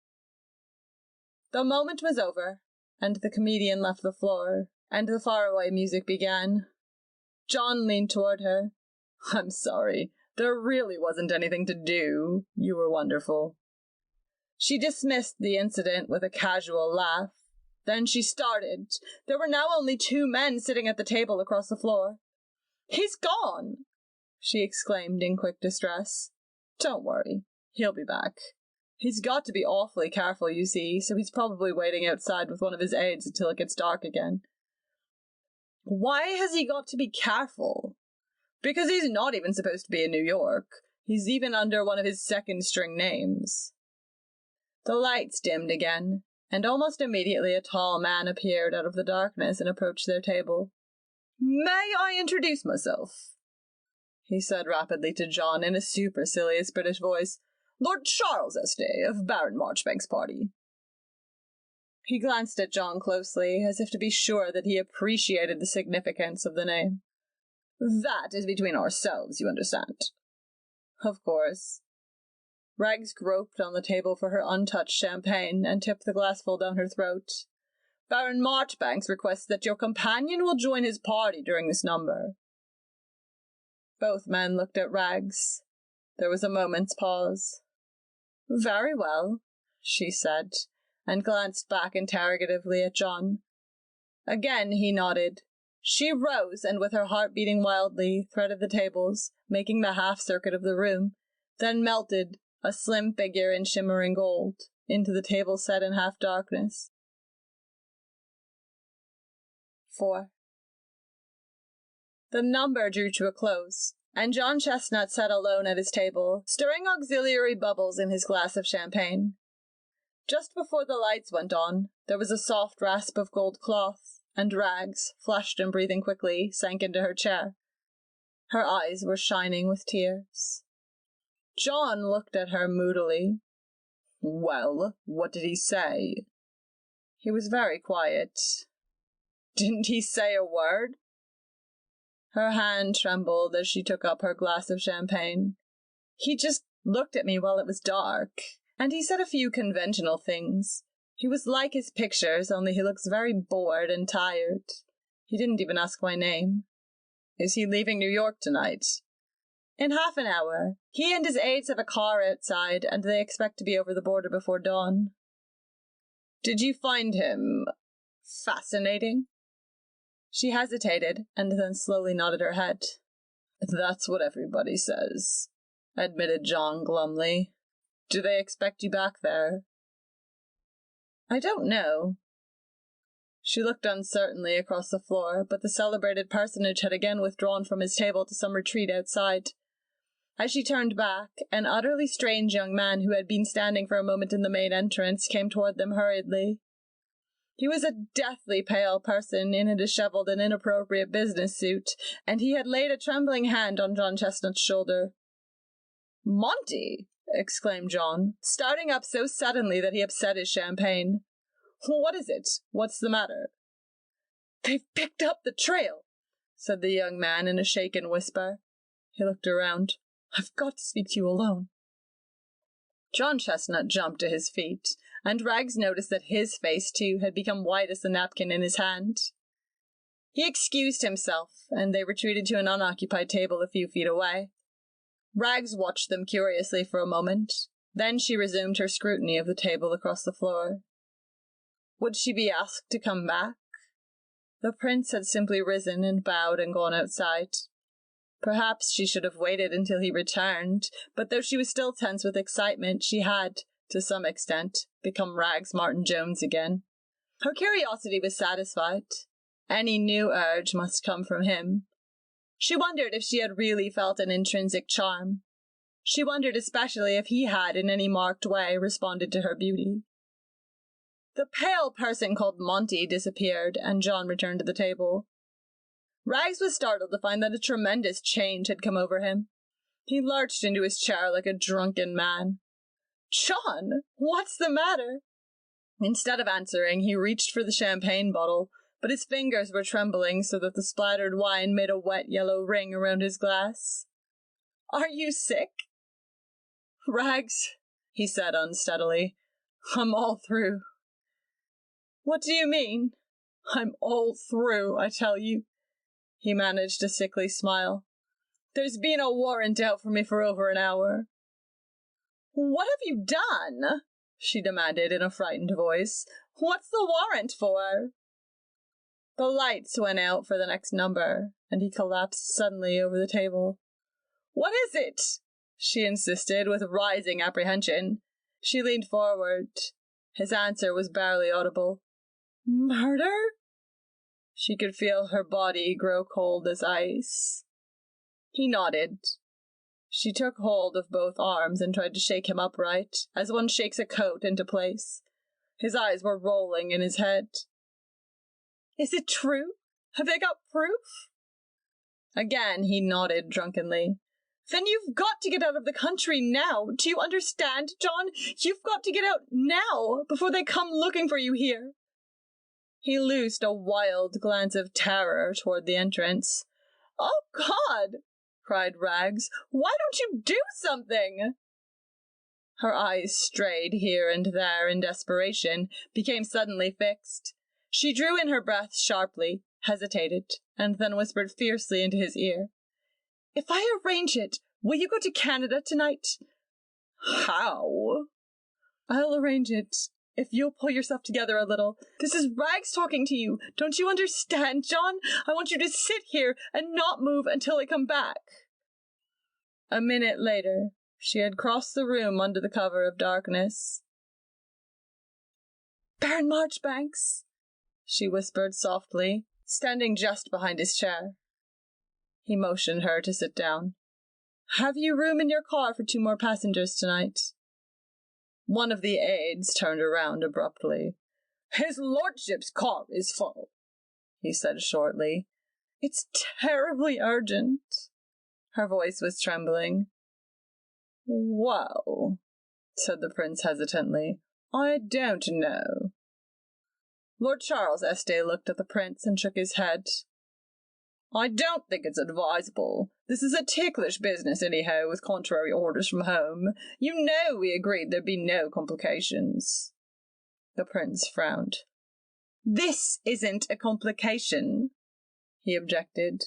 The moment was over, and the comedian left the floor, and the faraway music began. John leaned toward her. "I'm sorry. There really wasn't anything to do. You were wonderful." She dismissed the incident with a casual laugh. Then she started. There were now only 2 men sitting at the table across the floor. "He's gone!" she exclaimed in quick distress. "Don't worry. He'll be back. He's got to be awfully careful, you see, so he's probably waiting outside with one of his aides until it gets dark again." "Why has he got to be careful?" "Because he's not even supposed to be in New York. He's even under one of his second-string names." The lights dimmed again, and almost immediately a tall man appeared out of the darkness and approached their table. "May I introduce myself?" he said rapidly to John in a supercilious British voice. "Lord Charles Estey, of Baron Marchbank's party." He glanced at John closely, as if to be sure that he appreciated the significance of the name. "That is between ourselves, you understand." "Of course." Rags groped on the table for her untouched champagne and tipped the glassful down her throat. "Baron Marchbanks requests that your companion will join his party during this number." Both men looked at Rags. There was a moment's pause. "Very well," she said, and glanced back interrogatively at John. Again he nodded. She rose and, with her heart beating wildly, threaded the tables, making the half-circuit of the room, then melted, a slim figure in shimmering gold, into the table set in half-darkness. 4. The number drew to a close, and John Chestnut sat alone at his table, stirring auxiliary bubbles in his glass of champagne. Just before the lights went on, there was a soft rasp of gold cloth, and Rags, flushed and breathing quickly, sank into her chair. Her eyes were shining with tears. John looked at her moodily. "Well, what did he say?" "He was very quiet." "Didn't he say a word?" Her hand trembled as she took up her glass of champagne. "He just looked at me while it was dark, and he said a few conventional things. He was like his pictures, only he looks very bored and tired. He didn't even ask my name." "Is he leaving New York tonight?" "In half an hour. He and his aides have a car outside, and they expect to be over the border before dawn." "Did you find him fascinating?" She hesitated, and then slowly nodded her head. "That's what everybody says," admitted John glumly. "Do they expect you back there?" "I don't know." She looked uncertainly across the floor, but the celebrated personage had again withdrawn from his table to some retreat outside. As she turned back, an utterly strange young man who had been standing for a moment in the main entrance came toward them hurriedly. He was a deathly pale person in a disheveled and inappropriate business suit, and he had laid a trembling hand on John Chestnut's shoulder. "Monty!" exclaimed John, starting up so suddenly that he upset his champagne. "What is it? What's the matter?" "They've picked up the trail," said the young man in a shaken whisper. He looked around. "I've got to speak to you alone." John Chestnut jumped to his feet, and Rags noticed that his face, too, had become white as the napkin in his hand. He excused himself, and they retreated to an unoccupied table a few feet away. Rags watched them curiously for a moment. Then she resumed her scrutiny of the table across the floor. Would she be asked to come back? The prince had simply risen and bowed and gone outside. Perhaps she should have waited until he returned, but though she was still tense with excitement, she had, to some extent, become Rags Martin Jones again. Her curiosity was satisfied. Any new urge must come from him. She wondered if she had really felt an intrinsic charm. She wondered especially if he had, in any marked way, responded to her beauty. The pale person called Monty disappeared, and John returned to the table. Rags was startled to find that a tremendous change had come over him. He lurched into his chair like a drunken man. "John, what's the matter?" Instead of answering, he reached for the champagne bottle, but his fingers were trembling so that the splattered wine made a wet yellow ring around his glass. "Are you sick?" "Rags," he said unsteadily, "I'm all through." "What do you mean?" "I'm all through, I tell you." He managed a sickly smile. "There's been a warrant out for me for over an hour." "What have you done?" she demanded in a frightened voice. "What's the warrant for?" The lights went out for the next number, and he collapsed suddenly over the table. "What is it?" she insisted with rising apprehension. She leaned forward. His answer was barely audible. "Murder?" She could feel her body grow cold as ice. He nodded. She took hold of both arms and tried to shake him upright, as one shakes a coat into place. His eyes were rolling in his head. "Is it true? Have they got proof?" Again he nodded drunkenly. "Then you've got to get out of the country now. Do you understand, John? You've got to get out now, before they come looking for you here." He loosed a wild glance of terror toward the entrance. "Oh, God!" cried Rags. "Why don't you do something?" Her eyes strayed here and there in desperation, became suddenly fixed. She drew in her breath sharply, hesitated, and then whispered fiercely into his ear. "If I arrange it, will you go to Canada tonight?" "How?" "I'll arrange it. If you'll pull yourself together a little. This is Rags talking to you. Don't you understand, John? I want you to sit here and not move until I come back." A minute later, she had crossed the room under the cover of darkness. "Baron Marchbanks," she whispered softly, standing just behind his chair. He motioned her to sit down. "Have you room in your car for 2 more passengers tonight?" One of the aides turned around abruptly. "His lordship's car is full," he said shortly. "It's terribly urgent." Her voice was trembling. "Well," said the prince hesitantly, "I don't know." Lord Charles Este looked at the prince and shook his head. "I don't think it's advisable. This is a ticklish business anyhow, with contrary orders from home. You know we agreed there'd be no complications." The prince frowned. "This isn't a complication," he objected.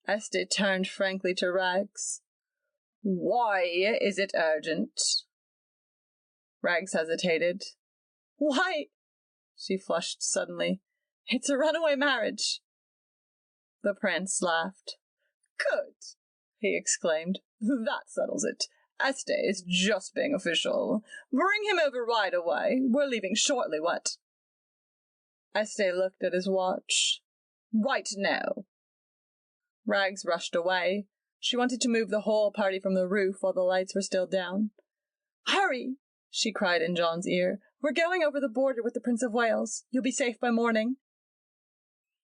Este turned frankly to Rags. "Why is it urgent?" Rags hesitated. "Why," she flushed suddenly, "it's a runaway marriage." The prince laughed. "Good," he exclaimed. "That settles it. Este is just being official. Bring him over right away. We're leaving shortly, what?" Este looked at his watch. "Right now." Rags rushed away. She wanted to move the whole party from the roof while the lights were still down. "Hurry!" she cried in John's ear. "We're going over the border with the Prince of Wales. You'll be safe by morning."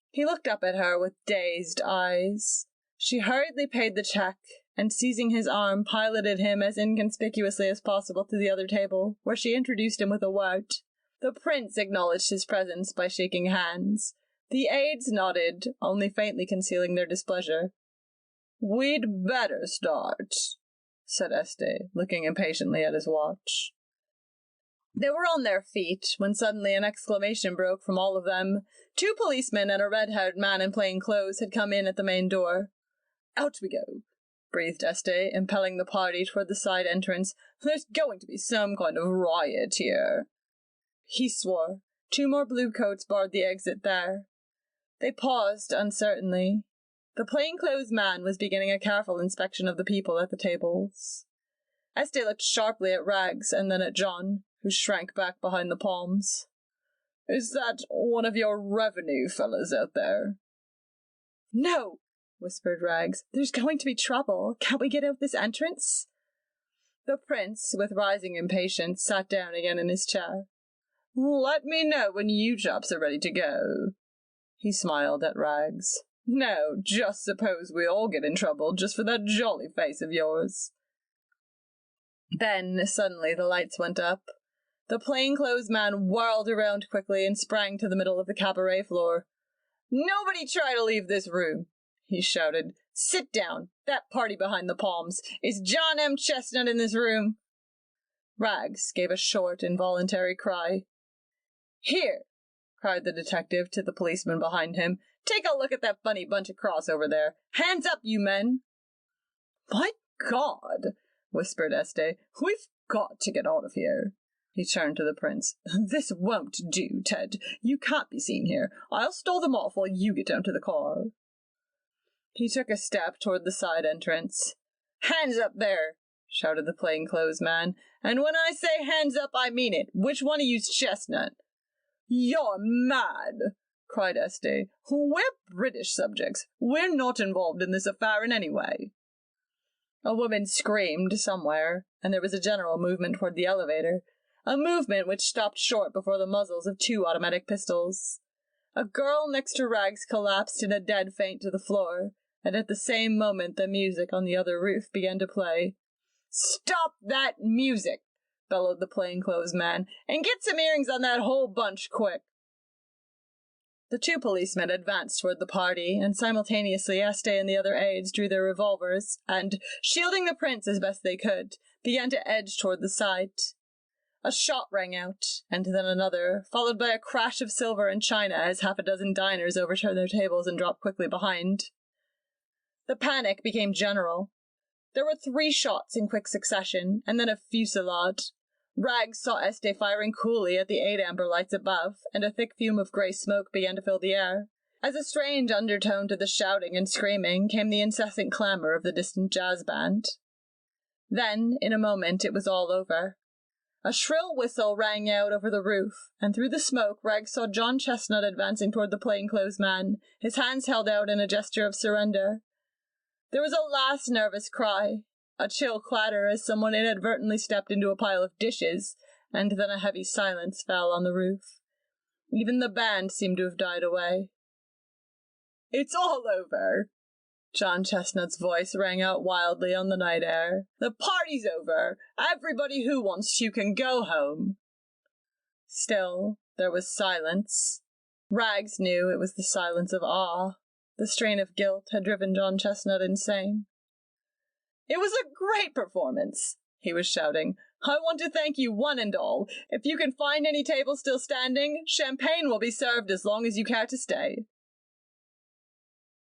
He looked up at her with dazed eyes. She hurriedly paid the check, and seizing his arm, piloted him as inconspicuously as possible to the other table, where she introduced him with a word. The prince acknowledged his presence by shaking hands. The aides nodded, only faintly concealing their displeasure. "We'd better start," said Este, looking impatiently at his watch. They were on their feet when suddenly an exclamation broke from all of them. 2 policemen and a red-haired man in plain clothes had come in at the main door. "Out we go," breathed Este, impelling the party toward the side entrance. "There's going to be some kind of riot here." He swore. 2 more blue coats barred the exit there. They paused uncertainly. The plainclothes man was beginning a careful inspection of the people at the tables. Este looked sharply at Rags and then at John, who shrank back behind the palms. "Is that one of your revenue fellas out there?" "No," whispered Rags. "There's going to be trouble. Can't we get out this entrance?" The prince, with rising impatience, sat down again in his chair. "Let me know when you chaps are ready to go." He smiled at Rags. "Now, just suppose we all get in trouble just for that jolly face of yours." Then, suddenly, the lights went up. The plainclothes man whirled around quickly and sprang to the middle of the cabaret floor. "Nobody try to leave this room," he shouted. "Sit down. That party behind the palms. Is John M. Chestnut in this room?" Rags gave a short, involuntary cry. "Here," cried the detective to the policeman behind him. "Take a look at that funny bunch across over there. Hands up, you men!" "My God!" whispered Este. "We've got to get out of here." He turned to the prince. "This won't do, Ted. You can't be seen here. I'll stall them off while you get down to the car." He took a step toward the side entrance. "Hands up there!" shouted the plainclothes man. "And when I say hands up, I mean it. Which one of you's Chestnut?" "You're mad!" cried Este. "We're British subjects. We're not involved in this affair in any way." A woman screamed somewhere, and there was a general movement toward the elevator, a movement which stopped short before the muzzles of 2 automatic pistols. A girl next to Rags collapsed in a dead faint to the floor, and at the same moment the music on the other roof began to play. "Stop that music!" bellowed the plainclothes man, "and get some earrings on that whole bunch quick." The 2 policemen advanced toward the party, and simultaneously Este and the other aides drew their revolvers, and, shielding the prince as best they could, began to edge toward the side. A shot rang out, and then another, followed by a crash of silver and china as 6 diners overturned their tables and dropped quickly behind. The panic became general. There were 3 shots in quick succession, and then a fusillade. Rags saw Este firing coolly at the 8 amber lights above, and a thick fume of grey smoke began to fill the air. As a strange undertone to the shouting and screaming came the incessant clamor of the distant jazz band. Then, in a moment, it was all over. A shrill whistle rang out over the roof, and through the smoke Rags saw John Chestnut advancing toward the plainclothes man, his hands held out in a gesture of surrender. There was a last nervous cry, a chill clatter as someone inadvertently stepped into a pile of dishes, and then a heavy silence fell on the roof. Even the band seemed to have died away. "It's all over!" John Chestnut's voice rang out wildly on the night air. "The party's over! Everybody who wants to can go home!" Still, there was silence. Rags knew it was the silence of awe. The strain of guilt had driven John Chestnut insane. "It was a great performance," he was shouting. "I want to thank you one and all. If you can find any tables still standing, champagne will be served as long as you care to stay."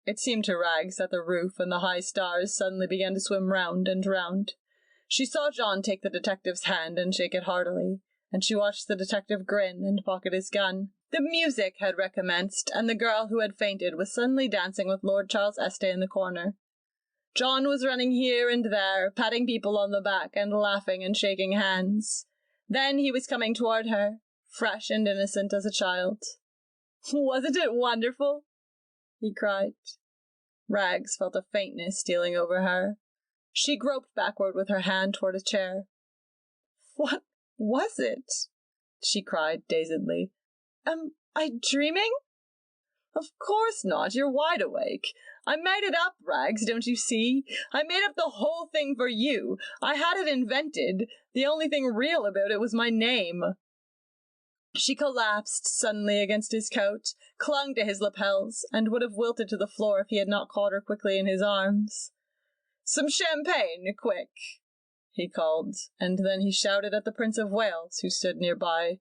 It seemed to Rags that the roof and the high stars suddenly began to swim round and round. She saw John take the detective's hand and shake it heartily, and she watched the detective grin and pocket his gun. The music had recommenced, and the girl who had fainted was suddenly dancing with Lord Charles Este in the corner. John was running here and there, patting people on the back and laughing and shaking hands. Then he was coming toward her, fresh and innocent as a child. "Wasn't it wonderful?" he cried. Rags felt a faintness stealing over her. She groped backward with her hand toward a chair. "What was it?" she cried dazedly. "Am I dreaming?" "Of course not. You're wide awake. I made it up, Rags, don't you see? I made up the whole thing for you. I had it invented. The only thing real about it was my name." She collapsed suddenly against his coat, clung to his lapels, and would have wilted to the floor if he had not caught her quickly in his arms. "Some champagne, quick," he called, and then he shouted at the Prince of Wales, who stood nearby.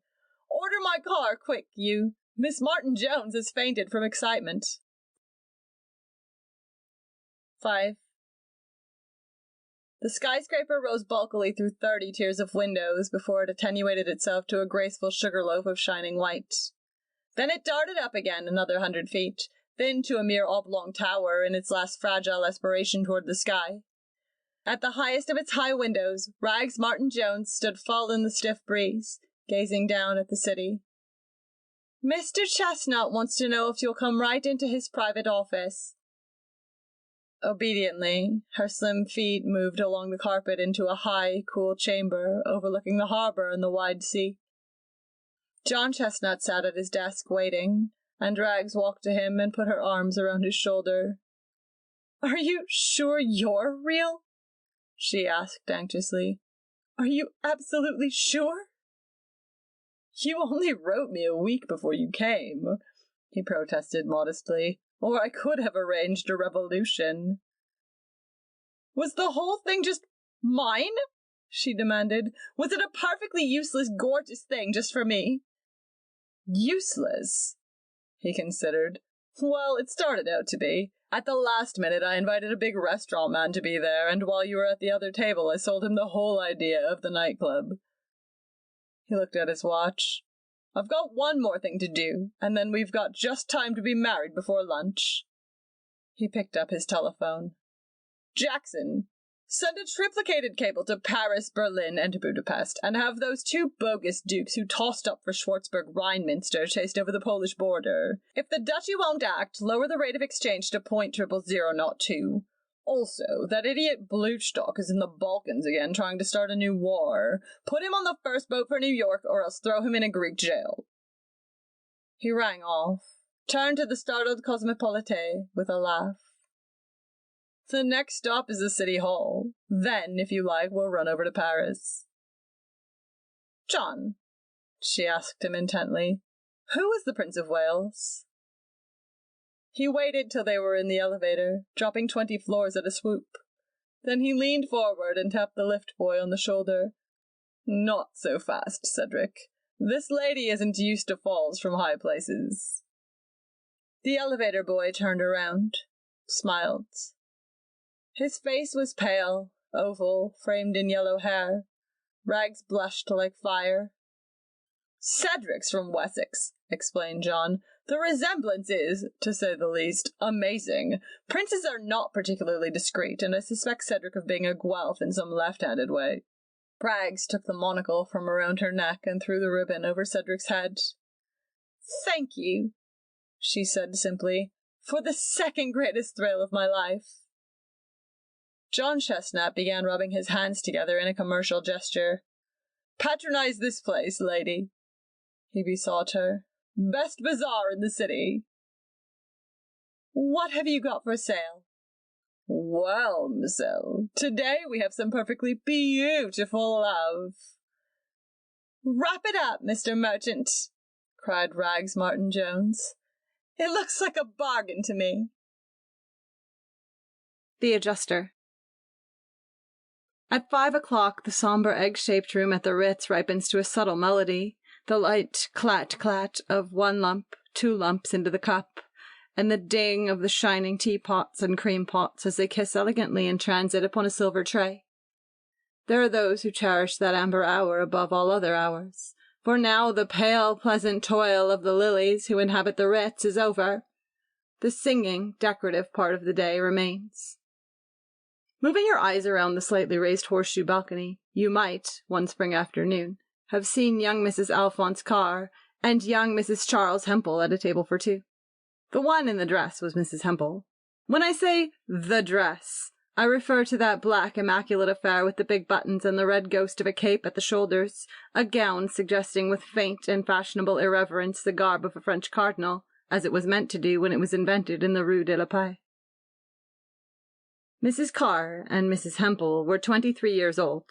"Order my car, quick, you! Miss Martin Jones has fainted from excitement." 5. The skyscraper rose bulkily through 30 tiers of windows before it attenuated itself to a graceful sugarloaf of shining white. Then it darted up again another 100 feet, then to a mere oblong tower in its last fragile aspiration toward the sky. At the highest of its high windows, Rags Martin Jones stood full in the stiff breeze, gazing down at the city. "Mr. Chestnut wants to know if you'll come right into his private office." Obediently, her slim feet moved along the carpet into a high, cool chamber overlooking the harbor and the wide sea. John Chestnut sat at his desk waiting, and Rags walked to him and put her arms around his shoulder. "Are you sure you're real?" she asked anxiously. "Are you absolutely sure?" "You only wrote me a week before you came," he protested modestly, "or I could have arranged a revolution." "Was the whole thing just mine?" she demanded. "Was it a perfectly useless, gorgeous thing just for me?" "Useless?" he considered. "Well, it started out to be. At the last minute, I invited a big restaurant man to be there, and while you were at the other table, I sold him the whole idea of the nightclub." He looked at his watch. "I've got one more thing to do, and then we've got just time to be married before lunch." He picked up his telephone. "Jackson, send a triplicated cable to Paris, Berlin, and Budapest, and have those two bogus dukes who tossed up for Schwarzburg-Rheinminster chased over the Polish border. If the duchy won't act, lower the rate of exchange to .00002. Also, that idiot Bluchstock is in the Balkans again trying to start a new war. Put him on the first boat for New York or else throw him in a Greek jail." He rang off, turned to the startled Cosmopolite with a laugh. "The next stop is the City Hall. Then, if you like, we'll run over to Paris." "John," she asked him intently, "who is the Prince of Wales?" He waited till they were in the elevator, dropping 20 floors at a swoop. Then he leaned forward and tapped the lift boy on the shoulder. "Not so fast, Cedric. This lady isn't used to falls from high places." The elevator boy turned around, smiled. His face was pale, oval, framed in yellow hair. Rags blushed like fire. "Cedric's from Wessex," explained John. "The resemblance is, to say the least, amazing. Princes are not particularly discreet, and I suspect Cedric of being a Guelph in some left-handed way." Rags took the monocle from around her neck and threw the ribbon over Cedric's head. "Thank you," she said simply, "for the second greatest thrill of my life." John Chestnut began rubbing his hands together in a commercial gesture. "Patronize this place, lady," he besought her. "Best bazaar in the city." "What have you got for sale?" "Well, Marcel, today we have some perfectly beautiful love." "Wrap it up, Mr. Merchant," cried Rags Martin Jones. "It looks like a bargain to me." The Adjuster. At 5 o'clock, the somber egg-shaped room at the Ritz ripens to a subtle melody, the light clat-clat of 1 lump, 2 lumps into the cup, and the ding of the shining teapots and cream pots as they kiss elegantly in transit upon a silver tray. There are those who cherish that amber hour above all other hours, for now the pale, pleasant toil of the lilies who inhabit the Ritz is over. The singing, decorative part of the day remains. Moving your eyes around the slightly raised horseshoe balcony, you might, one spring afternoon, have seen young Mrs. Alphonse Carr and young Mrs. Charles Hempel at a table for two. The one in the dress was Mrs. Hempel. When I say the dress, I refer to that black immaculate affair with the big buttons and the red ghost of a cape at the shoulders, a gown suggesting with faint and fashionable irreverence the garb of a French cardinal, as it was meant to do when it was invented in the Rue de la Paix. Mrs. Carr and Mrs. Hempel were 23 years old,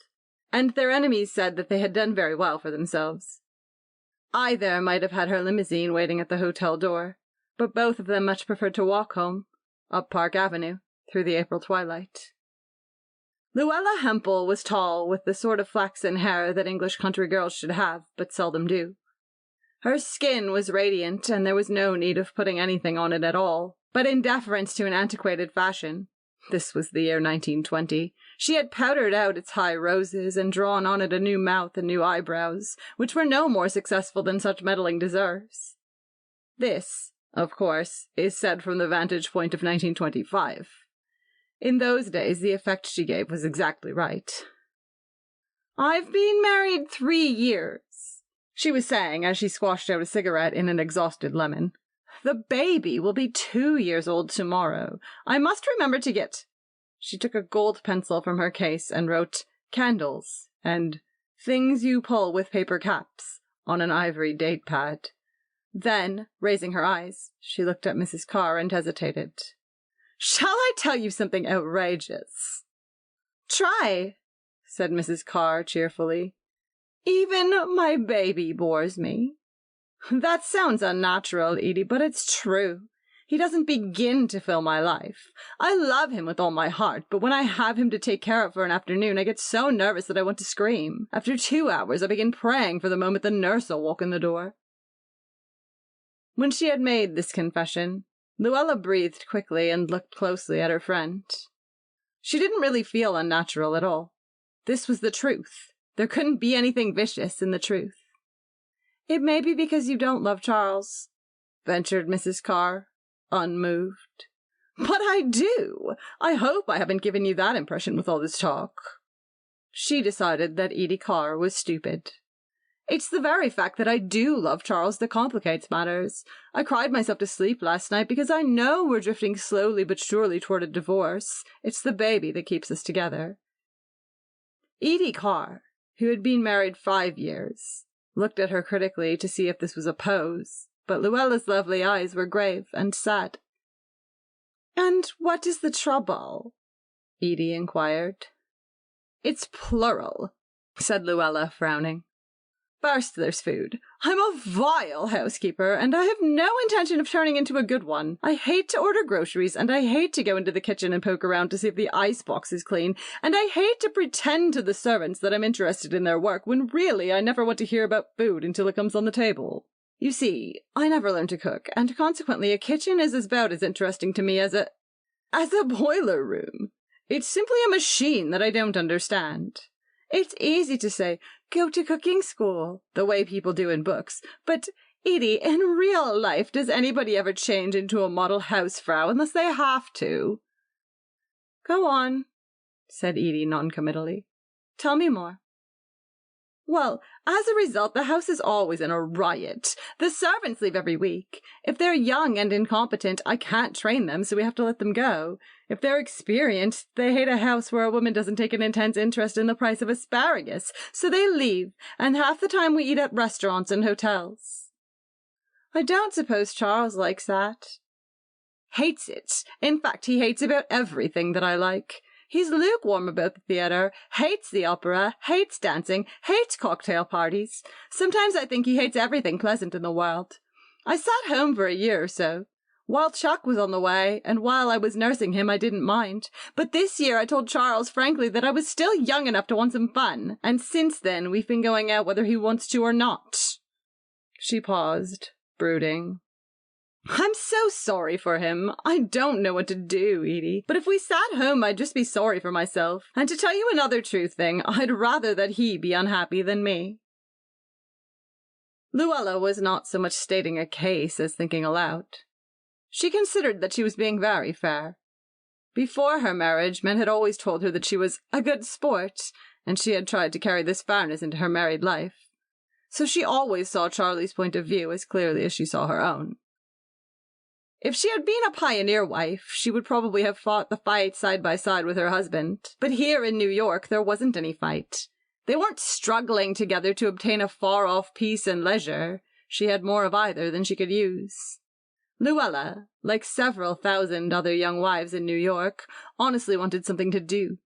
and their enemies said that they had done very well for themselves. Either might have had her limousine waiting at the hotel door, but both of them much preferred to walk home, up Park Avenue, through the April twilight. Luella Hempel was tall, with the sort of flaxen hair that English country girls should have, but seldom do. Her skin was radiant, and there was no need of putting anything on it at all, but in deference to an antiquated fashion, this was the year 1920, she had powdered out its high roses and drawn on it a new mouth and new eyebrows, which were no more successful than such meddling deserves. This, of course, is said from the vantage point of 1925. In those days, the effect she gave was exactly right. "I've been married 3 years," she was saying as she squashed out a cigarette in an exhausted lemon. "The baby will be 2 years old tomorrow. I must remember to get—" She took a gold pencil from her case and wrote "candles" and "things you pull with paper caps" on an ivory date pad. Then, raising her eyes, she looked at Mrs. Carr and hesitated. "Shall I tell you something outrageous?" "Try," said Mrs. Carr cheerfully. "Even my baby bores me." "That sounds unnatural, Edie, but it's true. He doesn't begin to fill my life. I love him with all my heart, but when I have him to take care of for an afternoon, I get so nervous that I want to scream. After 2 hours, I begin praying for the moment the nurse will walk in the door." When she had made this confession, Luella breathed quickly and looked closely at her friend. She didn't really feel unnatural at all. This was the truth. There couldn't be anything vicious in the truth. "It may be because you don't love Charles," ventured Mrs. Carr, unmoved. "But I do! I hope I haven't given you that impression with all this talk." She decided that Edie Carr was stupid. "It's the very fact that I do love Charles that complicates matters. I cried myself to sleep last night because I know we're drifting slowly but surely toward a divorce. It's the baby that keeps us together." Edie Carr, who had been married 5 years, looked at her critically to see if this was a pose, but Luella's lovely eyes were grave and sad. "And what is the trouble?" Edie inquired. "It's plural," said Luella, frowning. "First, there's food. I'm a vile housekeeper, and I have no intention of turning into a good one. I hate to order groceries, and I hate to go into the kitchen and poke around to see if the icebox is clean, and I hate to pretend to the servants that I'm interested in their work, when really I never want to hear about food until it comes on the table. You see, I never learned to cook, and consequently a kitchen is about as interesting to me as a boiler room. It's simply a machine that I don't understand. It's easy to say, go to cooking school, the way people do in books. But, Edie, in real life, does anybody ever change into a model housefrau unless they have to?" "Go on," said Edie noncommittally. "Tell me more." "Well, as a result, the house is always in a riot. The servants leave every week. If they're young and incompetent, I can't train them, so we have to let them go. If they're experienced, they hate a house where a woman doesn't take an intense interest in the price of asparagus, so they leave, and half the time we eat at restaurants and hotels." "I don't suppose Charles likes that." "Hates it. In fact, he hates about everything that I like. He's lukewarm about the theatre, hates the opera, hates dancing, hates cocktail parties. Sometimes I think he hates everything pleasant in the world. I sat home for a year or so. While Chuck was on the way, and while I was nursing him, I didn't mind. But this year I told Charles frankly that I was still young enough to want some fun, and since then we've been going out whether he wants to or not." She paused, brooding. "I'm so sorry for him. I don't know what to do, Edie. But if we sat home, I'd just be sorry for myself. And to tell you another true thing, I'd rather that he be unhappy than me." Luella was not so much stating a case as thinking aloud. She considered that she was being very fair. Before her marriage, men had always told her that she was a good sport, and she had tried to carry this fairness into her married life. So she always saw Charlie's point of view as clearly as she saw her own. If she had been a pioneer wife, she would probably have fought the fight side by side with her husband. But here in New York, there wasn't any fight. They weren't struggling together to obtain a far-off peace and leisure. She had more of either than she could use. Luella, like several thousand other young wives in New York, honestly wanted something to do.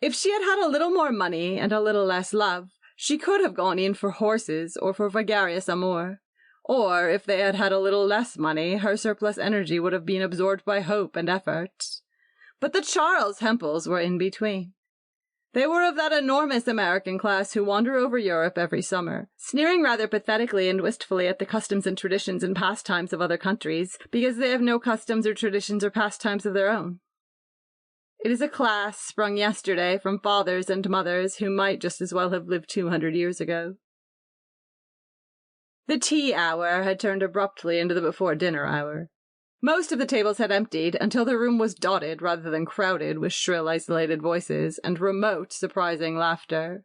If she had had a little more money and a little less love, she could have gone in for horses or for vagarious amour. Or, if they had had a little less money, her surplus energy would have been absorbed by hope and effort. But the Charles Hempels were in between. They were of that enormous American class who wander over Europe every summer, sneering rather pathetically and wistfully at the customs and traditions and pastimes of other countries, because they have no customs or traditions or pastimes of their own. It is a class sprung yesterday from fathers and mothers who might just as well have lived 200 years ago. The tea hour had turned abruptly into the before-dinner hour. Most of the tables had emptied until the room was dotted rather than crowded with shrill, isolated voices and remote, surprising laughter.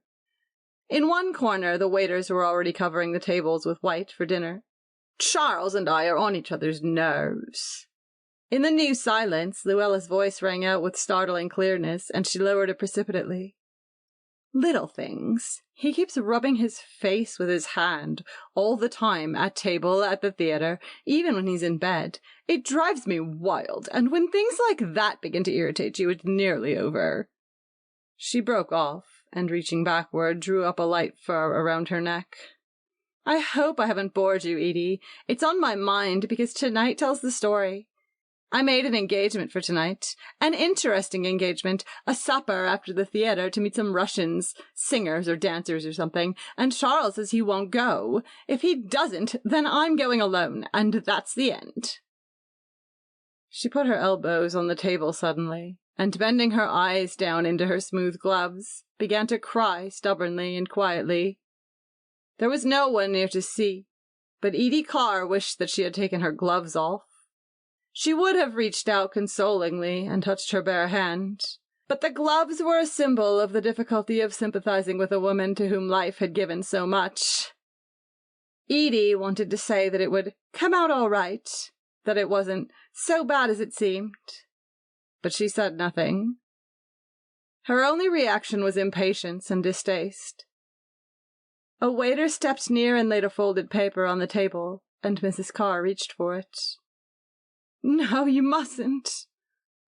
In one corner, the waiters were already covering the tables with white for dinner. Charles and I are on each other's nerves. In the new silence, Luella's voice rang out with startling clearness, and she lowered it precipitately. Little things. He keeps rubbing his face with his hand all the time, at table, at the theatre, even when he's in bed. It drives me wild, and when things like that begin to irritate you, it's nearly over. She broke off, and reaching backward, drew up a light fur around her neck. I hope I haven't bored you, Edie. It's on my mind, because tonight tells the story. I made an engagement for tonight. An interesting engagement. A supper after the theatre to meet some Russians, singers or dancers or something, and Charles says he won't go. If he doesn't, then I'm going alone, and that's the end. She put her elbows on the table suddenly, and bending her eyes down into her smooth gloves, began to cry stubbornly and quietly. There was no one near to see, but Edie Carr wished that she had taken her gloves off. She would have reached out consolingly and touched her bare hand, but the gloves were a symbol of the difficulty of sympathizing with a woman to whom life had given so much. Edie wanted to say that it would come out all right, that it wasn't so bad as it seemed, but she said nothing. Her only reaction was impatience and distaste. A waiter stepped near and laid a folded paper on the table, and Mrs. Carr reached for it. "No, you mustn't,"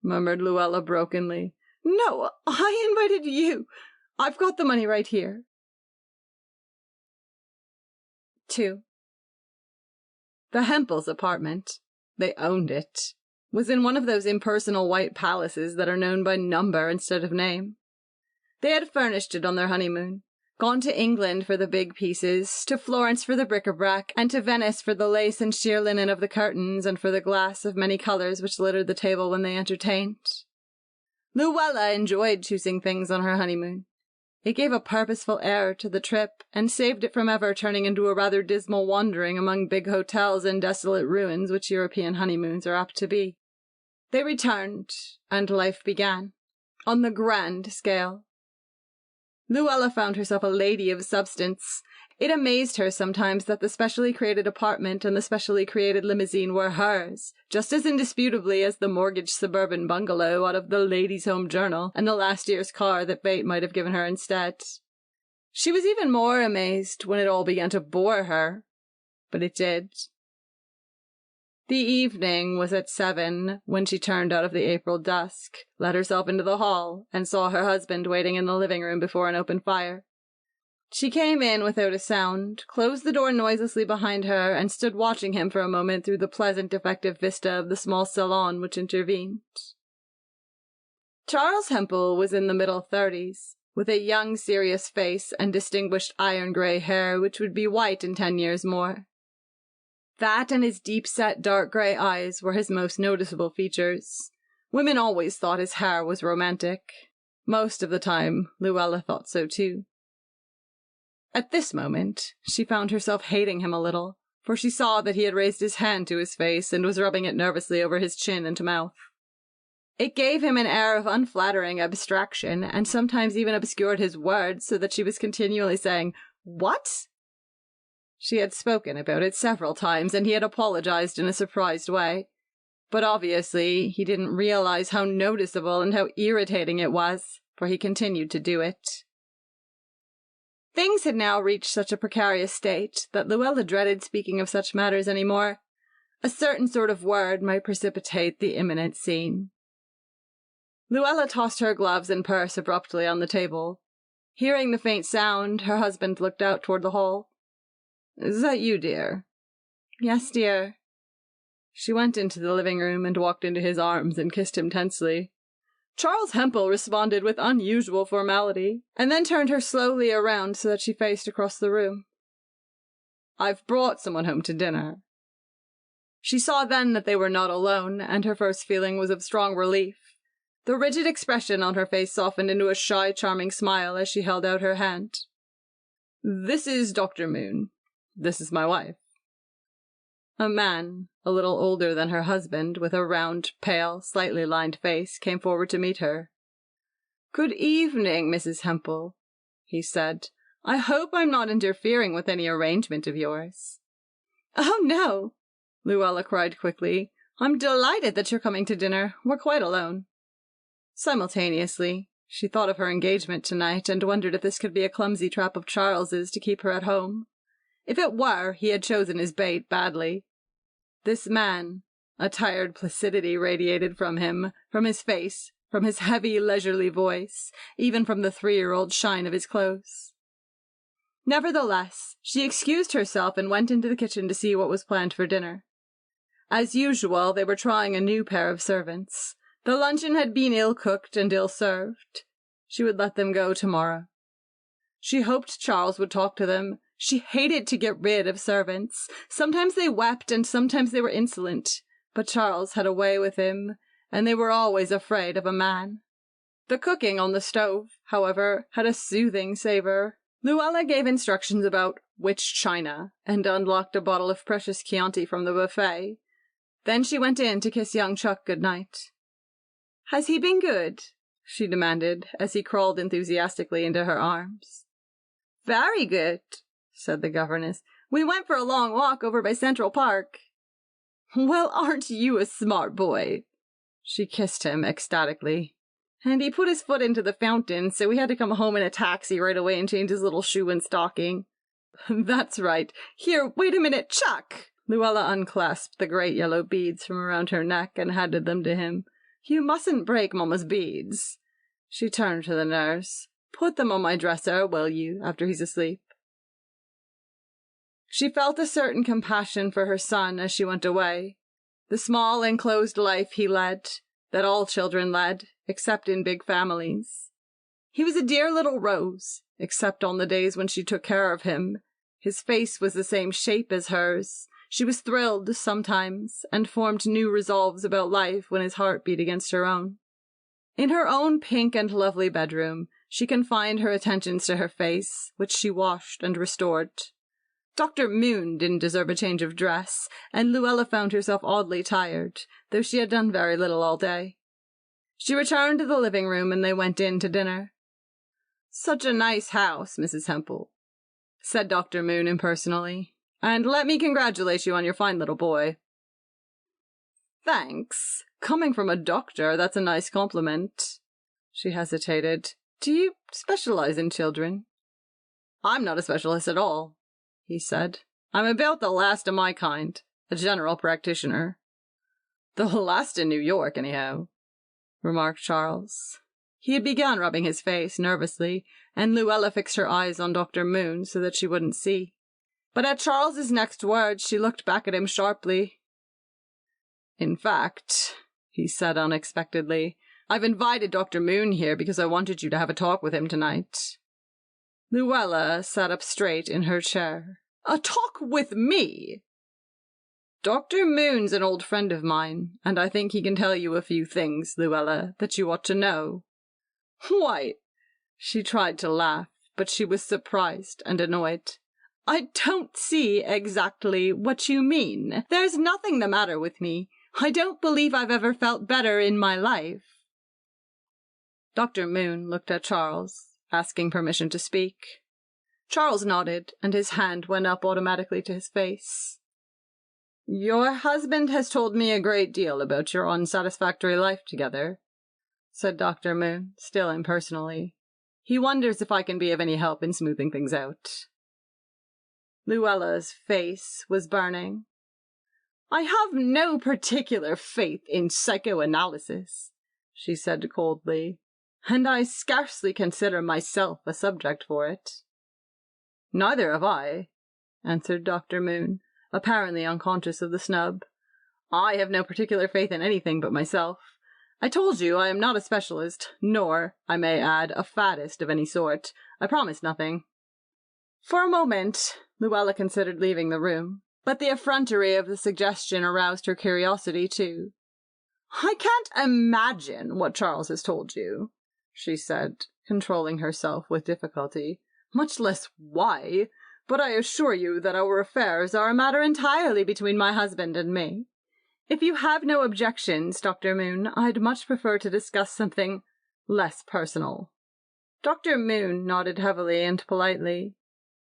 murmured Luella brokenly. "No, I invited you. I've got the money right here." 2. The Hempels' apartment, they owned it, was in one of those impersonal white palaces that are known by number instead of name. They had furnished it on their honeymoon, gone to England for the big pieces, to Florence for the bric-a-brac, and to Venice for the lace and sheer linen of the curtains and for the glass of many colours which littered the table when they entertained. Luella enjoyed choosing things on her honeymoon. It gave a purposeful air to the trip, and saved it from ever turning into a rather dismal wandering among big hotels and desolate ruins which European honeymoons are apt to be. They returned, and life began, on the grand scale. Luella found herself a lady of substance. It amazed her sometimes that the specially created apartment and the specially created limousine were hers, just as indisputably as the mortgaged suburban bungalow out of the Ladies' Home Journal and the last year's car that fate might have given her instead. She was even more amazed when it all began to bore her, but it did. The evening was at 7 when she turned out of the April dusk, let herself into the hall, and saw her husband waiting in the living room before an open fire. She came in without a sound, closed the door noiselessly behind her, and stood watching him for a moment through the pleasant, effective vista of the small salon which intervened. Charles Hempel was in the middle 30s, with a young, serious face and distinguished iron-grey hair which would be white in 10 years more. That and his deep-set dark grey eyes were his most noticeable features. Women always thought his hair was romantic. Most of the time, Luella thought so too. At this moment, she found herself hating him a little, for she saw that he had raised his hand to his face and was rubbing it nervously over his chin and mouth. It gave him an air of unflattering abstraction, and sometimes even obscured his words so that she was continually saying, "What?" She had spoken about it several times, and he had apologized in a surprised way. But obviously, he didn't realize how noticeable and how irritating it was, for he continued to do it. Things had now reached such a precarious state that Luella dreaded speaking of such matters any more. A certain sort of word might precipitate the imminent scene. Luella tossed her gloves and purse abruptly on the table. Hearing the faint sound, her husband looked out toward the hall. "Is that you, dear?" "Yes, dear." She went into the living room and walked into his arms and kissed him tensely. Charles Hempel responded with unusual formality, and then turned her slowly around so that she faced across the room. "I've brought someone home to dinner." She saw then that they were not alone, and her first feeling was of strong relief. The rigid expression on her face softened into a shy, charming smile as she held out her hand. "This is Dr. Moon. This is my wife." A man, a little older than her husband, with a round, pale, slightly lined face, came forward to meet her. "Good evening, Mrs. Hempel," he said. "I hope I'm not interfering with any arrangement of yours." "Oh, no," Luella cried quickly. "I'm delighted that you're coming to dinner. We're quite alone." Simultaneously, she thought of her engagement tonight and wondered if this could be a clumsy trap of Charles's to keep her at home. If it were, he had chosen his bait badly. This man, a tired placidity radiated from him, from his face, from his heavy, leisurely voice, even from the 3-year-old shine of his clothes. Nevertheless, she excused herself and went into the kitchen to see what was planned for dinner. As usual, they were trying a new pair of servants. The luncheon had been ill-cooked and ill-served. She would let them go tomorrow. She hoped Charles would talk to them. She hated to get rid of servants. Sometimes they wept and sometimes they were insolent, but Charles had a way with him, and they were always afraid of a man. The cooking on the stove, however, had a soothing savor. Luella gave instructions about which china, and unlocked a bottle of precious Chianti from the buffet. Then she went in to kiss young Chuck good night. "Has he been good?" she demanded, as he crawled enthusiastically into her arms. "Very good," said the governess. "We went for a long walk over by Central Park." "Well, aren't you a smart boy?" She kissed him ecstatically. "And he put his foot into the fountain, so we had to come home in a taxi right away and change his little shoe and stocking." "That's right. Here, wait a minute, Chuck!" Luella unclasped the great yellow beads from around her neck and handed them to him. "You mustn't break Mama's beads." She turned to the nurse. "Put them on my dresser, will you, after he's asleep?" She felt a certain compassion for her son as she went away. The small, enclosed life he led, that all children led, except in big families. He was a dear little rose, except on the days when she took care of him. His face was the same shape as hers. She was thrilled sometimes, and formed new resolves about life when his heart beat against her own. In her own pink and lovely bedroom, she confined her attentions to her face, which she washed and restored. Dr. Moon didn't deserve a change of dress, and Luella found herself oddly tired, though she had done very little all day. She returned to the living room, and they went in to dinner. "Such a nice house, Mrs. Hempel," said Dr. Moon impersonally. "And let me congratulate you on your fine little boy." "Thanks. Coming from a doctor, that's a nice compliment." She hesitated. "Do you specialize in children?" "I'm not a specialist at all," he said. "I'm about the last of my kind, a general practitioner." "The last in New York, anyhow," remarked Charles. He had begun rubbing his face nervously, and Luella fixed her eyes on Dr. Moon so that she wouldn't see. But at Charles's next words, she looked back at him sharply. "In fact," he said unexpectedly, "I've invited Dr. Moon here because I wanted you to have a talk with him tonight." Luella sat up straight in her chair. "A talk with me?" "Dr. Moon's an old friend of mine, and I think he can tell you a few things, Luella, that you ought to know." "Why?" She tried to laugh, but she was surprised and annoyed. "I don't see exactly what you mean. There's nothing the matter with me. I don't believe I've ever felt better in my life." Dr. Moon looked at Charles, asking permission to speak. Charles nodded, and his hand went up automatically to his face. "Your husband has told me a great deal about your unsatisfactory life together," said Dr. Moon, still impersonally. "He wonders if I can be of any help in smoothing things out." Luella's face was burning. "I have no particular faith in psychoanalysis," she said coldly, "and I scarcely consider myself a subject for it." "Neither have I," answered Dr. Moon, apparently unconscious of the snub. "I have no particular faith in anything but myself. I told you I am not a specialist, nor, I may add, a faddist of any sort. I promise nothing." For a moment, Luella considered leaving the room, but the effrontery of the suggestion aroused her curiosity too. "I can't imagine what Charles has told you," she said, controlling herself with difficulty, "much less why, but I assure you that our affairs are a matter entirely between my husband and me. If you have no objections, Dr. Moon, I'd much prefer to discuss something less personal." Dr. Moon nodded heavily and politely.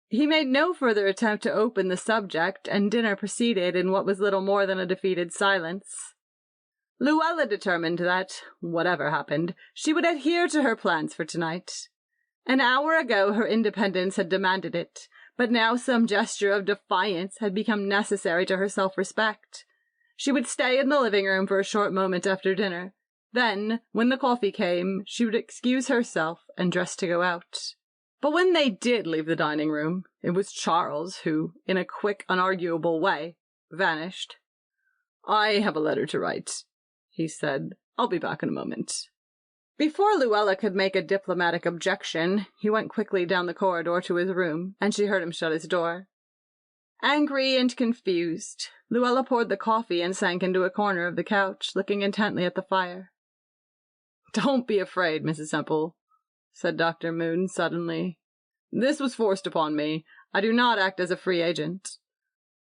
He made no further attempt to open the subject, and dinner proceeded in what was little more than a defeated silence. Luella determined that, whatever happened, she would adhere to her plans for tonight. An hour ago her independence had demanded it, but now some gesture of defiance had become necessary to her self-respect. She would stay in the living room for a short moment after dinner. Then, when the coffee came, she would excuse herself and dress to go out. But when they did leave the dining room, it was Charles who, in a quick, unarguable way, vanished. "I have a letter to write," he said. "I'll be back in a moment." Before Luella could make a diplomatic objection, he went quickly down the corridor to his room, and she heard him shut his door. Angry and confused, Luella poured the coffee and sank into a corner of the couch, looking intently at the fire. "Don't be afraid, Mrs. Semple," said Dr. Moon suddenly. "This was forced upon me. I do not act as a free agent."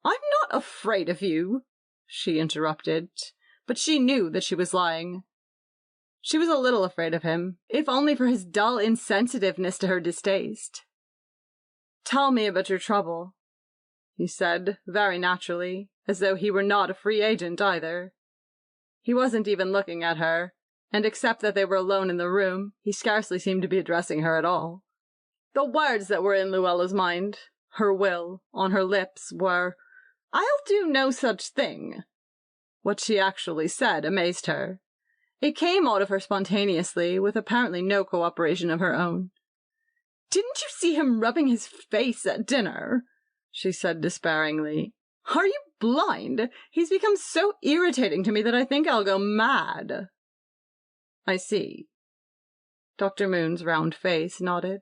"I'm not afraid of you," she interrupted, but she knew that she was lying. She was a little afraid of him, if only for his dull insensitiveness to her distaste. "Tell me about your trouble," he said, very naturally, as though he were not a free agent either. He wasn't even looking at her, and except that they were alone in the room, he scarcely seemed to be addressing her at all. The words that were in Luella's mind, her will, on her lips, were, "I'll do no such thing." What she actually said amazed her. It came out of her spontaneously, with apparently no cooperation of her own. "Didn't you see him rubbing his face at dinner?" she said despairingly. "Are you blind? He's become so irritating to me that I think I'll go mad." "I see." Dr. Moon's round face nodded.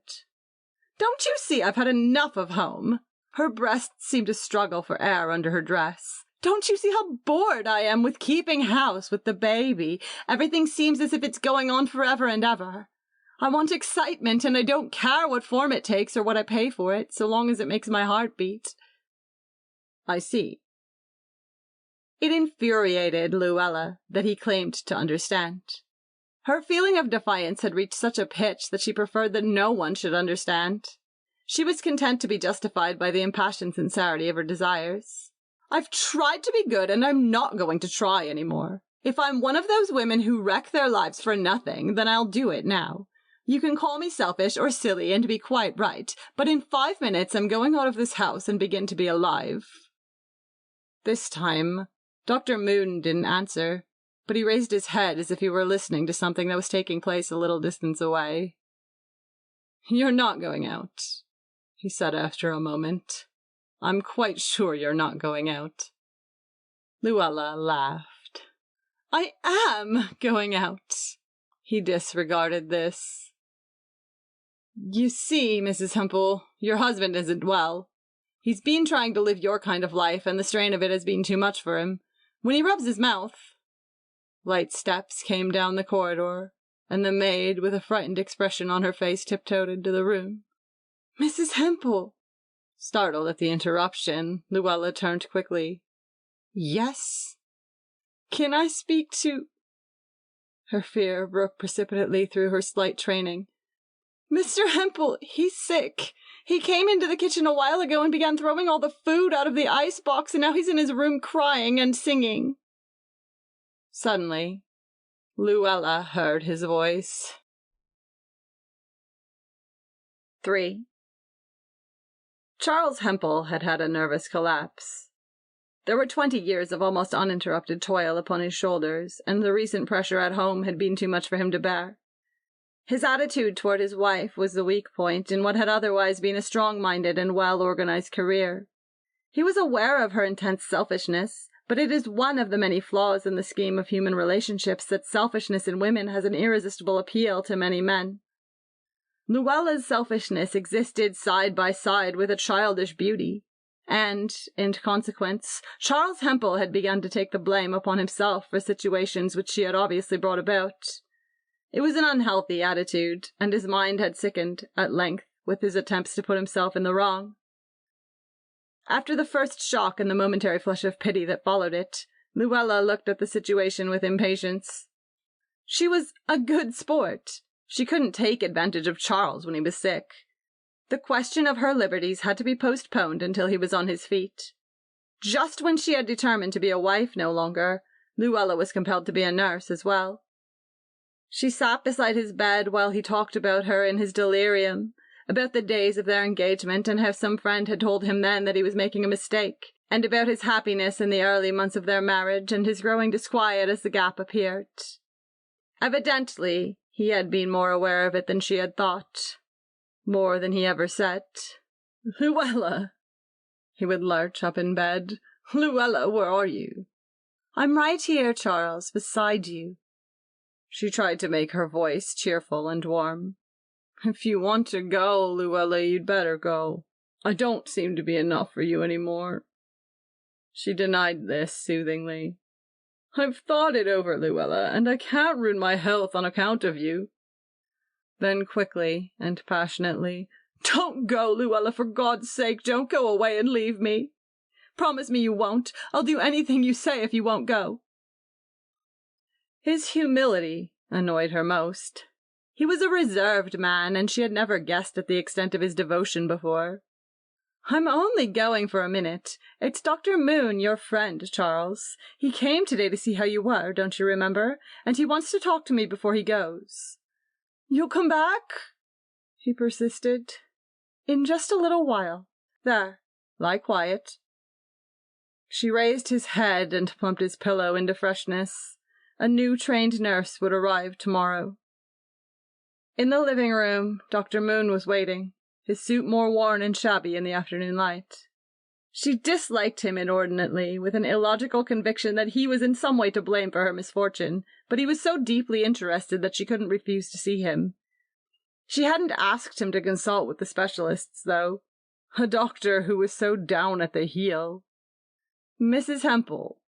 "Don't you see I've had enough of home?" Her breasts seemed to struggle for air under her dress. "Don't you see how bored I am with keeping house with the baby? Everything seems as if it's going on forever and ever. I want excitement, and I don't care what form it takes or what I pay for it, so long as it makes my heart beat." "I see." It infuriated Luella that he claimed to understand. Her feeling of defiance had reached such a pitch that she preferred that no one should understand. She was content to be justified by the impassioned sincerity of her desires. "I've tried to be good, and I'm not going to try anymore. If I'm one of those women who wreck their lives for nothing, then I'll do it now. You can call me selfish or silly and be quite right, but in 5 minutes I'm going out of this house and begin to be alive." This time, Dr. Moon didn't answer, but he raised his head as if he were listening to something that was taking place a little distance away. "You're not going out," he said after a moment. "I'm quite sure you're not going out." Luella laughed. "I am going out." He disregarded this. "You see, Mrs. Hempel, your husband isn't well. He's been trying to live your kind of life, and the strain of it has been too much for him. When he rubs his mouth—" Light steps came down the corridor, and the maid, with a frightened expression on her face, tiptoed into the room. "Mrs. Hempel!" Startled at the interruption, Luella turned quickly. "Yes? Can I speak to—" Her fear broke precipitately through her slight training. "Mr. Hempel, he's sick. He came into the kitchen a while ago and began throwing all the food out of the icebox, and now he's in his room crying and singing." Suddenly, Luella heard his voice. 3. Charles Hempel had had a nervous collapse. There were 20 years of almost uninterrupted toil upon his shoulders, and the recent pressure at home had been too much for him to bear. His attitude toward his wife was the weak point in what had otherwise been a strong-minded and well-organized career. He was aware of her intense selfishness, but it is one of the many flaws in the scheme of human relationships that selfishness in women has an irresistible appeal to many men. Luella's selfishness existed side by side with a childish beauty, and, in consequence, Charles Hempel had begun to take the blame upon himself for situations which she had obviously brought about. It was an unhealthy attitude, and his mind had sickened, at length, with his attempts to put himself in the wrong. After the first shock and the momentary flush of pity that followed it, Luella looked at the situation with impatience. She was a good sport. She couldn't take advantage of Charles when he was sick. The question of her liberties had to be postponed until he was on his feet. Just when she had determined to be a wife no longer, Luella was compelled to be a nurse as well. She sat beside his bed while he talked about her in his delirium, about the days of their engagement and how some friend had told him then that he was making a mistake, and about his happiness in the early months of their marriage and his growing disquiet as the gap appeared. Evidently, he had been more aware of it than she had thought. More than he ever said. "Luella!" He would lurch up in bed. "Luella, where are you?" "I'm right here, Charles, beside you." She tried to make her voice cheerful and warm. "If you want to go, Luella, you'd better go. I don't seem to be enough for you any more." She denied this soothingly. "I've thought it over, Luella, and I can't ruin my health on account of you." Then quickly and passionately, "Don't go, Luella, for God's sake, don't go away and leave me. Promise me you won't. I'll do anything you say if you won't go." His humility annoyed her most. He was a reserved man, and she had never guessed at the extent of his devotion before. "I'm only going for a minute. It's Dr. Moon, your friend, Charles. He came today to see how you were, don't you remember? And he wants to talk to me before he goes." "You'll come back?" he persisted. "In just a little while. There, lie quiet." She raised his head and plumped his pillow into freshness. A new trained nurse would arrive tomorrow. In the living room, Dr. Moon was waiting, his suit more worn and shabby in the afternoon light. She disliked him inordinately, with an illogical conviction that he was in some way to blame for her misfortune, but he was so deeply interested that she couldn't refuse to see him. She hadn't asked him to consult with the specialists, though. A doctor who was so down at the heel. "Mrs. Hempel."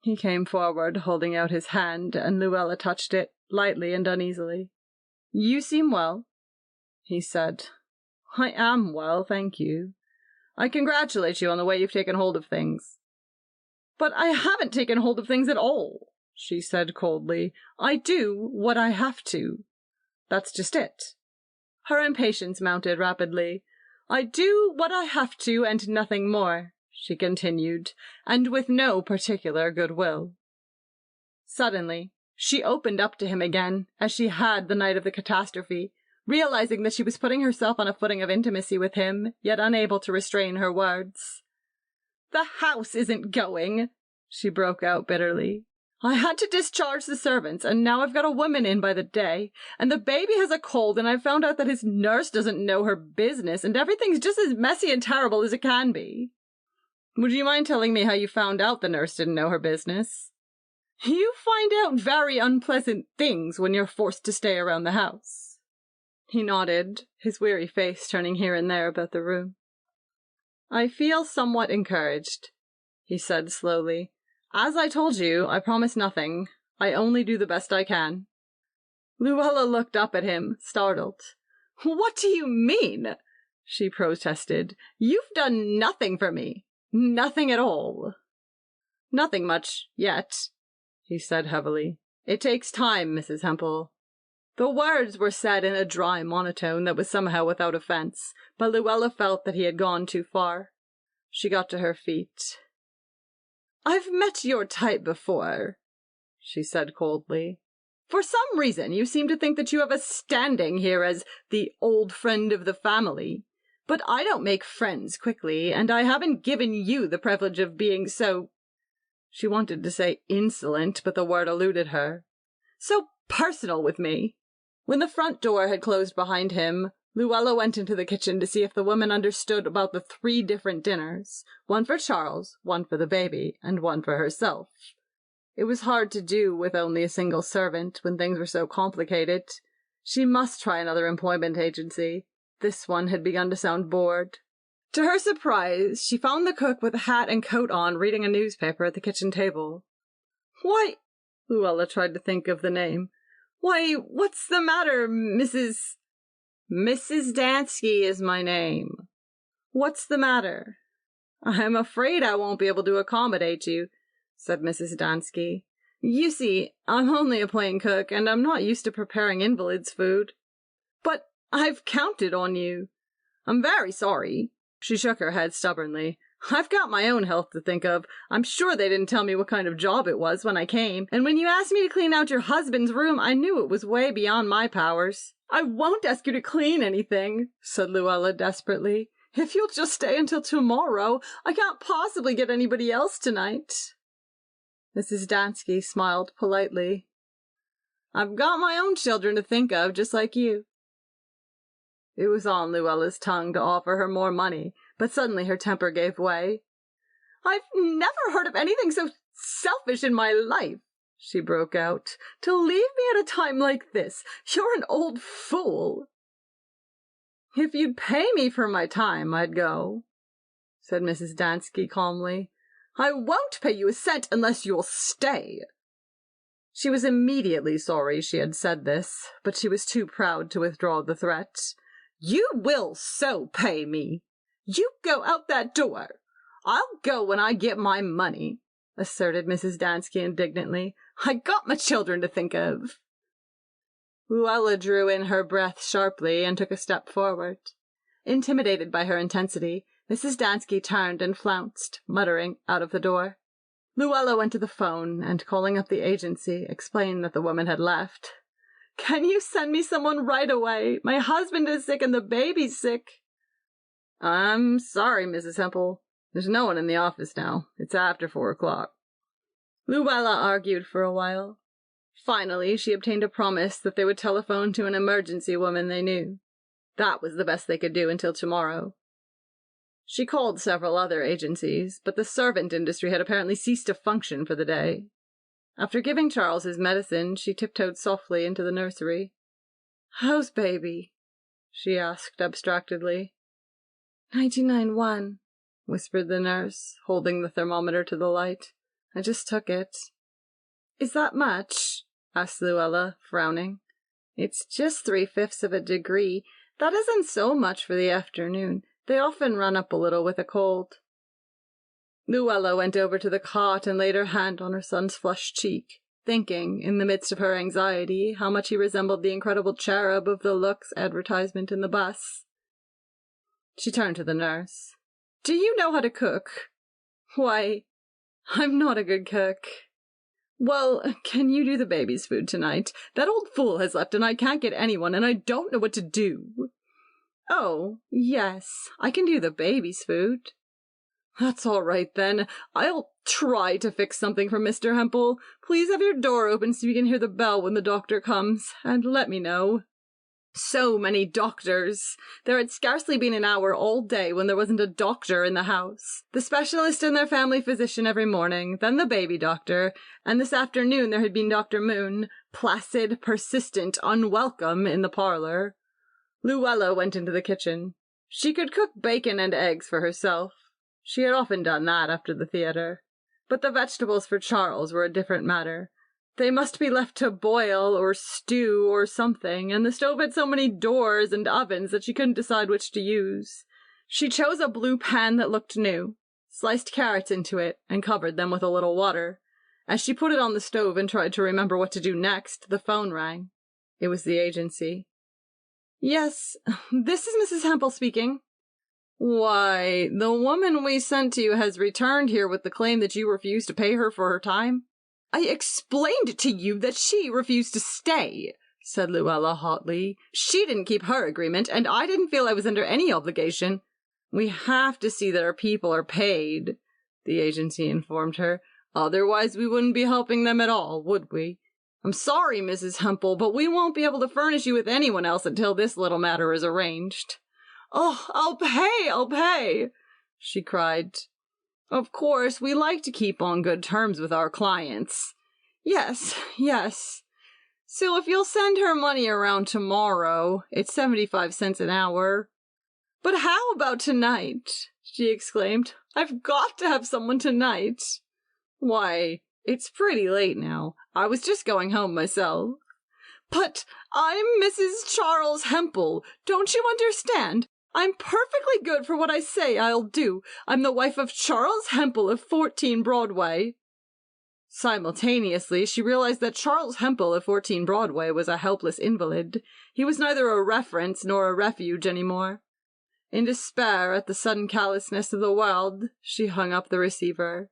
He came forward, holding out his hand, and Luella touched it, lightly and uneasily. "You seem well," he said. "I am well, thank you. I congratulate you on the way you've taken hold of things." "But I haven't taken hold of things at all," she said coldly. "I do what I have to. That's just it." Her impatience mounted rapidly. "I do what I have to and nothing more," she continued, and with no particular goodwill. Suddenly, she opened up to him again, as she had the night of the catastrophe, realizing that she was putting herself on a footing of intimacy with him, yet unable to restrain her words. "The house isn't going," she broke out bitterly. "I had to discharge the servants, and now I've got a woman in by the day, and the baby has a cold, and I've found out that his nurse doesn't know her business, and everything's just as messy and terrible as it can be." "Would you mind telling me how you found out the nurse didn't know her business?" "You find out very unpleasant things when you're forced to stay around the house." He nodded, his weary face turning here and there about the room. "I feel somewhat encouraged," he said slowly. "As I told you, I promise nothing. I only do the best I can." Luella looked up at him, startled. "What do you mean?" she protested. "You've done nothing for me. Nothing at all." "Nothing much, yet," he said heavily. "It takes time, Mrs. Hempel." The words were said in a dry monotone that was somehow without offense, but Luella felt that he had gone too far. She got to her feet. "I've met your type before," she said coldly. "For some reason you seem to think that you have a standing here as the old friend of the family. But I don't make friends quickly, and I haven't given you the privilege of being so—" She wanted to say insolent, but the word eluded her. "So personal with me." When the front door had closed behind him, Luella went into the kitchen to see if the woman understood about the 3 different dinners, one for Charles, one for the baby, and one for herself. It was hard to do with only a single servant when things were so complicated. She must try another employment agency. This one had begun to sound bored. To her surprise, she found the cook with a hat and coat on reading a newspaper at the kitchen table. "Why," Luella tried to think of the name. "Why, what's the matter, Mrs. Dansky is my name. What's the matter?" "I'm afraid I won't be able to accommodate you," said Mrs. Dansky. "You see, I'm only a plain cook, and I'm not used to preparing invalids' food." "But I've counted on you." "I'm very sorry." She shook her head stubbornly. "I've got my own health to think of. I'm sure they didn't tell me what kind of job it was when I came, and when you asked me to clean out your husband's room, I knew it was way beyond my powers." "I won't ask you to clean anything," said Luella desperately. "If you'll just stay until tomorrow, I can't possibly get anybody else tonight." Mrs. Dansky smiled politely. "I've got my own children to think of, just like you." It was on Luella's tongue to offer her more money, but suddenly her temper gave way. "I've never heard of anything so selfish in my life," she broke out. "To leave me at a time like this. You're an old fool." "If you'd pay me for my time, I'd go," said Mrs. Dansky calmly. "I won't pay you a cent unless you'll stay." She was immediately sorry she had said this, but she was too proud to withdraw the threat. "You will so pay me. You go out that door. I'll go when I get my money," asserted Mrs. Dansky indignantly. "I got my children to think of." Luella drew in her breath sharply and took a step forward. Intimidated by her intensity, Mrs. Dansky turned and flounced, muttering, out of the door. Luella went to the phone and, calling up the agency, explained that the woman had left. "Can you send me someone right away? My husband is sick and the baby's sick." "I'm sorry, Mrs. Hempel. There's no one in the office now. It's after 4 o'clock. Luella argued for a while. Finally, she obtained a promise that they would telephone to an emergency woman they knew. That was the best they could do until tomorrow. She called several other agencies, but the servant industry had apparently ceased to function for the day. After giving Charles his medicine, she tiptoed softly into the nursery. "How's baby?" she asked abstractedly. 99.1, whispered the nurse, holding the thermometer to the light. "I just took it." "Is that much?" asked Luella, frowning. "It's just 3/5 of a degree. That isn't so much for the afternoon. They often run up a little with a cold." Luella went over to the cot and laid her hand on her son's flushed cheek, thinking, in the midst of her anxiety, how much he resembled the incredible cherub of the Lux advertisement in the bus. She turned to the nurse. "Do you know how to cook?" "Why, I'm not a good cook." "Well, can you do the baby's food tonight? That old fool has left and I can't get anyone and I don't know what to do." "Oh, yes, I can do the baby's food." "That's all right, then. I'll try to fix something for Mr. Hempel. Please have your door open so you can hear the bell when the doctor comes, and let me know." So many doctors! There had scarcely been an hour all day when there wasn't a doctor in the house. The specialist and their family physician every morning, then the baby doctor, and this afternoon there had been Dr. Moon, placid, persistent, unwelcome in the parlor. Luella went into the kitchen. She could cook bacon and eggs for herself. She had often done that after the theater. But the vegetables for Charles were a different matter. They must be left to boil or stew or something, and the stove had so many doors and ovens that she couldn't decide which to use. She chose a blue pan that looked new, sliced carrots into it, and covered them with a little water. As she put it on the stove and tried to remember what to do next, the phone rang. It was the agency. "Yes, this is Mrs. Hempel speaking." "Why, the woman we sent to you has returned here with the claim that you refused to pay her for her time." "I explained to you that she refused to stay," said Luella hotly. "She didn't keep her agreement, and I didn't feel I was under any obligation." "We have to see that our people are paid," the agency informed her. "Otherwise we wouldn't be helping them at all, would we?" I'm sorry, Mrs. Hempel, but we won't be able to furnish you with anyone else until this little matter is arranged. Oh, I'll pay, she cried. Of course, we like to keep on good terms with our clients. Yes. So if you'll send her money around tomorrow, it's 75 cents an hour. But how about tonight? She exclaimed. I've got to have someone tonight. Why, it's pretty late now. I was just going home myself. But I'm Mrs. Charles Hempel. Don't you understand? I'm perfectly good for what I say I'll do. I'm the wife of Charles Hempel of 14 Broadway. Simultaneously, she realized that Charles Hempel of 14 Broadway was a helpless invalid. He was neither a reference nor a refuge any more. In despair at the sudden callousness of the world, she hung up the receiver.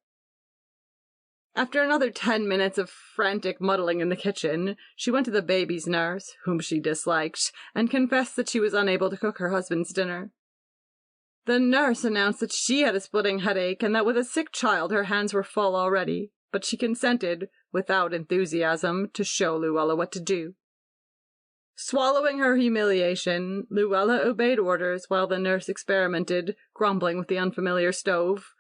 After another 10 minutes of frantic muddling in the kitchen, she went to the baby's nurse, whom she disliked, and confessed that she was unable to cook her husband's dinner. The nurse announced that she had a splitting headache and that with a sick child her hands were full already, but she consented, without enthusiasm, to show Luella what to do. Swallowing her humiliation, Luella obeyed orders while the nurse experimented, grumbling with the unfamiliar stove.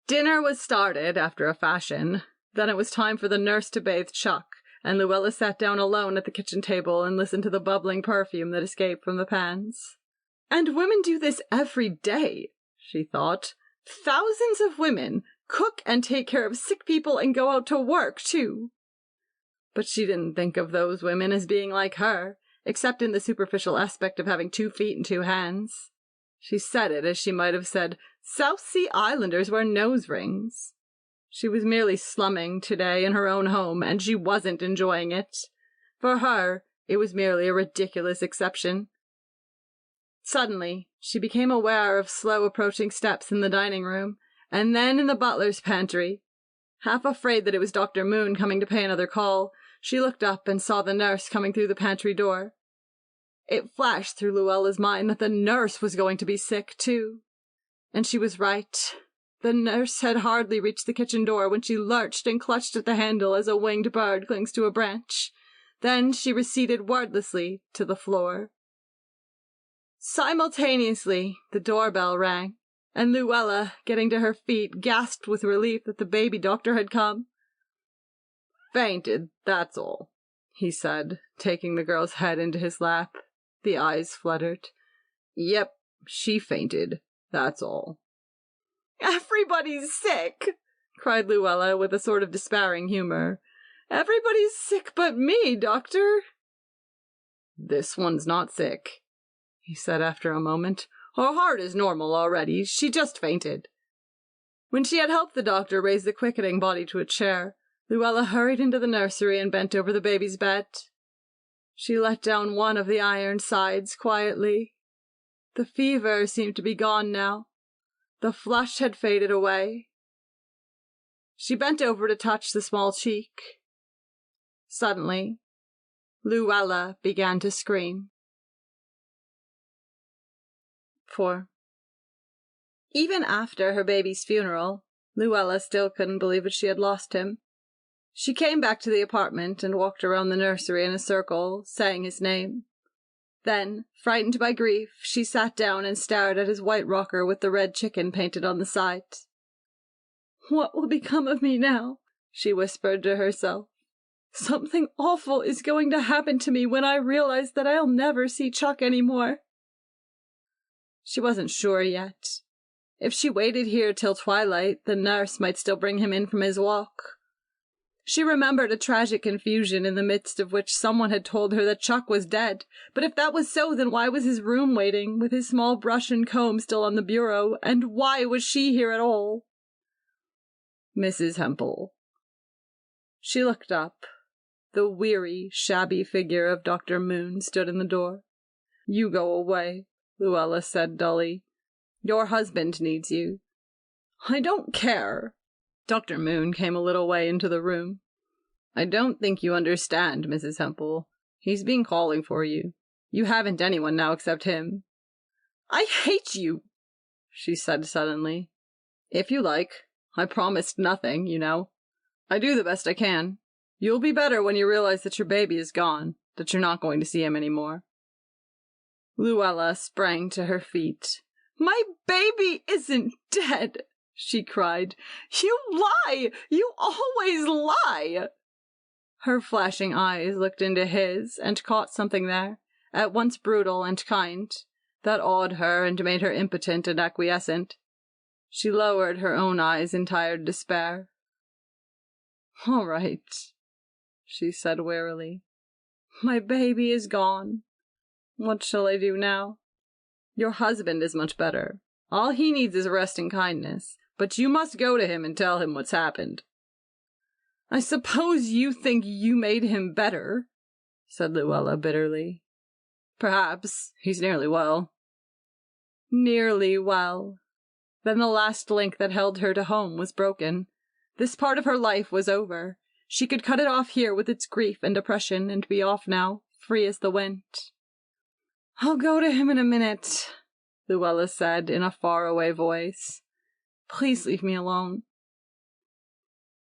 Dinner was started, after a fashion. Then it was time for the nurse to bathe Chuck, and Luella sat down alone at the kitchen table and listened to the bubbling perfume that escaped from the pans. And women do this every day, she thought. Thousands of women cook and take care of sick people and go out to work, too. But she didn't think of those women as being like her, except in the superficial aspect of having 2 feet and 2 hands. She said it as she might have said, South Sea Islanders wear nose rings. She was merely slumming today in her own home, and she wasn't enjoying it. For her, it was merely a ridiculous exception. Suddenly, she became aware of slow approaching steps in the dining room, and then in the butler's pantry. Half afraid that it was Dr. Moon coming to pay another call, she looked up and saw the nurse coming through the pantry door. It flashed through Luella's mind that the nurse was going to be sick, too. And she was right. The nurse had hardly reached the kitchen door when she lurched and clutched at the handle as a winged bird clings to a branch. Then she receded wordlessly to the floor. Simultaneously, the doorbell rang, and Luella, getting to her feet, gasped with relief that the baby doctor had come. Fainted, that's all, he said, taking the girl's head into his lap. The eyes fluttered. Yep, she fainted, that's all. Everybody's sick, cried Luella with a sort of despairing humor. Everybody's sick but me, doctor. This one's not sick, he said after a moment. Her heart is normal already. She just fainted. When she had helped the doctor raise the quickening body to a chair, Luella hurried into the nursery and bent over the baby's bed. She let down one of the iron sides quietly. The fever seemed to be gone now. The flush had faded away. She bent over to touch the small cheek. Suddenly, Luella began to scream. 4. Even after her baby's funeral, Luella still couldn't believe that she had lost him. She came back to the apartment and walked around the nursery in a circle, saying his name. Then, frightened by grief, she sat down and stared at his white rocker with the red chicken painted on the side. What will become of me now? She whispered to herself. Something awful is going to happen to me when I realize that I'll never see Chuck any more. She wasn't sure yet. If she waited here till twilight, the nurse might still bring him in from his walk. She remembered a tragic confusion in the midst of which someone had told her that Chuck was dead, but if that was so, then why was his room waiting, with his small brush and comb still on the bureau, and why was she here at all? Mrs. Hempel. She looked up. The weary, shabby figure of Dr. Moon stood in the door. You go away, Luella said dully. Your husband needs you. I don't care. Dr. Moon came a little way into the room. I don't think you understand, Mrs. Hempel. He's been calling for you. You haven't anyone now except him. I hate you, she said suddenly. If you like. I promised nothing, you know. I do the best I can. You'll be better when you realize that your baby is gone, that you're not going to see him anymore. Luella sprang to her feet. My baby isn't dead, she cried. You lie! You always lie! Her flashing eyes looked into his and caught something there, at once brutal and kind, that awed her and made her impotent and acquiescent. She lowered her own eyes in tired despair. All right, she said wearily. My baby is gone. What shall I do now? Your husband is much better. All he needs is rest and kindness, but you must go to him and tell him what's happened. I suppose you think you made him better, said Luella bitterly. Perhaps. He's nearly well. Nearly well. Then the last link that held her to home was broken. This part of her life was over. She could cut it off here with its grief and depression and be off now, free as the wind. I'll go to him in a minute, Luella said in a faraway voice. Please leave me alone.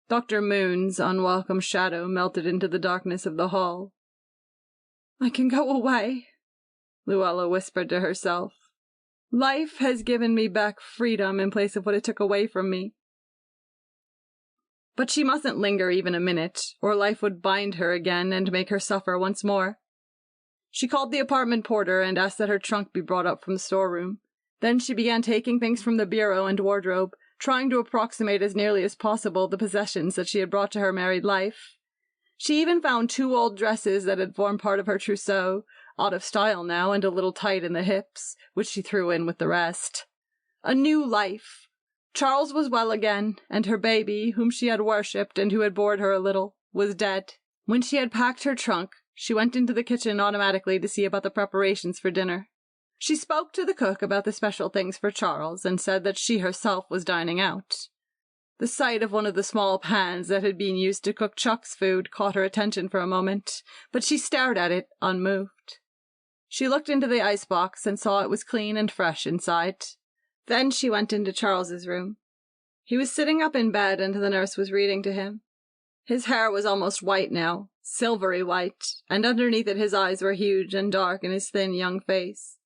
Dr. Moon's unwelcome shadow melted into the darkness of the hall. I can go away, Luella whispered to herself. Life has given me back freedom in place of what it took away from me. But she mustn't linger even a minute, or life would bind her again and make her suffer once more. She called the apartment porter and asked that her trunk be brought up from the storeroom. Then she began taking things from the bureau and wardrobe, trying to approximate as nearly as possible the possessions that she had brought to her married life. She even found 2 old dresses that had formed part of her trousseau, out of style now and a little tight in the hips, which she threw in with the rest. A new life. Charles was well again, and her baby, whom she had worshipped and who had bored her a little, was dead. When she had packed her trunk, she went into the kitchen automatically to see about the preparations for dinner. She spoke to the cook about the special things for Charles and said that she herself was dining out. The sight of one of the small pans that had been used to cook Chuck's food caught her attention for a moment, but she stared at it, unmoved. She looked into the icebox and saw it was clean and fresh inside. Then she went into Charles's room. He was sitting up in bed and the nurse was reading to him. His hair was almost white now, silvery white, and underneath it his eyes were huge and dark in his thin young face.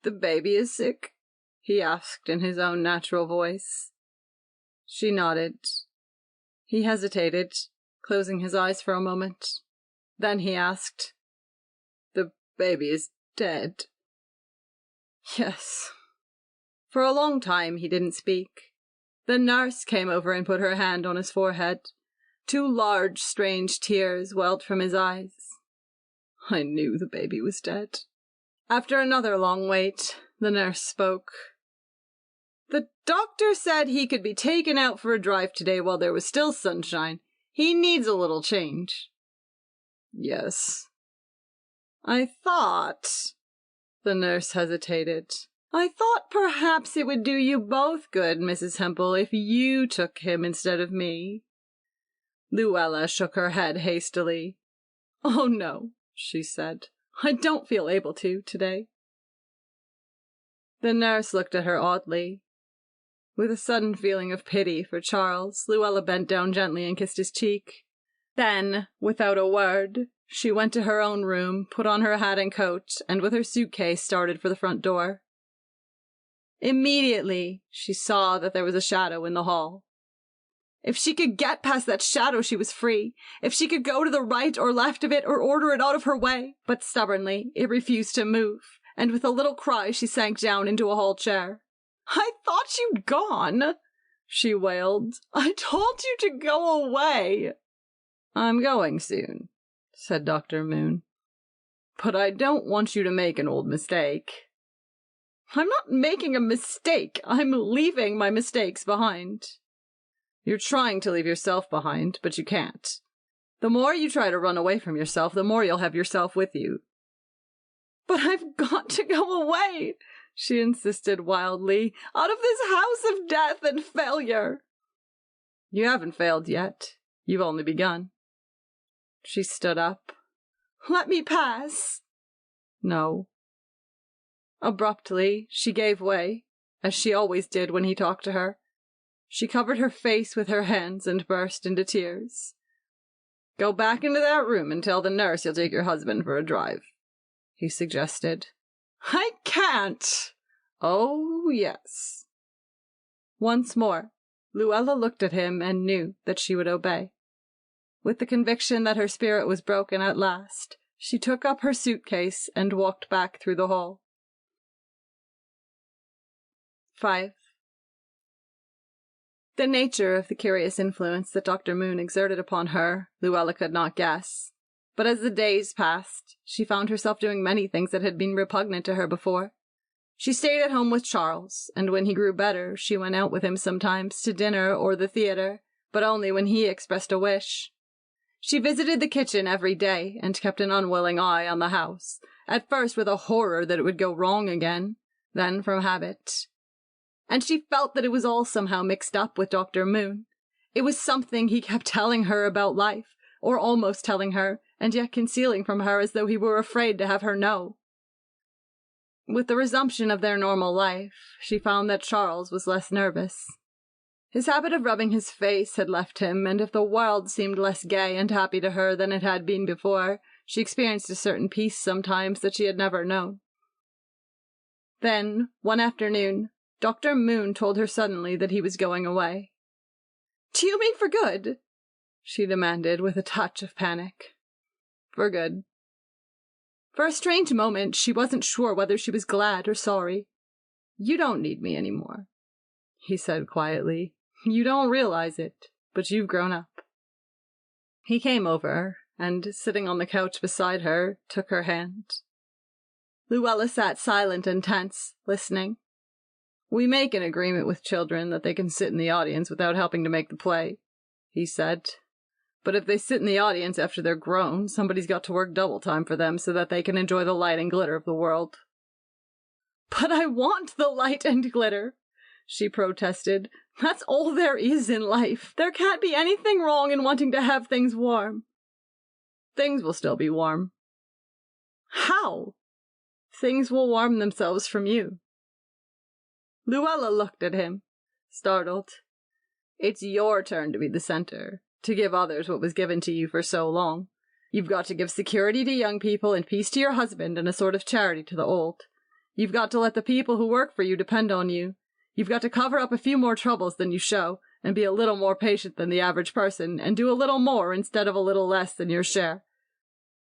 The baby is sick? He asked in his own natural voice. She nodded. He hesitated, closing his eyes for a moment. Then he asked, The baby is dead. Yes. For a long time he didn't speak. The nurse came over and put her hand on his forehead. 2 large, strange tears welled from his eyes. I knew the baby was dead. After another long wait, the nurse spoke. The doctor said he could be taken out for a drive today while there was still sunshine. He needs a little change. Yes. I thought... The nurse hesitated. I thought perhaps it would do you both good, Mrs. Hempel, if you took him instead of me. Luella shook her head hastily. Oh, no, she said. I don't feel able to today. The nurse looked at her oddly. With a sudden feeling of pity for Charles, Luella bent down gently and kissed his cheek. Then, without a word, she went to her own room, put on her hat and coat, and with her suitcase started for the front door. Immediately, she saw that there was a shadow in the hall. If she could get past that shadow, she was free. If she could go to the right or left of it or order it out of her way. But stubbornly, it refused to move, and with a little cry she sank down into a hall chair. I thought you'd gone, she wailed. I told you to go away. I'm going soon, said Dr. Moon. But I don't want you to make an old mistake. I'm not making a mistake. I'm leaving my mistakes behind. You're trying to leave yourself behind, but you can't. The more you try to run away from yourself, the more you'll have yourself with you. But I've got to go away, she insisted wildly, out of this house of death and failure. You haven't failed yet. You've only begun. She stood up. Let me pass. No. Abruptly, she gave way, as she always did when he talked to her. She covered her face with her hands and burst into tears. Go back into that room and tell the nurse you'll take your husband for a drive, he suggested. I can't. Oh, yes. Once more, Luella looked at him and knew that she would obey. With the conviction that her spirit was broken at last, she took up her suitcase and walked back through the hall. 5. The nature of the curious influence that Dr. Moon exerted upon her, Luella could not guess. But as the days passed, she found herself doing many things that had been repugnant to her before. She stayed at home with Charles, and when he grew better, she went out with him sometimes to dinner or the theater, but only when he expressed a wish. She visited the kitchen every day and kept an unwilling eye on the house, at first with a horror that it would go wrong again, then from habit. And she felt that it was all somehow mixed up with Dr. Moon. It was something he kept telling her about life, or almost telling her, and yet concealing from her as though he were afraid to have her know. With the resumption of their normal life, she found that Charles was less nervous. His habit of rubbing his face had left him, and if the world seemed less gay and happy to her than it had been before, she experienced a certain peace sometimes that she had never known. Then, one afternoon, Dr. Moon told her suddenly that he was going away. "Do you mean for good?" she demanded with a touch of panic. "For good." For a strange moment, she wasn't sure whether she was glad or sorry. "You don't need me anymore," he said quietly. "You don't realize it, but you've grown up." He came over, and, sitting on the couch beside her, took her hand. Luella sat silent and tense, listening. "We make an agreement with children that they can sit in the audience without helping to make the play," he said. "But if they sit in the audience after they're grown, somebody's got to work double time for them so that they can enjoy the light and glitter of the world." "But I want the light and glitter," she protested. "That's all there is in life. There can't be anything wrong in wanting to have things warm." "Things will still be warm." "How?" "Things will warm themselves from you." Luella looked at him, startled. "It's your turn to be the center, to give others what was given to you for so long. You've got to give security to young people and peace to your husband and a sort of charity to the old. You've got to let the people who work for you depend on you. You've got to cover up a few more troubles than you show, and be a little more patient than the average person, and do a little more instead of a little less than your share.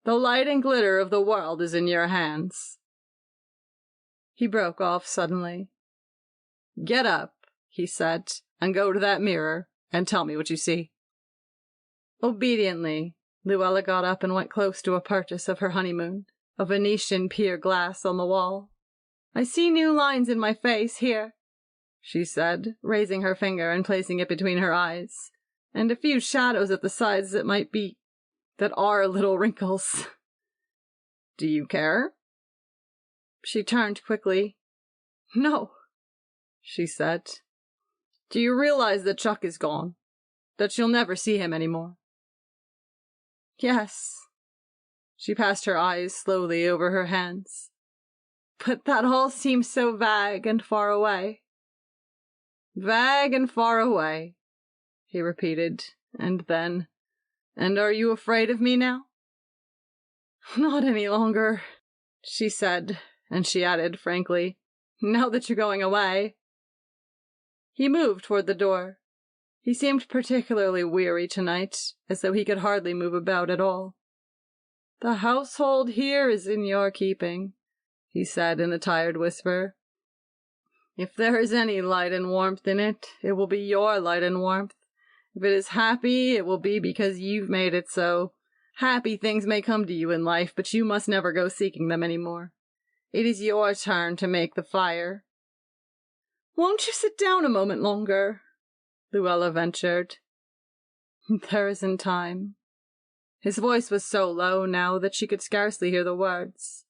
The light and glitter of the world is in your hands." He broke off suddenly. "Get up," he said, "and go to that mirror, and tell me what you see." Obediently, Luella got up and went close to a purchase of her honeymoon, a Venetian pier glass on the wall. "I see new lines in my face here," she said, raising her finger and placing it between her eyes, "and a few shadows at the sides that are little wrinkles." "Do you care?" She turned quickly. "No," she said. "Do you realize that Chuck is gone? That you'll never see him anymore?" "Yes." She passed her eyes slowly over her hands. "But that all seems so vague and far away." "Vague and far away," he repeated, and then, "And are you afraid of me now?" "Not any longer," she said, and she added frankly, "now that you're going away." He moved toward the door. He seemed particularly weary tonight, as though he could hardly move about at all. "The household here is in your keeping," he said in a tired whisper. "If there is any light and warmth in it, it will be your light and warmth. If it is happy, it will be because you've made it so. Happy things may come to you in life, but you must never go seeking them any more. It is your turn to make the fire." "Won't you sit down a moment longer?" Luella ventured. "There isn't time." His voice was so low now that she could scarcely hear the words.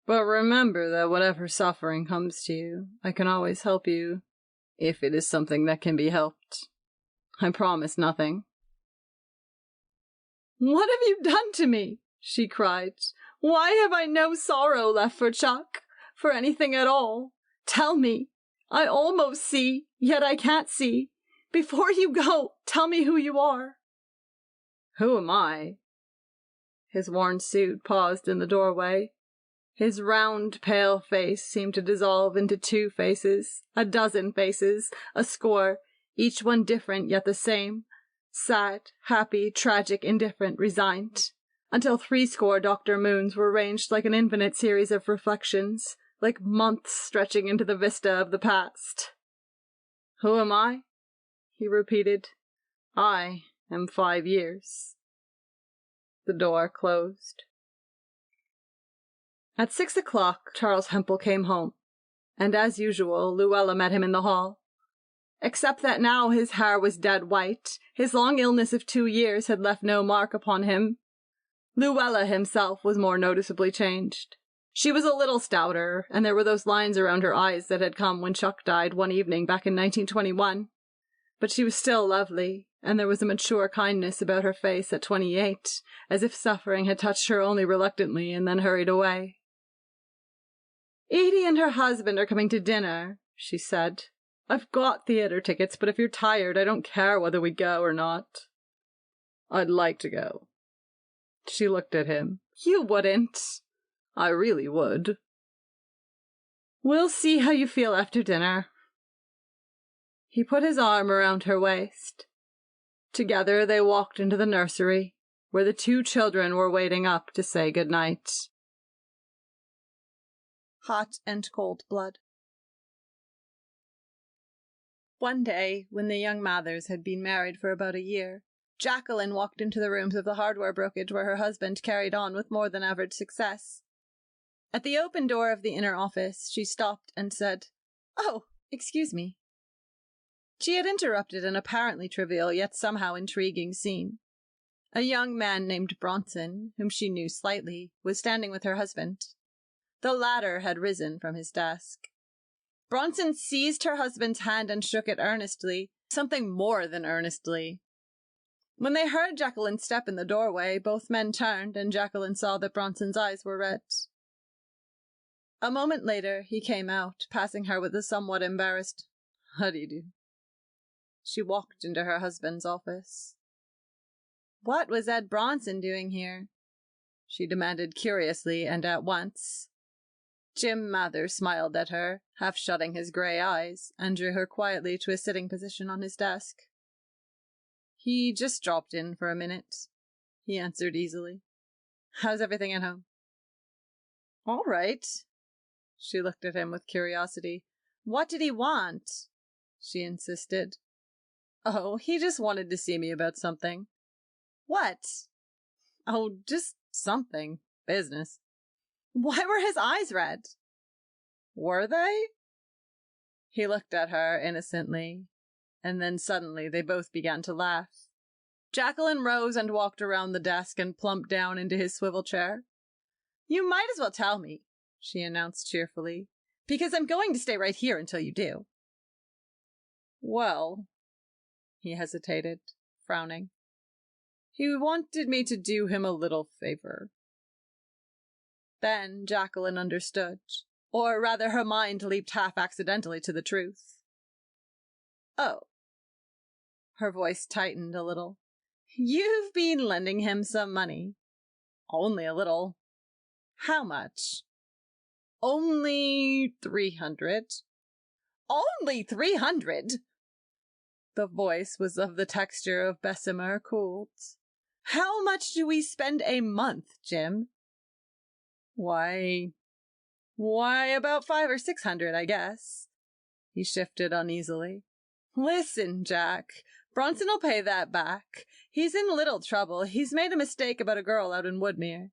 "But remember that whatever suffering comes to you, I can always help you, if it is something that can be helped. I promise nothing." "What have you done to me?" she cried. "Why have I no sorrow left for Chuck? For anything at all? Tell me. I almost see, yet I can't see. Before you go, tell me who you are." Who am I? His worn suit paused in the doorway. His round, pale face seemed to dissolve into 2 faces, a dozen faces, a score, each one different yet the same, sad, happy, tragic, indifferent, resigned, until 70 Dr. Moons were ranged like an infinite series of reflections, like months stretching into the vista of the past. Who am I? He repeated. I am 5 years. The door closed. At 6 o'clock, Charles Hempel came home, and as usual, Luella met him in the hall. Except that now his hair was dead white, his long illness of 2 years had left no mark upon him. Luella himself was more noticeably changed. She was a little stouter, and there were those lines around her eyes that had come when Chuck died one evening back in 1921. But she was still lovely, and there was a mature kindness about her face at 28, as if suffering had touched her only reluctantly and then hurried away. Edie and her husband are coming to dinner, she said. I've got theatre tickets, but if you're tired, I don't care whether we go or not. I'd like to go. She looked at him. You wouldn't. I really would. We'll see how you feel after dinner. He put his arm around her waist. Together they walked into the nursery, where the 2 children were waiting up to say good night. Hot and cold blood. One day, when the young Mathers had been married for about a year, Jacqueline walked into the rooms of the hardware brokerage where her husband carried on with more than average success. At the open door of the inner office, she stopped and said, "Oh, excuse me." She had interrupted an apparently trivial yet somehow intriguing scene. A young man named Bronson, whom she knew slightly, was standing with her husband. The latter had risen from his desk. Bronson seized her husband's hand and shook it earnestly, something more than earnestly. When they heard Jacqueline step in the doorway, both men turned, and Jacqueline saw that Bronson's eyes were red. A moment later, he came out, passing her with a somewhat embarrassed, "How do you do?" She walked into her husband's office. "What was Ed Bronson doing here?" she demanded curiously and at once. Jim Mather smiled at her, half shutting his gray eyes, and drew her quietly to a sitting position on his desk. "He just dropped in for a minute," he answered easily. "How's everything at home?" "All right." She looked at him with curiosity. "What did he want?" she insisted. "Oh, he just wanted to see me about something." "What?" "Oh, just something. Business." "Why were his eyes red?" "Were they?" He looked at her innocently, and then suddenly they both began to laugh. Jacqueline rose and walked around the desk and plumped down into his swivel chair. "You might as well tell me," she announced cheerfully, "because I'm going to stay right here until you do." "Well," he hesitated, frowning. "He wanted me to do him a little favor." Then Jacqueline understood, or rather her mind leaped half accidentally to the truth. "Oh." Her voice tightened a little. "You've been lending him some money." "Only a little." "How much?" "Only 300. "Only 300?" The voice was of the texture of Bessemer cooled. "How much do we spend a month, Jim?" Why, about 500 or 600, I guess." He shifted uneasily. "Listen, Jack, Bronson'll pay that back. He's in little trouble. He's made a mistake about a girl out in Woodmere.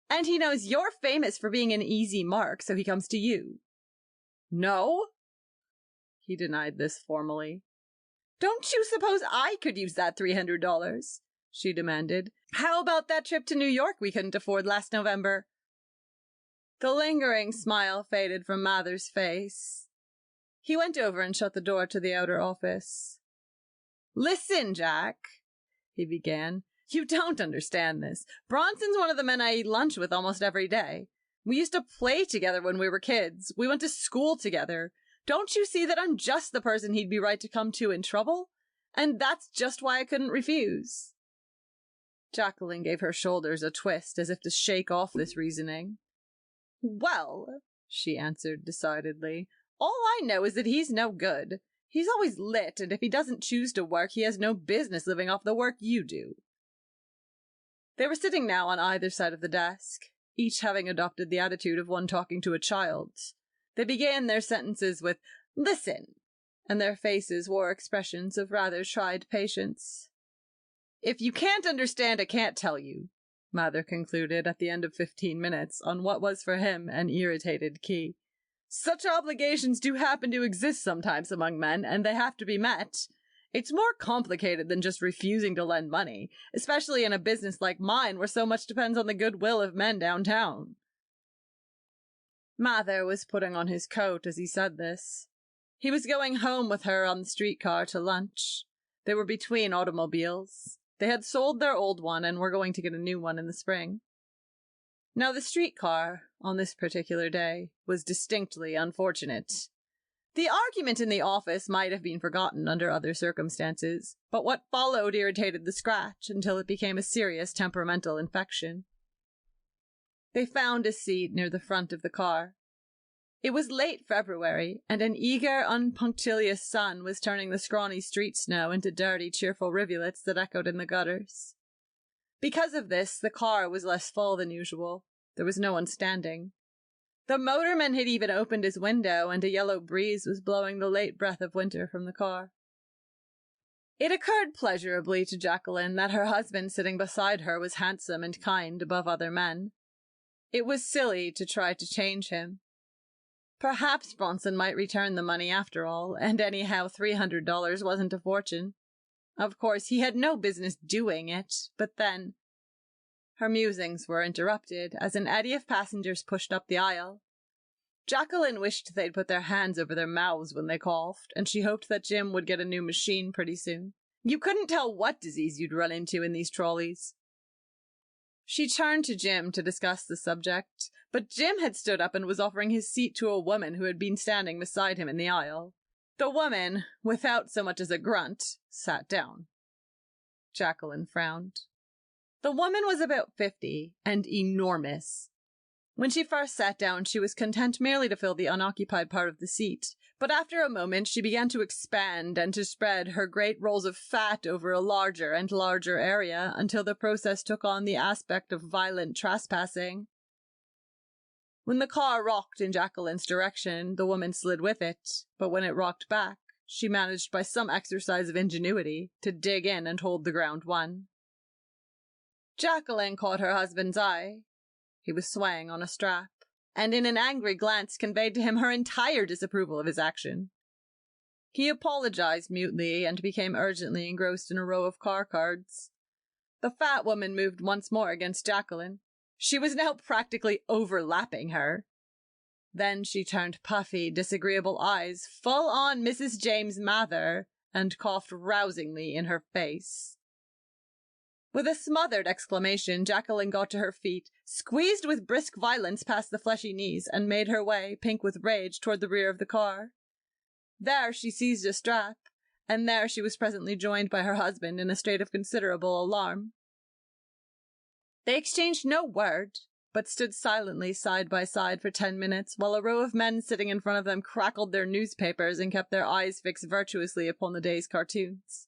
And he knows you're famous for being an easy mark, so he comes to you." "No?" He denied this formally. "Don't you suppose I could use that $300? She demanded. "How about that trip to New York we couldn't afford last November?" The lingering smile faded from Mather's face. He went over and shut the door to the outer office. "Listen, Jack," he began. "You don't understand this. Bronson's one of the men I eat lunch with almost every day. We used to play together when we were kids. We went to school together. Don't you see that I'm just the person he'd be right to come to in trouble? And that's just why I couldn't refuse." Jacqueline gave her shoulders a twist as if to shake off this reasoning. "Well," she answered decidedly, "all I know is that he's no good. He's always lit, and if he doesn't choose to work, he has no business living off the work you do." They were sitting now on either side of the desk, each having adopted the attitude of one talking to a child. They began their sentences with, "Listen," and their faces wore expressions of rather tried patience. "If you can't understand, I can't tell you," Mather concluded at the end of 15 minutes on what was for him an irritated key. "Such obligations do happen to exist sometimes among men, and they have to be met. It's more complicated than just refusing to lend money, especially in a business like mine where so much depends on the goodwill of men downtown." Mather was putting on his coat as he said this. He was going home with her on the streetcar to lunch. They were between automobiles. They had sold their old one and were going to get a new one in the spring. Now the streetcar, on this particular day, was distinctly unfortunate. The argument in the office might have been forgotten under other circumstances, but what followed irritated the scratch until it became a serious temperamental infection. They found a seat near the front of the car. It was late February, and an eager, unpunctilious sun was turning the scrawny street snow into dirty, cheerful rivulets that echoed in the gutters. Because of this, the car was less full than usual. There was no one standing. The motorman had even opened his window, and a yellow breeze was blowing the late breath of winter from the car. It occurred pleasurably to Jacqueline that her husband sitting beside her was handsome and kind above other men. It was silly to try to change him. Perhaps Bronson might return the money after all, and anyhow $300 wasn't a fortune. Of course, he had no business doing it, but then... Her musings were interrupted as an eddy of passengers pushed up the aisle. Jacqueline wished they'd put their hands over their mouths when they coughed, and she hoped that Jim would get a new machine pretty soon. You couldn't tell what disease you'd run into in these trolleys. She turned to Jim to discuss the subject, but Jim had stood up and was offering his seat to a woman who had been standing beside him in the aisle. The woman, without so much as a grunt, sat down. Jacqueline frowned. The woman was about 50 and enormous. When she first sat down, she was content merely to fill the unoccupied part of the seat, but after a moment she began to expand and to spread her great rolls of fat over a larger and larger area until the process took on the aspect of violent trespassing. When the car rocked in Jacqueline's direction, the woman slid with it, but when it rocked back, she managed by some exercise of ingenuity to dig in and hold the ground won. Jacqueline caught her husband's eye. He was swaying on a strap, and in an angry glance conveyed to him her entire disapproval of his action. He apologized mutely and became urgently engrossed in a row of car cards. The fat woman moved once more against Jacqueline. She was now practically overlapping her. Then she turned puffy, disagreeable eyes full on Mrs. James Mather and coughed rousingly in her face. With a smothered exclamation, Jacqueline got to her feet, squeezed with brisk violence past the fleshy knees, and made her way, pink with rage, toward the rear of the car. There she seized a strap, and there she was presently joined by her husband in a state of considerable alarm. They exchanged no word, but stood silently side by side for 10 minutes, while a row of men sitting in front of them crackled their newspapers and kept their eyes fixed virtuously upon the day's cartoons.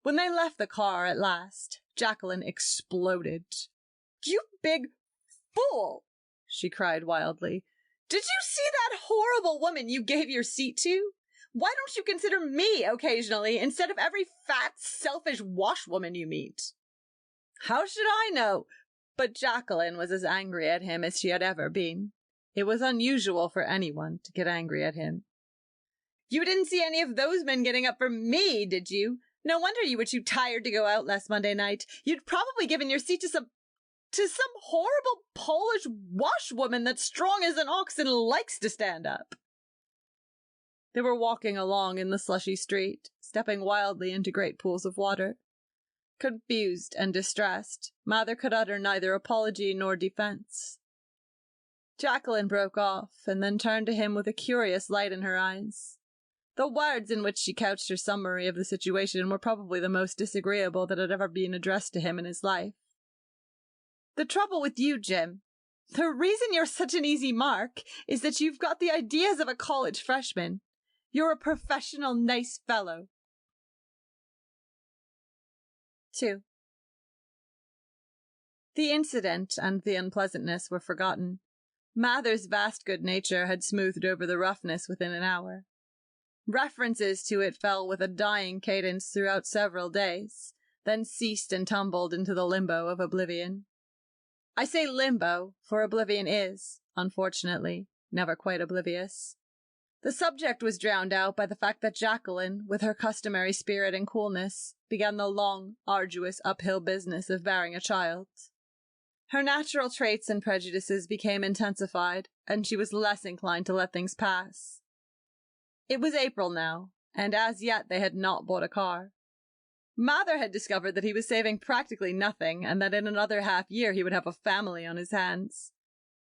When they left the car at last, Jacqueline exploded. "You big fool!" she cried wildly. "Did you see that horrible woman you gave your seat to? Why don't you consider me occasionally instead of every fat, selfish washwoman you meet?" How should I know? But Jacqueline was as angry at him as she had ever been. It was unusual for anyone to get angry at him. "You didn't see any of those men getting up for me, did you? No wonder you were too tired to go out last Monday night. You'd probably given your seat to some horrible Polish washwoman that's strong as an ox and likes to stand up." They were walking along in the slushy street, stepping wildly into great pools of water. Confused and distressed, Mather could utter neither apology nor defense. Jacqueline broke off, and then turned to him with a curious light in her eyes. The words in which she couched her summary of the situation were probably the most disagreeable that had ever been addressed to him in his life. "The trouble with you, Jim, the reason you're such an easy mark is that you've got the ideas of a college freshman. You're a professional, nice fellow." 2. The incident and the unpleasantness were forgotten. Mather's vast good nature had smoothed over the roughness within an hour. References to it fell with a dying cadence throughout several days, then ceased and tumbled into the limbo of oblivion. I say limbo, for oblivion is, unfortunately, never quite oblivious. The subject was drowned out by the fact that Jacqueline, with her customary spirit and coolness, began the long, arduous uphill business of bearing a child. Her natural traits and prejudices became intensified, and she was less inclined to let things pass. It was April now, and as yet they had not bought a car. Mather had discovered that he was saving practically nothing, and that in another half-year he would have a family on his hands.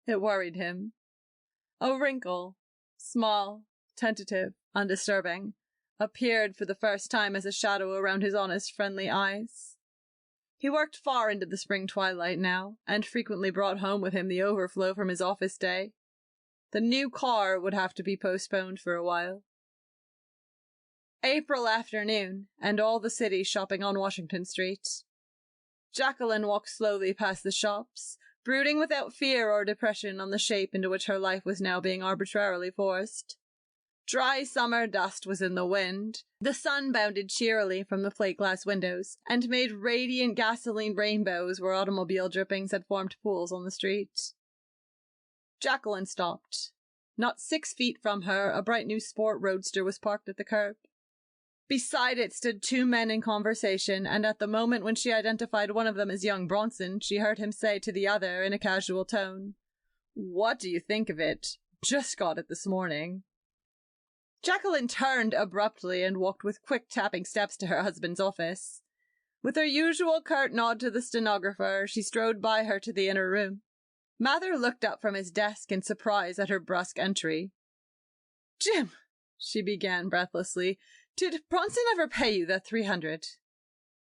It worried him. A wrinkle, small, tentative, undisturbing, appeared for the first time as a shadow around his honest, friendly eyes. He worked far into the spring twilight now, and frequently brought home with him the overflow from his office day. The new car would have to be postponed for a while. April afternoon, and all the city shopping on Washington Street. Jacqueline walked slowly past the shops, brooding without fear or depression on the shape into which her life was now being arbitrarily forced. Dry summer dust was in the wind. The sun bounded cheerily from the plate-glass windows, and made radiant gasoline rainbows where automobile drippings had formed pools on the street. Jacqueline stopped. Not 6 feet from her, a bright new sport roadster was parked at the curb. Beside it stood 2 men in conversation, and at the moment when she identified one of them as young Bronson, she heard him say to the other in a casual tone, "What do you think of it? Just got it this morning." Jacqueline turned abruptly and walked with quick tapping steps to her husband's office. With her usual curt nod to the stenographer, she strode by her to the inner room. Mather looked up from his desk in surprise at her brusque entry. "Jim," she began breathlessly, "did Bronson ever pay you that $300?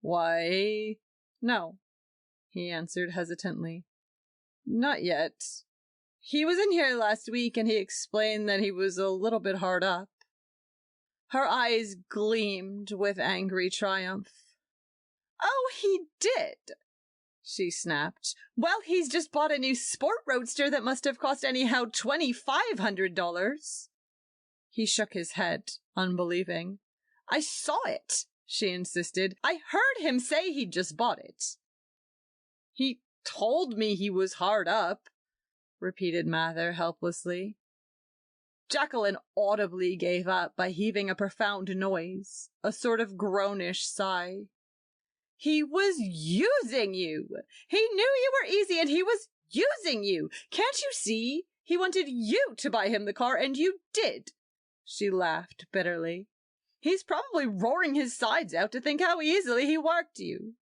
"Why, no," he answered hesitantly. "Not yet. He was in here last week and he explained that he was a little bit hard up." Her eyes gleamed with angry triumph. "Oh, he did?" she snapped. "Well, he's just bought a new sport roadster that must have cost anyhow $2,500. He shook his head, unbelieving. "I saw it," she insisted. "I heard him say he'd just bought it." "He told me he was hard up," repeated Mather helplessly. Jacqueline audibly gave up by heaving a profound noise, a sort of groanish sigh. "He was using you! He knew you were easy and he was using you! Can't you see? He wanted you to buy him the car and you did!" She laughed bitterly. "He's probably roaring his sides out to think how easily he worked you."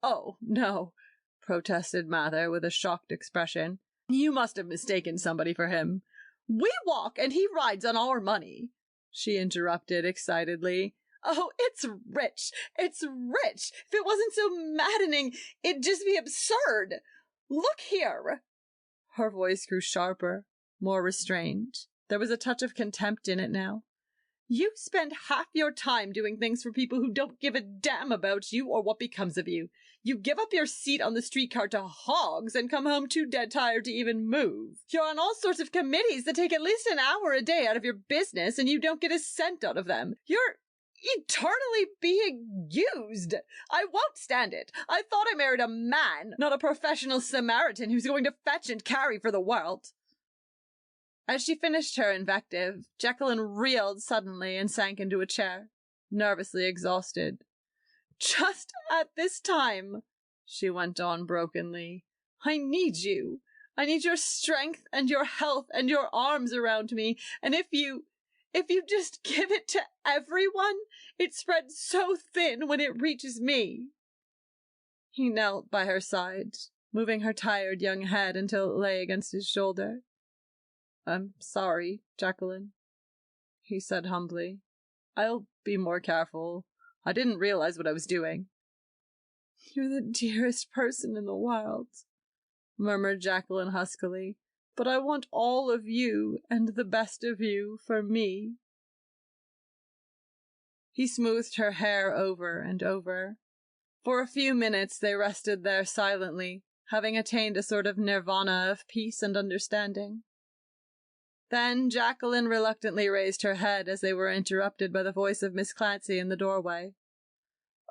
"Oh, no," protested Mather with a shocked expression. "You must have mistaken somebody for him. We walk and he rides on our money," she interrupted excitedly. "Oh, it's rich! It's rich! If it wasn't so maddening, it'd just be absurd! Look here!" Her voice grew sharper, more restrained. There was a touch of contempt in it now. "You spend half your time doing things for people who don't give a damn about you or what becomes of you. You give up your seat on the streetcar to hogs and come home too dead tired to even move. You're on all sorts of committees that take at least an hour a day out of your business and you don't get a cent out of them. You're eternally being used. I won't stand it. I thought I married a man, not a professional Samaritan who's going to fetch and carry for the world." As she finished her invective, Jacqueline reeled suddenly and sank into a chair, nervously exhausted. "Just at this time," she went on brokenly, "I need you. I need your strength and your health and your arms around me, and if you just give it to everyone, it spreads so thin when it reaches me." He knelt by her side, moving her tired young head until it lay against his shoulder. "I'm sorry, Jacqueline," he said humbly. I'll be more careful. I didn't realize what I was doing. You're the dearest person in the world, murmured Jacqueline huskily, but I want all of you and the best of you for me. He smoothed her hair over and over. For a few minutes they rested there silently, having attained a sort of nirvana of peace and understanding. Then Jacqueline reluctantly raised her head as they were interrupted by the voice of Miss Pr-nce in the doorway.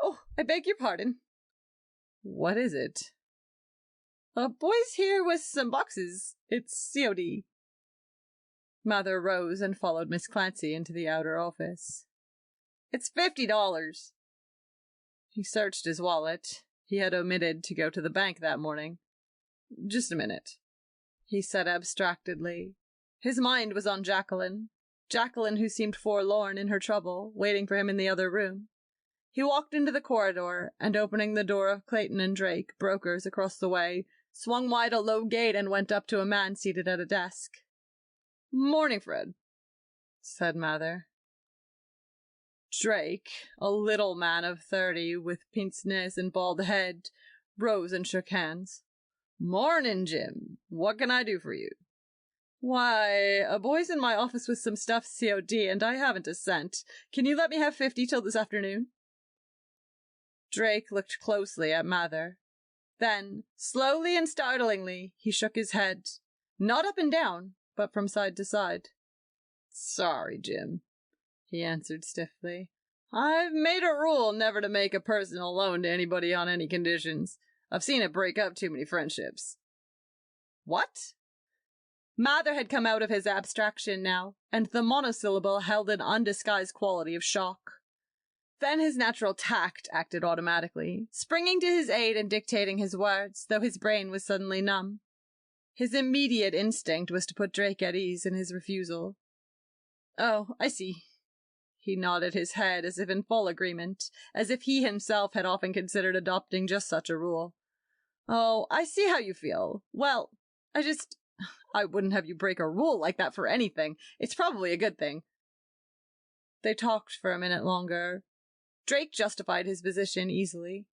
Oh, I beg your pardon. What is it? A boy's here with some boxes. It's COD. Mather rose and followed Miss Pr-nce into the outer office. It's $50. He searched his wallet. He had omitted to go to the bank that morning. Just a minute, he said abstractedly. His mind was on Jacqueline who seemed forlorn in her trouble, waiting for him in the other room. He walked into the corridor, and opening the door of Clayton and Drake, brokers across the way, swung wide a low gate and went up to a man seated at a desk. Morning, Fred, said Mather. Drake, a little man of 30 with pince-nez and bald head, rose and shook hands. Morning, Jim. What can I do for you? Why, a boy's in my office with some stuff COD, and I haven't a cent. Can you let me have 50 till this afternoon? Drake looked closely at Mather. Then, slowly and startlingly, he shook his head, not up and down, but from side to side. Sorry, Jim, he answered stiffly. I've made a rule never to make a personal loan to anybody on any conditions. I've seen it break up too many friendships. What? Mather had come out of his abstraction now, and the monosyllable held an undisguised quality of shock. Then his natural tact acted automatically, springing to his aid and dictating his words, though his brain was suddenly numb. His immediate instinct was to put Drake at ease in his refusal. Oh, I see. He nodded his head as if in full agreement, as if he himself had often considered adopting just such a rule. Oh, I see how you feel. Well, I wouldn't have you break a rule like that for anything. It's probably a good thing. They talked for a minute longer. Drake justified his position easily.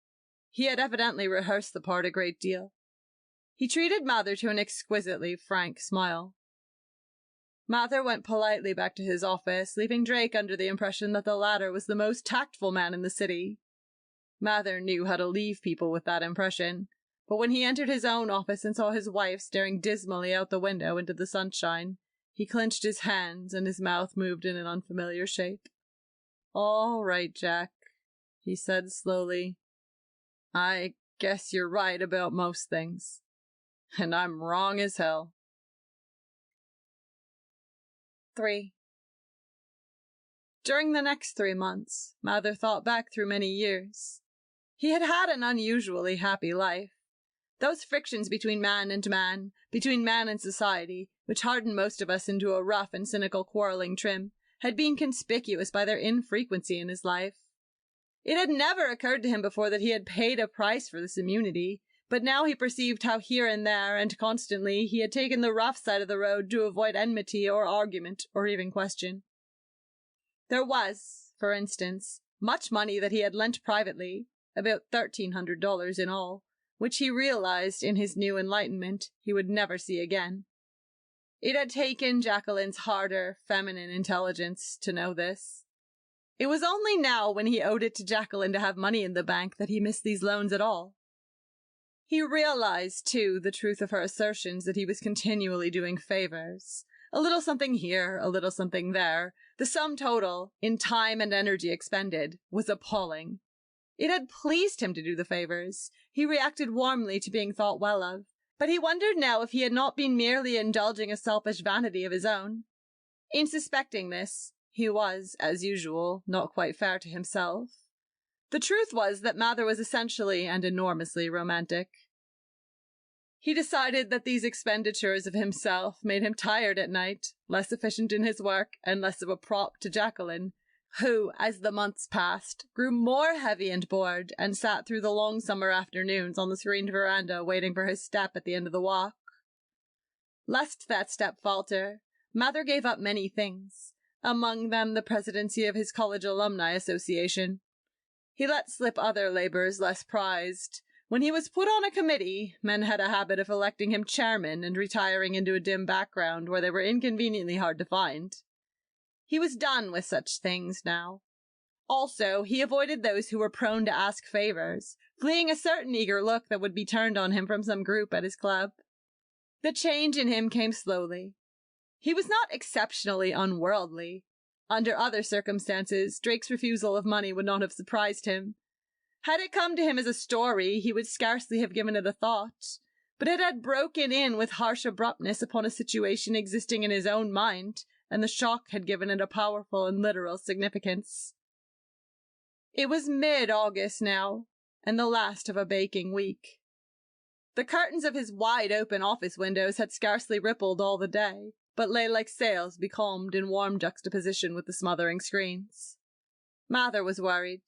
He had evidently rehearsed the part a great deal. He treated Mather to an exquisitely frank smile. Mather went politely back to his office, leaving Drake under the impression that the latter was the most tactful man in the city. Mather knew how to leave people with that impression, but when he entered his own office and saw his wife staring dismally out the window into the sunshine, he clenched his hands and his mouth moved in an unfamiliar shape. All right, Jack, he said slowly. I guess you're right about most things. And I'm wrong as hell. 3. During the next 3 months, Mather thought back through many years. He had had an unusually happy life. Those frictions between man and man, between man and society, which hardened most of us into a rough and cynical quarreling trim, had been conspicuous by their infrequency in his life. It had never occurred to him before that he had paid a price for this immunity, but now he perceived how here and there and constantly he had taken the rough side of the road to avoid enmity or argument or even question. There was, for instance, much money that he had lent privately, about $1,300 in all, which he realized in his new enlightenment he would never see again. It had taken Jacqueline's harder, feminine intelligence to know this. It was only now when he owed it to Jacqueline to have money in the bank that he missed these loans at all. He realized, too, the truth of her assertions that he was continually doing favors. A little something here, a little something there. The sum total, in time and energy expended, was appalling. It had pleased him to do the favors. He reacted warmly to being thought well of. But he wondered now if he had not been merely indulging a selfish vanity of his own. In suspecting this, he was, as usual, not quite fair to himself. The truth was that Mather was essentially and enormously romantic. He decided that these expenditures of himself made him tired at night, less efficient in his work, and less of a prop to Jacqueline, who, as the months passed, grew more heavy and bored, and sat through the long summer afternoons on the screened veranda waiting for his step at the end of the walk. Lest that step falter, Mather gave up many things. among them the presidency of his college alumni association. He let slip other labors less prized. When he was put on a committee, men had a habit of electing him chairman and retiring into a dim background where they were inconveniently hard to find. He was done with such things now. Also, he avoided those who were prone to ask favors, fleeing a certain eager look that would be turned on him from some group at his club. The change in him came slowly. He was not exceptionally unworldly. Under other circumstances, Drake's refusal of money would not have surprised him. Had it come to him as a story, he would scarcely have given it a thought, but it had broken in with harsh abruptness upon a situation existing in his own mind, and the shock had given it a powerful and literal significance. It was mid-August now, and the last of a baking week. The curtains of his wide-open office windows had scarcely rippled all the day, but lay like sails becalmed in warm juxtaposition with the smothering screens. Mather was worried.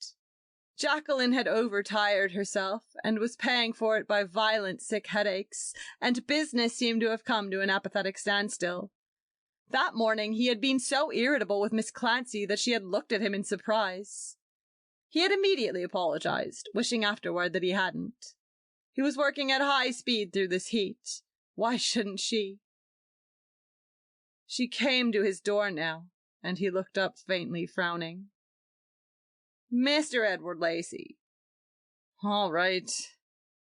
Jacqueline had overtired herself, and was paying for it by violent sick headaches, and business seemed to have come to an apathetic standstill. That morning he had been so irritable with Miss Clancy that she had looked at him in surprise. He had immediately apologized, wishing afterward that he hadn't. He was working at high speed through this heat. Why shouldn't she? She came to his door now, and he looked up faintly, frowning. "Mr. Edward Lacey." "All right,"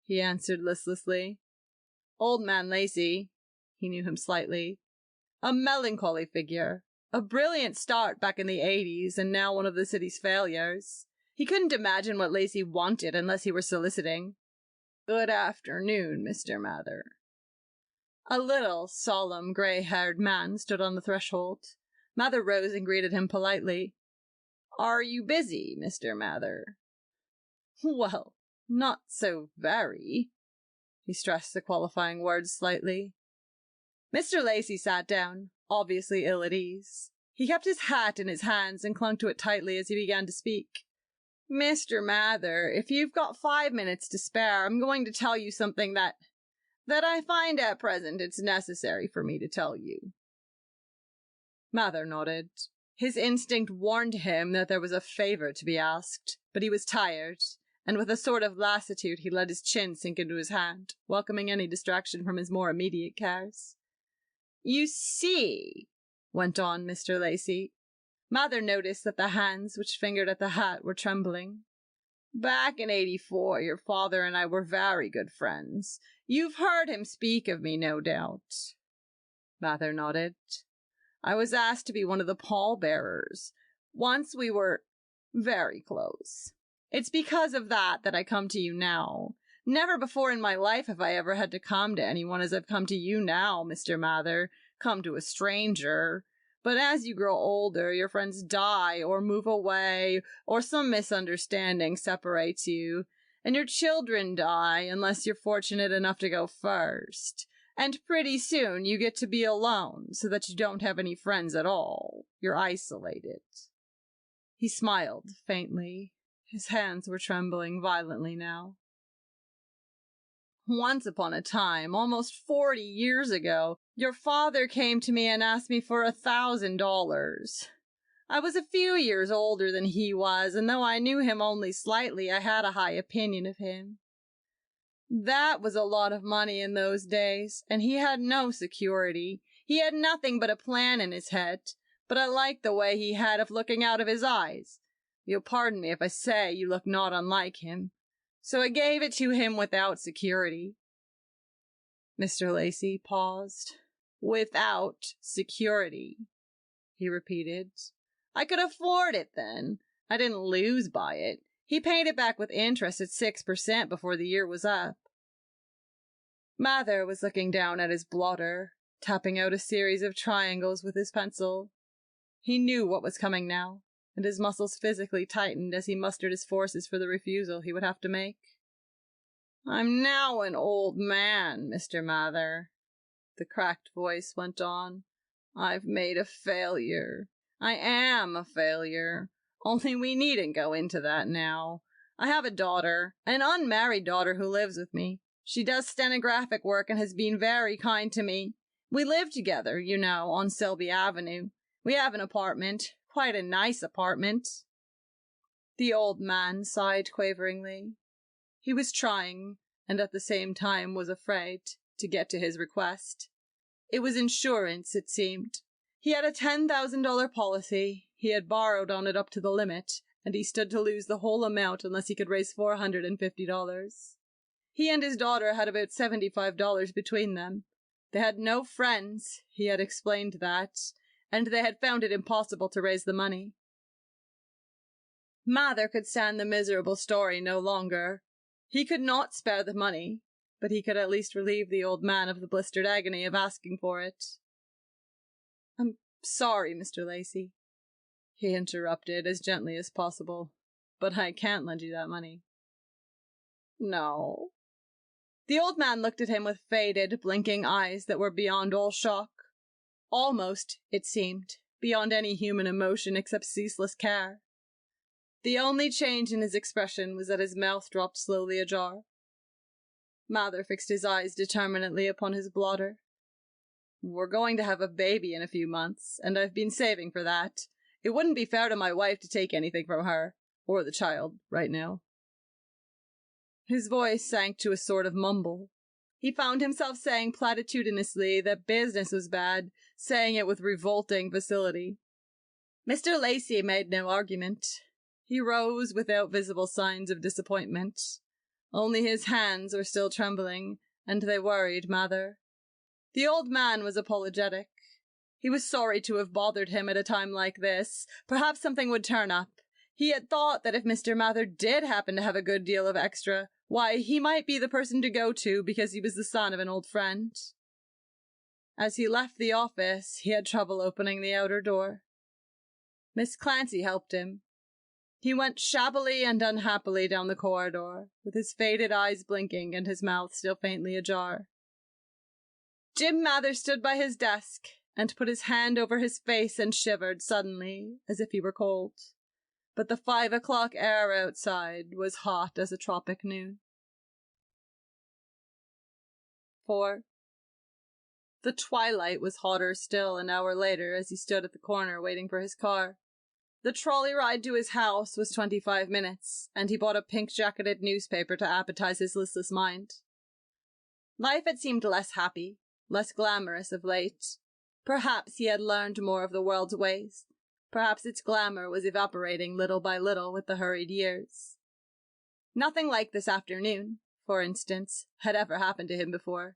he answered listlessly. Old man Lacey, he knew him slightly. A melancholy figure. A brilliant start back in the 80s, and now one of the city's failures. He couldn't imagine what Lacey wanted unless he were soliciting. "Good afternoon, Mr. Mather." A little, solemn, grey-haired man stood on the threshold. Mather rose and greeted him politely. "Are you busy, Mr. Mather?" "Well, not so very." He stressed the qualifying words slightly. Mr. Lacey sat down, obviously ill at ease. He kept his hat in his hands and clung to it tightly as he began to speak. "Mr. Mather, if you've got 5 minutes to spare, I'm going to tell you something that I find at present it's necessary for me to tell you." Mather nodded. His instinct warned him that there was a favor to be asked, but he was tired, and with a sort of lassitude he let his chin sink into his hand, welcoming any distraction from his more immediate cares. "You see," went on Mr. Lacey. Mather noticed that the hands which fingered at the hat were trembling. "Back in '84, your father and I were very good friends. You've heard him speak of me, no doubt." Mather nodded. "I was asked to be one of the pallbearers. Once we were very close. It's because of that I come to you now. Never before in my life have I ever had to come to anyone as I've come to you now, Mr. Mather, come to a stranger. But as you grow older, your friends die or move away, or some misunderstanding separates you, and your children die unless you're fortunate enough to go first. And pretty soon you get to be alone, so that you don't have any friends at all. You're isolated." He smiled faintly. His hands were trembling violently now. "Once upon a time, almost 40 years ago, your father came to me and asked me for $1,000. I was a few years older than he was, and though I knew him only slightly, I had a high opinion of him. That was a lot of money in those days, and he had no security. He had nothing but a plan in his head, but I liked the way he had of looking out of his eyes. You'll pardon me if I say you look not unlike him. So I gave it to him without security." Mr. Lacey paused. "Without security," he repeated. "I could afford it then. I didn't lose by it. He paid it back with interest at 6% before the year was up." Mather was looking down at his blotter, tapping out a series of triangles with his pencil. He knew what was coming now, and his muscles physically tightened as he mustered his forces for the refusal he would have to make. "I'm now an old man, Mr. Mather," the cracked voice went on. "I've made a failure. I am a failure. Only we needn't go into that now. I have a daughter, an unmarried daughter who lives with me. She does stenographic work and has been very kind to me. We live together, you know, on Selby Avenue. We have an apartment. Quite a nice apartment. The old man sighed quaveringly. He was trying, and at the same time was afraid, to get to his request. It was insurance, it seemed. He had a $10,000 policy. He had borrowed on it up to the limit, and he stood to lose the whole amount unless he could raise $450. He and his daughter had about $75 between them. They had no friends, he had explained that, and they had found it impossible to raise the money. Mather could stand the miserable story no longer. He could not spare the money, but he could at least relieve the old man of the blistered agony of asking for it. "I'm sorry, Mr. Lacey," he interrupted as gently as possible, "but I can't lend you that money." "No." The old man looked at him with faded, blinking eyes that were beyond all shock. Almost, it seemed, beyond any human emotion except ceaseless care. The only change in his expression was that his mouth dropped slowly ajar. Mather fixed his eyes determinedly upon his blotter. "We're going to have a baby in a few months, and I've been saving for that. It wouldn't be fair to my wife to take anything from her, or the child, right now." His voice sank to a sort of mumble. He found himself saying platitudinously that business was bad, saying it with revolting facility. Mr. Lacey made no argument. He rose without visible signs of disappointment. Only his hands were still trembling, and they worried Mather. The old man was apologetic. He was sorry to have bothered him at a time like this. Perhaps something would turn up. He had thought that if Mr. Mather did happen to have a good deal of extra, why, he might be the person to go to because he was the son of an old friend. As he left the office, he had trouble opening the outer door. Miss Pr-nce helped him. He went shabbily and unhappily down the corridor, with his faded eyes blinking and his mouth still faintly ajar. Jim Mather stood by his desk and put his hand over his face and shivered suddenly, as if he were cold. But the 5 o'clock air outside was hot as a tropic noon. 4. The twilight was hotter still an hour later as he stood at the corner waiting for his car. The trolley ride to his house was 25 minutes, and he bought a pink-jacketed newspaper to appetize his listless mind. Life had seemed less happy, less glamorous of late. Perhaps he had learned more of the world's ways. Perhaps its glamour was evaporating little by little with the hurried years. Nothing like this afternoon, for instance, had ever happened to him before.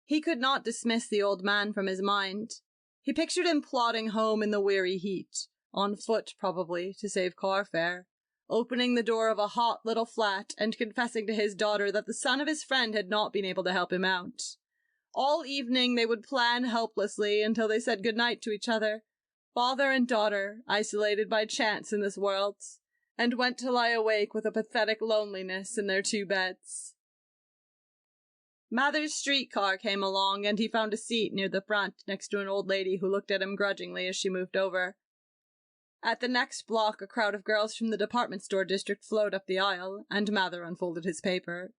He could not dismiss the old man from his mind. He pictured him plodding home in the weary heat, on foot probably, to save car fare, opening the door of a hot little flat and confessing to his daughter that the son of his friend had not been able to help him out. All evening they would plan helplessly until they said good-night to each other, father and daughter, isolated by chance in this world, and went to lie awake with a pathetic loneliness in their 2 beds. Mather's streetcar came along, and he found a seat near the front next to an old lady who looked at him grudgingly as she moved over. At the next block, a crowd of girls from the department store district flowed up the aisle, and Mather unfolded his paper.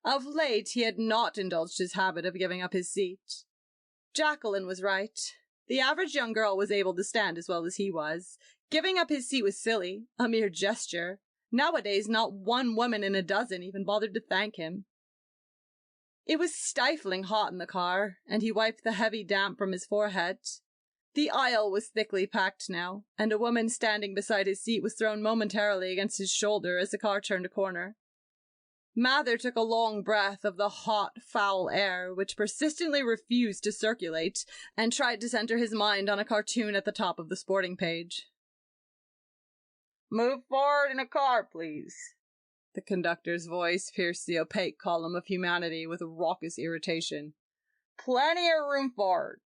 Of late, he had not indulged his habit of giving up his seat. Jacqueline was right. The average young girl was able to stand as well as he was. Giving up his seat was silly, a mere gesture. Nowadays, not 1 woman in a dozen even bothered to thank him. It was stifling hot in the car, and he wiped the heavy damp from his forehead. The aisle was thickly packed now, and a woman standing beside his seat was thrown momentarily against his shoulder as the car turned a corner. Mather took a long breath of the hot, foul air, which persistently refused to circulate, and tried to center his mind on a cartoon at the top of the sporting page. "Move forward in a car, please." The conductor's voice pierced the opaque column of humanity with raucous irritation. "Plenty of room forward."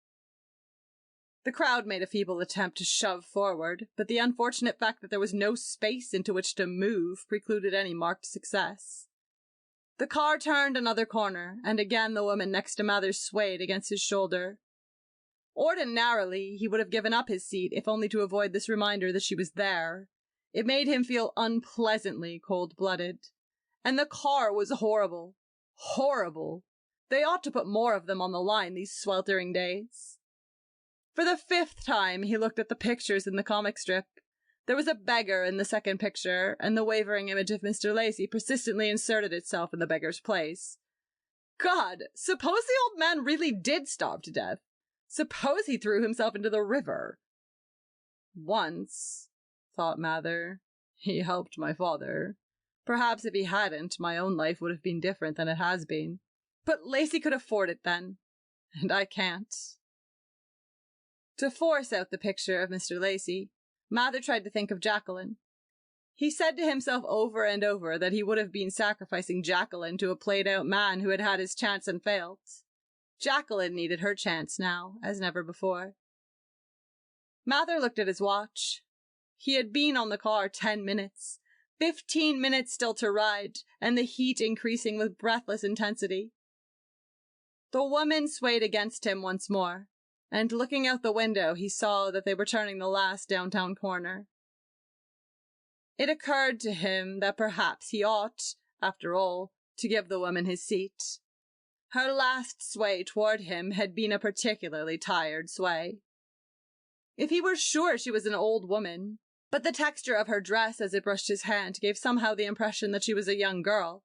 The crowd made a feeble attempt to shove forward, but the unfortunate fact that there was no space into which to move precluded any marked success. The car turned another corner, and again the woman next to Mather swayed against his shoulder. Ordinarily, he would have given up his seat, if only to avoid this reminder that she was there. It made him feel unpleasantly cold-blooded. And the car was horrible. Horrible. They ought to put more of them on the line these sweltering days. For the 5th time, he looked at the pictures in the comic strip. There was a beggar in the second picture, and the wavering image of Mr. Lacey persistently inserted itself in the beggar's place. God, suppose the old man really did starve to death. Suppose he threw himself into the river. Once, thought Mather, he helped my father. Perhaps if he hadn't, my own life would have been different than it has been. But Lacey could afford it then, and I can't. To force out the picture of Mr. Lacey, Mather tried to think of Jacqueline. He said to himself over and over that he would have been sacrificing Jacqueline to a played-out man who had had his chance and failed. Jacqueline needed her chance now, as never before. Mather looked at his watch. He had been on the car 10 minutes, 15 minutes still to ride, and the heat increasing with breathless intensity. The woman swayed against him once more, and looking out the window, he saw that they were turning the last downtown corner. It occurred to him that perhaps he ought, after all, to give the woman his seat. Her last sway toward him had been a particularly tired sway. If he were sure she was an old woman, but the texture of her dress as it brushed his hand gave somehow the impression that she was a young girl.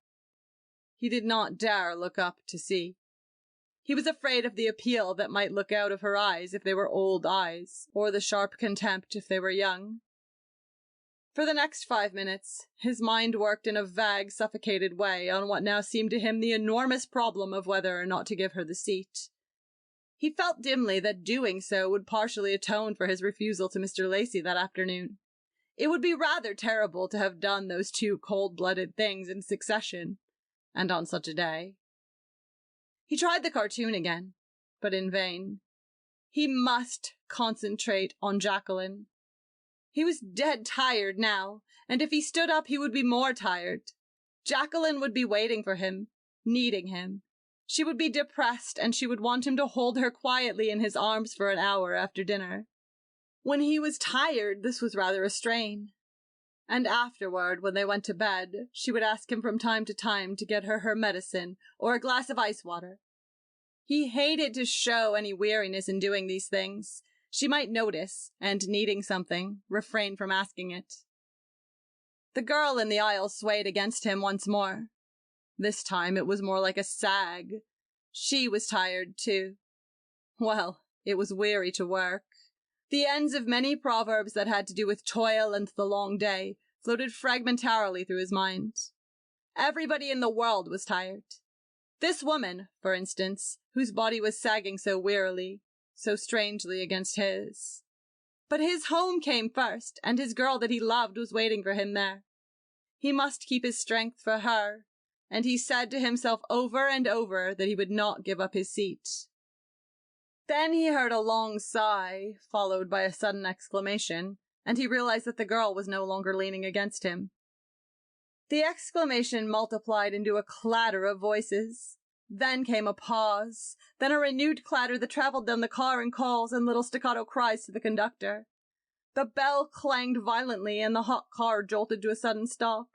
He did not dare look up to see. He was afraid of the appeal that might look out of her eyes if they were old eyes, or the sharp contempt if they were young. For the next 5 minutes, his mind worked in a vague, suffocated way on what now seemed to him the enormous problem of whether or not to give her the seat. He felt dimly that doing so would partially atone for his refusal to Mr. Lacey that afternoon. It would be rather terrible to have done those 2 cold-blooded things in succession, and on such a day. He tried the cartoon again, but in vain. He must concentrate on Jacqueline. He was dead tired now, and if he stood up he would be more tired. Jacqueline would be waiting for him, needing him. She would be depressed, and she would want him to hold her quietly in his arms for an hour after dinner. When he was tired, this was rather a strain. And afterward, when they went to bed, she would ask him from time to time to get her medicine or a glass of ice water. He hated to show any weariness in doing these things. She might notice, and needing something, refrain from asking it. The girl in the aisle swayed against him once more. This time it was more like a sag. She was tired, too. Well, it was weary to work. The ends of many proverbs that had to do with toil and the long day floated fragmentarily through his mind. Everybody in the world was tired. This woman, for instance, whose body was sagging so wearily, so strangely against his. But his home came first, and his girl that he loved was waiting for him there. He must keep his strength for her, and he said to himself over and over that he would not give up his seat. Then he heard a long sigh, followed by a sudden exclamation, and he realized that the girl was no longer leaning against him. The exclamation multiplied into a clatter of voices. Then came a pause, then a renewed clatter that traveled down the car in calls and little staccato cries to the conductor. The bell clanged violently and the hot car jolted to a sudden stop.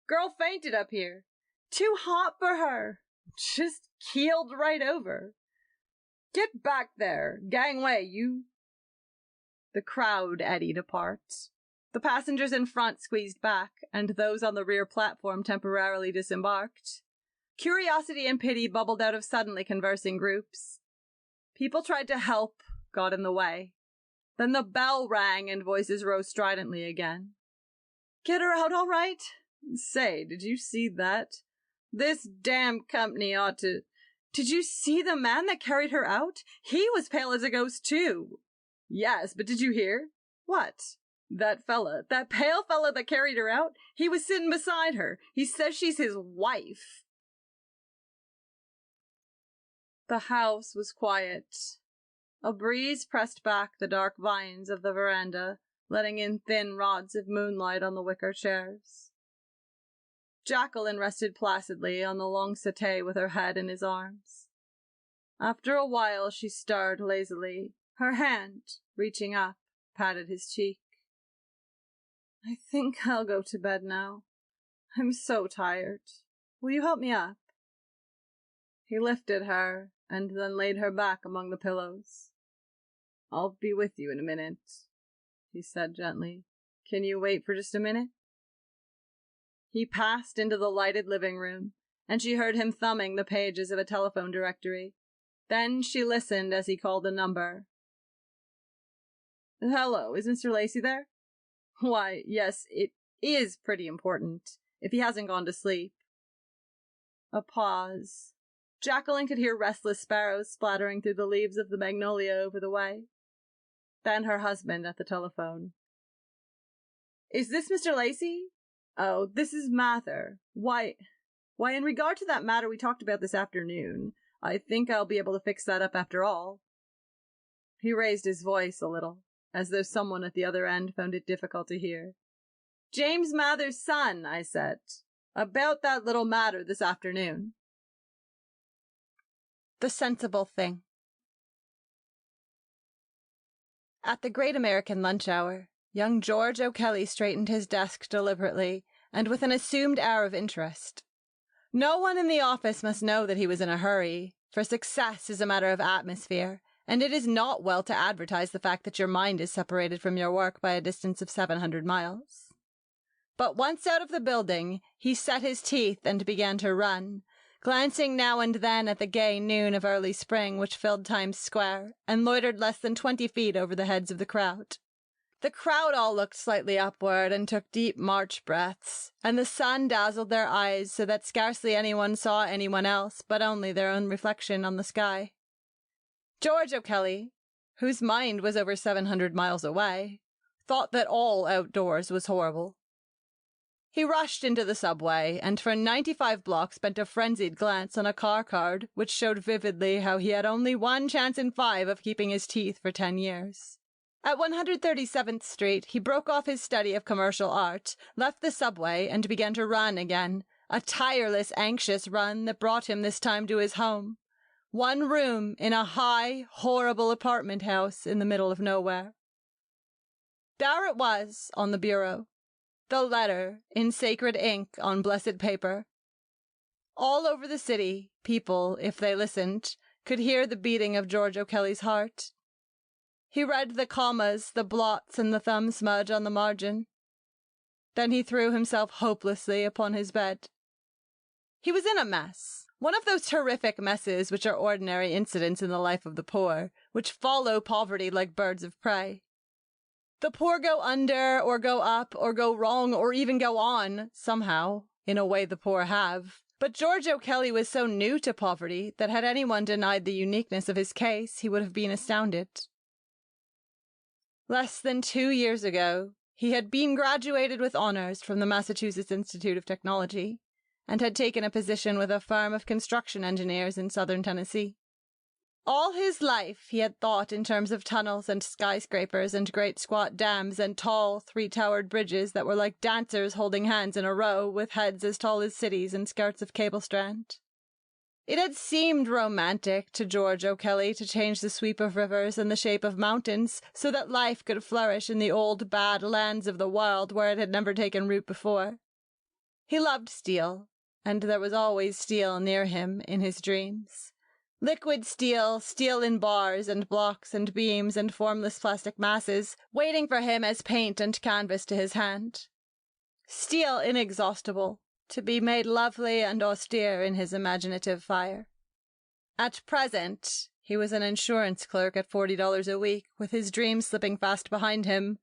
Girl fainted up here. Too hot for her. Just keeled right over. Get back there. Gangway, you. The crowd eddied apart. The passengers in front squeezed back, and those on the rear platform temporarily disembarked. Curiosity and pity bubbled out of suddenly conversing groups. People tried to help, got in the way. Then the bell rang and voices rose stridently again. Get her out all right? Say, did you see that? This damn company ought to... Did you see the man that carried her out? He was pale as a ghost, too. Yes, but did you hear? What? That pale fella that carried her out, he was sitting beside her. He says she's his wife. The house was quiet. A breeze pressed back the dark vines of the veranda, letting in thin rods of moonlight on the wicker chairs. Jacqueline rested placidly on the long settee with her head in his arms. After a while she stirred lazily. Her hand, reaching up, patted his cheek. I think I'll go to bed now. I'm so tired. Will you help me up? He lifted her, and then laid her back among the pillows. I'll be with you in a minute, he said gently. Can you wait for just a minute? He passed into the lighted living room, and she heard him thumbing the pages of a telephone directory. Then she listened as he called a number. Hello, is Mr. Lacey there? Why, yes, it is pretty important, if he hasn't gone to sleep. A pause. Jacqueline could hear restless sparrows splattering through the leaves of the magnolia over the way. Then her husband at the telephone. Is this Mr. Lacey? Oh, this is Mather. Why, in regard to that matter we talked about this afternoon, I think I'll be able to fix that up after all. He raised his voice a little, as though someone at the other end found it difficult to hear. James Mather's son, I said. About that little matter this afternoon. The sensible thing. At the great American lunch hour, young George O'Kelly straightened his desk deliberately and with an assumed air of interest. No one in the office must know that he was in a hurry, for success is a matter of atmosphere, and it is not well to advertise the fact that your mind is separated from your work by a distance of 700 miles. But once out of the building, he set his teeth and began to run, glancing now and then at the gay noon of early spring which filled Times Square and loitered less than 20 feet over the heads of the crowd. The crowd all looked slightly upward and took deep March breaths, and the sun dazzled their eyes so that scarcely anyone saw anyone else but only their own reflection on the sky. George O'Kelly, whose mind was over 700 miles away, thought that all outdoors was horrible. He rushed into the subway and for 95 blocks bent a frenzied glance on a car card which showed vividly how he had only one chance in 5 of keeping his teeth for 10 years. At 137th Street, he broke off his study of commercial art, left the subway, and began to run again, a tireless, anxious run that brought him this time to his home. One room in a high, horrible apartment house in the middle of nowhere. There it was on the bureau. The letter, in sacred ink on blessed paper. All over the city, people, if they listened, could hear the beating of George O'Kelly's heart. He read the commas, the blots, and the thumb smudge on the margin. Then he threw himself hopelessly upon his bed. He was in a mess. One of those horrific messes which are ordinary incidents in the life of the poor, which follow poverty like birds of prey. The poor go under, or go up, or go wrong, or even go on, somehow, in a way the poor have. But George O'Kelly was so new to poverty that had anyone denied the uniqueness of his case, he would have been astounded. Less than 2 years ago, he had been graduated with honors from the Massachusetts Institute of Technology, and had taken a position with a firm of construction engineers in southern Tennessee. All his life he had thought in terms of tunnels and skyscrapers and great squat dams and tall, 3-towered bridges that were like dancers holding hands in a row with heads as tall as cities and skirts of cable strand. It had seemed romantic to George O'Kelly to change the sweep of rivers and the shape of mountains so that life could flourish in the old bad lands of the world where it had never taken root before. He loved steel, and there was always steel near him in his dreams. Liquid steel, steel in bars and blocks and beams and formless plastic masses, waiting for him as paint and canvas to his hand. Steel inexhaustible, to be made lovely and austere in his imaginative fire. At present, he was an insurance clerk at $40 a week, with his dreams slipping fast behind him.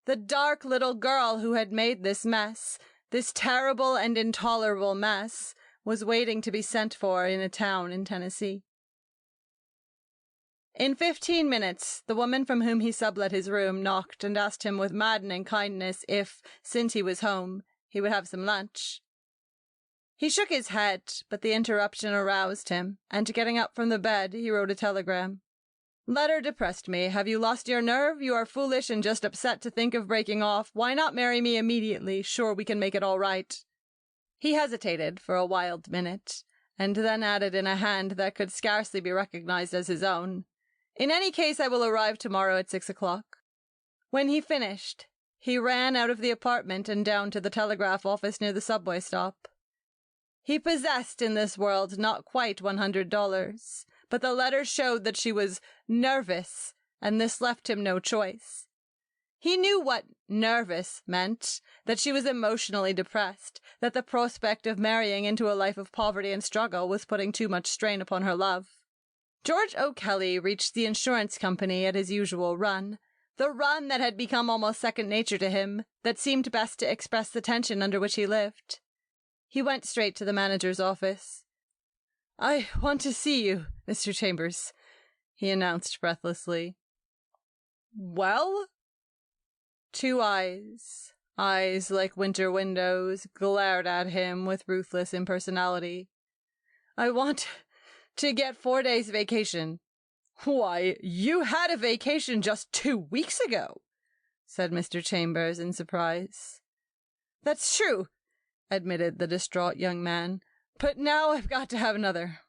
The dark little girl who had made this mess, this terrible and intolerable mess, was waiting to be sent for in a town in Tennessee. In 15 minutes, the woman from whom he sublet his room knocked and asked him with maddening kindness if, since he was home, he would have some lunch. He shook his head, but the interruption aroused him, and getting up from the bed, he wrote a telegram. Letter depressed me. Have you lost your nerve? You are foolish and just upset to think of breaking off. Why not marry me immediately? Sure, we can make it all right. He hesitated for a wild minute, and then added in a hand that could scarcely be recognized as his own, In any case, I will arrive tomorrow at 6 o'clock. When he finished, he ran out of the apartment and down to the telegraph office near the subway stop. He possessed in this world not quite $100, but the letter showed that she was nervous and this left him no choice. He knew what nervous meant, that she was emotionally depressed, that the prospect of marrying into a life of poverty and struggle was putting too much strain upon her love. George O'Kelly reached the insurance company at his usual run, the run that had become almost second nature to him, that seemed best to express the tension under which he lived. He went straight to the manager's office. "I want to see you, Mr. Chambers," he announced breathlessly. "Well?" Two eyes like winter windows, glared at him with ruthless impersonality. "I want to get 4 days vacation." "Why, you had a vacation just 2 weeks ago," said Mr. Chambers in surprise. "That's true," admitted the distraught young man, "but now I've got to have another."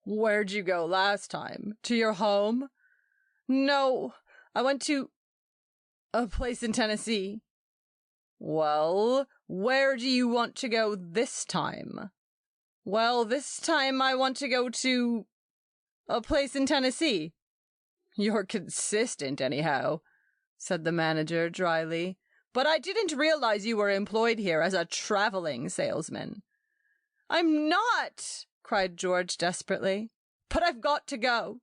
"Where'd you go last time? To your home?" "No, I went to a place in Tennessee." "Well, where do you want to go this time?" "Well, this time I want to go to a place in Tennessee." "You're consistent, anyhow," said the manager dryly. "But I didn't realize you were employed here as a traveling salesman." "I'm not!" cried George desperately. "But I've got to go."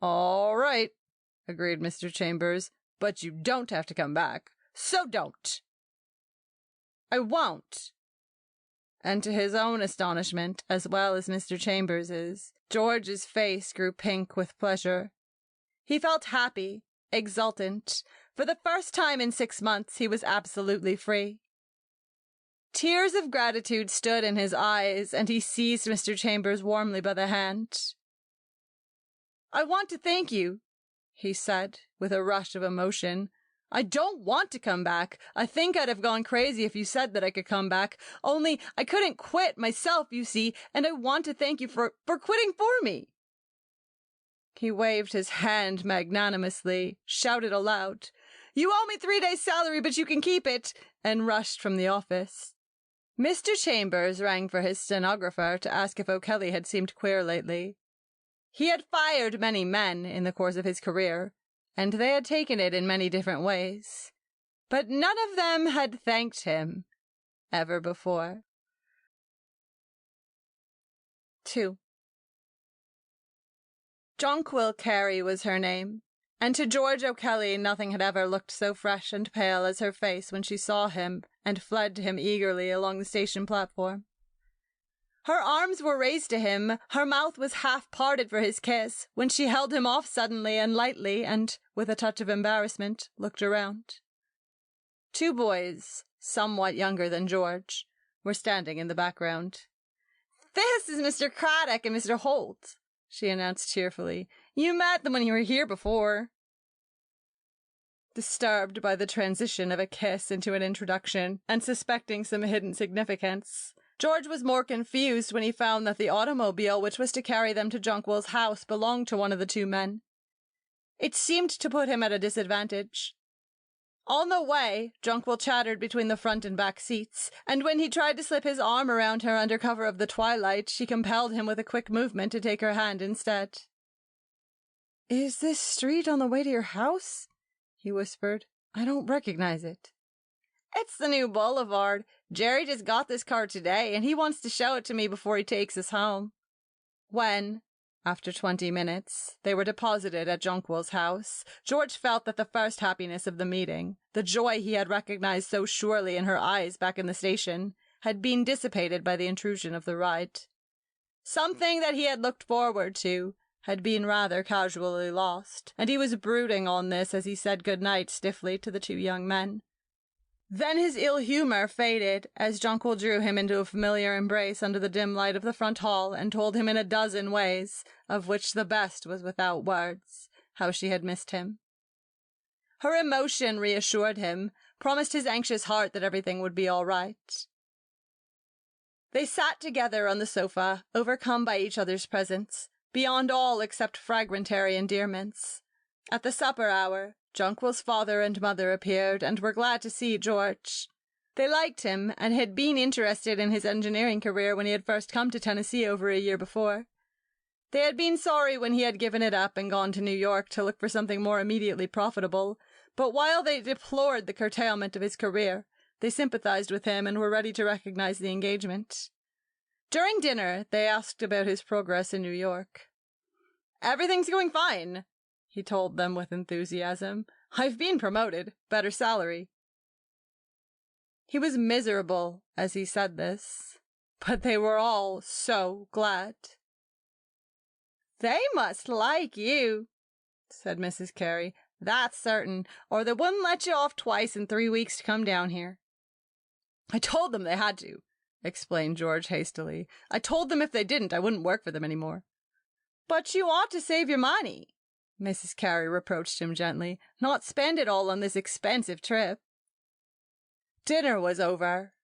"All right," agreed Mr. Chambers. "But you don't have to come back, so don't." "I won't." And to his own astonishment, as well as Mr. Chambers's, George's face grew pink with pleasure. He felt happy, exultant. For the first time in 6 months, he was absolutely free. Tears of gratitude stood in his eyes, and he seized Mr. Chambers warmly by the hand. "I want to thank you," he said, with a rush of emotion. "I don't want to come back. I think I'd have gone crazy if you said that I could come back. Only I couldn't quit myself, you see, and I want to thank you for quitting for me." He waved his hand magnanimously, shouted aloud, "You owe me 3 days' salary, but you can keep it," and rushed from the office. Mr. Chambers rang for his stenographer to ask if O'Kelly had seemed queer lately. He had fired many men in the course of his career, and they had taken it in many different ways. But none of them had thanked him ever before. 2. Jonquil Carey was her name, and to George O'Kelly nothing had ever looked so fresh and pale as her face when she saw him and fled to him eagerly along the station platform. Her arms were raised to him, her mouth was half parted for his kiss, when she held him off suddenly and lightly and, with a touch of embarrassment, looked around. 2 boys, somewhat younger than George, were standing in the background. "This is Mr. Craddock and Mr. Holt," she announced cheerfully. "You met them when you were here before." Disturbed by the transition of a kiss into an introduction, and suspecting some hidden significance, George was more confused when he found that the automobile which was to carry them to Jonquil's house belonged to one of the 2 men. It seemed to put him at a disadvantage. On the way, Jonquil chattered between the front and back seats, and when he tried to slip his arm around her under cover of the twilight, she compelled him with a quick movement to take her hand instead. "Is this street on the way to your house?" he whispered. "I don't recognize it." "It's the new boulevard. Jerry just got this car today, and he wants to show it to me before he takes us home." When, after 20 minutes, they were deposited at Jonquil's house, George felt that the first happiness of the meeting, the joy he had recognized so surely in her eyes back in the station, had been dissipated by the intrusion of the ride. Something that he had looked forward to had been rather casually lost, and he was brooding on this as he said good-night stiffly to the 2 young men. Then his ill-humor faded as Jonquil drew him into a familiar embrace under the dim light of the front hall and told him in a dozen ways, of which the best was without words, how she had missed him. Her emotion reassured him, promised his anxious heart that everything would be all right. They sat together on the sofa, overcome by each other's presence, beyond all except fragmentary endearments. At the supper hour, Jonquil's father and mother appeared and were glad to see George. They liked him and had been interested in his engineering career when he had first come to Tennessee over a year before. They had been sorry when he had given it up and gone to New York to look for something more immediately profitable, but while they deplored the curtailment of his career, they sympathized with him and were ready to recognize the engagement. During dinner, they asked about his progress in New York. "Everything's going fine," he told them with enthusiasm. "I've been promoted, better salary." He was miserable as he said this, but they were all so glad. "They must like you," said Mrs. Carey. "That's certain, or they wouldn't let you off twice in 3 weeks to come down here." "I told them they had to," explained George hastily. "I told them if they didn't, I wouldn't work for them anymore." "But you ought to save your money," Mrs. Carey reproached him gently, "not spend it all on this expensive trip." Dinner was over.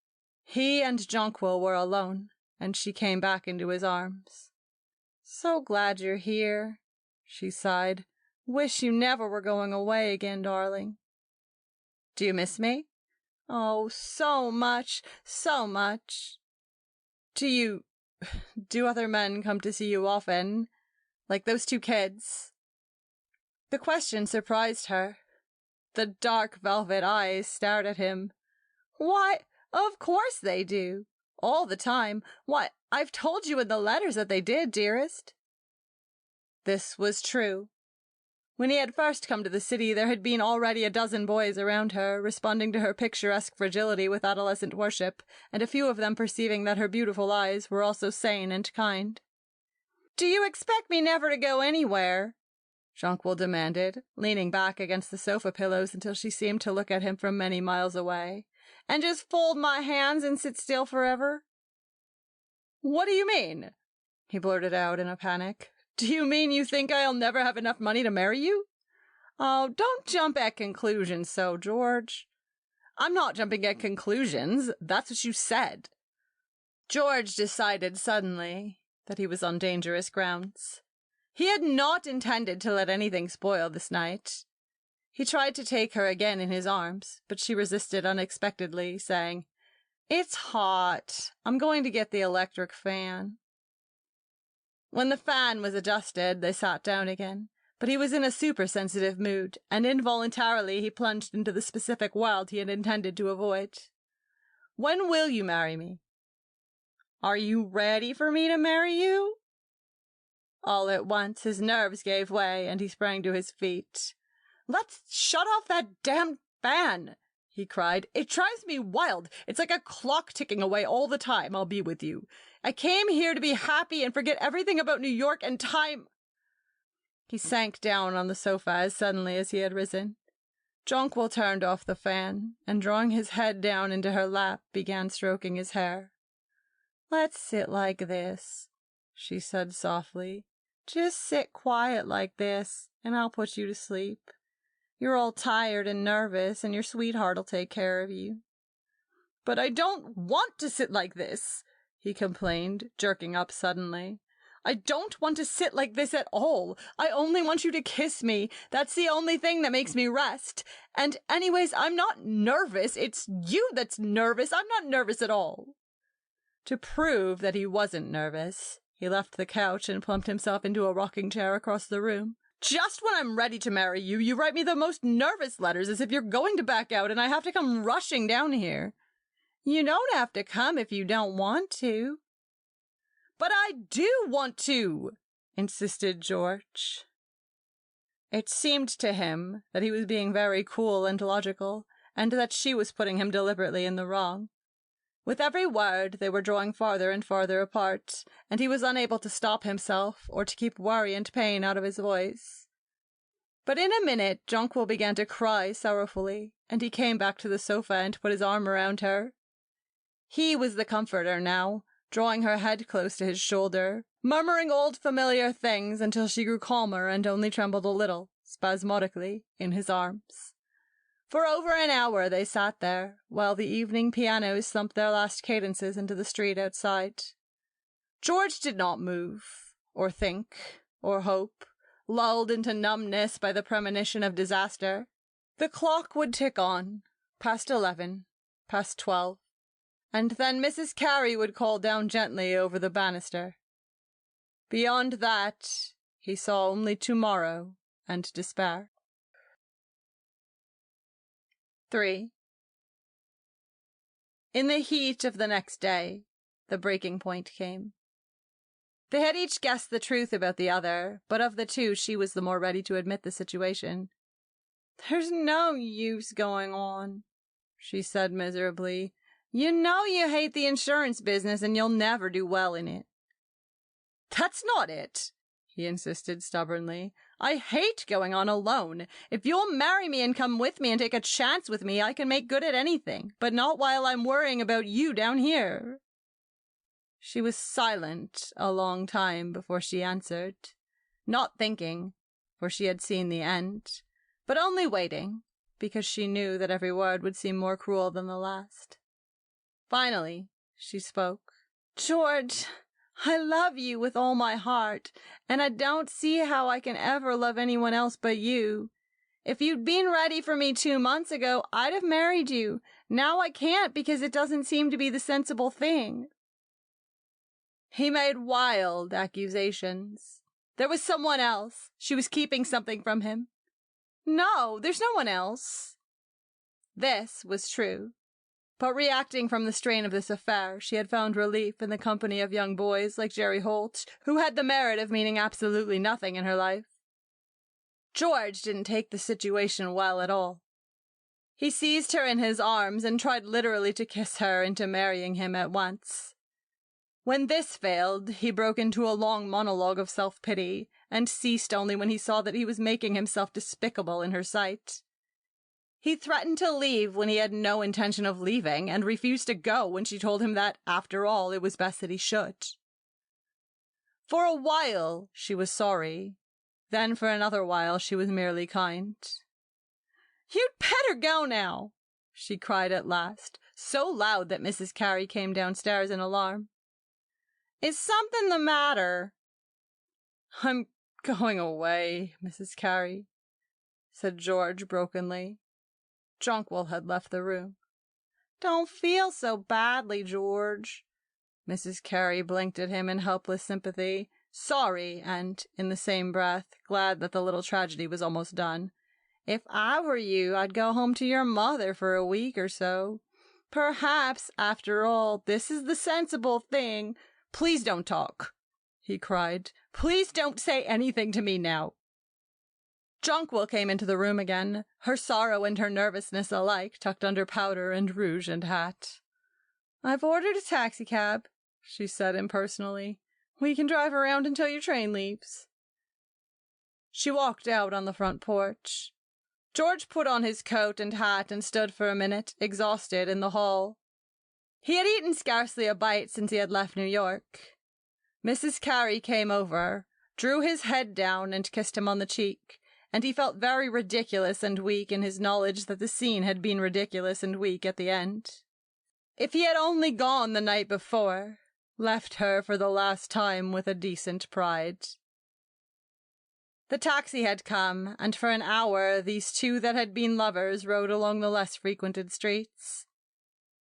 He and Jonquil were alone, and she came back into his arms. "So glad you're here," she sighed. "Wish you never were going away again, darling." "Do you miss me?" "Oh, so much, so much." Do other men come to see you often? Like those 2 kids?" The question surprised her. The dark velvet eyes stared at him. "Why, of course they do. All the time. Why, I've told you in the letters that they did, dearest." This was true. When he had first come to the city, there had been already a dozen boys around her, responding to her picturesque fragility with adolescent worship, and a few of them perceiving that her beautiful eyes were also sane and kind. "Do you expect me never to go anywhere?" Jonquil demanded, leaning back against the sofa pillows until she seemed to look at him from many miles away. "And just fold my hands and sit still forever?" "What do you mean?" he blurted out in a panic. "Do you mean you think I'll never have enough money to marry you?" "Oh, don't jump at conclusions so, George." "I'm not jumping at conclusions. That's what you said." George decided suddenly that he was on dangerous grounds. He had not intended to let anything spoil this night. He tried to take her again in his arms, but she resisted unexpectedly, saying, "It's hot. I'm going to get the electric fan." When the fan was adjusted, they sat down again, but he was in a super-sensitive mood, and involuntarily he plunged into the specific world he had intended to avoid. "When will you marry me?" "Are you ready for me to marry you?" All at once his nerves gave way, and he sprang to his feet. "Let's shut off that damned fan!" he cried. "It drives me wild. It's like a clock ticking away all the time I'll be with you. I came here to be happy and forget everything about New York and time." He sank down on the sofa as suddenly as he had risen. Jonquil turned off the fan, and drawing his head down into her lap, began stroking his hair. "Let's sit like this," she said softly. "Just sit quiet like this, and I'll put you to sleep. You're all tired and nervous, and your sweetheart'll take care of you." "But I don't want to sit like this," he complained, jerking up suddenly. "I don't want to sit like this at all. I only want you to kiss me. That's the only thing that makes me rest. And anyways, I'm not nervous. It's you that's nervous. I'm not nervous at all." To prove that he wasn't nervous, he left the couch and plumped himself into a rocking chair across the room. "Just when I'm ready to marry you, you write me the most nervous letters as if you're going to back out and I have to come rushing down here." "You don't have to come if you don't want to." "But I do want to," insisted George. It seemed to him that he was being very cool and logical, and that she was putting him deliberately in the wrong. With every word, they were drawing farther and farther apart, and he was unable to stop himself or to keep worry and pain out of his voice. But in a minute, Jonquil began to cry sorrowfully, and he came back to the sofa and put his arm around her. He was the comforter now, drawing her head close to his shoulder, murmuring old familiar things until she grew calmer and only trembled a little, spasmodically, in his arms. For over an hour they sat there, while the evening pianos thumped their last cadences into the street outside. George did not move, or think, or hope, lulled into numbness by the premonition of disaster. The clock would tick on, past 11, past 12, and then Mrs. Carey would call down gently over the banister. Beyond that, he saw only tomorrow and despair. 3. In the heat of the next day, the breaking point came. They had each guessed the truth about the other, but of the two, she was the more ready to admit the situation. "There's no use going on," she said miserably. "You know you hate the insurance business and you'll never do well in it." "That's not it," he insisted stubbornly. "I hate going on alone. If you'll marry me and come with me and take a chance with me, I can make good at anything, but not while I'm worrying about you down here." She was silent a long time before she answered, not thinking, for she had seen the end, but only waiting, because she knew that every word would seem more cruel than the last. Finally, she spoke. "George, I love you with all my heart, and I don't see how I can ever love anyone else but you. If you'd been ready for me 2 months ago, I'd have married you. Now I can't because it doesn't seem to be the sensible thing." He made wild accusations. There was someone else. She was keeping something from him. "No, there's no one else." This was true. But reacting from the strain of this affair, she had found relief in the company of young boys like Jerry Holt, who had the merit of meaning absolutely nothing in her life. George didn't take the situation well at all. He seized her in his arms and tried literally to kiss her into marrying him at once. When this failed, he broke into a long monologue of self-pity, and ceased only when he saw that he was making himself despicable in her sight. He threatened to leave when he had no intention of leaving, and refused to go when she told him that, after all, it was best that he should. For a while, she was sorry. Then for another while, she was merely kind. "You'd better go now," she cried at last, so loud that Mrs. Carey came downstairs in alarm. "Is something the matter?" "I'm going away, Mrs. Carey," said George brokenly. Jonquil had left the room. "Don't feel so badly, George." Mrs. Carey blinked at him in helpless sympathy, sorry and, in the same breath, glad that the little tragedy was almost done. "If I were you, I'd go home to your mother for a week or so. Perhaps, after all, this is the sensible thing." "Please don't talk," he cried. "Please don't say anything to me now." Jonquil came into the room again, her sorrow and her nervousness alike tucked under powder and rouge and hat. "I've ordered a taxicab," she said impersonally. "We can drive around until your train leaves." She walked out on the front porch. George put on his coat and hat and stood for a minute, exhausted, in the hall. He had eaten scarcely a bite since he had left New York. Mrs. Carey came over, drew his head down and kissed him on the cheek, and he felt very ridiculous and weak in his knowledge that the scene had been ridiculous and weak at the end. If he had only gone the night before, left her for the last time with a decent pride. The taxi had come, and for an hour these two that had been lovers rode along the less frequented streets.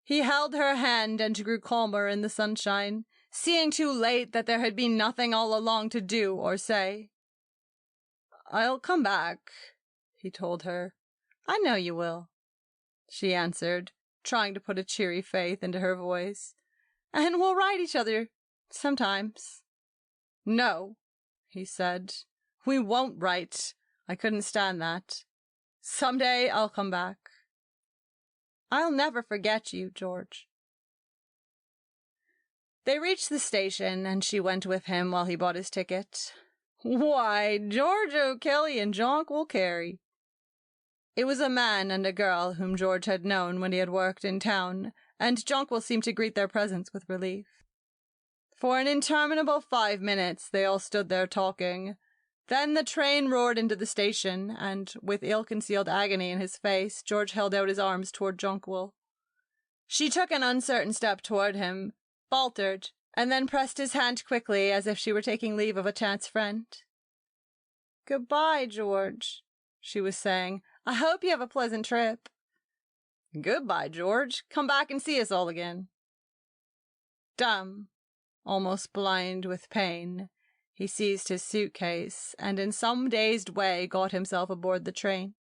He held her hand and grew calmer in the sunshine, seeing too late that there had been nothing all along to do or say. "I'll come back," he told her. "I know you will," she answered, trying to put a cheery faith into her voice. "And we'll write each other sometimes." "No," he said. "We won't write. I couldn't stand that. Someday I'll come back." "I'll never forget you, George." They reached the station, and she went with him while he bought his ticket. Why, George O'Kelly and Jonquil Carey. It was a man and a girl whom George had known when he had worked in town, and Jonquil seemed to greet their presence with relief. For an interminable 5 minutes they all stood there talking. Then the train roared into the station, and, with ill-concealed agony in his face, George held out his arms toward Jonquil. She took an uncertain step toward him, faltered, and then pressed his hand quickly as if she were taking leave of a chance friend. "Goodbye, George," she was saying. "I hope you have a pleasant trip." "Goodbye, George. Come back and see us all again." Dumb, almost blind with pain, He seized his suitcase and in some dazed way got himself aboard the train.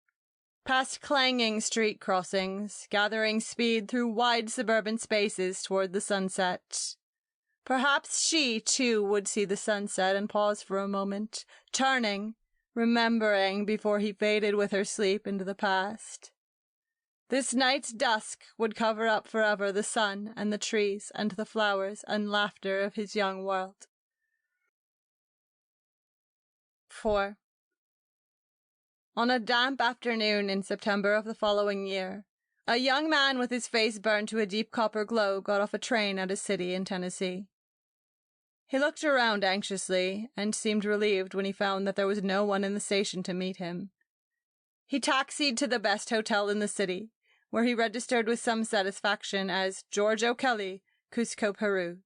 Past clanging street crossings, gathering speed through wide suburban spaces toward the sunset. Perhaps she, too, would see the sunset and pause for a moment, turning, remembering before he faded with her sleep into the past. This night's dusk would cover up forever the sun and the trees and the flowers and laughter of his young world. 4. On a damp afternoon in September of the following year, a young man with his face burned to a deep copper glow got off a train at a city in Tennessee. He looked around anxiously and seemed relieved when he found that there was no one in the station to meet him. He taxied to the best hotel in the city, where he registered with some satisfaction as George O'Kelly, Cusco, Peru.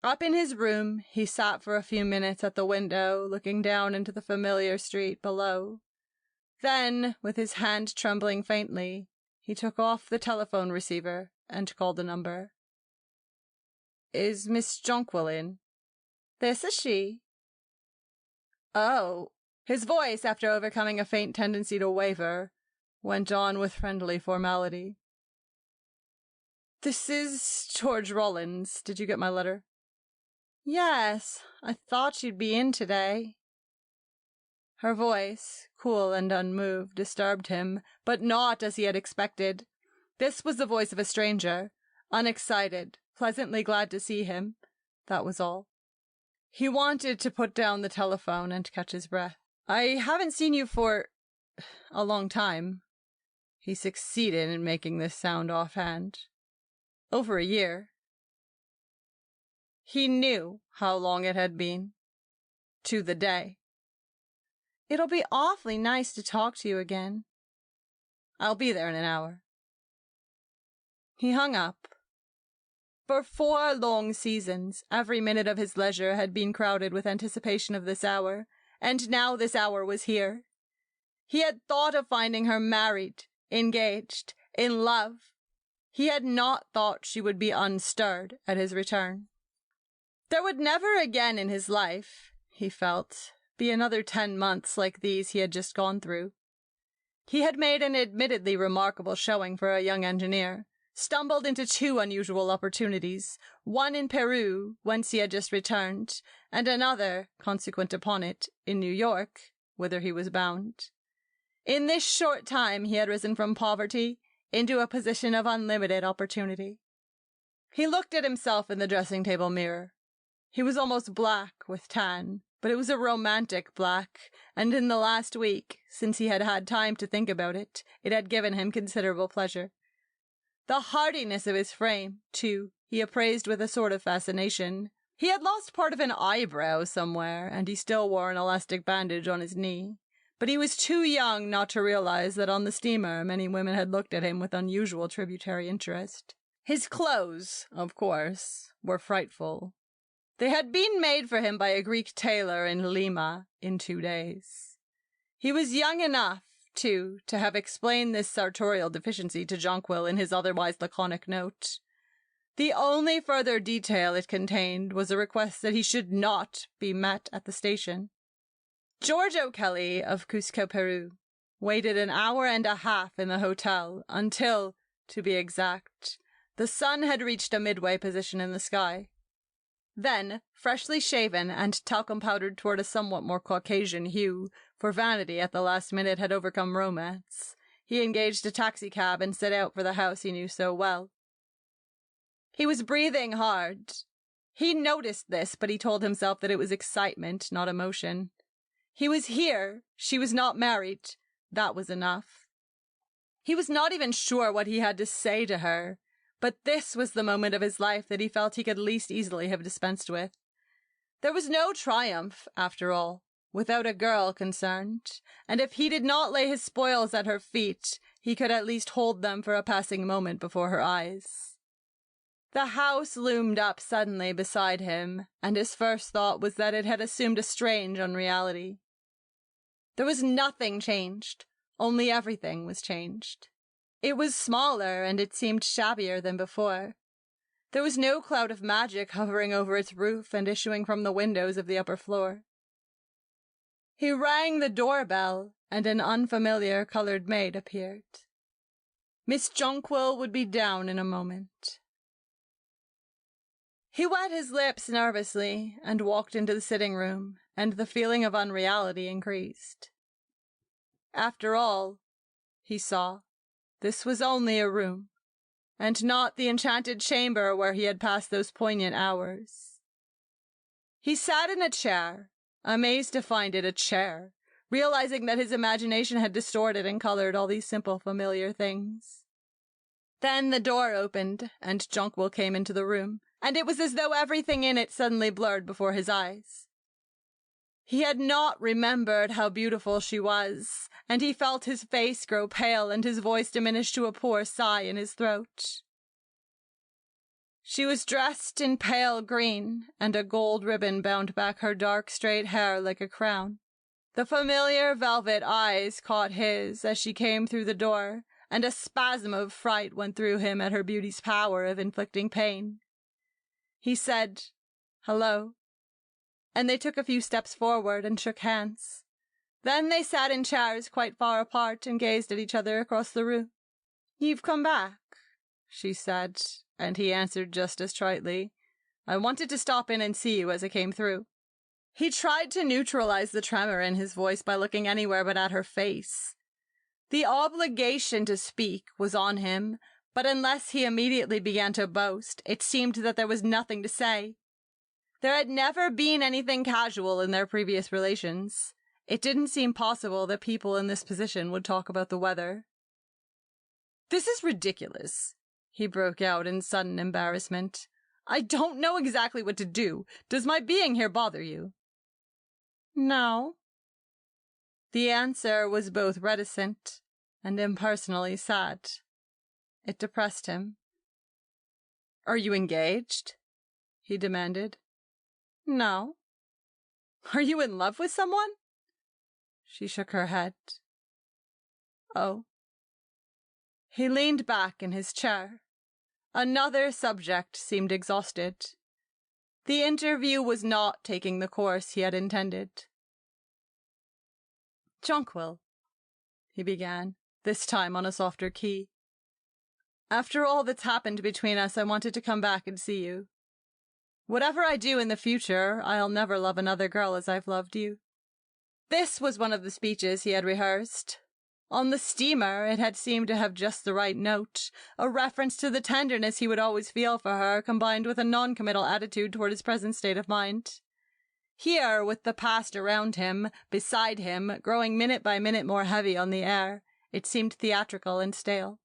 Up in his room, he sat for a few minutes at the window, looking down into the familiar street below. Then, with his hand trembling faintly, he took off the telephone receiver and called a number. "Is Miss Jonquil in?" "This is she." "Oh." His voice, after overcoming a faint tendency to waver, went on with friendly formality. "This is George Rollins. Did you get my letter?" "Yes, I thought you'd be in today." Her voice, cool and unmoved, disturbed him, but not as he had expected. This was the voice of a stranger, unexcited, pleasantly glad to see him. That was all. He wanted to put down the telephone and catch his breath. "I haven't seen you for a long time." He succeeded in making this sound offhand. "Over a year." He knew how long it had been. To the day. "It'll be awfully nice to talk to you again." "I'll be there in an hour." He hung up. For 4 long seasons, every minute of his leisure had been crowded with anticipation of this hour, and now this hour was here. He had thought of finding her married, engaged, in love. He had not thought she would be unstirred at his return. There would never again in his life, he felt, be another 10 months like these he had just gone through. He had made an admittedly remarkable showing for a young engineer, stumbled into 2 unusual opportunities, one in Peru, whence he had just returned, and another, consequent upon it, in New York, whither he was bound. In this short time he had risen from poverty into a position of unlimited opportunity. He looked at himself in the dressing-table mirror. He was almost black with tan, but it was a romantic black, and in the last week, since he had had time to think about it, it had given him considerable pleasure. The hardiness of his frame, too, he appraised with a sort of fascination. He had lost part of an eyebrow somewhere, and he still wore an elastic bandage on his knee. But he was too young not to realize that on the steamer many women had looked at him with unusual tributary interest. His clothes, of course, were frightful. They had been made for him by a Greek tailor in Lima in 2 days. He was young enough, too, to have explained this sartorial deficiency to Jonquil in his otherwise laconic note. The only further detail it contained was a request that he should not be met at the station. George O'Kelly of Cusco, Peru, waited an hour and a half in the hotel until, to be exact, the sun had reached a midway position in the sky. Then, freshly shaven and talcum-powdered toward a somewhat more Caucasian hue, for vanity at the last minute had overcome romance, he engaged a taxicab and set out for the house he knew so well. He was breathing hard. He noticed this, but he told himself that it was excitement, not emotion. He was here. She was not married. That was enough. He was not even sure what he had to say to her. But this was the moment of his life that he felt he could least easily have dispensed with. There was no triumph, after all, without a girl concerned, and if he did not lay his spoils at her feet, he could at least hold them for a passing moment before her eyes. The house loomed up suddenly beside him, and his first thought was that it had assumed a strange unreality. There was nothing changed, only everything was changed. It was smaller, and it seemed shabbier than before. There was no cloud of magic hovering over its roof and issuing from the windows of the upper floor. He rang the doorbell, and an unfamiliar colored maid appeared. Miss Jonquil would be down in a moment. He wet his lips nervously and walked into the sitting room, and the feeling of unreality increased. After all, he saw, this was only a room, and not the enchanted chamber where he had passed those poignant hours. He sat in a chair, amazed to find it a chair, realizing that his imagination had distorted and colored all these simple familiar things. Then the door opened, and Jonquil came into the room, and it was as though everything in it suddenly blurred before his eyes. He had not remembered how beautiful she was, and he felt his face grow pale and his voice diminish to a poor sigh in his throat. She was dressed in pale green, and a gold ribbon bound back her dark straight hair like a crown. The familiar velvet eyes caught his as she came through the door, and a spasm of fright went through him at her beauty's power of inflicting pain. He said, "Hello," and they took a few steps forward and shook hands. Then they sat in chairs quite far apart and gazed at each other across the room. "You've come back," she said, and he answered just as tritely, "I wanted to stop in and see you as I came through." He tried to neutralize the tremor in his voice by looking anywhere but at her face. The obligation to speak was on him, but unless he immediately began to boast, it seemed that there was nothing to say. There had never been anything casual in their previous relations. It didn't seem possible that people in this position would talk about the weather. "This is ridiculous," he broke out in sudden embarrassment. "I don't know exactly what to do. Does my being here bother you?" "No." The answer was both reticent and impersonally sad. It depressed him. "Are you engaged?" he demanded. "No." "Are you in love with someone?" She shook her head. "Oh." He leaned back in his chair. Another subject seemed exhausted. The interview was not taking the course he had intended. "Jonquil," he began, this time on a softer key. "After all that's happened between us, I wanted to come back and see you. Whatever I do in the future, I'll never love another girl as I've loved you." This was one of the speeches he had rehearsed. On the steamer, it had seemed to have just the right note, a reference to the tenderness he would always feel for her, combined with a non-committal attitude toward his present state of mind. Here, with the past around him, beside him, growing minute by minute more heavy on the air, it seemed theatrical and stale.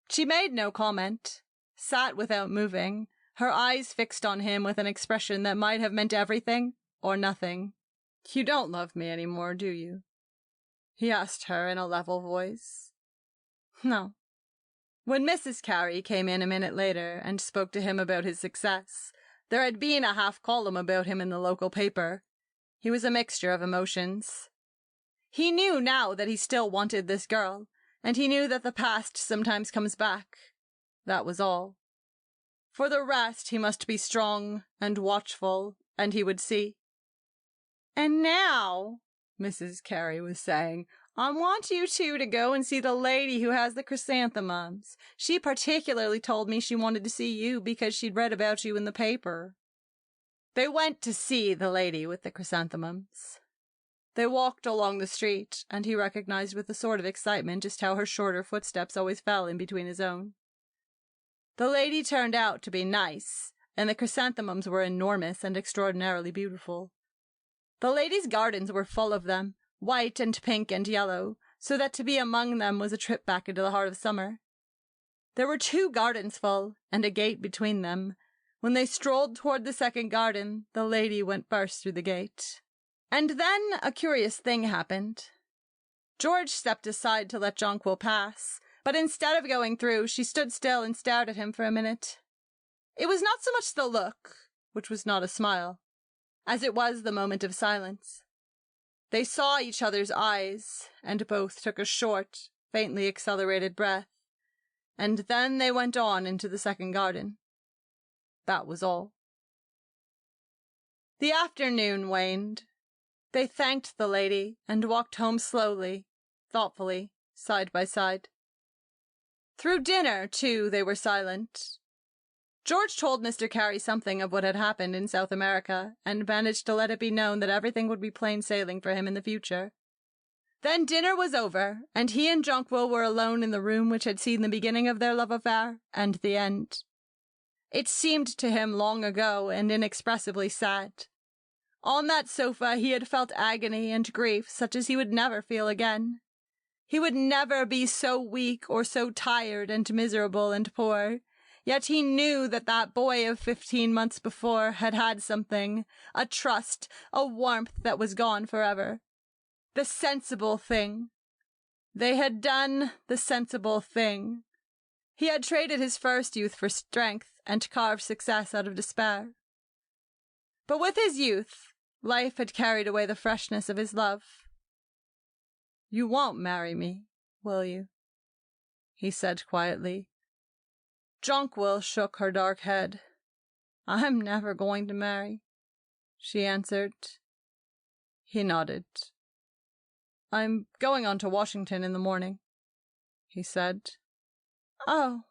She made no comment, sat without moving, her eyes fixed on him with an expression that might have meant everything or nothing. "You don't love me any more, do you?" he asked her in a level voice. "No." When Mrs. Carey came in a minute later and spoke to him about his success, there had been a half-column about him in the local paper. He was a mixture of emotions. He knew now that he still wanted this girl, and he knew that the past sometimes comes back. That was all. For the rest, he must be strong and watchful, and he would see. "And now," Mrs. Carey was saying, "I want you two to go and see the lady who has the chrysanthemums. She particularly told me she wanted to see you because she'd read about you in the paper." They went to see the lady with the chrysanthemums. They walked along the street, and he recognized with a sort of excitement just how her shorter footsteps always fell in between his own. The lady turned out to be nice, and the chrysanthemums were enormous and extraordinarily beautiful. The lady's gardens were full of them, white and pink and yellow, so that to be among them was a trip back into the heart of summer. There were 2 gardens full, and a gate between them. When they strolled toward the second garden, the lady went first through the gate. And then a curious thing happened. George stepped aside to let Jonquil pass, but instead of going through, she stood still and stared at him for a minute. It was not so much the look, which was not a smile, as it was the moment of silence. They saw each other's eyes, and both took a short, faintly accelerated breath. and then they went on into the second garden. That was all. The afternoon waned. They thanked the lady and walked home slowly, thoughtfully, side by side. Through dinner, too, they were silent. George told Mr. Carey something of what had happened in South America, and managed to let it be known that everything would be plain sailing for him in the future. Then dinner was over, and he and Jonquil were alone in the room which had seen the beginning of their love affair and the end. It seemed to him long ago and inexpressibly sad. On that sofa he had felt agony and grief such as he would never feel again. He would never be so weak or so tired and miserable and poor, yet he knew that that boy of 15 months before had had something, a trust, a warmth that was gone forever. The sensible thing. They had done the sensible thing. He had traded his first youth for strength and carved success out of despair. But with his youth, life had carried away the freshness of his love. "You won't marry me, will you?" he said quietly. Jonquil shook her dark head. "I'm never going to marry," she answered. He nodded. "I'm going on to Washington in the morning," he said. "Oh."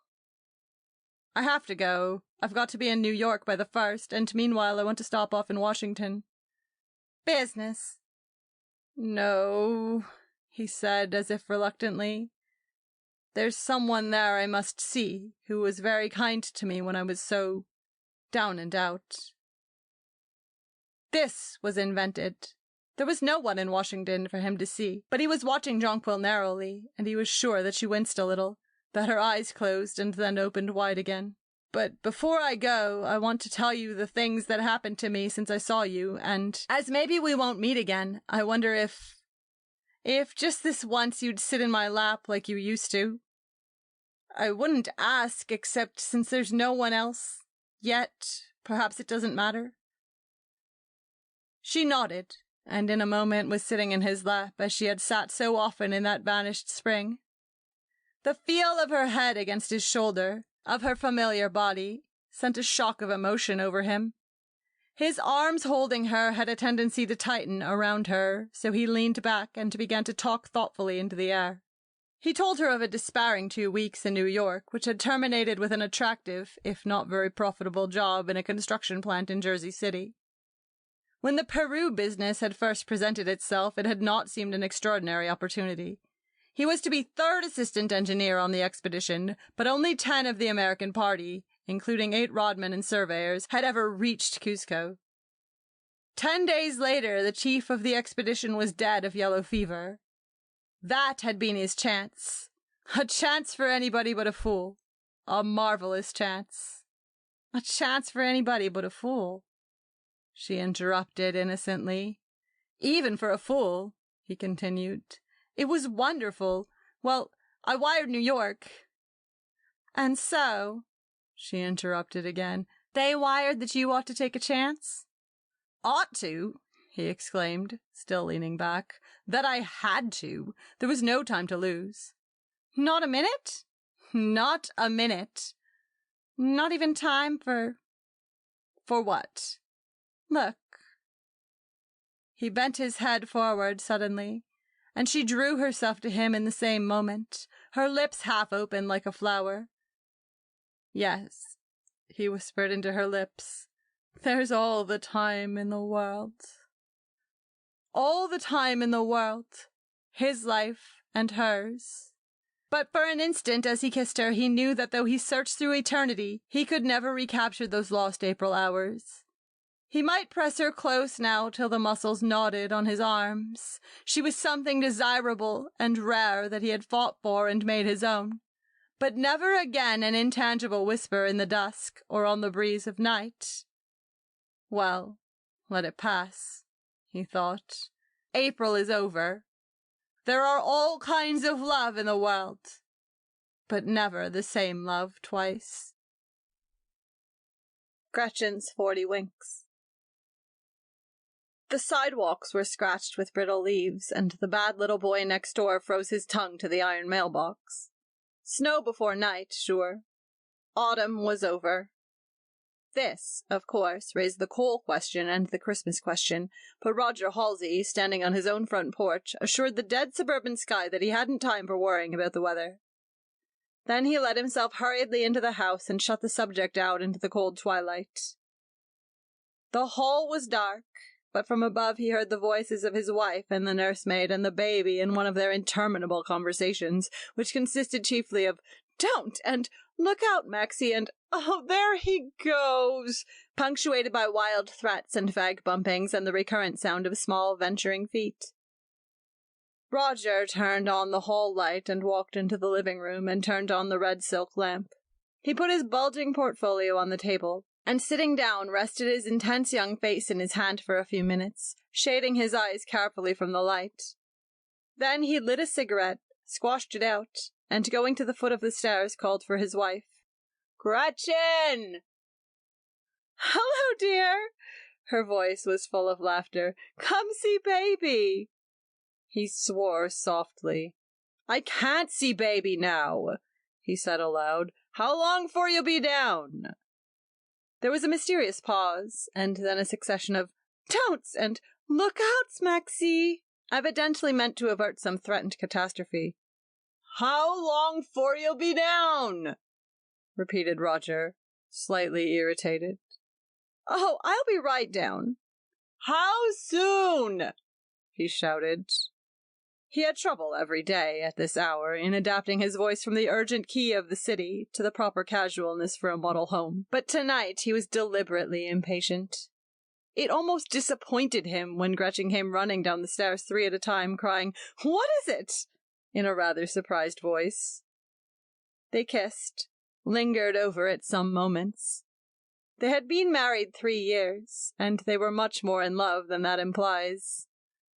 "I have to go. I've got to be in New York by the 1st, and meanwhile I want to stop off in Washington." "Business?" "No," he said, as if reluctantly. "There's someone there I must see, who was very kind to me when I was so down and out." This was invented. There was no one in Washington for him to see, but he was watching Jonquil narrowly, and he was sure that she winced a little, that her eyes closed and then opened wide again. "But before I go, I want to tell you the things that happened to me since I saw you, and as maybe we won't meet again, I wonder if just this once you'd sit in my lap like you used to. I wouldn't ask, except since there's no one else, yet perhaps it doesn't matter." She nodded, and in a moment was sitting in his lap as she had sat so often in that vanished spring. The feel of her head against his shoulder, of her familiar body, sent a shock of emotion over him. His arms holding her had a tendency to tighten around her, so he leaned back and began to talk thoughtfully into the air. He told her of a despairing 2 weeks in New York, which had terminated with an attractive, if not very profitable, job in a construction plant in Jersey City. When the Peru business had first presented itself, it had not seemed an extraordinary opportunity. He was to be third assistant engineer on the expedition, but only 10 of the American party, including 8 rodmen and surveyors, had ever reached Cusco. 10 days later, the chief of the expedition was dead of yellow fever. That had been his chance. A chance for anybody but a fool. A marvelous chance. "A chance for anybody but a fool," she interrupted innocently. "Even for a fool," he continued. "It was wonderful. Well, I wired New York." "And so," she interrupted again, "they wired that you ought to take a chance?" "Ought to!" he exclaimed, still leaning back. "That I had to. There was no time to lose." "Not a minute?" "Not a minute." "Not even time for—" "For what?" "Look." He bent his head forward suddenly, and she drew herself to him in the same moment, her lips half open like a flower. "Yes," he whispered into her lips, "there's all the time in the world." All the time in the world. His life and hers. But for an instant as he kissed her, he knew that though he searched through eternity, he could never recapture those lost April hours. He might press her close now till the muscles knotted on his arms. She was something desirable and rare that he had fought for and made his own. But never again an intangible whisper in the dusk or on the breeze of night. Well, let it pass, he thought. April is over. There are all kinds of love in the world, but never the same love twice. Gretchen's 40 Winks. The sidewalks were scratched with brittle leaves, and the bad little boy next door froze his tongue to the iron mailbox. Snow before night, sure. Autumn was over. This, of course, raised the coal question and the Christmas question, but Roger Halsey, standing on his own front porch, assured the dead suburban sky that he hadn't time for worrying about the weather. Then he let himself hurriedly into the house and shut the subject out into the cold twilight. The hall was dark, but from above he heard the voices of his wife and the nursemaid and the baby in one of their interminable conversations, which consisted chiefly of, "Don't!" and "Look out, Maxie!" and "Oh, there he goes!" punctuated by wild threats and fag bumpings and the recurrent sound of small, venturing feet. Roger turned on the hall light and walked into the living room and turned on the red silk lamp. He put his bulging portfolio on the table, and sitting down rested his intense young face in his hand for a few minutes, shading his eyes carefully from the light. Then he lit a cigarette, squashed it out, and going to the foot of the stairs called for his wife. "Gretchen!" "Hello, dear!" Her voice was full of laughter. "Come see baby!" He swore softly. "I can't see baby now," he said aloud. "How long 'fore you'll be down?" There was a mysterious pause, and then a succession of "Don'ts!" and "Look out, Maxie!" evidently meant to avert some threatened catastrophe. "How long 'fore you'll be down?" repeated Roger, slightly irritated. "Oh, I'll be right down." "How soon?" he shouted. He had trouble every day at this hour in adapting his voice from the urgent key of the city to the proper casualness for a model home, but tonight he was deliberately impatient. It almost disappointed him when Gretchen came running down the stairs 3 at a time, crying, "What is it?" in a rather surprised voice. They kissed, lingered over it some moments. They had been married 3 years, and they were much more in love than that implies.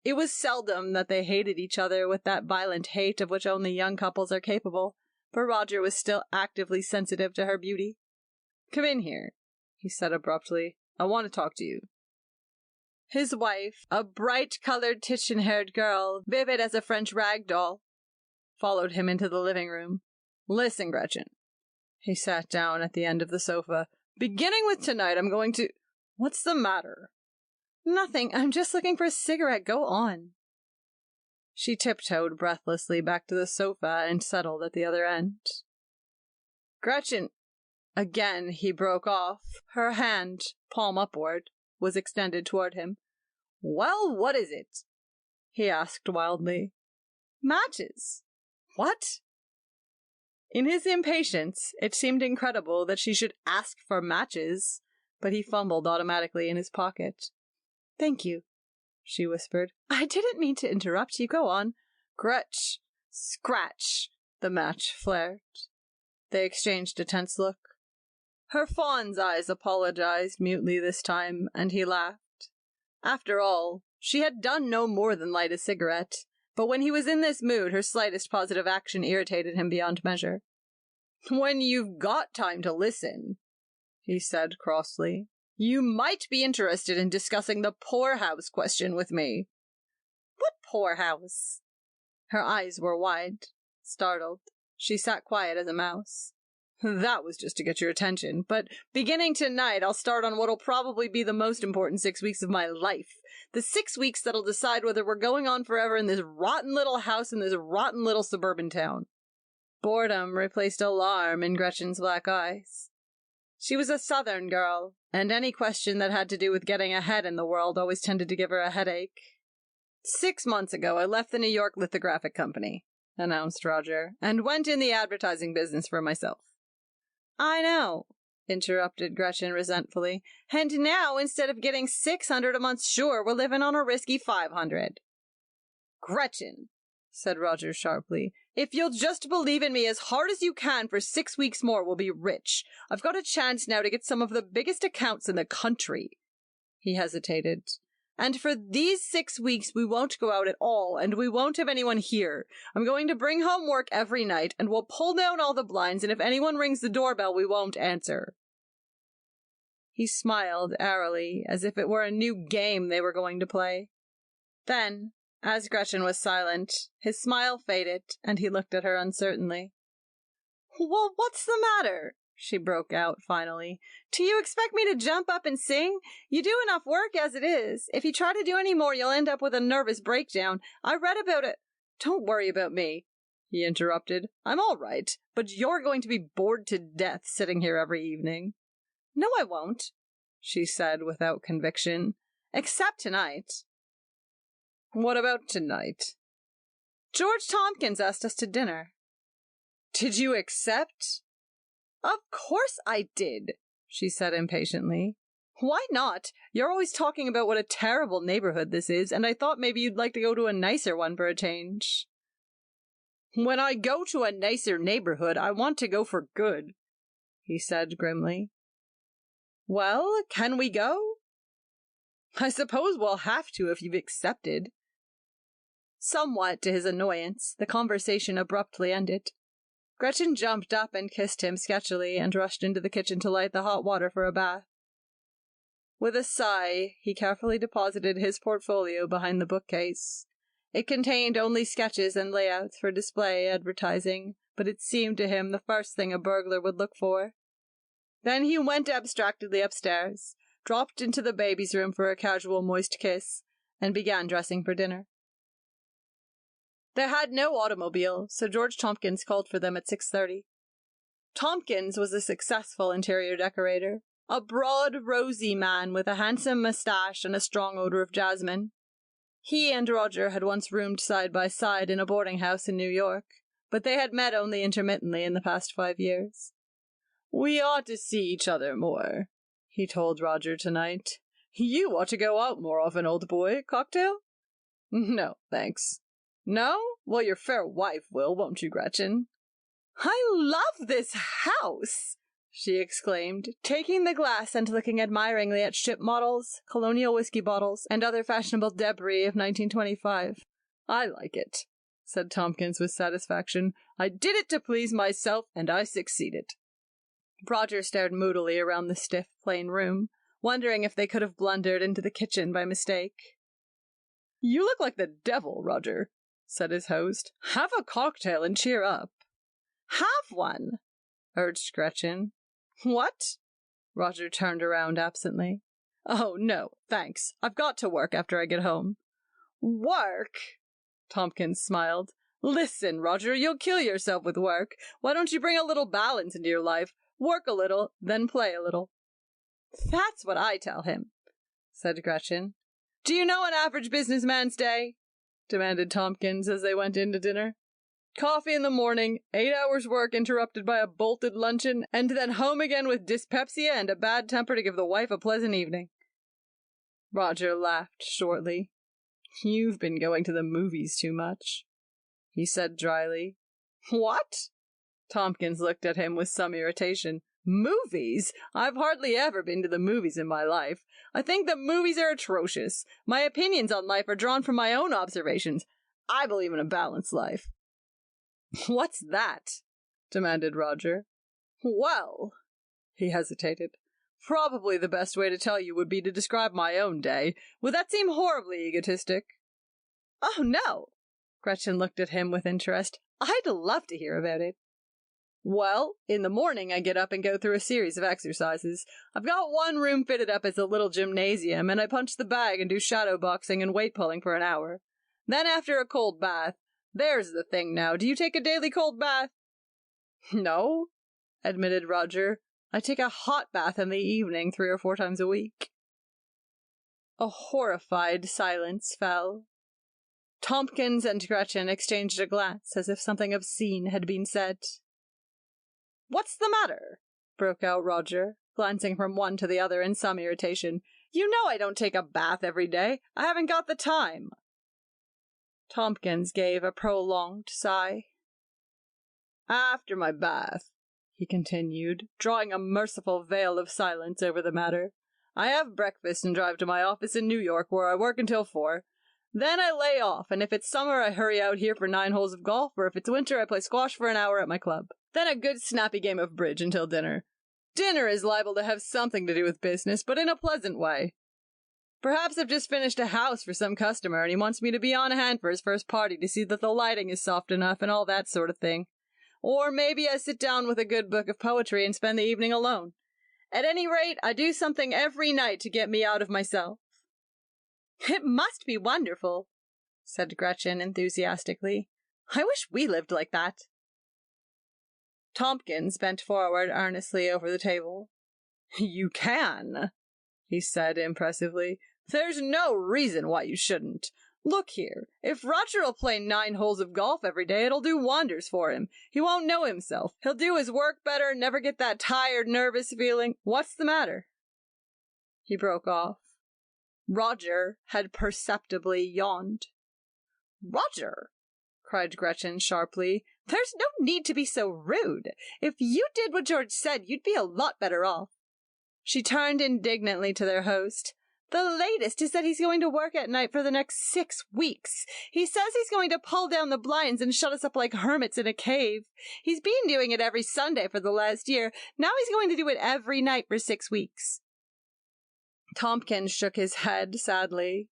It was seldom that they hated each other with that violent hate of which only young couples are capable, but Roger was still actively sensitive to her beauty. "Come in here," he said abruptly. "I want to talk to you." His wife, a bright-colored Titian-haired girl, vivid as a French rag doll, followed him into the living room. "Listen, Gretchen." He sat down at the end of the sofa. "Beginning with tonight, I'm going to—" "What's the matter?" "Nothing. I'm just looking for a cigarette. Go on." She tiptoed breathlessly back to the sofa and settled at the other end. "Gretchen—" Again he broke off. Her hand, palm upward, was extended toward him. "Well, what is it?" he asked wildly. "Matches." "What?" In his impatience, it seemed incredible that she should ask for matches, but he fumbled automatically in his pocket. "Thank you," she whispered. "I didn't mean to interrupt you. Go on." "Gretch!" "Scratch!" the match flared. They exchanged a tense look. Her fawn's eyes apologized mutely this time, and he laughed. After all, she had done no more than light a cigarette, but when he was in this mood, her slightest positive action irritated him beyond measure. "When you've got time to listen," he said crossly, "you might be interested in discussing the poorhouse question with me." "What poorhouse?" Her eyes were wide, startled. She sat quiet as a mouse. "That was just to get your attention, but beginning tonight I'll start on what'll probably be the most important 6 weeks of my life. The 6 weeks that'll decide whether we're going on forever in this rotten little house in this rotten little suburban town." Boredom replaced alarm in Gretchen's black eyes. She was a Southern girl, and any question that had to do with getting ahead in the world always tended to give her a headache. "6 months ago, I left the New York Lithographic Company," announced Roger, "and went in the advertising business for myself." "I know," interrupted Gretchen resentfully, "and now, instead of getting $600 a month, sure, we're living on a risky $500. "Gretchen," said Roger sharply, "if you'll just believe in me as hard as you can for 6 weeks more, we'll be rich. I've got a chance now to get some of the biggest accounts in the country." He hesitated. "And for these 6 weeks, we won't go out at all, and we won't have anyone here. I'm going to bring home work every night, and we'll pull down all the blinds, and if anyone rings the doorbell, we won't answer." He smiled airily, as if it were a new game they were going to play. Then, as Gretchen was silent, his smile faded, and he looked at her uncertainly. Well, what's the matter? She broke out finally. Do you expect me to jump up and sing? You do enough work as it is. If you try to do any more, you'll end up with a nervous breakdown. I read about it. Don't worry about me, he interrupted. I'm all right, but you're going to be bored to death sitting here every evening. No, I won't, she said without conviction. Except tonight. What about tonight? George Tompkins asked us to dinner. Did you accept? Of course I did, she said impatiently. Why not? You're always talking about what a terrible neighborhood this is, and I thought maybe you'd like to go to a nicer one for a change. When I go to a nicer neighborhood, I want to go for good, he said grimly. Well, can we go? I suppose we'll have to if you've accepted. Somewhat to his annoyance, the conversation abruptly ended. Gretchen jumped up and kissed him sketchily and rushed into the kitchen to light the hot water for a bath. With a sigh, he carefully deposited his portfolio behind the bookcase. It contained only sketches and layouts for display advertising, but it seemed to him the first thing a burglar would look for. Then he went abstractedly upstairs, dropped into the baby's room for a casual moist kiss, and began dressing for dinner. They had no automobile, so George Tompkins called for them at 6:30. Tompkins was a successful interior decorator, a broad, rosy man with a handsome moustache and a strong odor of jasmine. He and Roger had once roomed side by side in a boarding house in New York, but they had met only intermittently in the past 5 years. We ought to see each other more, he told Roger tonight. You ought to go out more often, old boy. Cocktail? No, thanks. No? Well, your fair wife will, won't you, Gretchen? I love this house, she exclaimed, taking the glass and looking admiringly at ship models, colonial whiskey bottles, and other fashionable debris of 1925. I like it, said Tompkins with satisfaction. I did it to please myself, and I succeeded. Roger stared moodily around the stiff, plain room, wondering if they could have blundered into the kitchen by mistake. You look like the devil, Roger, said his host. Have a cocktail and cheer up. Have one, urged Gretchen. What? Roger turned around absently. Oh, no, thanks. I've got to work after I get home. Work? Tompkins smiled. Listen, Roger, you'll kill yourself with work. Why don't you bring a little balance into your life? Work a little, then play a little. That's what I tell him, said Gretchen. Do you know an average businessman's day? Demanded Tompkins as they went in to dinner. Coffee in the morning, 8 hours work interrupted by a bolted luncheon, and then home again with dyspepsia and a bad temper to give the wife a pleasant evening. Roger laughed shortly. You've been going to the movies too much, he said dryly. What? Tompkins looked at him with some irritation. Movies? I've hardly ever been to the movies in my life. I think that movies are atrocious. My opinions on life are drawn from my own observations. I believe in a balanced life. What's that? Demanded Roger. Well, he hesitated. Probably the best way to tell you would be to describe my own day. Would that seem horribly egotistic? Oh, no. Gretchen looked at him with interest. I'd love to hear about it. Well, in the morning I get up and go through a series of exercises. I've got one room fitted up as a little gymnasium, and I punch the bag and do shadow boxing and weight pulling for an hour. Then after a cold bath. There's the thing now. Do you take a daily cold bath? No, admitted Roger. I take a hot bath in the evening 3 or 4 times a week. A horrified silence fell. Tompkins and Gretchen exchanged a glance as if something obscene had been said. What's the matter? Broke out Roger, glancing from one to the other in some irritation. You know I don't take a bath every day. I haven't got the time. Tompkins gave a prolonged sigh. After my bath, he continued, drawing a merciful veil of silence over the matter, I have breakfast and drive to my office in New York where I work until 4. Then I lay off, and if it's summer I hurry out here for 9 holes of golf, or if it's winter I play squash for an hour at my club. Then a good snappy game of bridge until dinner. Dinner is liable to have something to do with business, but in a pleasant way. Perhaps I've just finished a house for some customer, and he wants me to be on hand for his first party to see that the lighting is soft enough and all that sort of thing. Or maybe I sit down with a good book of poetry and spend the evening alone. At any rate, I do something every night to get me out of myself." "It must be wonderful," said Gretchen enthusiastically. "I wish we lived like that." Tompkins bent forward earnestly over the table. "You can," he said impressively. "There's no reason why you shouldn't. Look here, if Roger'll play 9 holes of golf every day, it'll do wonders for him. He won't know himself. He'll do his work better, never get that tired, nervous feeling. What's the matter?" He broke off. Roger had perceptibly yawned. "Roger!" cried Gretchen sharply. "There's no need to be so rude. If you did what George said, you'd be a lot better off." She turned indignantly to their host. "The latest is that he's going to work at night for the next 6 weeks. He says he's going to pull down the blinds and shut us up like hermits in a cave. He's been doing it every Sunday for the last year. Now he's going to do it every night for 6 weeks. Tompkins shook his head sadly.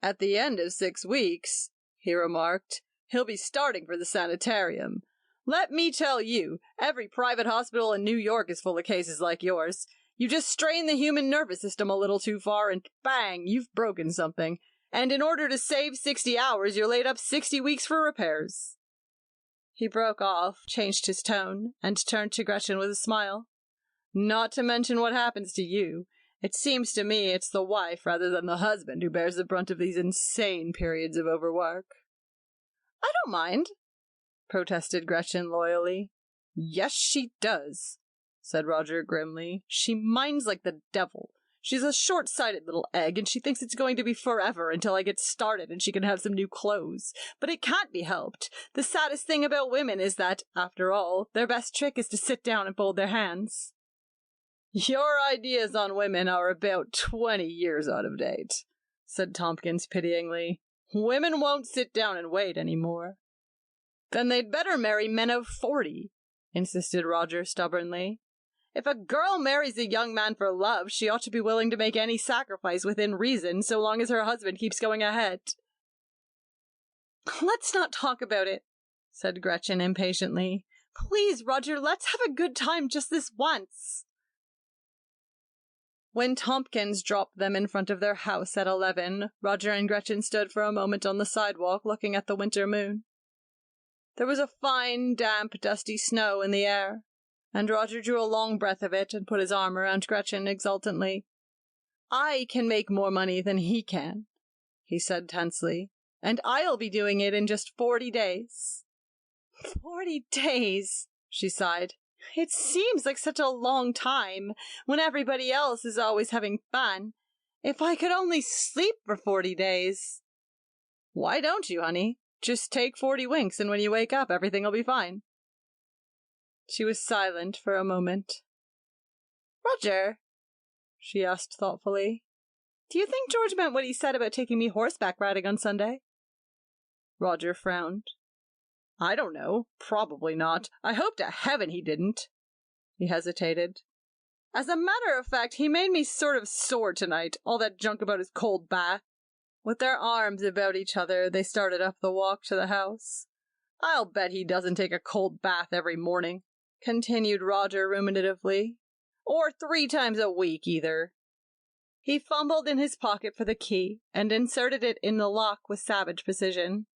"At the end of 6 weeks," he remarked, "he'll be starting for the sanitarium. Let me tell you, every private hospital in New York is full of cases like yours. You just strain the human nervous system a little too far and bang, you've broken something. And in order to save 60 hours, you're laid up 60 weeks for repairs." He broke off, changed his tone, and turned to Gretchen with a smile. "Not to mention what happens to you. It seems to me it's the wife rather than the husband who bears the brunt of these insane periods of overwork." "I don't mind," protested Gretchen loyally. "Yes, she does," said Roger grimly. "She minds like the devil. She's a short-sighted little egg, and she thinks it's going to be forever until I get started and she can have some new clothes. But it can't be helped. The saddest thing about women is that, after all, their best trick is to sit down and fold their hands." "Your ideas on women are about 20 years out of date," said Tompkins pityingly. "Women won't sit down and wait anymore." "Then they'd better marry men of 40, insisted Roger stubbornly. "If a girl marries a young man for love, she ought to be willing to make any sacrifice within reason, so long as her husband keeps going ahead." "Let's not talk about it," said Gretchen impatiently. "Please, Roger, let's have a good time just this once." When Tompkins dropped them in front of their house at 11, Roger and Gretchen stood for a moment on the sidewalk looking at the winter moon. There was a fine, damp, dusty snow in the air, and Roger drew a long breath of it and put his arm around Gretchen exultantly. "I can make more money than he can," he said tensely, "and I'll be doing it in just 40 days. 40 days, she sighed. "It seems like such a long time, when everybody else is always having fun. If I could only sleep for 40 days. "Why don't you, honey? Just take 40 winks, and when you wake up, everything will be fine." She was silent for a moment. "Roger," she asked thoughtfully, "do you think George meant what he said about taking me horseback riding on Sunday?" Roger frowned. "I don't know. Probably not. I hope to heaven he didn't." He hesitated. "As a matter of fact, he made me sort of sore tonight, all that junk about his cold bath." With their arms about each other, they started up the walk to the house. "I'll bet he doesn't take a cold bath every morning," continued Roger ruminatively. "Or 3 times a week, either." He fumbled in his pocket for the key and inserted it in the lock with savage precision.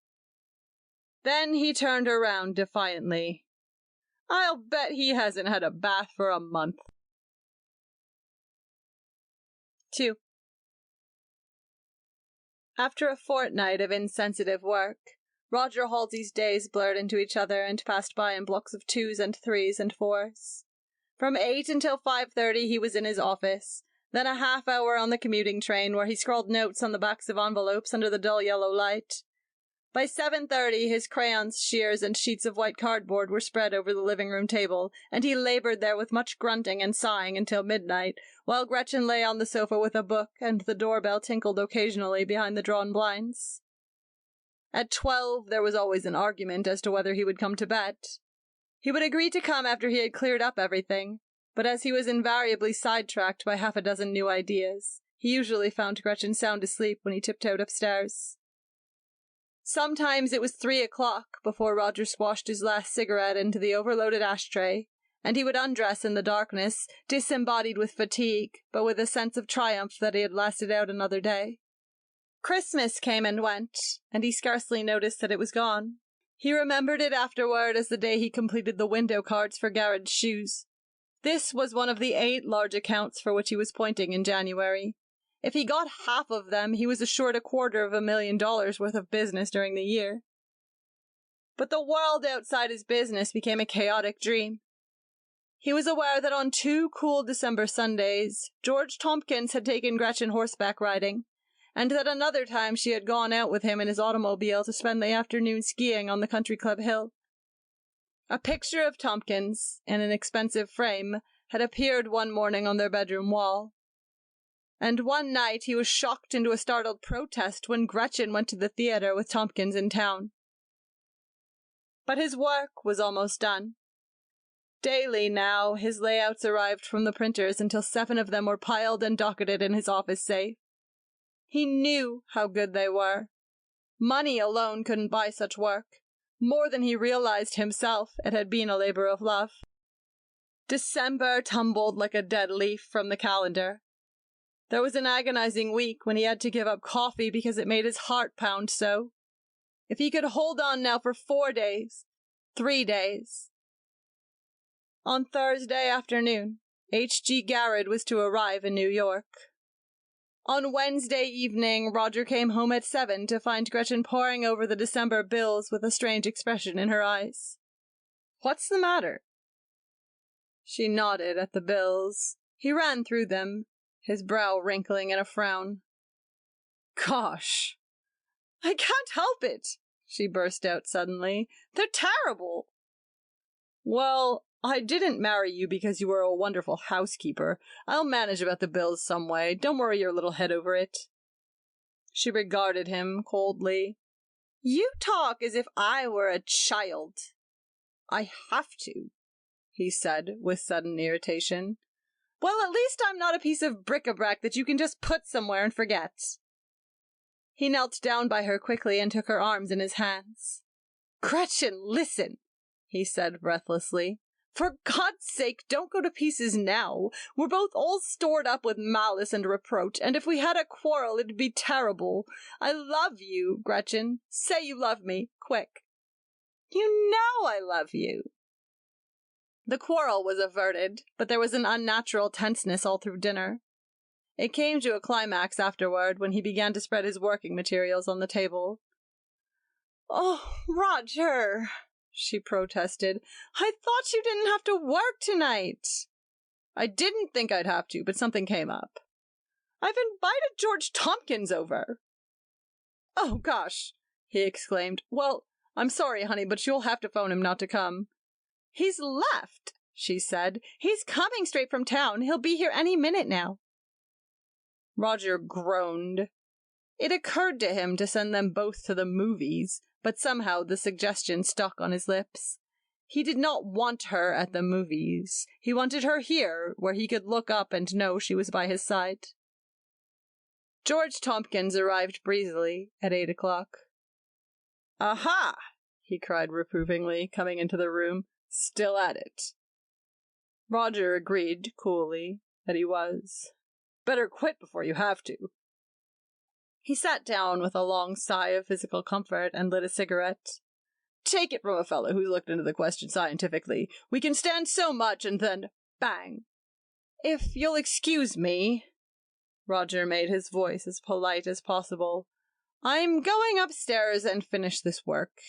Then he turned around defiantly. "I'll bet he hasn't had a bath for a month." 2. After a fortnight of insensitive work, Roger Halsey's days blurred into each other and passed by in blocks of 2s and 3s and 4s. From 8 until 5:30 he was in his office, then a half-hour on the commuting train where he scrawled notes on the backs of envelopes under the dull yellow light. By 7:30 his crayons, shears, and sheets of white cardboard were spread over the living-room table, and he labored there with much grunting and sighing until midnight, while Gretchen lay on the sofa with a book, and the doorbell tinkled occasionally behind the drawn blinds. At 12 there was always an argument as to whether he would come to bed. He would agree to come after he had cleared up everything, but as he was invariably sidetracked by half a dozen new ideas, he usually found Gretchen sound asleep when he tiptoed upstairs. Sometimes it was 3 o'clock before Roger squashed his last cigarette into the overloaded ashtray, and he would undress in the darkness, disembodied with fatigue, but with a sense of triumph that he had lasted out another day. Christmas came and went, and he scarcely noticed that it was gone. He remembered it afterward as the day he completed the window cards for Garrett's shoes. This was one of the 8 large accounts for which he was pointing in January. If he got half of them, he was assured $250,000 worth of business during the year. But the world outside his business became a chaotic dream. He was aware that on 2 cool December Sundays, George Tompkins had taken Gretchen horseback riding, and that another time she had gone out with him in his automobile to spend the afternoon skiing on the country club hill. A picture of Tompkins, in an expensive frame, had appeared one morning on their bedroom wall. And one night he was shocked into a startled protest when Gretchen went to the theatre with Tompkins in town. But his work was almost done. Daily now, his layouts arrived from the printers until 7 of them were piled and docketed in his office safe. He knew how good they were. Money alone couldn't buy such work. More than he realized himself, it had been a labor of love. December tumbled like a dead leaf from the calendar. There was an agonizing week when he had to give up coffee because it made his heart pound so. If he could hold on now for 4 days, 3 days. On Thursday afternoon, H.G. Garrett was to arrive in New York. On Wednesday evening, Roger came home at 7 to find Gretchen poring over the December bills with a strange expression in her eyes. "What's the matter?" She nodded at the bills. He ran through them, his brow wrinkling in a frown. "Gosh, I can't help it," she burst out suddenly. "They're terrible." "Well, I didn't marry you because you were a wonderful housekeeper. I'll manage about the bills some way. Don't worry your little head over it." She regarded him coldly. "You talk as if I were a child." "I have to," he said with sudden irritation. "Well, at least I'm not a piece of bric-a-brac that you can just put somewhere and forget." He knelt down by her quickly and took her arms in his hands. "Gretchen, listen," he said breathlessly. "For God's sake, don't go to pieces now. We're both all stored up with malice and reproach, and if we had a quarrel, it'd be terrible. I love you, Gretchen. Say you love me, quick." "You know I love you." The quarrel was averted, but there was an unnatural tenseness all through dinner. It came to a climax afterward when he began to spread his working materials on the table. "Oh, Roger," she protested. "I thought you didn't have to work tonight." "I didn't think I'd have to, but something came up." "I've invited George Tompkins over." "Oh, gosh," he exclaimed. "Well, I'm sorry, honey, but you'll have to phone him not to come." "He's left," she said. "He's coming straight from town. He'll be here any minute now." Roger groaned. It occurred to him to send them both to the movies, but somehow the suggestion stuck on his lips. He did not want her at the movies. He wanted her here, where he could look up and know she was by his side. George Tompkins arrived breezily at 8 o'clock. "Aha!" he cried reprovingly, coming into the room. "Still at it." Roger agreed coolly that he was. "Better quit before you have to." He sat down with a long sigh of physical comfort and lit a cigarette. "Take it from a fellow who's looked into the question scientifically. We can stand so much and then, bang." "If you'll excuse me," Roger made his voice as polite as possible, "I'm going upstairs and finish this work."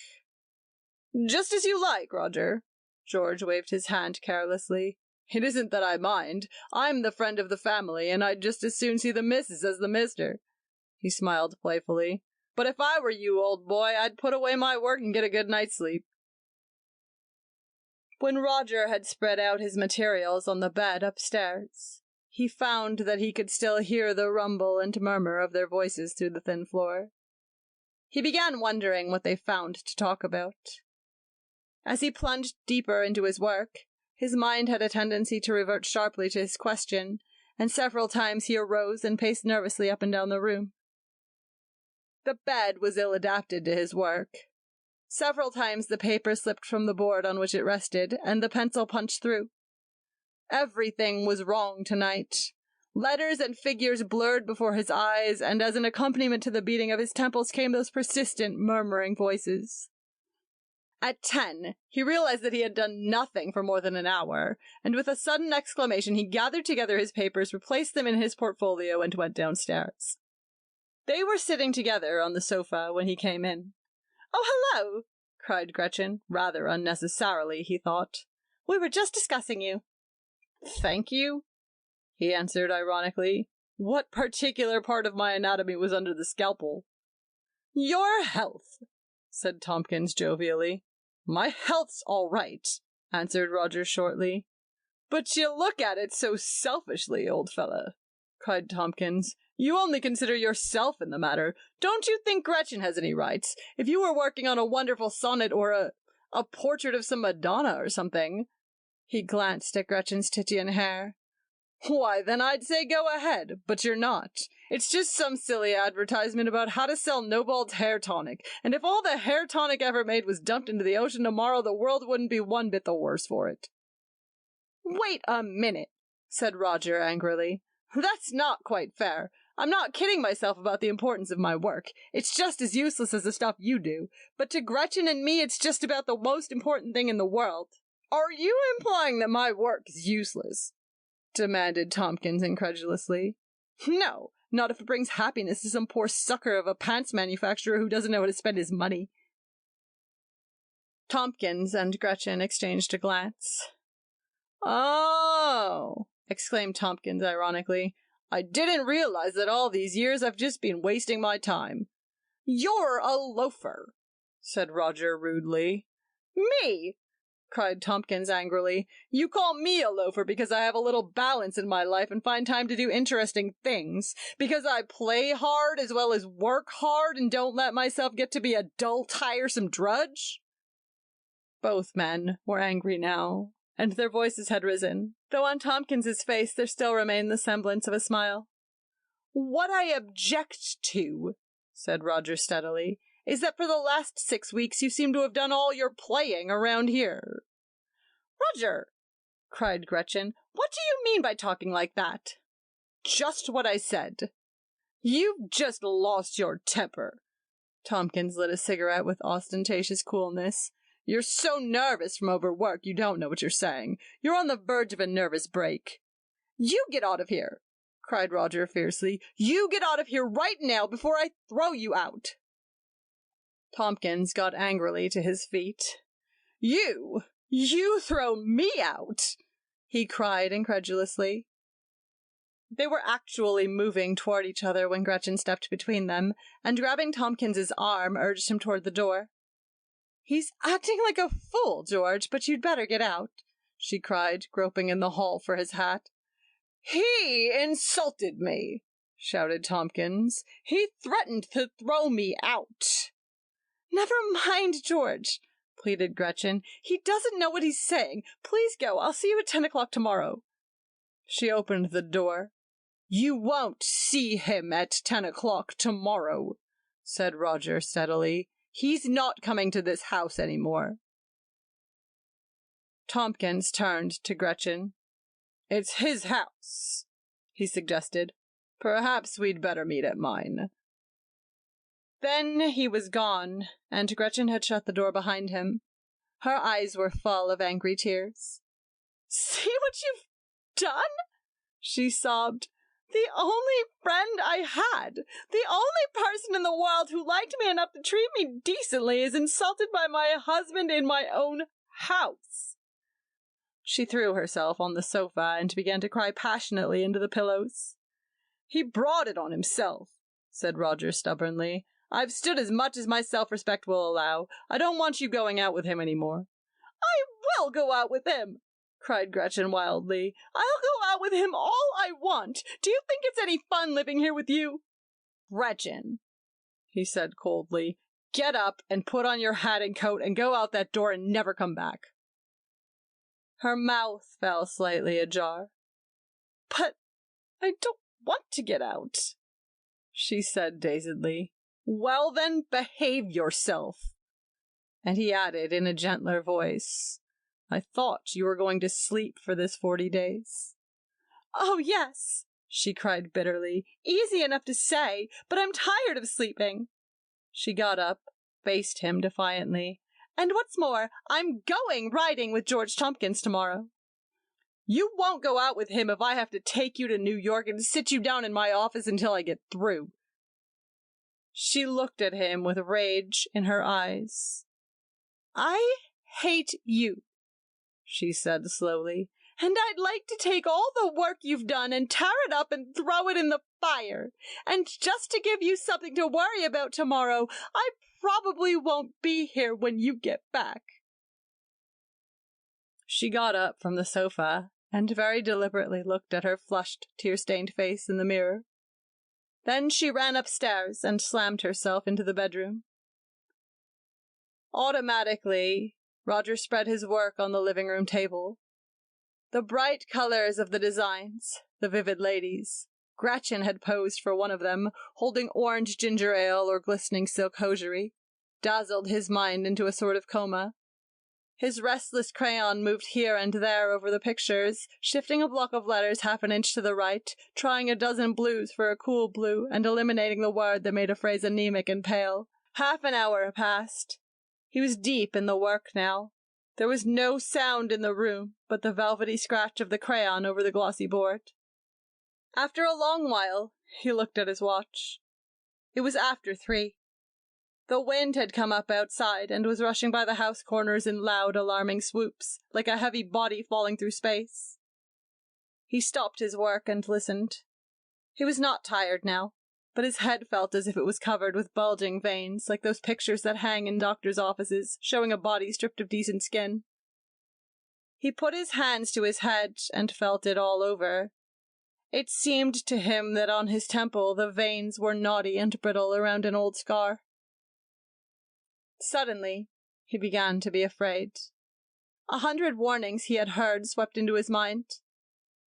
"Just as you like, Roger." George waved his hand carelessly. "It isn't that I mind. I'm the friend of the family, and I'd just as soon see the missus as the mister." He smiled playfully. "But if I were you, old boy, I'd put away my work and get a good night's sleep." When Roger had spread out his materials on the bed upstairs, he found that he could still hear the rumble and murmur of their voices through the thin floor. He began wondering what they found to talk about. As he plunged deeper into his work, his mind had a tendency to revert sharply to his question, and several times he arose and paced nervously up and down the room. The bed was ill-adapted to his work. Several times the paper slipped from the board on which it rested, and the pencil punched through. Everything was wrong tonight. Letters and figures blurred before his eyes, and as an accompaniment to the beating of his temples came those persistent, murmuring voices. At 10, he realized that he had done nothing for more than an hour, and with a sudden exclamation he gathered together his papers, replaced them in his portfolio, and went downstairs. They were sitting together on the sofa when he came in. "Oh, hello!" cried Gretchen, rather unnecessarily, he thought. "We were just discussing you." "Thank you," he answered ironically. What particular part of my anatomy was under the scalpel? "Your health," said Tompkins jovially. "My health's all right," answered Roger shortly. "But you look at it so selfishly, old fella," cried Tompkins. "You only consider yourself in the matter. Don't you think Gretchen has any rights? If you were working on a wonderful sonnet or a portrait of some Madonna or something," he glanced at Gretchen's Titian hair, "why, then I'd say go ahead, but you're not. It's just some silly advertisement about how to sell Nobalt's hair tonic, and if all the hair tonic ever made was dumped into the ocean tomorrow, the world wouldn't be one bit the worse for it." "Wait a minute," said Roger angrily. "That's not quite fair. I'm not kidding myself about the importance of my work. It's just as useless as the stuff you do, but to Gretchen and me it's just about the most important thing in the world." "Are you implying that my work is useless?" demanded Tompkins incredulously. "No, not if it brings happiness to some poor sucker of a pants manufacturer who doesn't know how to spend his money." Tompkins and Gretchen exchanged a glance. "Oh," exclaimed Tompkins ironically. "I didn't realize that all these years I've just been wasting my time." "You're a loafer," said Roger rudely. "Me?" cried Tompkins angrily. "You call me a loafer because I have a little balance in my life and find time to do interesting things, because I play hard as well as work hard and don't let myself get to be a dull, tiresome drudge?" Both men were angry now, and their voices had risen, though on Tompkins's face there still remained the semblance of a smile. "What I object to," said Roger steadily, "is that for the last 6 weeks you seem to have done all your playing around here." "Roger!" cried Gretchen. "What do you mean by talking like that?" "Just what I said." "You've just lost your temper." Tompkins lit a cigarette with ostentatious coolness. "You're so nervous from overwork you don't know what you're saying. You're on the verge of a nervous break." "You get out of here!" cried Roger fiercely. "You get out of here right now before I throw you out!" Tompkins got angrily to his feet. You throw me out!" he cried incredulously. They were actually moving toward each other when Gretchen stepped between them, and grabbing Tompkins's arm, urged him toward the door. "He's acting like a fool, George, but you'd better get out," she cried, groping in the hall for his hat. "He insulted me," shouted Tompkins. "He threatened to throw me out." "Never mind, George," pleaded Gretchen. "He doesn't know what he's saying. Please go. I'll see you at 10 o'clock tomorrow." She opened the door. "You won't see him at 10 o'clock tomorrow," said Roger steadily. "He's not coming to this house anymore." Tompkins turned to Gretchen. "It's his house," he suggested. "Perhaps we'd better meet at mine." Then he was gone, and Gretchen had shut the door behind him. Her eyes were full of angry tears. "See what you've done?" she sobbed. "The only friend I had, the only person in the world who liked me enough to treat me decently, is insulted by my husband in my own house." She threw herself on the sofa and began to cry passionately into the pillows. "He brought it on himself," said Roger stubbornly. "I've stood as much as my self-respect will allow. I don't want you going out with him any more." "I will go out with him!" cried Gretchen wildly. "I'll go out with him all I want. Do you think it's any fun living here with you?" "Gretchen," he said coldly, "get up and put on your hat and coat and go out that door and never come back." Her mouth fell slightly ajar. "But I don't want to get out," she said dazedly. Well then, behave yourself. And he added in a gentler voice, I thought you were going to sleep for this 40 days. Oh, yes, she cried bitterly. Easy enough to say, but I'm tired of sleeping. She got up, faced him defiantly. And what's more, I'm going riding with George Tompkins tomorrow. You won't go out with him if I have to take you to New York and sit you down in my office until I get through. She looked at him with rage in her eyes. I hate you, she said slowly, and I'd like to take all the work you've done and tear it up and throw it in the fire. And just to give you something to worry about tomorrow, I probably won't be here when you get back. She got up from the sofa and very deliberately looked at her flushed, tear-stained face in the mirror. Then she ran upstairs and slammed herself into the bedroom. Automatically, Roger spread his work on the living room table. The bright colors of the designs, the vivid ladies. Gretchen had posed for one of them, holding orange ginger ale or glistening silk hosiery, dazzled his mind into a sort of coma. His restless crayon moved here and there over the pictures, shifting a block of letters half an inch to the right, trying a dozen blues for a cool blue, and eliminating the word that made a phrase anemic and pale. Half an hour passed. He was deep in the work now. There was no sound in the room but the velvety scratch of the crayon over the glossy board. After a long while, he looked at his watch. It was after 3. The wind had come up outside and was rushing by the house corners in loud, alarming swoops, like a heavy body falling through space. He stopped his work and listened. He was not tired now, but his head felt as if it was covered with bulging veins, like those pictures that hang in doctors' offices, showing a body stripped of decent skin. He put his hands to his head and felt it all over. It seemed to him that on his temple the veins were knotty and brittle around an old scar. Suddenly, he began to be afraid. 100 warnings he had heard swept into his mind.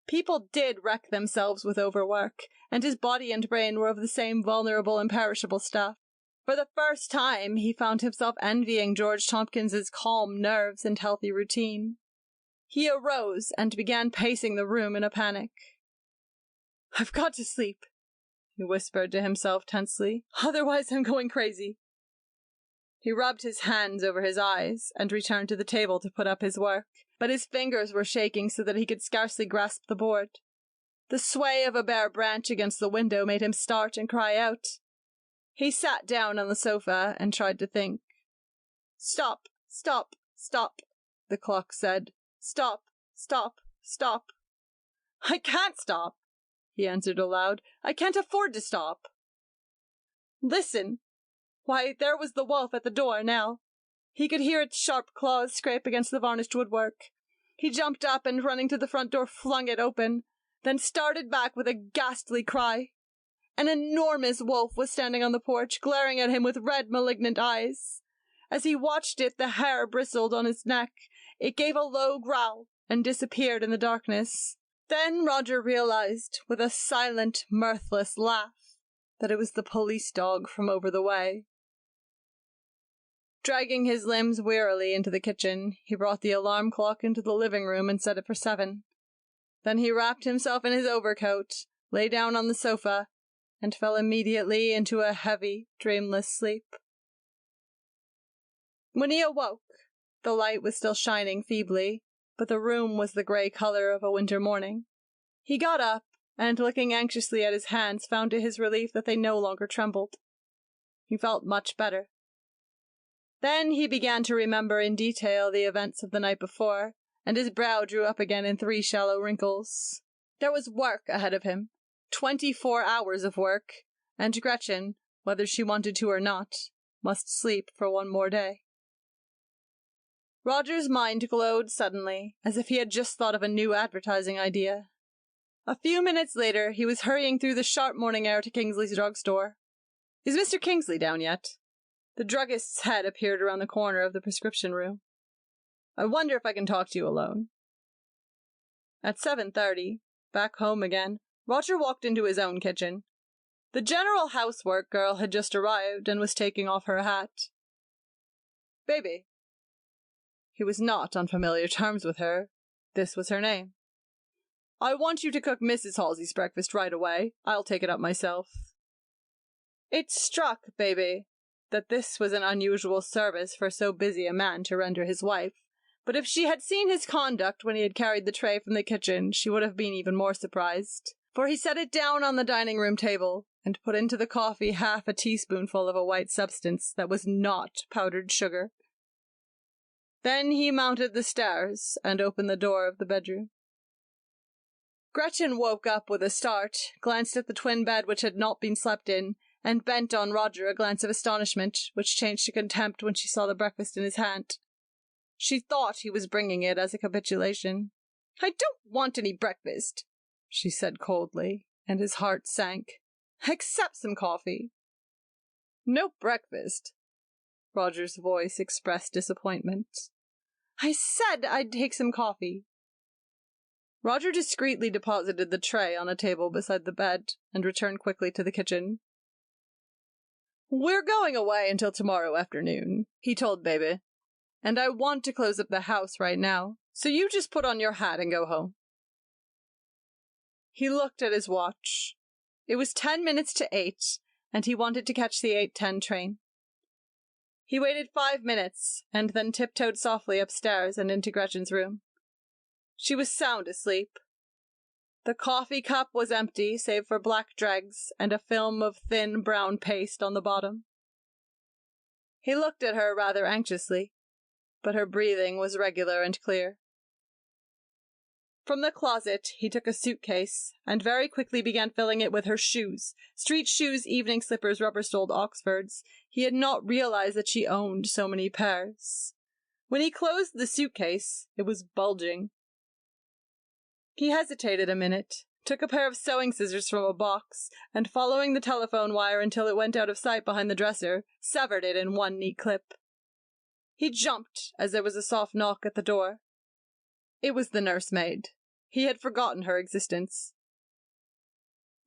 People did wreck themselves with overwork, and his body and brain were of the same vulnerable and perishable stuff. For the first time, he found himself envying George Tompkins's calm nerves and healthy routine. He arose and began pacing the room in a panic. "I've got to sleep," he whispered to himself tensely. "Otherwise I'm going crazy." He rubbed his hands over his eyes and returned to the table to put up his work, but his fingers were shaking so that he could scarcely grasp the board. The sway of a bare branch against the window made him start and cry out. He sat down on the sofa and tried to think. "Stop, stop, stop," the clock said. "Stop, stop, stop." "I can't stop," he answered aloud. "I can't afford to stop." "Listen." Why, there was the wolf at the door now. He could hear its sharp claws scrape against the varnished woodwork. He jumped up and, running to the front door, flung it open, then started back with a ghastly cry. An enormous wolf was standing on the porch, glaring at him with red, malignant eyes. As he watched it, the hair bristled on his neck. It gave a low growl and disappeared in the darkness. Then Roger realized, with a silent, mirthless laugh, that it was the police dog from over the way. Dragging his limbs wearily into the kitchen, he brought the alarm clock into the living room and set it for 7. Then he wrapped himself in his overcoat, lay down on the sofa, and fell immediately into a heavy, dreamless sleep. When he awoke, the light was still shining feebly, but the room was the grey color of a winter morning. He got up, and looking anxiously at his hands, found to his relief that they no longer trembled. He felt much better. Then he began to remember in detail the events of the night before, and his brow drew up again in 3 shallow wrinkles. There was work ahead of him, 24 hours of work, and Gretchen, whether she wanted to or not, must sleep for 1 more day. Roger's mind glowed suddenly, as if he had just thought of a new advertising idea. A few minutes later, he was hurrying through the sharp morning air to Kingsley's drugstore. "Is Mr. Kingsley down yet?" The druggist's head appeared around the corner of the prescription room. "I wonder if I can talk to you alone." At 7:30, back home again, Roger walked into his own kitchen. The general housework girl had just arrived and was taking off her hat. Baby. He was not on familiar terms with her. This was her name. I want you to cook Mrs. Halsey's breakfast right away. I'll take it up myself. It struck Baby that this was an unusual service for so busy a man to render his wife, but if she had seen his conduct when he had carried the tray from the kitchen, she would have been even more surprised, for he set it down on the dining room table and put into the coffee half a teaspoonful of a white substance that was not powdered sugar. Then he mounted the stairs and opened the door of the bedroom. Gretchen woke up with a start, glanced at the twin bed which had not been slept in, and bent on Roger a glance of astonishment, which changed to contempt when she saw the breakfast in his hand. She thought he was bringing it as a capitulation. I don't want any breakfast, she said coldly, and his heart sank. Accept some coffee. No breakfast. Roger's voice expressed disappointment. I said I'd take some coffee. Roger discreetly deposited the tray on a table beside the bed and returned quickly to the kitchen. We're going away until tomorrow afternoon, he told Baby, and I want to close up the house right now, so you just put on your hat and go home. He looked at his watch. It was 10 minutes to 8, and he wanted to catch the 8:10 train. He waited 5 minutes, and then tiptoed softly upstairs and into Gretchen's room. She was sound asleep. The coffee cup was empty, save for black dregs and a film of thin brown paste on the bottom. He looked at her rather anxiously, but her breathing was regular and clear. From the closet, he took a suitcase and very quickly began filling it with her shoes. Street shoes, evening slippers, rubber-soled Oxfords. He had not realized that she owned so many pairs. When he closed the suitcase, it was bulging. He hesitated a minute, took a pair of sewing scissors from a box, and following the telephone wire until it went out of sight behind the dresser, severed it in one neat clip. He jumped as there was a soft knock at the door. It was the nursemaid. He had forgotten her existence.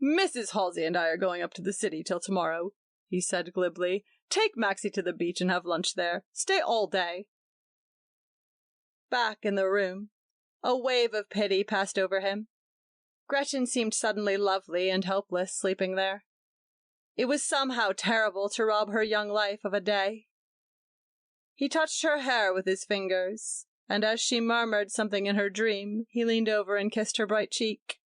Mrs. Halsey and I are going up to the city till tomorrow, he said glibly. Take Maxie to the beach and have lunch there. Stay all day. Back in the room, a wave of pity passed over him. Gretchen seemed suddenly lovely and helpless, sleeping there. It was somehow terrible to rob her young life of a day. He touched her hair with his fingers, and as she murmured something in her dream, he leaned over and kissed her bright cheek.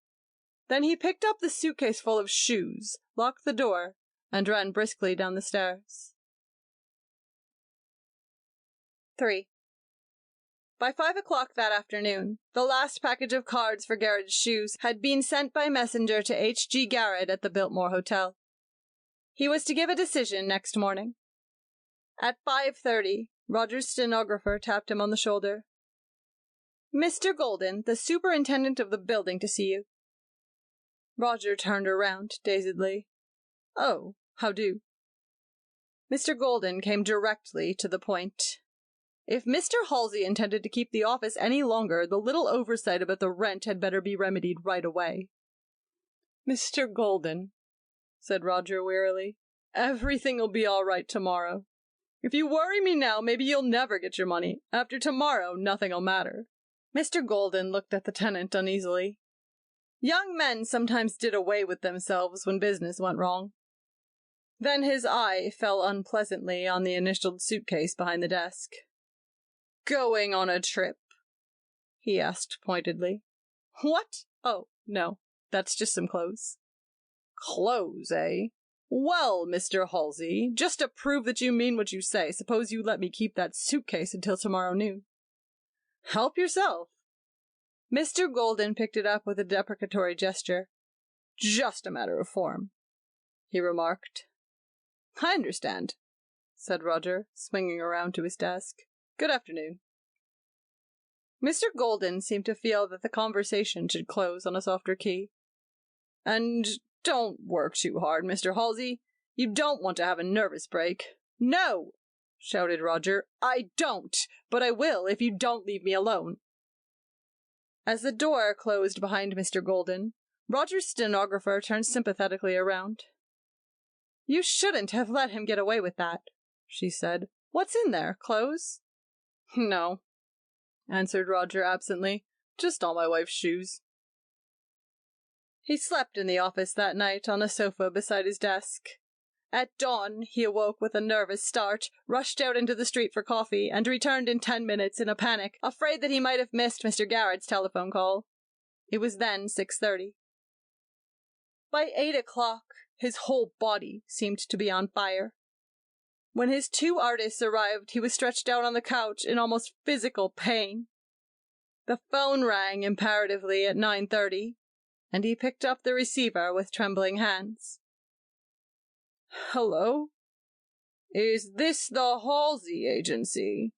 Then he picked up the suitcase full of shoes, locked the door, and ran briskly down the stairs. 3. By 5 o'clock that afternoon, the last package of cards for Garrett's shoes had been sent by messenger to H.G. Garrett at the Biltmore Hotel. He was to give a decision next morning. At 5:30, Roger's stenographer tapped him on the shoulder. Mr. Golden, the superintendent of the building to see you. Roger turned around, dazedly. Oh, how do? Mr. Golden came directly to the point. If Mr. Halsey intended to keep the office any longer, the little oversight about the rent had better be remedied right away. Mr. Golden, said Roger wearily, everything'll be all right tomorrow. If you worry me now, maybe you'll never get your money. After tomorrow, nothing'll matter. Mr. Golden looked at the tenant uneasily. Young men sometimes did away with themselves when business went wrong. Then his eye fell unpleasantly on the initialed suitcase behind the desk. Going on a trip? He asked pointedly. What? Oh, no, that's just some clothes. Clothes, eh? Well, Mr. Halsey, just to prove that you mean what you say, suppose you let me keep that suitcase until tomorrow noon. Help yourself. Mr. Golden picked it up with a deprecatory gesture. Just a matter of form, he remarked. I understand, said Roger, swinging around to his desk. Good afternoon. Mr. Golden seemed to feel that the conversation should close on a softer key. And don't work too hard, Mr. Halsey. You don't want to have a nervous break. No, shouted Roger. I don't, but I will if you don't leave me alone. As the door closed behind Mr. Golden, Roger's stenographer turned sympathetically around. You shouldn't have let him get away with that, she said. What's in there, clothes? No, answered Roger absently. Just all my wife's shoes. He slept in the office that night on a sofa beside his desk. At dawn, he awoke with a nervous start, rushed out into the street for coffee, and returned in 10 minutes in a panic, afraid that he might have missed Mr. Garrett's telephone call. It was then 6:30. By 8 o'clock, his whole body seemed to be on fire. When his 2 artists arrived, he was stretched out on the couch in almost physical pain. The phone rang imperatively at 9:30, and he picked up the receiver with trembling hands. Hello? Is this the Halsey agency?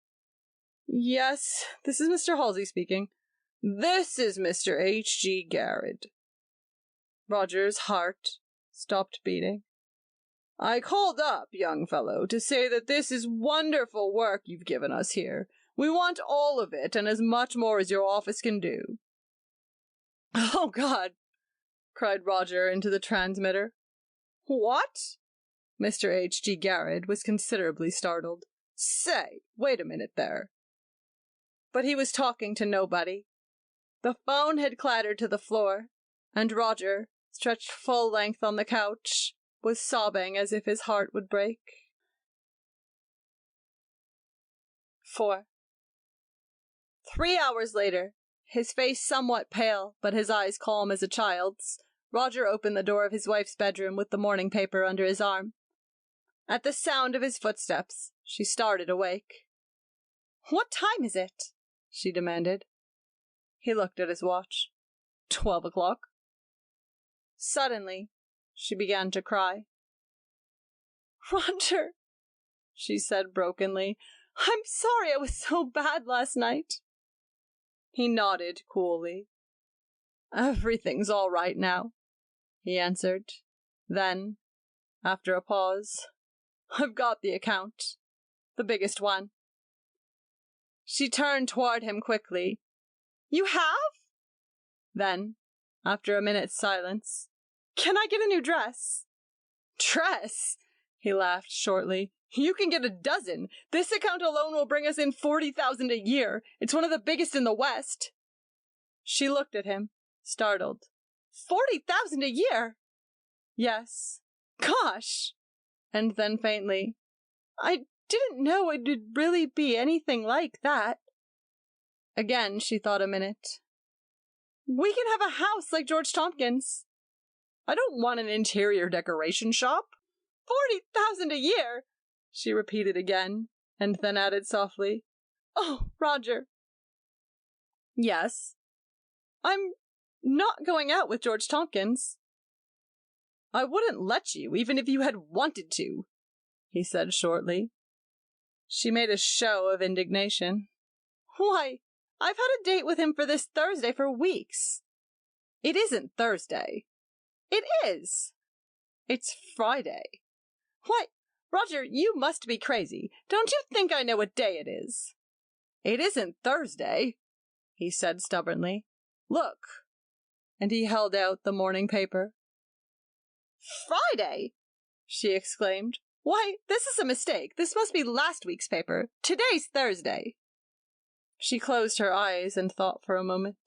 Yes, this is Mr. Halsey speaking. This is Mr. H.G. Garrett. Roger's heart stopped beating. I called up, young fellow, to say that this is wonderful work you've given us here. We want all of it, and as much more as your office can do. Oh, God! Cried Roger into the transmitter. What? Mr. H.G. Garrett was considerably startled. Say, wait a minute there. But he was talking to nobody. The phone had clattered to the floor, and Roger, stretched full length on the couch, was sobbing as if his heart would break. 4. 3 hours later, his face somewhat pale, but his eyes calm as a child's, Roger opened the door of his wife's bedroom with the morning paper under his arm. At the sound of his footsteps, she started awake. What time is it? She demanded. He looked at his watch. 12 o'clock. Suddenly, she began to cry. Roger, she said brokenly, I'm sorry I was so bad last night. He nodded coolly. Everything's all right now, he answered. Then, after a pause, I've got the account. The biggest one. She turned toward him quickly. You have? Then, after a minute's silence, can I get a new dress? Dress? He laughed shortly. You can get a dozen. This account alone will bring us in $40,000 a year. It's one of the biggest in the West. She looked at him, startled. $40,000 a year? Yes. Gosh! And then faintly, I didn't know it would really be anything like that. Again she thought a minute. We can have a house like George Tompkins. I don't want an interior decoration shop. $40,000 a year, she repeated again, and then added softly, Oh, Roger. Yes. I'm not going out with George Tompkins. I wouldn't let you, even if you had wanted to, he said shortly. She made a show of indignation. Why, I've had a date with him for this Thursday for weeks. It isn't Thursday. It is. It's Friday. Why, Roger, you must be crazy. Don't you think I know what day it is? It isn't Thursday, he said stubbornly. Look. And he held out the morning paper. Friday! She exclaimed. Why, this is a mistake. This must be last week's paper. Today's Thursday. She closed her eyes and thought for a moment.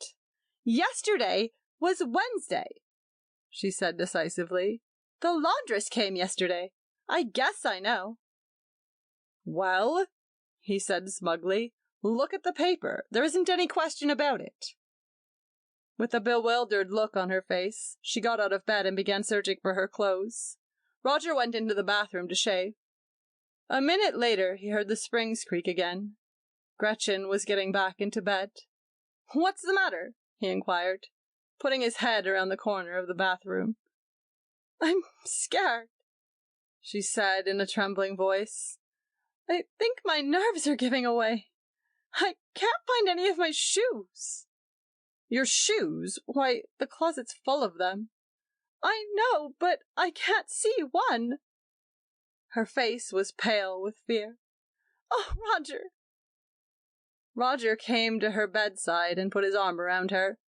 Yesterday was Wednesday, she said decisively. The laundress came yesterday. I guess I know. Well, he said smugly, look at the paper. There isn't any question about it. With a bewildered look on her face, she got out of bed and began searching for her clothes. Roger went into the bathroom to shave. A minute later, he heard the springs creak again. Gretchen was getting back into bed. What's the matter? He inquired, putting his head around the corner of the bathroom. I'm scared, she said in a trembling voice. I think my nerves are giving away. I can't find any of my shoes. Your shoes? Why, the closet's full of them. I know, but I can't see one. Her face was pale with fear. Oh, Roger. Roger came to her bedside and put his arm around her.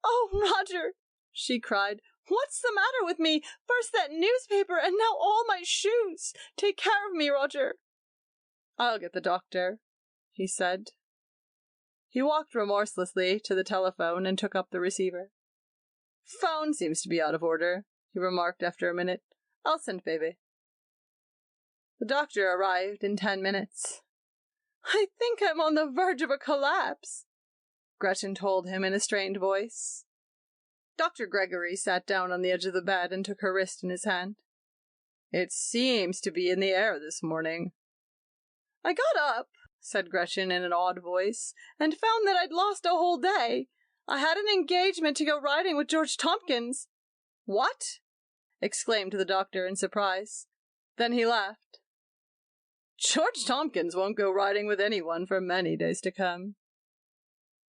Oh, Roger, she cried. What's the matter with me? First that newspaper, and now all my shoes. Take care of me, Roger. I'll get the doctor, he said. He walked remorselessly to the telephone and took up the receiver. Phone seems to be out of order, he remarked after a minute. I'll send baby. The doctor arrived in 10 minutes. I think I'm on the verge of a collapse, Gretchen told him in a strained voice. Dr. Gregory sat down on the edge of the bed and took her wrist in his hand. It seems to be in the air this morning. I got up, said Gretchen in an odd voice, and found that I'd lost a whole day. I had an engagement to go riding with George Tompkins. What? Exclaimed the doctor in surprise. Then he laughed. George Tompkins won't go riding with anyone for many days to come.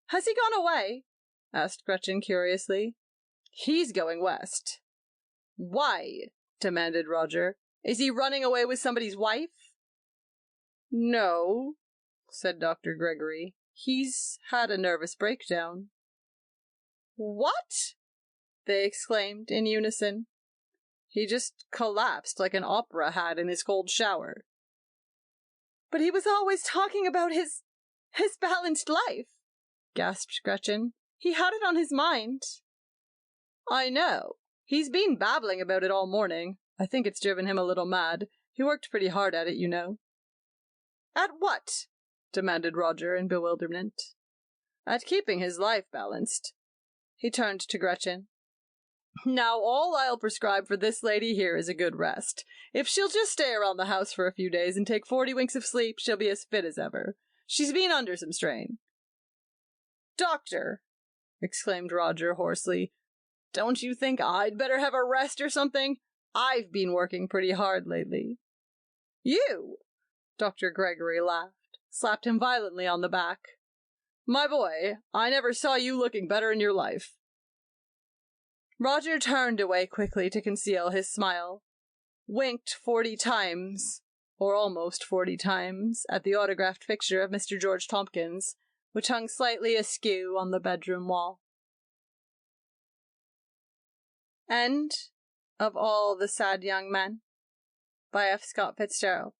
Has he gone away? Asked Gretchen curiously. He's going west. Why? Demanded Roger. Is he running away with somebody's wife? No, said Dr. Gregory. He's had a nervous breakdown. What? They exclaimed in unison. He just collapsed like an opera hat in his cold shower. But he was always talking about his balanced life, gasped Gretchen. He had it on his mind. I know. He's been babbling about it all morning. I think it's driven him a little mad. He worked pretty hard at it, you know. At what? Demanded Roger in bewilderment. At keeping his life balanced. He turned to Gretchen. Now all I'll prescribe for this lady here is a good rest. If she'll just stay around the house for a few days and take 40 winks of sleep, she'll be as fit as ever. She's been under some strain. Doctor, exclaimed Roger hoarsely, don't you think I'd better have a rest or something? I've been working pretty hard lately. You? Dr. Gregory laughed, slapped him violently on the back. My boy, I never saw you looking better in your life. Roger turned away quickly to conceal his smile, winked 40 times, or almost 40 times, at the autographed picture of Mr. George Tompkins, which hung slightly askew on the bedroom wall. End of All the Sad Young Men by F. Scott Fitzgerald.